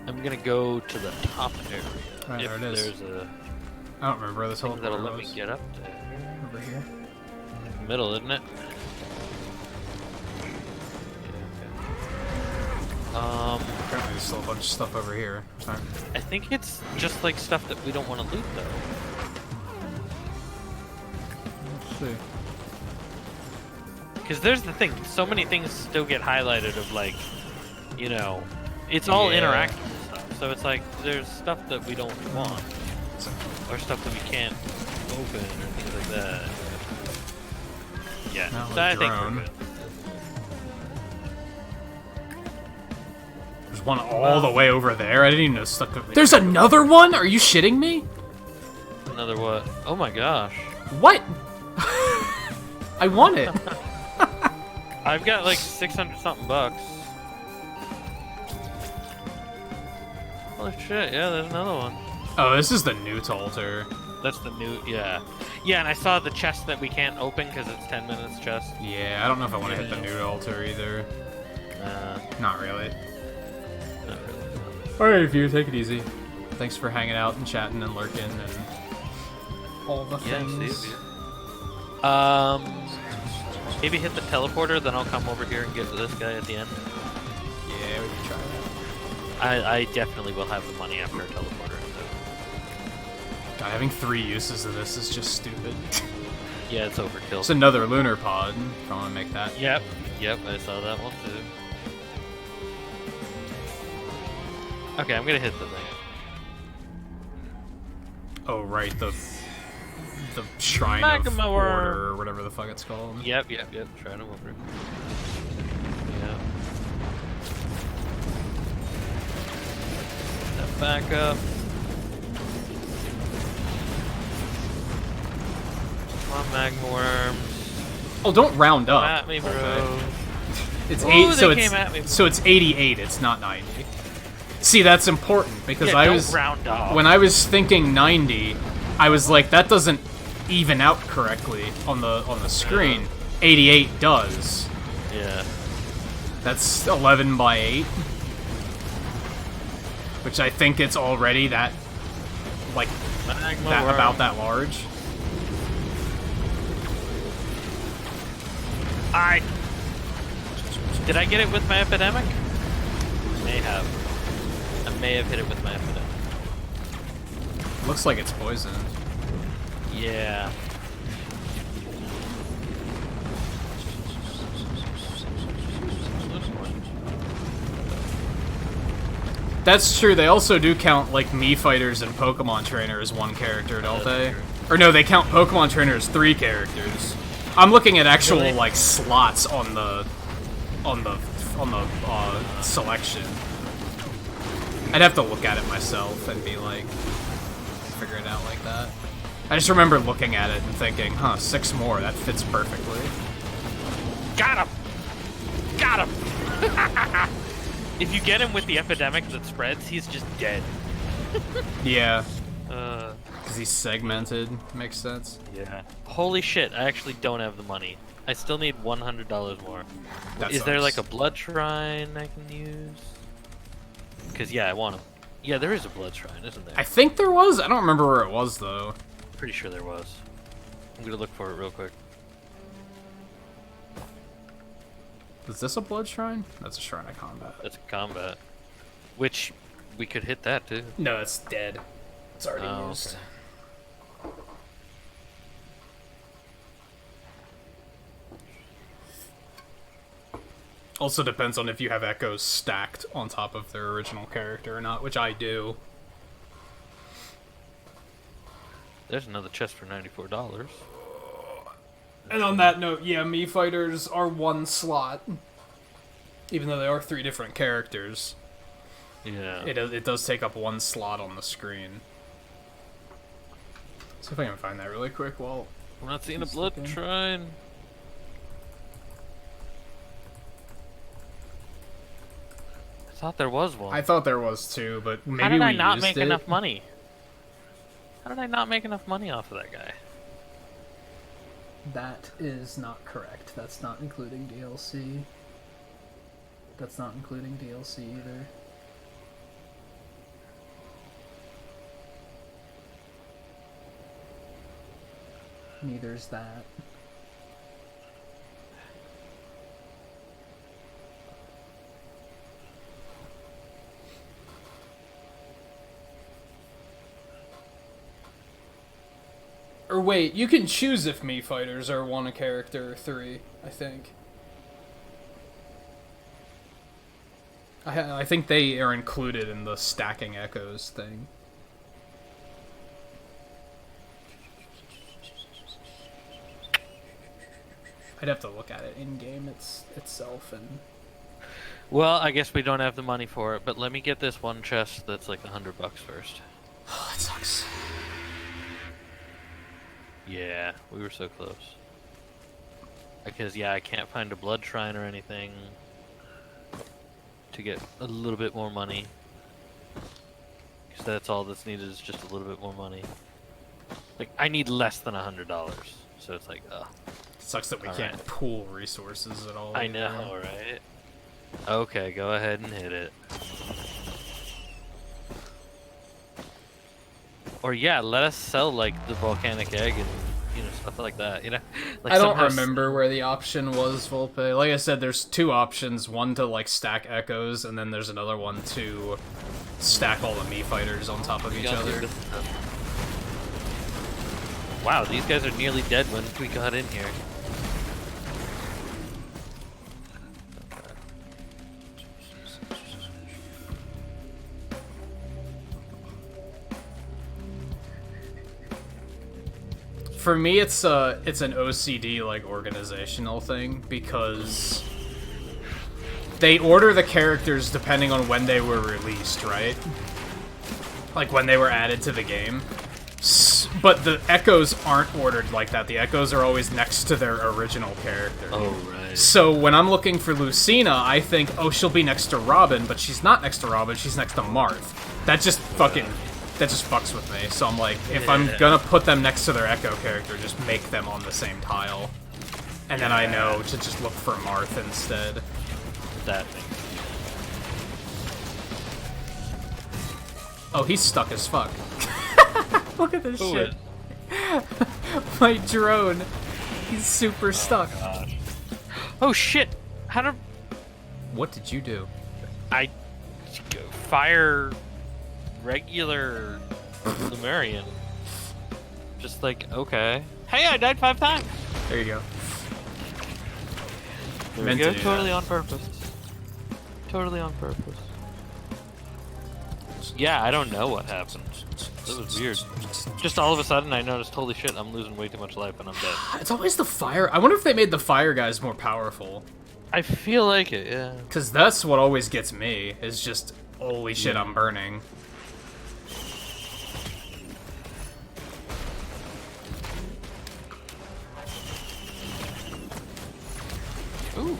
I'm gonna go to the top area. Right, if there it is. there's a I don't remember where this whole thing that'll corner let me was. get up there. Over here. Middle, isn't it? Apparently there's still a bunch of stuff over here. Sorry. I think it's just like stuff that we don't want to loot though. Let's see. Because there's the thing, so many things still get highlighted of like, you know, it's all Yeah. interactive stuff. So it's like there's stuff that we don't want, or stuff that we can't open or things like that. Yeah, Now so a I think drone. we're good. There's one all the way over there. I didn't even know stuck up. There's another one? Are you shitting me? Another what? Oh my gosh. What? I want it. I've got like 600 something bucks. Holy shit, yeah, there's another one. Oh, this is the Newt altar. That's the new, yeah. Yeah, and I saw the chest that we can't open because it's 10 minutes chest. Yeah, I don't know if I want to hit the Newt altar either. Not really. Not really. Alright, if you take it easy. Thanks for hanging out and chatting and lurking and all the Yeah, things. see you. Maybe hit the teleporter, then I'll come over here and get to this guy at the end. Yeah, we can try that. I definitely will have the money after a teleporter. God, having 3 uses of this is just stupid. Yeah, it's overkill. It's another lunar pod, if I want to make that. Yep, I saw that one too. Okay, I'm gonna hit the thing. Oh, right, the Shrine of Magma Order, worm. or whatever the fuck it's called. Yep, trying to over. Yeah. Step back up. Come on, magma worms. Oh, don't round Come up. at me, bro. It's Ooh, 8, so they it's came at me. so it's 88. It's not 90. See, that's important because Yeah, I don't was round off. when I was thinking 90, I was like, that doesn't even out correctly on the screen. 88 does. Yeah. That's 11 by 8, which I think it's already that like Magma that worm. about that large. Did I get it with my epidemic? May have. I may have hit it with my epidemic. Looks like it's poisoned. Yeah. That's true. They also do count like Mii fighters and Pokemon Trainer as one character, don't they? true. Or no, they count Pokemon Trainer as 3 characters. I'm looking at actual Really? like slots on the selection. I'd have to look at it myself and be like, figure it out like that. I just remember looking at it and thinking, huh, 6 more, that fits perfectly. Got him! Got him! If you get him with the epidemic that spreads, he's just dead. Yeah, Uh, because he's segmented. Makes sense. yeah. Holy shit, I actually don't have the money. I still need $100 more. That Is there sucks. like a blood shrine I can use? Because, yeah, I want him. Yeah, there is a blood shrine, isn't there? I think there was. I don't remember where it was, though. Pretty sure there was. I'm gonna look for it real quick. Is this a blood shrine? That's a shrine of combat. That's combat. Which, we could hit that too. No, it's dead. It's already Oh, used. okay. Also depends on if you have echoes stacked on top of their original character or not, which I do. There's another chest for $94. And on that note, yeah, Mii fighters are 1 slot. Even though they are 3 different characters, Yeah. it does take up 1 slot on the screen. See if I can find that really quick while... I'm not seeing a Just blood looking. shrine. I thought there was one. I thought there was too, but maybe How did we I not used make it. enough money? How did I not make enough money off of that guy? That is not correct. That's not including DLC. That's not including DLC either. Neither's that. Or wait, you can choose if Mii fighters are 1 a character or 3, I think. I think they are included in the stacking echoes thing. I'd have to look at it in-game itself and... Well, I guess we don't have the money for it, but let me get this one chest that's like $100 first. Oh, that sucks. Yeah, we were so close. Because, yeah, I can't find a blood shrine or anything to get a little bit more money. Because that's all that's needed is just a little bit more money. Like, I need less than $100. So it's like, ugh. Sucks that we can't pool resources at all. I know, right? Okay, go ahead and hit it. Or yeah, let us sell like the volcanic egg and stuff like that. Like I don't remember where the option was, Volpe. Like I said, there's 2 options: one to like stack echoes, and then there's another one to stack all the Mii fighters on top of each other. Wow, these guys are nearly dead when we got in here. For me, it's an OCD like organizational thing because they order the characters depending on when they were released, right? Like when they were added to the game. But the echoes aren't ordered like that. The echoes are always next to their original character. Oh, right. So when I'm looking for Lucina, I think, oh, she'll be next to Robin, but she's not next to Robin, she's next to Marth. That just fucks with me. So I'm like, if I'm gonna put them next to their Echo character, just make them on the same tile. And then I know to just look for Marth instead. That makes Oh, he's stuck as fuck. Look at this shit. My drone. He's super stuck. Gosh. Oh shit! How did... What did you do? I fire regular Lemurian. Just like, okay. Hey, I died 5 times! There you go. There we go, totally on purpose. Totally on purpose. Yeah, I don't know what happened. That was weird. Just all of a sudden I noticed, holy shit, I'm losing way too much life and I'm dead. It's always the fire. I wonder if they made the fire guys more powerful. I feel like it, yeah. Because that's what always gets me, is just, holy shit, I'm burning. Ooh.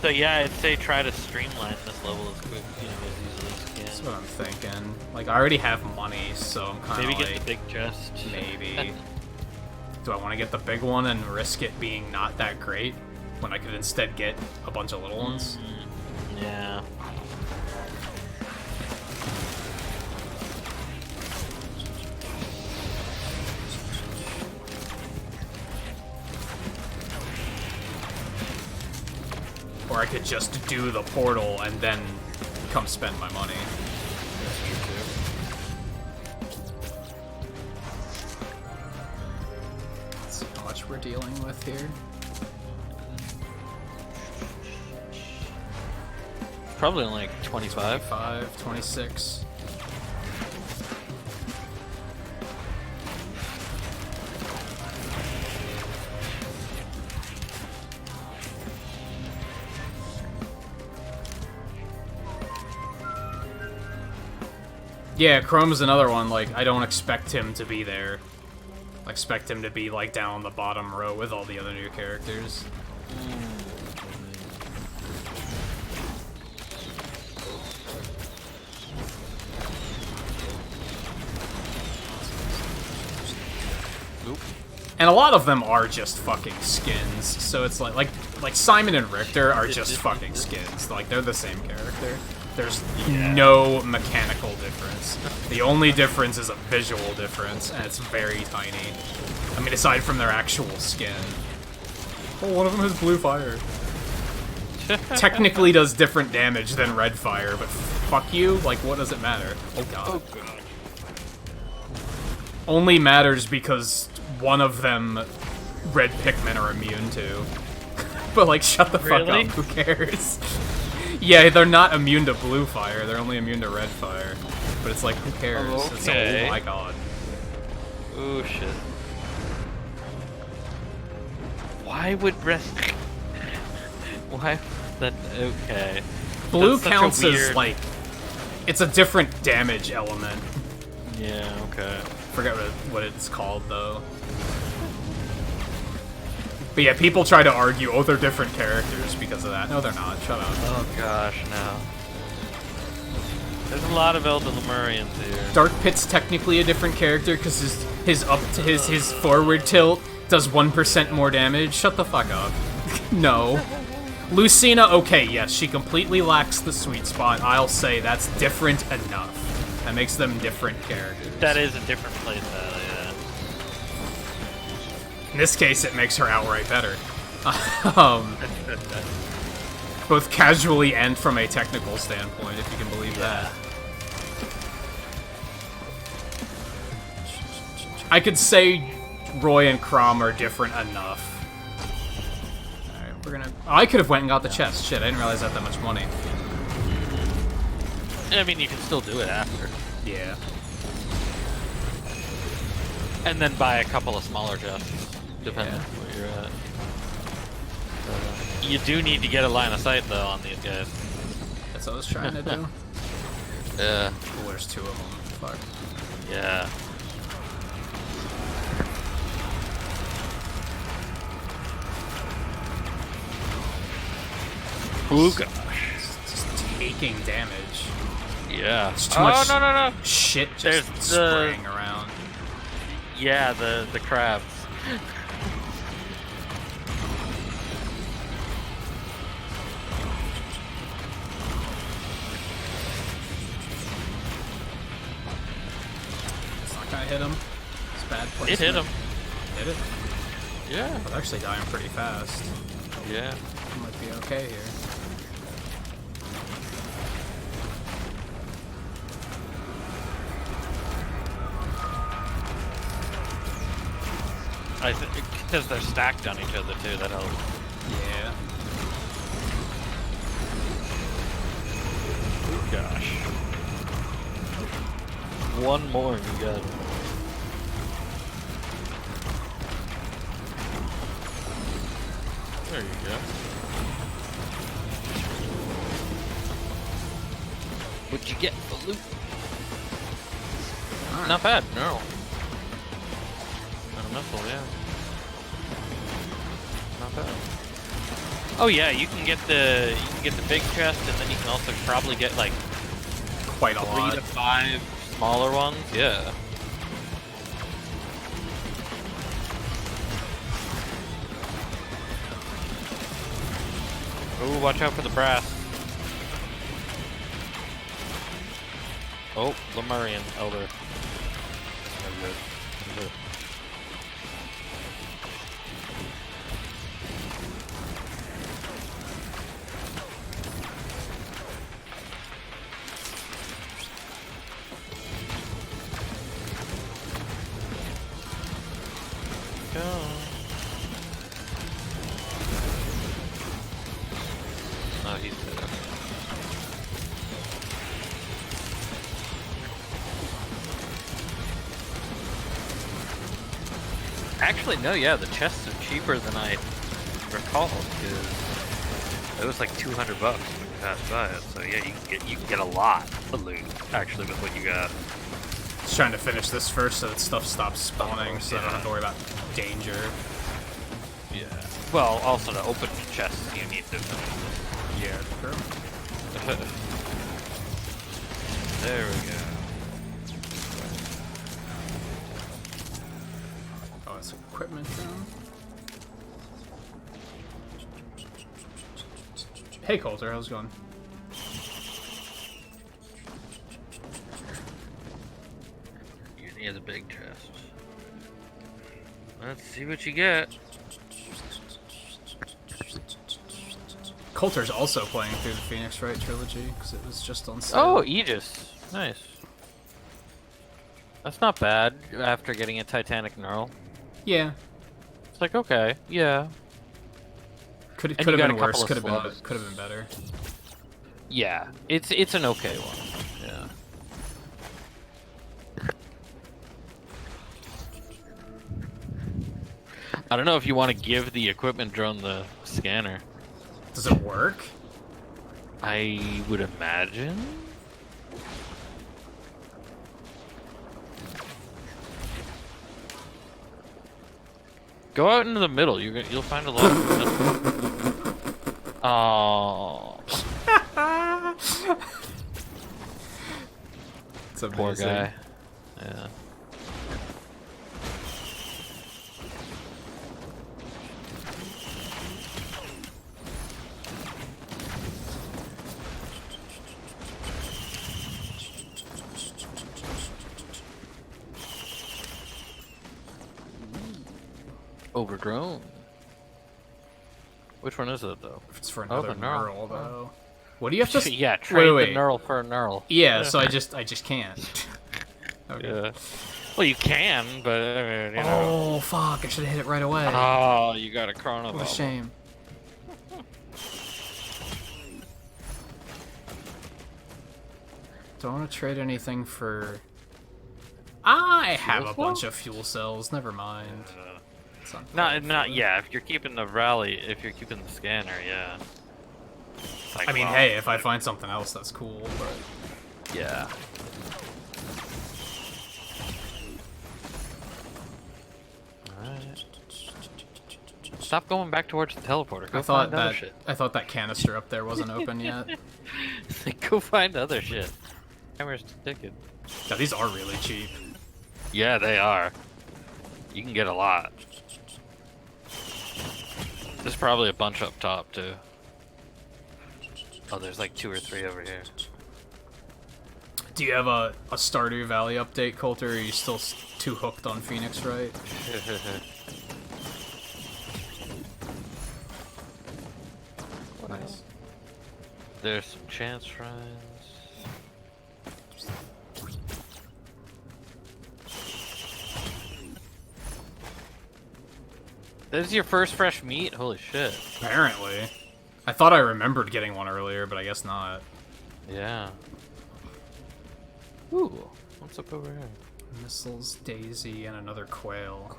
So yeah, I'd say try to streamline this level as quick, as easily as you can. That's what I'm thinking. Like, I already have money, so I'm kind of Maybe like... get the big chest. Maybe. Do I want to get the big one and risk it being not that great, when I could instead get a bunch of little ones? Yeah. Or I could just do the portal and then come spend my money. That's true too. Let's see how much we're dealing with here. Probably only like 25. 25, 26. Yeah, Chrome's another one, like, I don't expect him to be there. I expect him to be, like, down on the bottom row with all the other new characters. Oop. And a lot of them are just fucking skins, so it's like Simon and Richter are just fucking skins. Like, they're the same character. There's no mechanical difference. The only difference is a visual difference, and it's very tiny. I mean, aside from their actual skin. Oh, one of them has blue fire. technically does different damage than red fire, but fuck you, like, what does it matter? Oh god. Oh god. Only matters because one of them red Pikmin are immune to. But, like, shut the fuck Really? up, who cares? Yeah, they're not immune to blue fire, they're only immune to red fire. But it's like, who cares? It's, Okay. oh my god. Oh shit. Why would rest? Why? That okay? Blue That's such a counts as, weird- like, it's a different damage element. Yeah. Okay. Forget what it's called, though. But yeah, people try to argue, oh, they're different characters because of that. No, they're not. Shut up. Oh gosh, no. There's a lot of Elden Lemurians here. Dark Pit's technically a different character because his forward tilt does 1% more damage. Shut the fuck up. No. Lucina, okay, yes, she completely lacks the sweet spot. I'll say that's different enough. That makes them different characters. That is a different playstyle, yeah. In this case, it makes her outright better. Both casually and from a technical standpoint, if you can believe that. I could say Roy and Crom are different enough. Alright, we're gonna... Oh, I could have went and got the chest. Shit, I didn't realize I had that much money. I mean, you can still do it after. Yeah. And then buy a couple of smaller chests, depending Yeah. on where you're at. You do need to get a line of sight, though, on these guys. That's what I was trying to do. Yeah. Oh, there's two of them. Fuck. Yeah. Oh gosh. Just taking damage. Yeah. It's too Oh, much no, no, no. shit just There's the- spraying around. Yeah, the crabs. It's not gonna hit him. It's bad placement. It hit him. Hit it? Yeah. They're actually dying pretty fast. Yeah. Might be okay here. I think because they're stacked on each other too. That helps. Yeah. Gosh. One more, you got it. There you go. What'd you get for loot? Alright. Not bad, no. Not a missile, yeah. Not bad. Oh yeah, you can get the big chest, and then you can also probably get like Quite a 3 lot. to 5 smaller ones. Yeah. Oh, watch out for the brass. Oh, Lemurian Elder. No good. No good. Go. Oh, he's dead. Actually, no, yeah, the chests are cheaper than I recalled, because it was like $200 when you passed by it. So yeah, you can get a lot of loot actually with what you got. Just trying to finish this first so that stuff stops spawning, so I don't have to worry about danger. Yeah. Well, also to open the chests, you need to. Yeah, true. There we go. Oh, it's equipment room. Hey Coulter, how's it going? You need the big chest. Let's see what you get. Coulter's also playing through the Phoenix Wright trilogy because it was just on sale. Oh, Aegis. Nice. That's not bad after getting a Titanic Knurl. Yeah. It's like, okay, yeah. Could And have you got been a worse. couple Could of have been slugs. could have been better. Yeah, it's an okay one. Yeah. I don't know if you want to give the equipment drone the scanner. Does it work? I would imagine. Go out into the middle. You'll find a lot of. Oh, It's amazing. poor guy. Yeah. Overgrown. Which one is it though? It's for another the knurl. knurl, though. What do you have to? Yeah, trade wait. the knurl for a knurl. Yeah, so I just can't. Okay. Yeah. Well, you can, but I mean, you know. Oh fuck! I should have hit it right away. Oh, you got a chrono. What a shame. Don't want to trade anything for. I have a Fuel bunch cell? of fuel cells. Never mind. It's Not yeah. If you're keeping the rally, if you're keeping the scanner, yeah. Like, I mean, well, hey, if I find something else, that's cool. But yeah. Alright. Stop going back towards the teleporter. Go I thought find other that shit. I thought that canister up there wasn't open yet. Go find other shit. Camera's ticking. Yeah, these are really cheap. Yeah, they are. You can get a lot. There's probably a bunch up top too. Oh, there's like 2 or 3 over here. Do you have a Stardew Valley update, Coulter? Or are you still too hooked on Phoenix Wright? Nice. There's some chance shrines. This is your first fresh meat? Holy shit. Apparently. I thought I remembered getting one earlier, but I guess not. Yeah. Ooh, what's up over here? Missiles, Daisy, and another quail.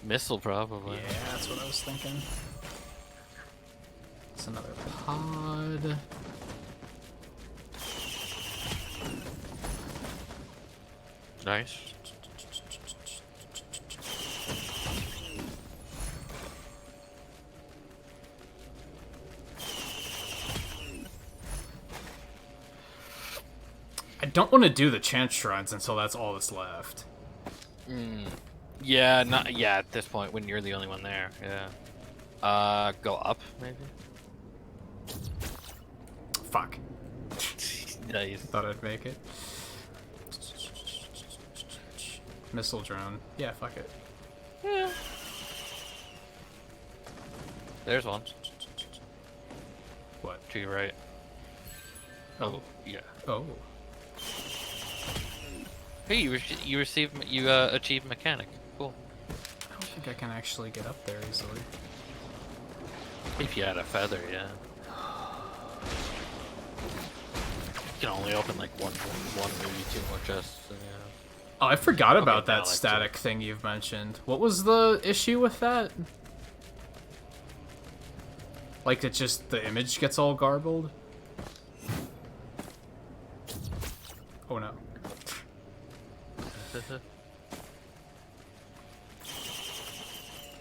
Missile, probably. Yeah, that's what I was thinking. It's another pod. Nice. I don't want to do the chance shrines until that's all that's left. Yeah, not yeah. At this point, when you're the only one there, yeah. Go up maybe. Fuck. Nice. Thought I'd make it. Missile drone. Yeah, fuck it. Yeah. There's one. What? To your right. Oh, yeah. Oh. Hey, you received you achieved mechanic. Cool. I don't think I can actually get up there easily. If you had a feather, yeah. You can only open like one, maybe 2 more chests. And, yeah. Oh, I forgot about now, that like, static thing you've mentioned. What was the issue with that? Like, it just, the image gets all garbled? Oh no.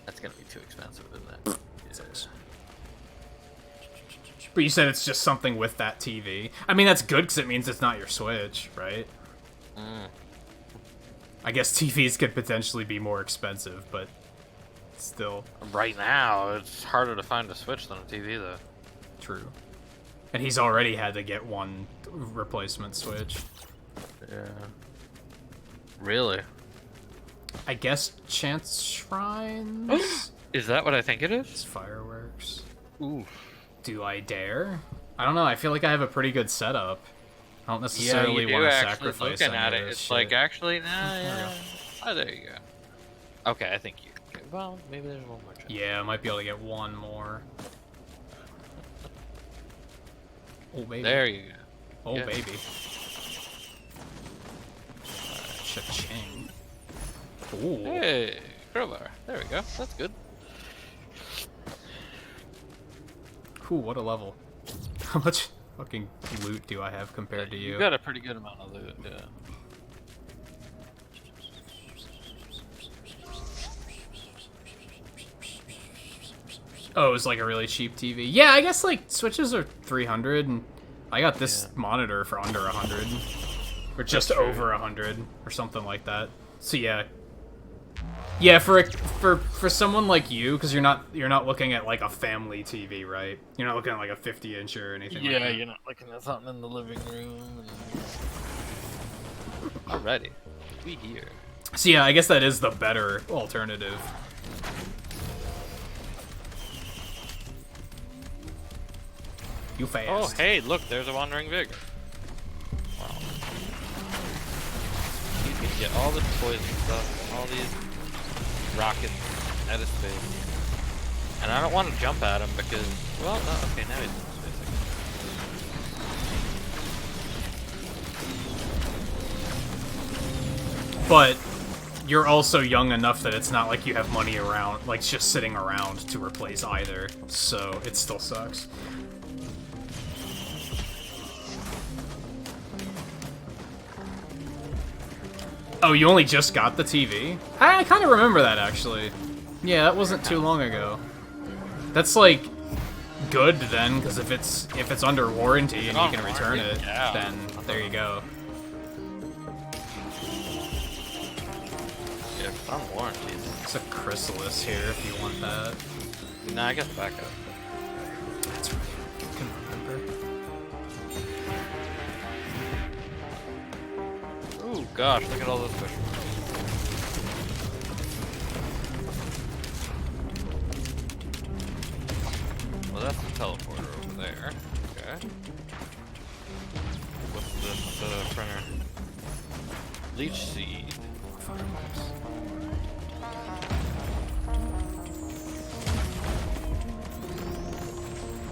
That's gonna be too expensive, isn't it? But you said it's just something with that TV. I mean, that's good because it means it's not your Switch, right? I guess TVs could potentially be more expensive, but still. Right now, it's harder to find a Switch than a TV, though. True. And he's already had to get one replacement Switch. Yeah. Really? I guess Chance Shrines? Is that what I think it is? It's fireworks. Oof. Do I dare? I don't know. I feel like I have a pretty good setup. I don't Yeah, necessarily you do want to actually. sacrifice Looking any at of it, this it's shit. like actually, nah, yeah. Oh, there you go. Okay, I think you. Okay, well, maybe there's one more chance. Yeah, I might be able to get one more. Oh, baby. There you go. Oh, Yeah. baby. Cha-ching. Ooh. Hey, crowbar. There we go. That's good. Ooh, what a level. How much fucking loot do I have compared to you? You got a pretty good amount of loot. Yeah. Oh, it was like a really cheap TV. Yeah, I guess like Switches are 300, and I got this monitor for under 100, or just That's true. over 100, or something like that. So yeah, yeah, for someone like you, because you're not looking at like a family TV, right? You're not looking at like a 50-inch or anything. Yeah, like that. you're not looking at something in the living room. Alrighty, we here. So yeah, I guess that is the better alternative. You fast. Oh, hey, look, there's a wandering vigor. Wow. You can get all this poison stuff, all these rockets out of space. And I don't want to jump at him because, well, no, okay, now he's in space again. But you're also young enough that it's not like you have money around, like just sitting around to replace either. So it still sucks. Oh, you only just got the TV? I kind of remember that, actually. Yeah, that wasn't too long ago. That's, like, good, then, because if it's under warranty and you can return it, then there you go. Yeah, it's on warranty. There's a chrysalis here if you want that. Nah, I guess back up. That's right. I can remember. Ooh, gosh, look at all those questions. Well, that's the teleporter over there. Okay. What's this printer? Leech seed.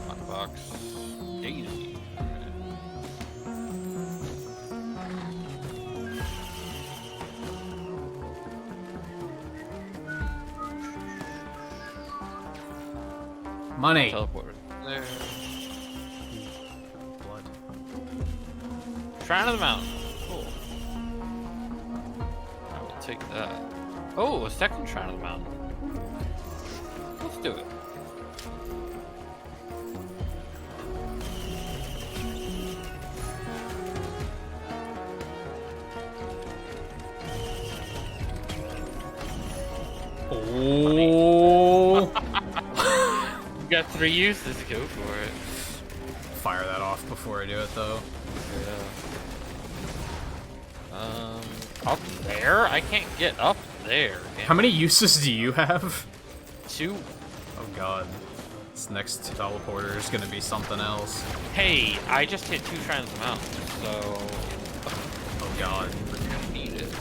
Lockbox. Daisy. Money. Teleporter. There. Blood. Shrine of the Mountain. Cool. I will take that. Oh, a second Shrine of the Mountain. Let's do it. Oh. You got 3 uses. Go for it. Fire that off before I do it, though. Yeah. Up there? I can't get up there. How many uses do you have? 2. Oh god. This next teleporter is gonna be something else. Hey, I just hit 2 shrines of the mountain, so Oh god. we're gonna need it.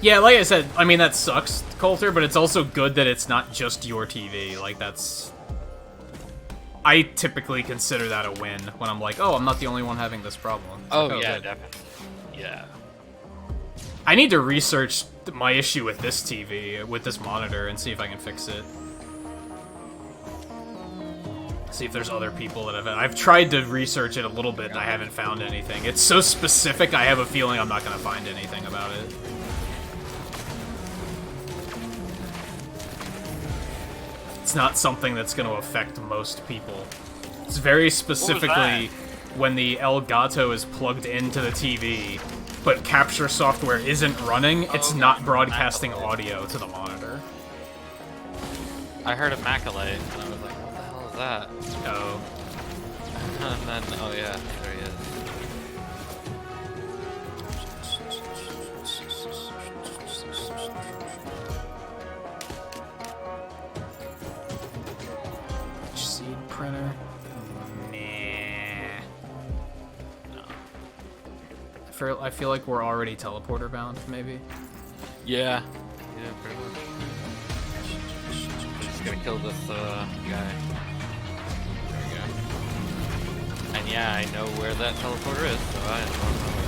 Yeah, like I said, I mean, that sucks, Coulter, but it's also good that it's not just your TV. Like, that's... I typically consider that a win when I'm like, oh, I'm not the only one having this problem. It's Oh, like, yeah, good. definitely. Yeah. I need to research my issue with this TV, with this monitor, and see if I can fix it. See if there's other people that have... I've tried to research it a little bit, and I haven't found anything. It's so specific, I have a feeling I'm not going to find anything about it. It's not something that's going to affect most people. It's very specifically when the Elgato is plugged into the TV, but capture software isn't running, it's not broadcasting audio to the monitor. I heard a Macalate, and I was like, what the hell is that? Oh. And then, oh yeah, there he is. I feel like we're already teleporter bound, maybe. Yeah. Yeah, pretty much. Just gonna kill this guy. There we go. And yeah, I know where that teleporter is, so I am on my way.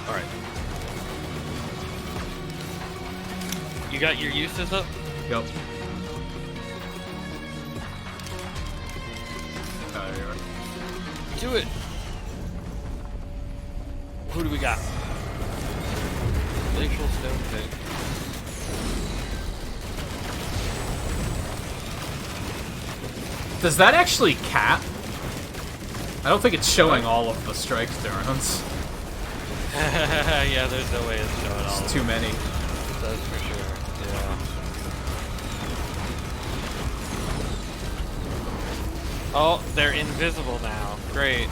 Alright. You got your uses up? Yep. Oh, there you are. Do it! Who do we got? Glacial Stone Pig. Does that actually cap? I don't think it's showing all of the strikes durance. Yeah, there's no way it's showing all. It's too many. That's for sure. Yeah. Oh, they're invisible now. Great.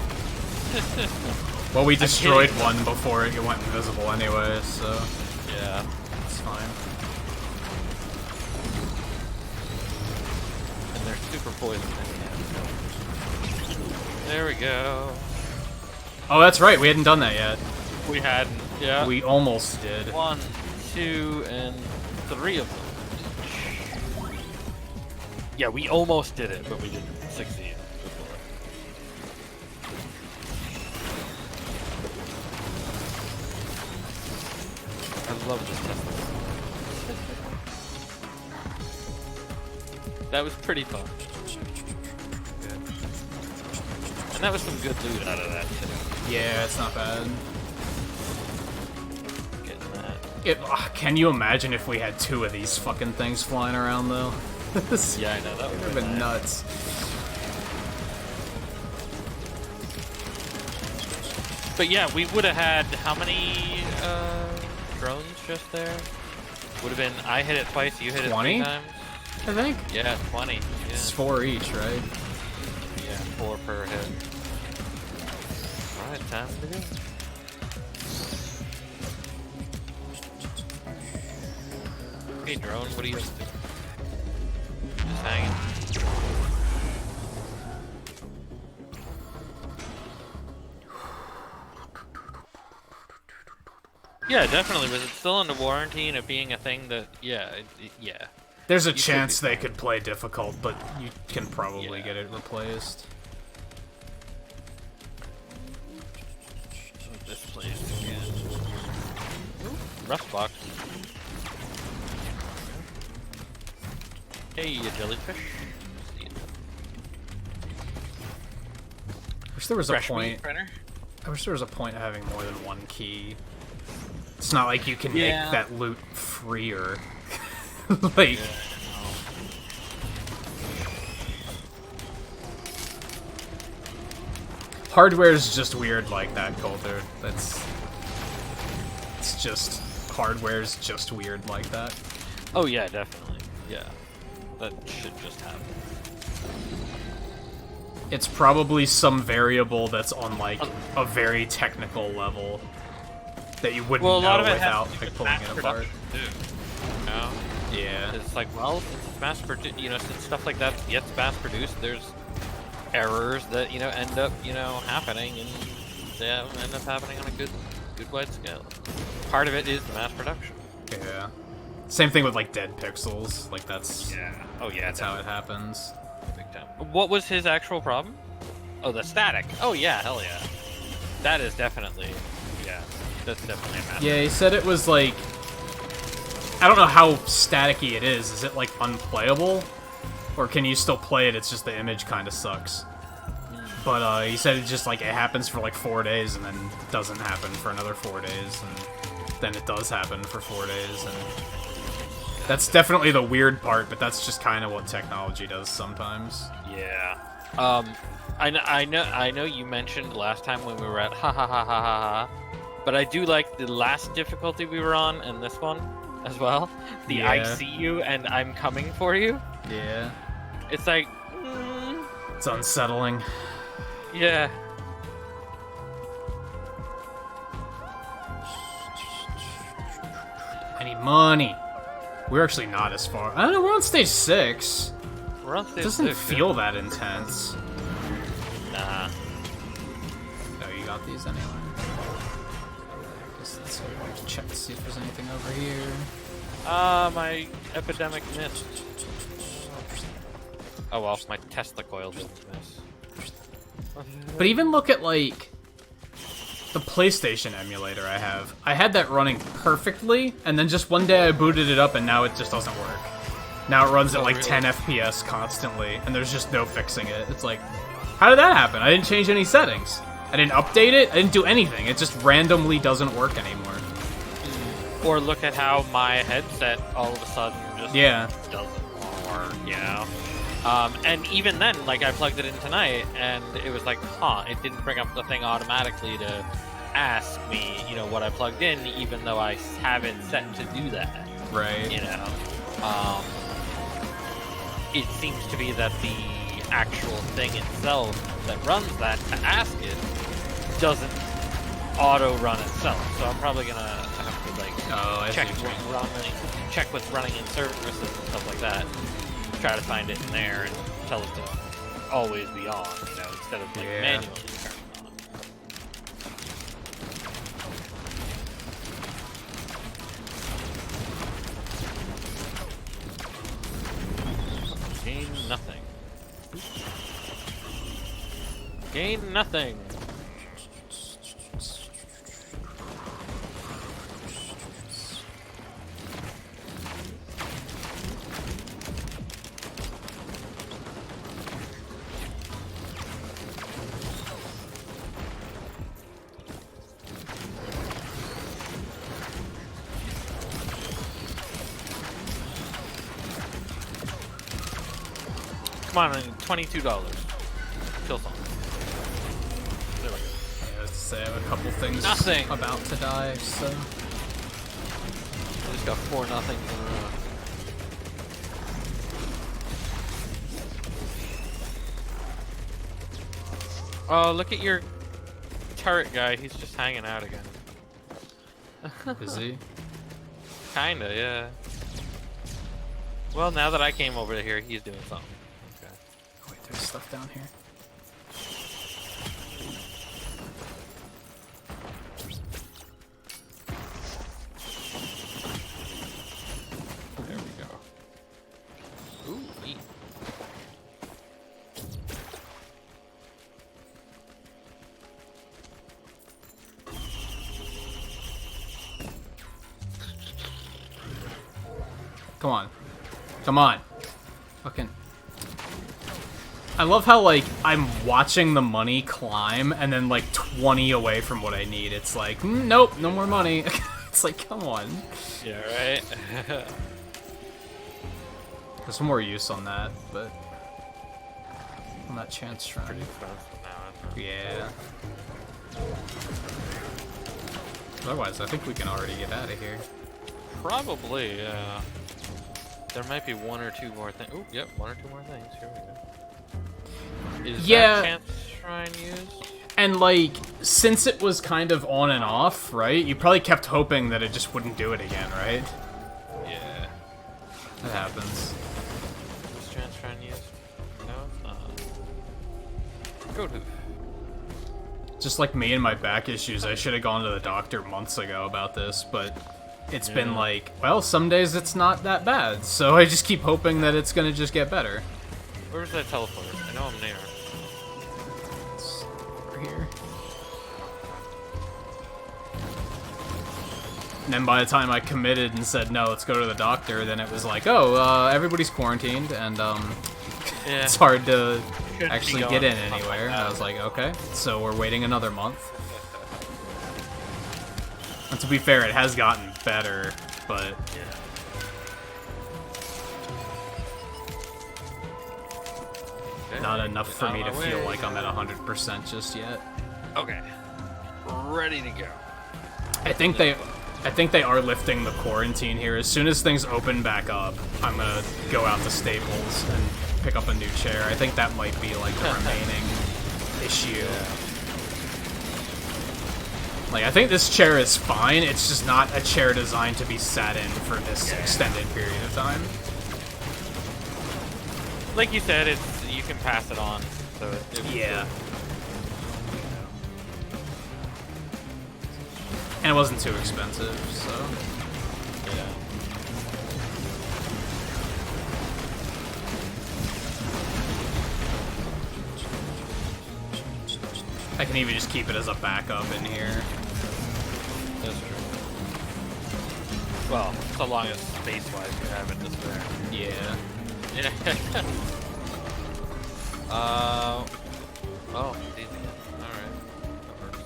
Well, we destroyed one before it went invisible anyway, so Yeah. it's fine. And they're super poisonous. There we go. Oh, that's right. We hadn't done that yet. We hadn't. Yeah. We almost did. 1, 2, and 3 of them. Yeah, we almost did it, but we didn't succeed before. I love this test. That was pretty fun. Good. And that was some good loot out of that too. Yeah, it's not bad. Getting that. Can you imagine if we had 2 of these fucking things flying around, though? Yeah, I know, that would have been nuts. But yeah, we would have had how many drones just there? Would have been, I hit it twice, you hit 20? it 3 times. I think. Yeah, 20. Yeah. It's 4 each, right? Yeah, 4 per hit. Alright, time to go. Hey drone, what are you up to? Just hanging. Yeah, definitely. Was it still under warranty and it being a thing that, yeah, yeah. There's a chance they could play difficult, but you can probably Yeah. get it replaced. This place again. Rust box. Hey, you jellyfish. See ya. Wish there was a Fresh meat point. printer. I wish there was a point of having more than 1 key. It's not like you can Yeah. make that loot freer. Like, Yeah, hardware's just weird like that, Coulter. It's just, hardware's just weird like that. oh yeah, definitely. Yeah. That should just happen. It's probably some variable that's on, like, a very technical level that you wouldn't Well, a lot know of it without, has to do like, with pulling mass it apart. production too. You know? Yeah. It's like, well, since it's mass produced, you know, since stuff like that gets mass produced, there's errors that, you know, end up, you know, happening, and they end up happening on a good wide scale. Part of it is the mass production. Yeah. Same thing with, like, dead pixels. Like, that's... Yeah. Oh yeah, That's how it happens. big time. What was his actual problem? Oh, the static. Oh yeah, hell yeah. That is definitely, yeah, that's definitely a mass. Yeah, he said it was, like... I don't know how staticky it is. Is it, like, unplayable? Or can you still play it, it's just the image kind of sucks. But, he said it just, like, it happens for, like, 4 days, and then doesn't happen for another 4 days, and then it does happen for 4 days, and... That's definitely the weird part, but that's just kind of what technology does sometimes. Yeah. I know you mentioned last time when we were at ha ha ha ha ha ha, but I do like the last difficulty we were on and this one as well. The I Yeah. see you and I'm coming for you. Yeah. It's like, It's unsettling. yeah. I need money. We're actually not as far. I don't know, we're on stage 6. We're on stage It doesn't 6, feel that intense. Nah. Oh, you got these anyway. I guess let's go check to see if there's anything over here. My epidemic missed. Oh well, my Tesla coil didn't miss. But even look at, like, the PlayStation emulator I have. I had that running perfectly, and then just one day I booted it up and now it just doesn't work. Now it runs at like 10 FPS constantly, and there's just no fixing it. It's like, how did that happen? I didn't change any settings. I didn't update it. I didn't do anything. It just randomly doesn't work anymore. Or look at how my headset all of a sudden just doesn't work, you know? And even then, like, I plugged it in tonight, and it was like, huh, it didn't bring up the thing automatically to ask me, you know, what I plugged in, even though I have it set to do that. Right. You know? It seems to be that the actual thing itself that runs that to ask it doesn't auto-run itself. So I'm probably gonna have to, like, check what's running in services and stuff like that. Try to find it in there and tell it to always be on, you know, instead of like manually turning it on. Gain nothing. Gain nothing. Come on, $22. Kill song. There we go. Yeah, let's say I have a couple things Nothing. about to die, so... I just got 4 nothings in a row. Oh, look at your turret guy. He's just hanging out again. Is he? Kinda, yeah. Well, now that I came over here, he's doing something. Okay. Wait, there's stuff down here. There we go. Ooh, neat. Come on. Come on. Fucking... I love how, like, I'm watching the money climb, and then, like, 20 away from what I need. It's like, nope, no more money. It's like, come on. Yeah, right? There's some more use on that, but... on that chance shrine. Pretty expensive now, isn't it? Yeah. Otherwise, I think we can already get out of here. Probably, yeah. There might be 1 or 2 more things. Oh, yep, 1 or 2 more things. Here we go. Is that chance shrine used? And, like, since it was kind of on and off, right? You probably kept hoping that it just wouldn't do it again, right? Yeah. That happens. Is chance shrine used? No, it's not. Go to. Just like me and my back issues, I should have gone to the doctor months ago about this, but it's been like, well, some days it's not that bad, so I just keep hoping that it's gonna just get better. Where's that teleporter? I know I'm near. It's over here. And then by the time I committed and said, no, let's go to the doctor, then it was like, oh, everybody's quarantined, and it's hard to actually get in anywhere. And I was like, okay, so we're waiting another month. And to be fair, it has gotten better, but... not enough for me to feel like I'm at 100% just yet. Okay. Ready to go. I think they are lifting the quarantine here. As soon as things open back up, I'm gonna go out to Staples and pick up a new chair. I think that might be like the remaining issue. Like, I think this chair is fine, it's just not a chair designed to be sat in for this extended period of time. Like you said, you can pass it on. So Yeah. And it wasn't too expensive, so... Yeah. I can even just keep it as a backup in here. That's true. Well, so long as space-wise you have it just there. Yeah. Yeah. Oh, easy. Alright. That works.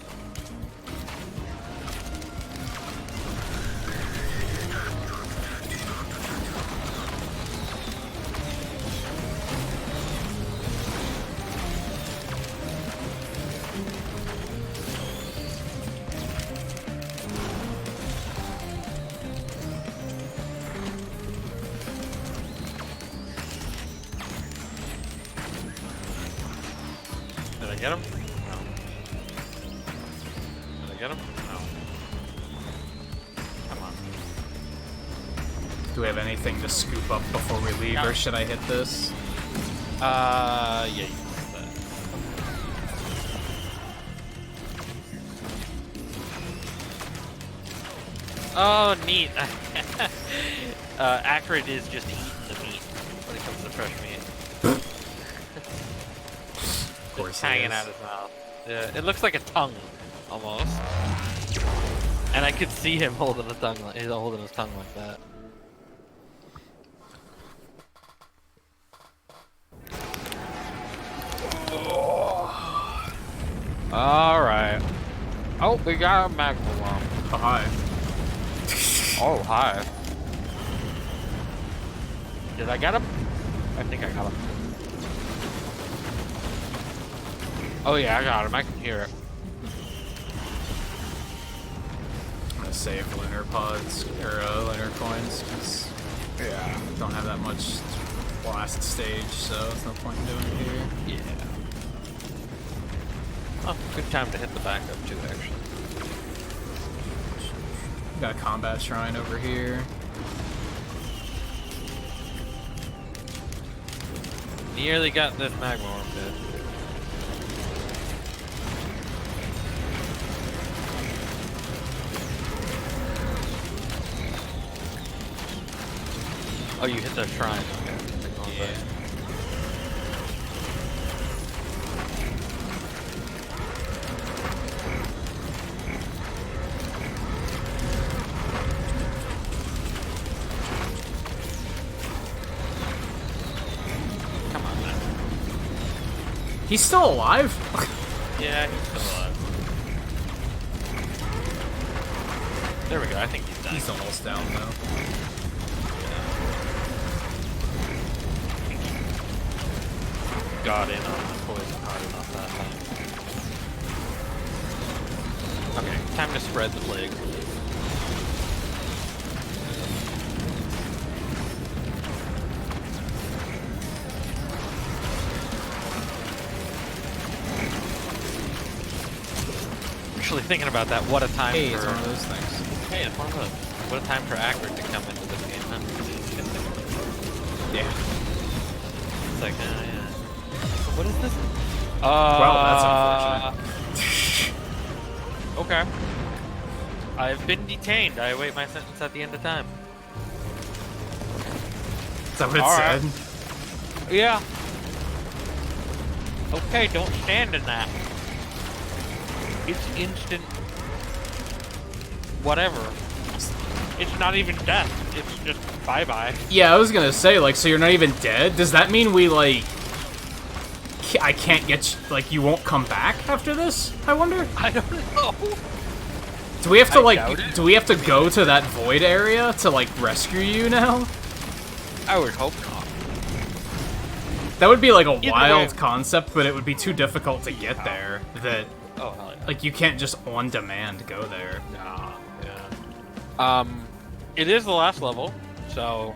Did I get him? No. Did I get him? No. Come on. Do we have anything to scoop up before we leave, or should I hit this? Yeah, you can hit that. Oh, neat. Accurate is just eating the meat when it comes to fresh meat. Of course, Hanging out his mouth. Yeah, it looks like a tongue, almost. And I could see him holding his tongue like that. All right. Oh, we got a magma bomb. Oh, hi. Oh, hi. Did I get him? I think I got him. Oh yeah, I got him. I can hear it. I'm gonna save lunar pods, or lunar coins, because Yeah. don't have that much last stage, so there's no point in doing it here. Yeah. Oh, good time to hit the backup too, actually. Got a combat shrine over here. Nearly got this magma worm dead. Oh, you hit the shrine. Okay. Yeah. Come on, man. He's still alive? Yeah, he's still alive. There we go. I think he's done. He's almost down, though. Got in on the poison hard enough that time. Okay, time to spread the plague. Actually thinking about that, what a time Hey, for... it's one of those things. Hey, it's one of those. What a time for Accurate to come into this game, huh? Yeah. It's like, yeah. What is this? Well, that's unfortunate. Okay. I've been detained. I await my sentence at the end of time. Is that what it Alright. said? Yeah. Okay, don't stand in that. It's instant... whatever. It's not even death. It's just bye-bye. Yeah, I was gonna say, like, so you're not even dead? Does that mean we, like... I can't get... like, you won't come back after this? I wonder? I don't know. Do we have to, I like... doubt it. do we have to go to that void area to, like, rescue you now? I would hope not. That would be, like, a Either wild way. concept, but it would be too difficult to get there. That... Oh, hell yeah. like, you can't just on demand go there. Nah, yeah. It is the last level, so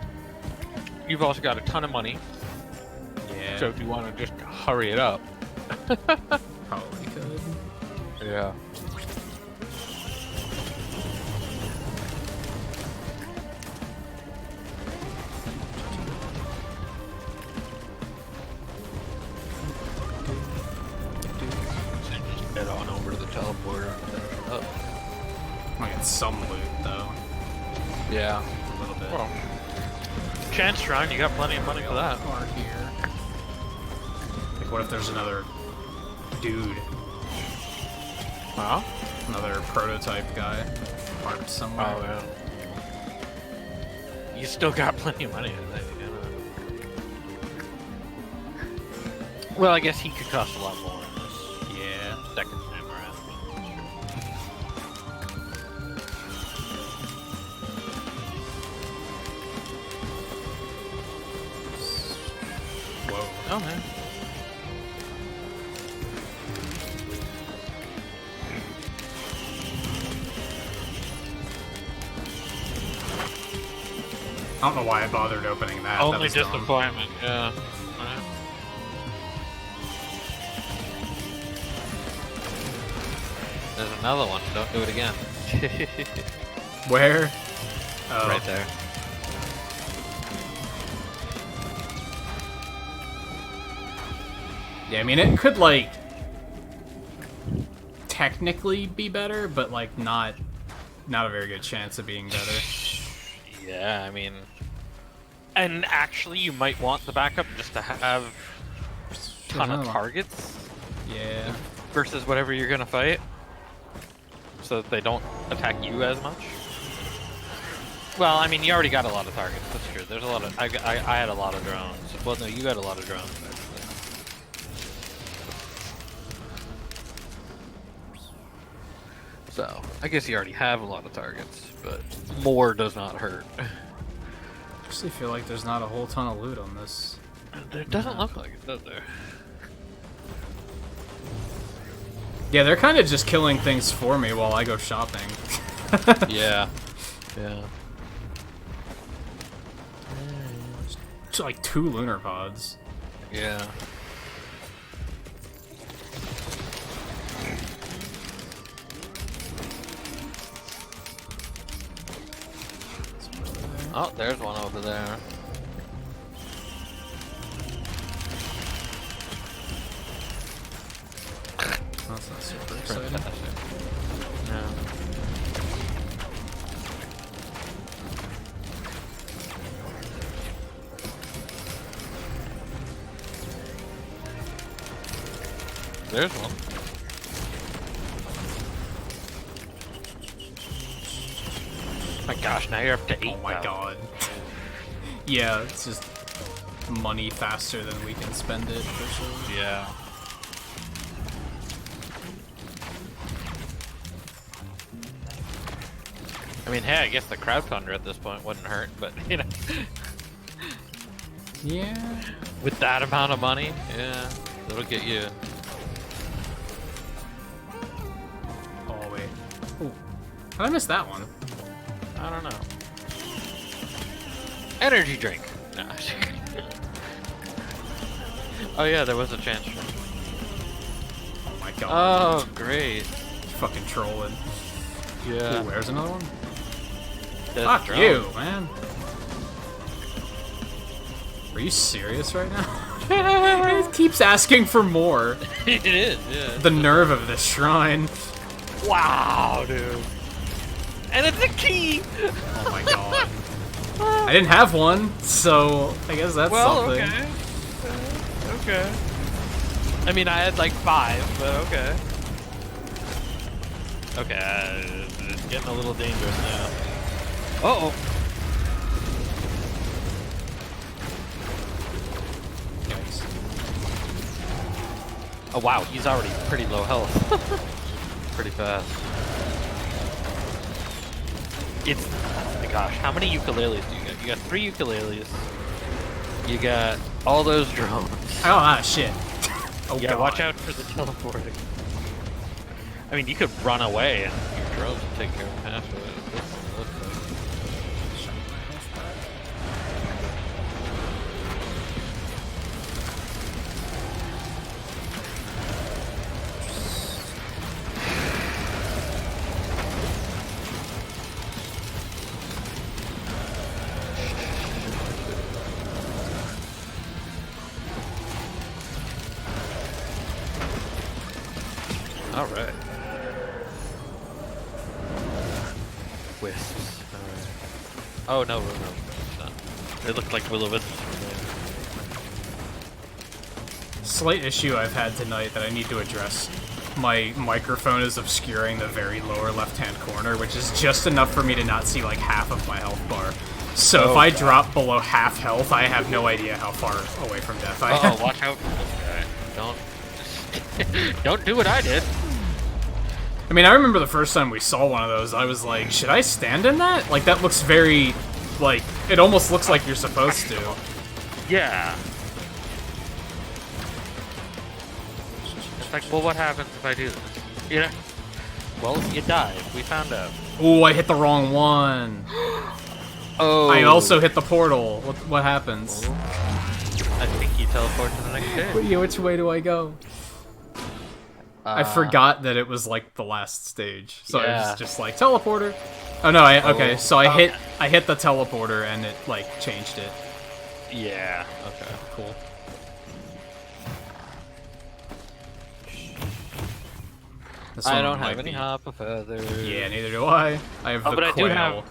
you've also got a ton of money. Yeah. So if you want to just hurry it up. Probably could. Yeah. need some loot, though. Yeah. A little bit. Well, chance shrine, you got plenty of money for that. Or here. Like, what if there's another dude? Huh? Another prototype guy parked somewhere? Oh, yeah. You still got plenty of money, I think. Well, I guess he could cost a lot more in this second time around. Whoa. Oh, man. I don't know why I bothered opening that. Only that was dumb. disappointment, yeah. Right. There's another one. Don't do it again. Where? Oh. Right there. Yeah, I mean, it could, like, technically be better, but, like, not a very good chance of being better. Yeah, I mean... And actually, you might want the backup just to have a ton of targets. Yeah. Versus whatever you're gonna fight. So that they don't attack you as much. Well, I mean, you already got a lot of targets, that's true. There's a lot of... I had a lot of drones. Well, no, you had a lot of drones, actually. So, I guess you already have a lot of targets, but more does not hurt. I actually feel like there's not a whole ton of loot on this. There doesn't look like it, does there? Yeah, they're kind of just killing things for me while I go shopping. Yeah. Yeah. It's like 2 lunar pods. Yeah. Oh, there's one over there. That's not super exciting. Fantastic. No. There's one. My gosh, now you're up to 8. Oh my god. Yeah, it's just money faster than we can spend it, for sure. Yeah. I mean, hey, I guess the crowdfunder at this point wouldn't hurt, but, you know. Yeah. With that amount of money, yeah, that'll get you. Oh, wait. Oh. How'd I miss that one? I don't know. Energy drink. No. Oh yeah, there was a chance. Oh my god. Oh, great. Fucking trolling. Yeah. Ooh, there's another one? There's Fuck a drone. you, man. Are you serious right now? It keeps asking for more. It is, yeah. The nerve of this shrine. Wow, dude. And it's a key! Oh my god. I didn't have one, so I guess that's something. Okay. Okay. I mean, I had like 5, but okay. Okay, it's getting a little dangerous now. Uh-oh. Yikes. Oh wow, he's already pretty low health. Pretty fast. It's, oh my gosh, how many ukuleles do you got? You got 3 ukuleles. You got all those drones. Oh, shit. Oh, Yeah, god. watch out for the teleporting. I mean, you could run away and your drones would take care of half of it. All right. Oh no, it's not. It looked like Will-O-Wisps from there. Slight issue I've had tonight that I need to address. My microphone is obscuring the very lower left-hand corner, which is just enough for me to not see like half of my health bar. So if I drop below half health, I have no idea how far away from death I am. Oh, watch out for this guy. Don't do what I did. I mean, I remember the first time we saw one of those, I was like, should I stand in that? Like, that looks very, like, it almost looks like you're supposed to. Yeah. It's like, well, what happens if I do this? You know? Well, you die. We found out. Ooh, I hit the wrong one. Oh. I also hit the portal. What happens? I think you teleport to the next day. Which way do I go? I forgot that it was like the last stage, so I was just like teleporter. Oh no! Okay, so I hit the teleporter and it like changed it. Yeah. Okay. Cool. I don't have any hopper feathers. Yeah, neither do I. I have the but quail. I do have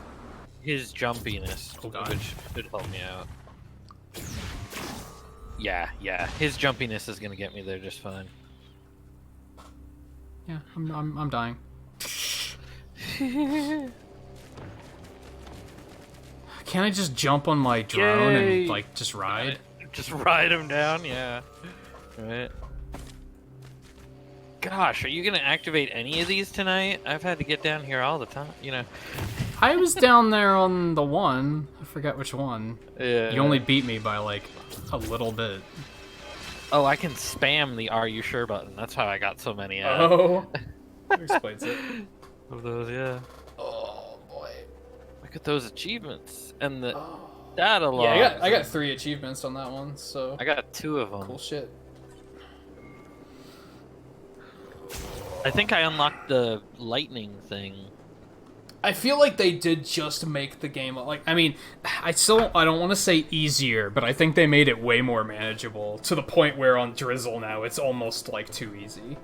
his jumpiness, Oh, God. which should help me out. Yeah. His jumpiness is gonna get me there just fine. Yeah, I'm dying. Can't I just jump on my drone and like just ride? Just ride him down, yeah. Right. Gosh, are you gonna activate any of these tonight? I've had to get down here all the time, you know. I was down there on the one. I forgot which one. Yeah. You only beat me by like a little bit. Oh, I can spam the "Are you sure" button. That's how I got so many. Oh. Explains it. Of those, yeah. Oh boy. Look at those achievements and the data logs. Yeah, I got 3 achievements on that one, so. I got 2 of them. Cool shit. I think I unlocked the lightning thing. I feel like they did just make the game like I mean, I don't want to say easier, but I think they made it way more manageable to the point where on Drizzle now it's almost like too easy.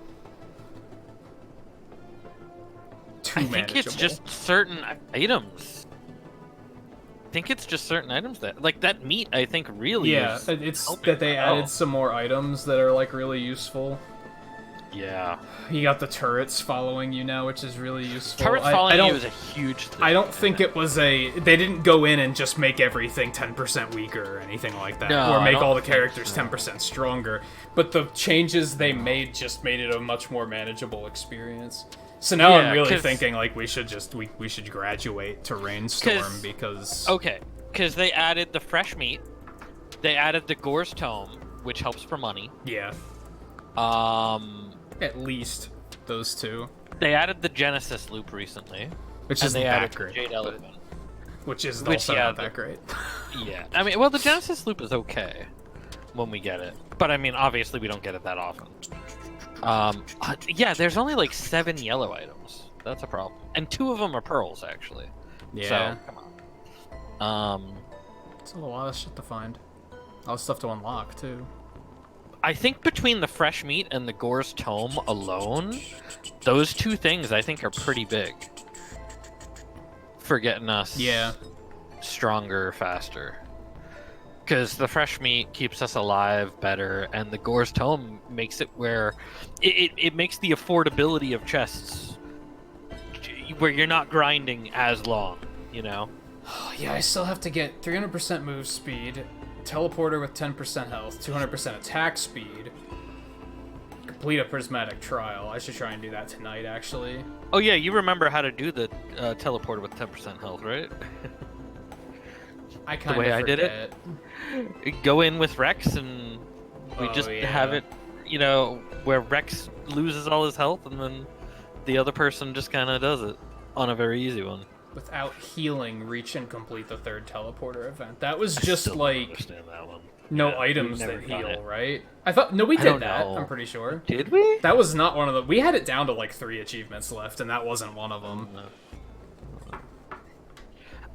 I think it's just certain items. I think it's just certain items that like that meat I think really is it's that they added some more items that are like really useful. Yeah. You got the turrets following you now, which is really useful. Turrets following you is a huge thing. I don't think it was they didn't go in and just make everything 10% weaker or anything like that. No, or make all the characters 10% stronger. But the changes they made just made it a much more manageable experience. So now I'm really thinking like we should graduate to Rainstorm because... Okay, because they added the fresh meat. They added the Gore's Tome, which helps for money. Yeah. At least those 2. They added the Genesis loop recently, which is added that great. Jade Elephant, which is also not that great. Yeah, I mean, well, the Genesis loop is okay when we get it, but I mean, obviously we don't get it that often. Yeah, there's only like 7 yellow items. That's a problem, and 2 of them are pearls actually. Yeah. So come on. It's a lot of shit to find. A lot of stuff to unlock too. I think between the fresh meat and the Gore's Tome alone, those 2 things I think are pretty big for getting us stronger faster. Because the fresh meat keeps us alive better, and the Gore's Tome makes it where it makes the affordability of chests where you're not grinding as long, you know? Yeah, I still have to get 300% move speed, teleporter with 10% health, 200% attack speed, complete a prismatic trial. I should try and do that tonight, actually. Oh yeah, you remember how to do the teleporter with 10% health, right? I kind of forget. I did it. Go in with Rex, and we just have it, you know, where Rex loses all his health, and then the other person just kind of does it on a very easy one. Without healing, reach and complete the 3rd teleporter event. That was just like that one. no items that heal, right? I thought we did that. I'm pretty sure. Did we? That was not one of the. We had it down to like 3 achievements left, and that wasn't one of them.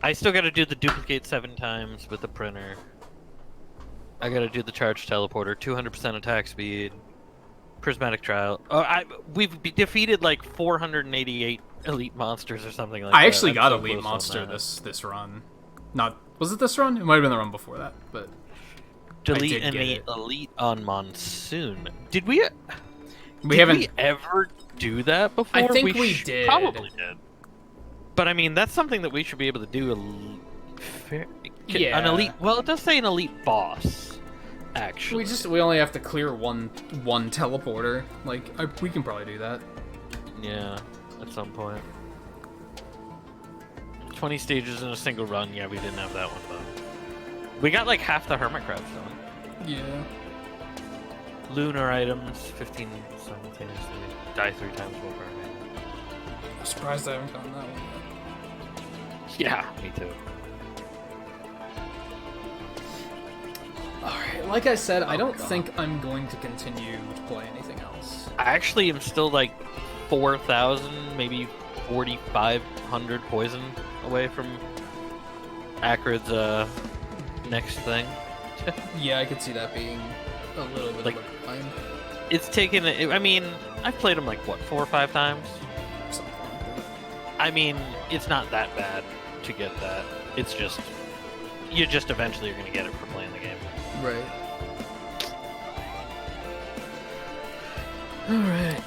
I still got to do the duplicate 7 times with the printer. I got to do the charge teleporter, 200% attack speed, prismatic trial. We've defeated like 488 elite monsters or something like that. I actually got elite monster this run. Not was it this run? It might have been the run before that, but Delete did get any it. elite on Monsoon. Did we? We haven't. We ever do that before? I think we did. Probably did. But I mean, that's something that we should be able to do. Yeah. An elite. Well, it does say an elite boss. Actually, We only have to clear one teleporter. Like we can probably do that. yeah, at some point. 20 stages in a single run. Yeah, we didn't have that one though. We got like half the hermit crabs done. Yeah. Lunar items, 15 simultaneously. Die 3 times while burning. I'm surprised I haven't gotten that one yet. Yeah, me too. Alright, like I said, I don't think I'm going to continue to play anything else. I actually am still like 4,000, maybe 4,500 poison away from Acrid's next thing. Yeah, I could see that being a little bit Like- of a climb. It's taken. I mean, I've played him like what 4 or 5 times. Something like that. I mean, it's not that bad to get that. It's just you just eventually are gonna get it for playing the game. Right. Alright.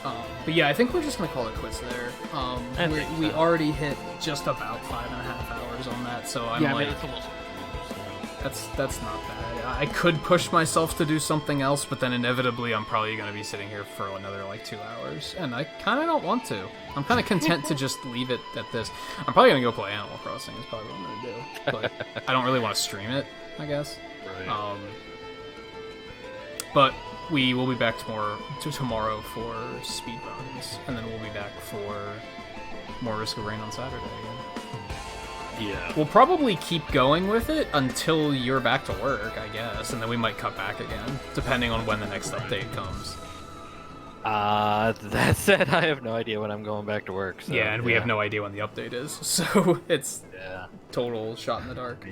But yeah, I think we're just gonna call it quits there. I We think we so. already hit just about 5.5 hours on that, so I'm like, it's almost. that's not bad. I could push myself to do something else, but then inevitably I'm probably gonna be sitting here for another like 2 hours, and I kind of don't want to. I'm kind of content to just leave it at this. I'm probably gonna go play Animal Crossing. Is probably what I'm gonna do, but I don't really want to stream it, I guess. Right. But we will be back tomorrow for speedruns, and then we'll be back for more Risk of Rain on Saturday again. Yeah. We'll probably keep going with it until you're back to work, I guess, and then we might cut back again, depending on when the next update comes. That said, I have no idea when I'm going back to work. So, Yeah, and we have no idea when the update is, so it's Yeah. total shot in the dark.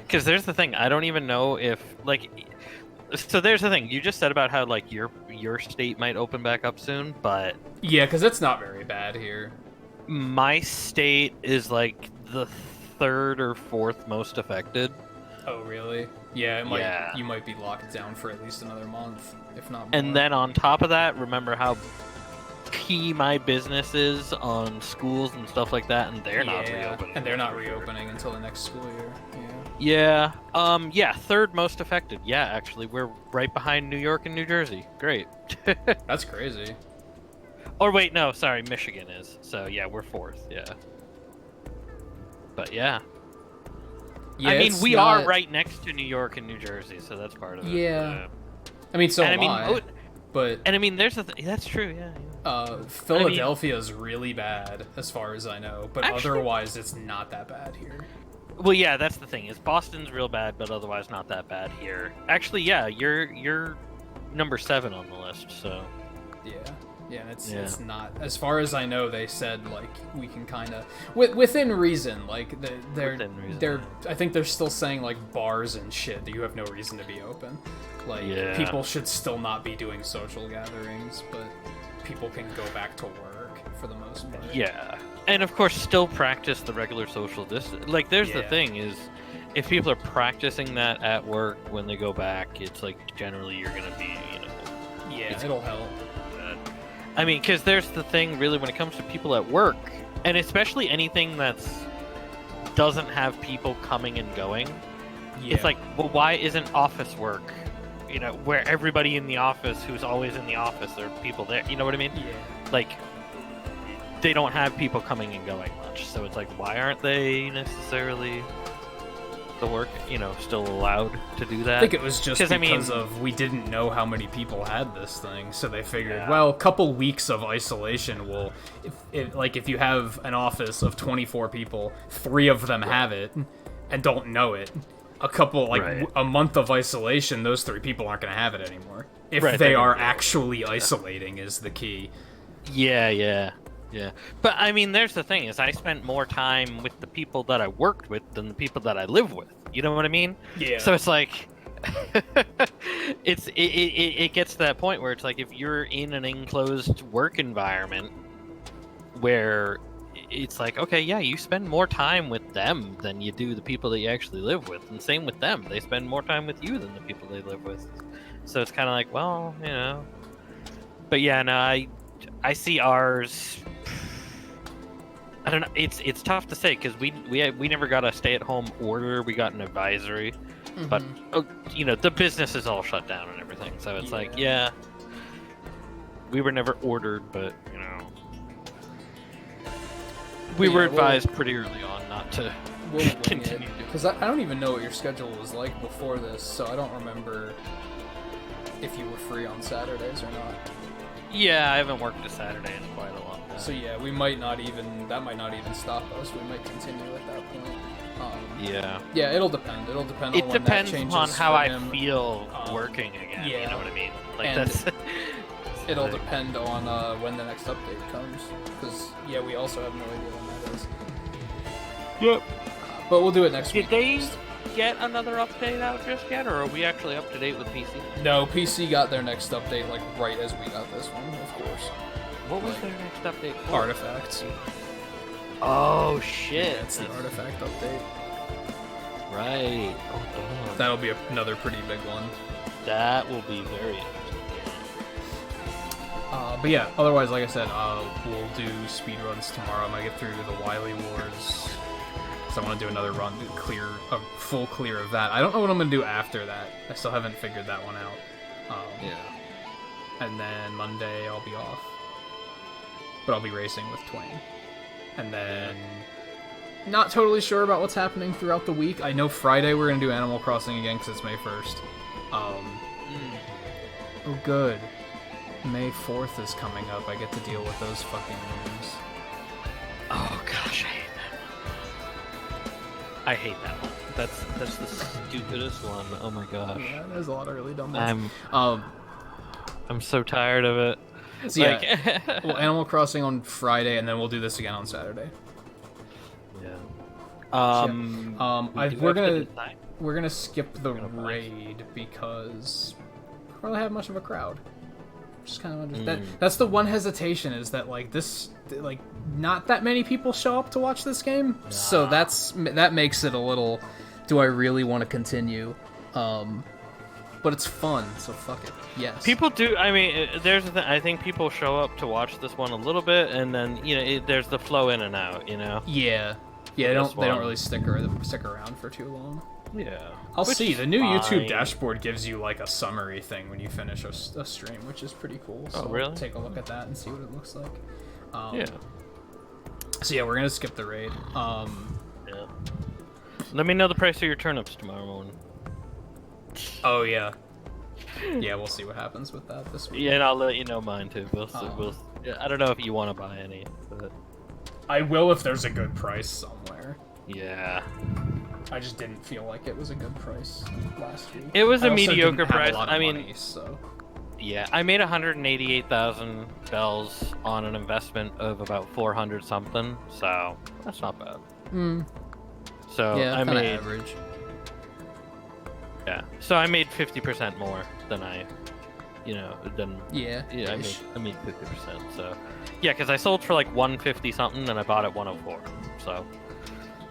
Because there's the thing, I don't even know if like. So there's the thing. You just said about how like your state might open back up soon, but Yeah, because it's not very bad here. my state is like the 3rd or 4th most affected. Oh, really? Yeah, it might. Yeah. You might be locked down for at least another month, if not more. And then on top of that, remember how key my business is on schools and stuff like that, and they're not reopening. And they're not reopening until the next school year. Yeah. Yeah, 3rd most affected. Yeah, actually, we're right behind New York and New Jersey. Great. That's crazy. Or wait, no, sorry, Michigan is. So yeah, we're 4th. Yeah. But yeah. Yeah, I mean, it's we not- are right next to New York and New Jersey, so that's part of it. Yeah. I mean, so And I am mean, I. But and I mean, there's that's true. Yeah. Philadelphia's really bad, as far as I know. But Actually- otherwise, it's not that bad here. Well, yeah, that's the thing. Is Boston's real bad, but otherwise not that bad here. Actually, yeah, you're number 7 on the list. So. Yeah. Yeah, it's Yeah. it's not. As far as I know, they said like we can kind of within reason. Like they're Within reason, they're. I think they're still saying like bars and shit that you have no reason to be open. Like Yeah. people should still not be doing social gatherings, but people can go back to work for the most part. Yeah, and of course, still practice the regular social distance. Like, there's the Yeah. thing is, if people are practicing that at work when they go back, it's like generally you're gonna be, Yeah, It's- it'll help. I mean, because there's the thing really when it comes to people at work, and especially anything that's doesn't have people coming and going. Yeah. It's like, well, why isn't office work? Where everybody in the office who's always in the office, there are people there. You know what I mean? Yeah. Like, they don't have people coming and going much, so it's like, why aren't they necessarily the work, still allowed to do that? I think it was just 'Cause, because I mean- of we didn't know how many people had this thing, so they figured, Yeah. well, a couple weeks of isolation will, if you have an office of 24 people, 3 of them have it and don't know it. A couple, Right. a month of isolation, those 3 people aren't going to have it anymore. If Right, they they're are gonna- actually isolating is the key. Yeah. But I mean, there's the thing is, I spent more time with the people that I worked with than the people that I live with. You know what I mean? Yeah. So it's like, it gets to that point where it's like, if you're in an enclosed work environment where it's like, okay, yeah, you spend more time with them than you do the people that you actually live with, and same with them. They spend more time with you than the people they live with. So it's kind of like, well, you know. But yeah, no, I see ours. I don't know. It's tough to say because we never got a stay-at-home order. We got an advisory, but you know, the business is all shut down and everything. So it's like, yeah, we were never ordered, but you know, we were advised pretty early on not to continue. Because I don't even know what your schedule was like before this, so I don't remember if you were free on Saturdays or not. Yeah, I haven't worked a Saturday in quite a long time. So yeah, that might not even stop us. We might continue at that point. Yeah, it'll depend. It'll depend on when that changes. It depends on how I feel working again. Yeah. You know what I mean? Like and that's. It'll depend on when the next update comes. Because yeah, we also have no idea when that is. Yep. But we'll do it next week. Did they get another update out just yet, or are we actually up to date with PC? No, PC got their next update like right as we got this one, of course. What was their next update for? Artifacts. Oh shit! Yeah, it's the artifact update. Right. Oh, damn. That'll be another pretty big one. That will be very interesting. But yeah, otherwise, like I said, we'll do speedruns tomorrow. I'm gonna get through the Wily Wars. So I want to do another run, a full clear of that. I don't know what I'm going to do after that. I still haven't figured that one out. Yeah. And then Monday I'll be off. But I'll be racing with Twain. And then not totally sure about what's happening throughout the week. I know Friday we're going to do Animal Crossing again because it's May 1st. Oh, good. May 4th is coming up. I get to deal with those fucking news. Oh, gosh, I hate that one. That's the stupidest one. Oh my gosh. Yeah, there's a lot of really dumb ones. I'm so tired of it. So yeah, well, Animal Crossing on Friday, and then we'll do this again on Saturday. Yeah. We're gonna skip the raid because we don't really have much of a crowd. Just kind of understand. That's the one hesitation is that like this, like not that many people show up to watch this game, so that makes it a little. Do I really want to continue? But it's fun, so fuck it. Yes. People do. I mean, there's the thing. I think people show up to watch this one a little bit, and then you know, there's the flow in and out. You know. Yeah. Yeah. They don't really stick around for too long. Yeah. I'll see. The new YouTube dashboard gives you like a summary thing when you finish a stream, which is pretty cool. So really? Take a look at that and see what it looks like. Yeah. So yeah, we're gonna skip the raid. Yeah. Let me know the price of your turnips tomorrow morning. Oh yeah. Yeah, we'll see what happens with that this week. Yeah, and I'll let you know mine too. I don't know if you want to buy any, but I will if there's a good price somewhere. Yeah. I just didn't feel like it was a good price last week. It was a also mediocre didn't have price. A lot of I mean, money, so. Yeah, I made 188,000 bells on an investment of about 400 something, so that's not bad. So yeah, I made average. Yeah, so I made 50% more than I I made 50%. So yeah, because I sold for like 150 something and I bought at 104. So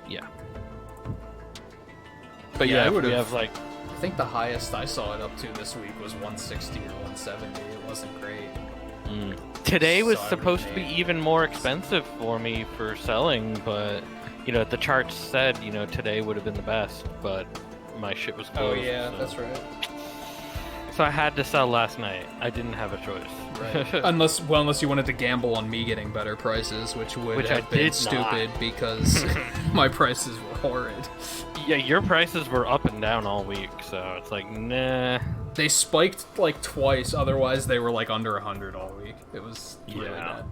yeah. But yeah, we have like. I think the highest I saw it up to this week was 160 or 170. It wasn't great. Today was supposed to be even more expensive for me for selling, but you know the charts said today would have been the best, but my shit was closed. Oh yeah, that's right. So I had to sell last night. I didn't have a choice. Right. unless you wanted to gamble on me getting better prices, which would have been stupid because my prices were horrid. Yeah, your prices were up and down all week, so it's like, nah. They spiked like twice, otherwise they were like under 100 all week. It was really bad.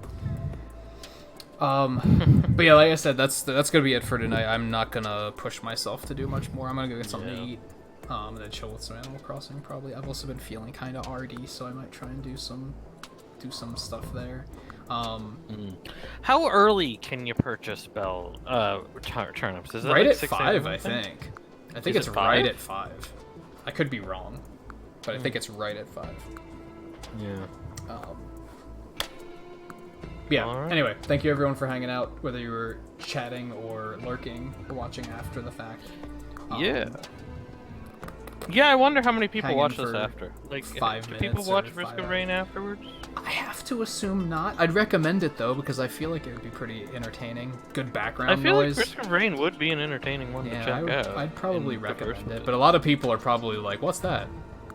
But yeah, like I said, that's gonna be it for tonight. I'm not gonna push myself to do much more. I'm gonna go get something to eat, and then chill with some Animal Crossing probably. I've also been feeling kind of RD, so I might try and do some stuff there. How early can you purchase turnips? Is it right like at 6 5? a.m., I think it's right at 5. I could be wrong, but I think it's right at 5. Yeah. Yeah, Alright. anyway, thank you everyone for hanging out, whether you were chatting or lurking or watching after the fact. Yeah. Yeah, I wonder how many people hang in watch this for after. Like, 5 do people minutes watch or Risk 5 of Rain afterwards? I have to assume not. I'd recommend it though, because I feel like it would be pretty entertaining. Good background I feel noise. like Risk of Rain would be an entertaining one to Yeah, check out. I'd probably in the recommend first it, place. but a lot of people are probably like, "What's that?"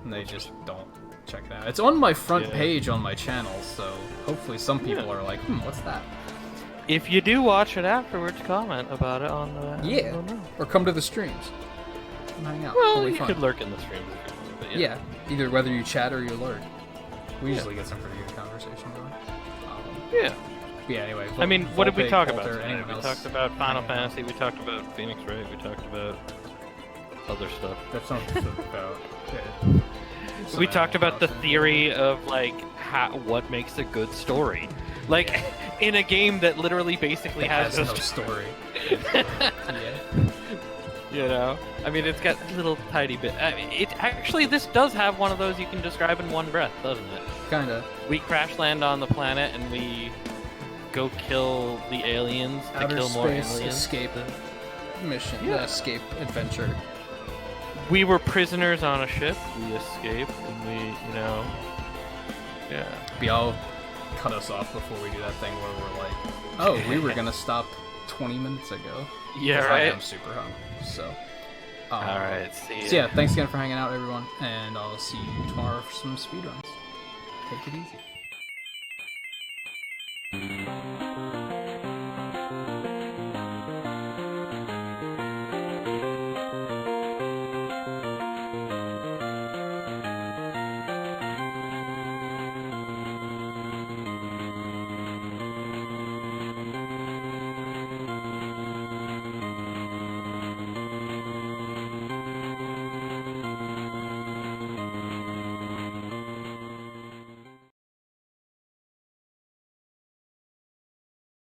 And they just don't check it out. It's on my front Yeah. page on my channel, so hopefully some people Yeah. are like, "What's that?" If you do watch it afterwards, comment about it on the. Yeah, or come to the streams. Come hang out. Well, It'll be you fun. could lurk in the stream. But Yeah, either whether you chat or you lurk. We usually get some pretty good conversation going. Yeah. Yeah, anyway. I mean, what did we Volpe, talk Coulter, about tonight? anyone We else talked about Final hanging out? Fantasy, we talked about Phoenix Wright, we talked about other stuff. That's not about it. We talked about the theory of, like, what makes a good story. Like, in a game that literally basically It has has no no story. Yeah. You know? I mean, it's got a little tiny bit. I mean, actually, this does have one of those you can describe in one breath, doesn't it? Kinda. We crash land on the planet and we go kill the aliens to Outer kill more space aliens. escape mission. Yeah. Escape adventure. We were prisoners on a ship. We escaped and we, you know. Yeah. Y'all cut us off before we do that thing where we're like, oh, we were gonna stop 20 minutes ago. Yeah, 'Cause right? I am super hungry, so. Alright, see ya. So yeah, thanks again for hanging out, everyone, and I'll see you tomorrow for some speedruns. Take it easy.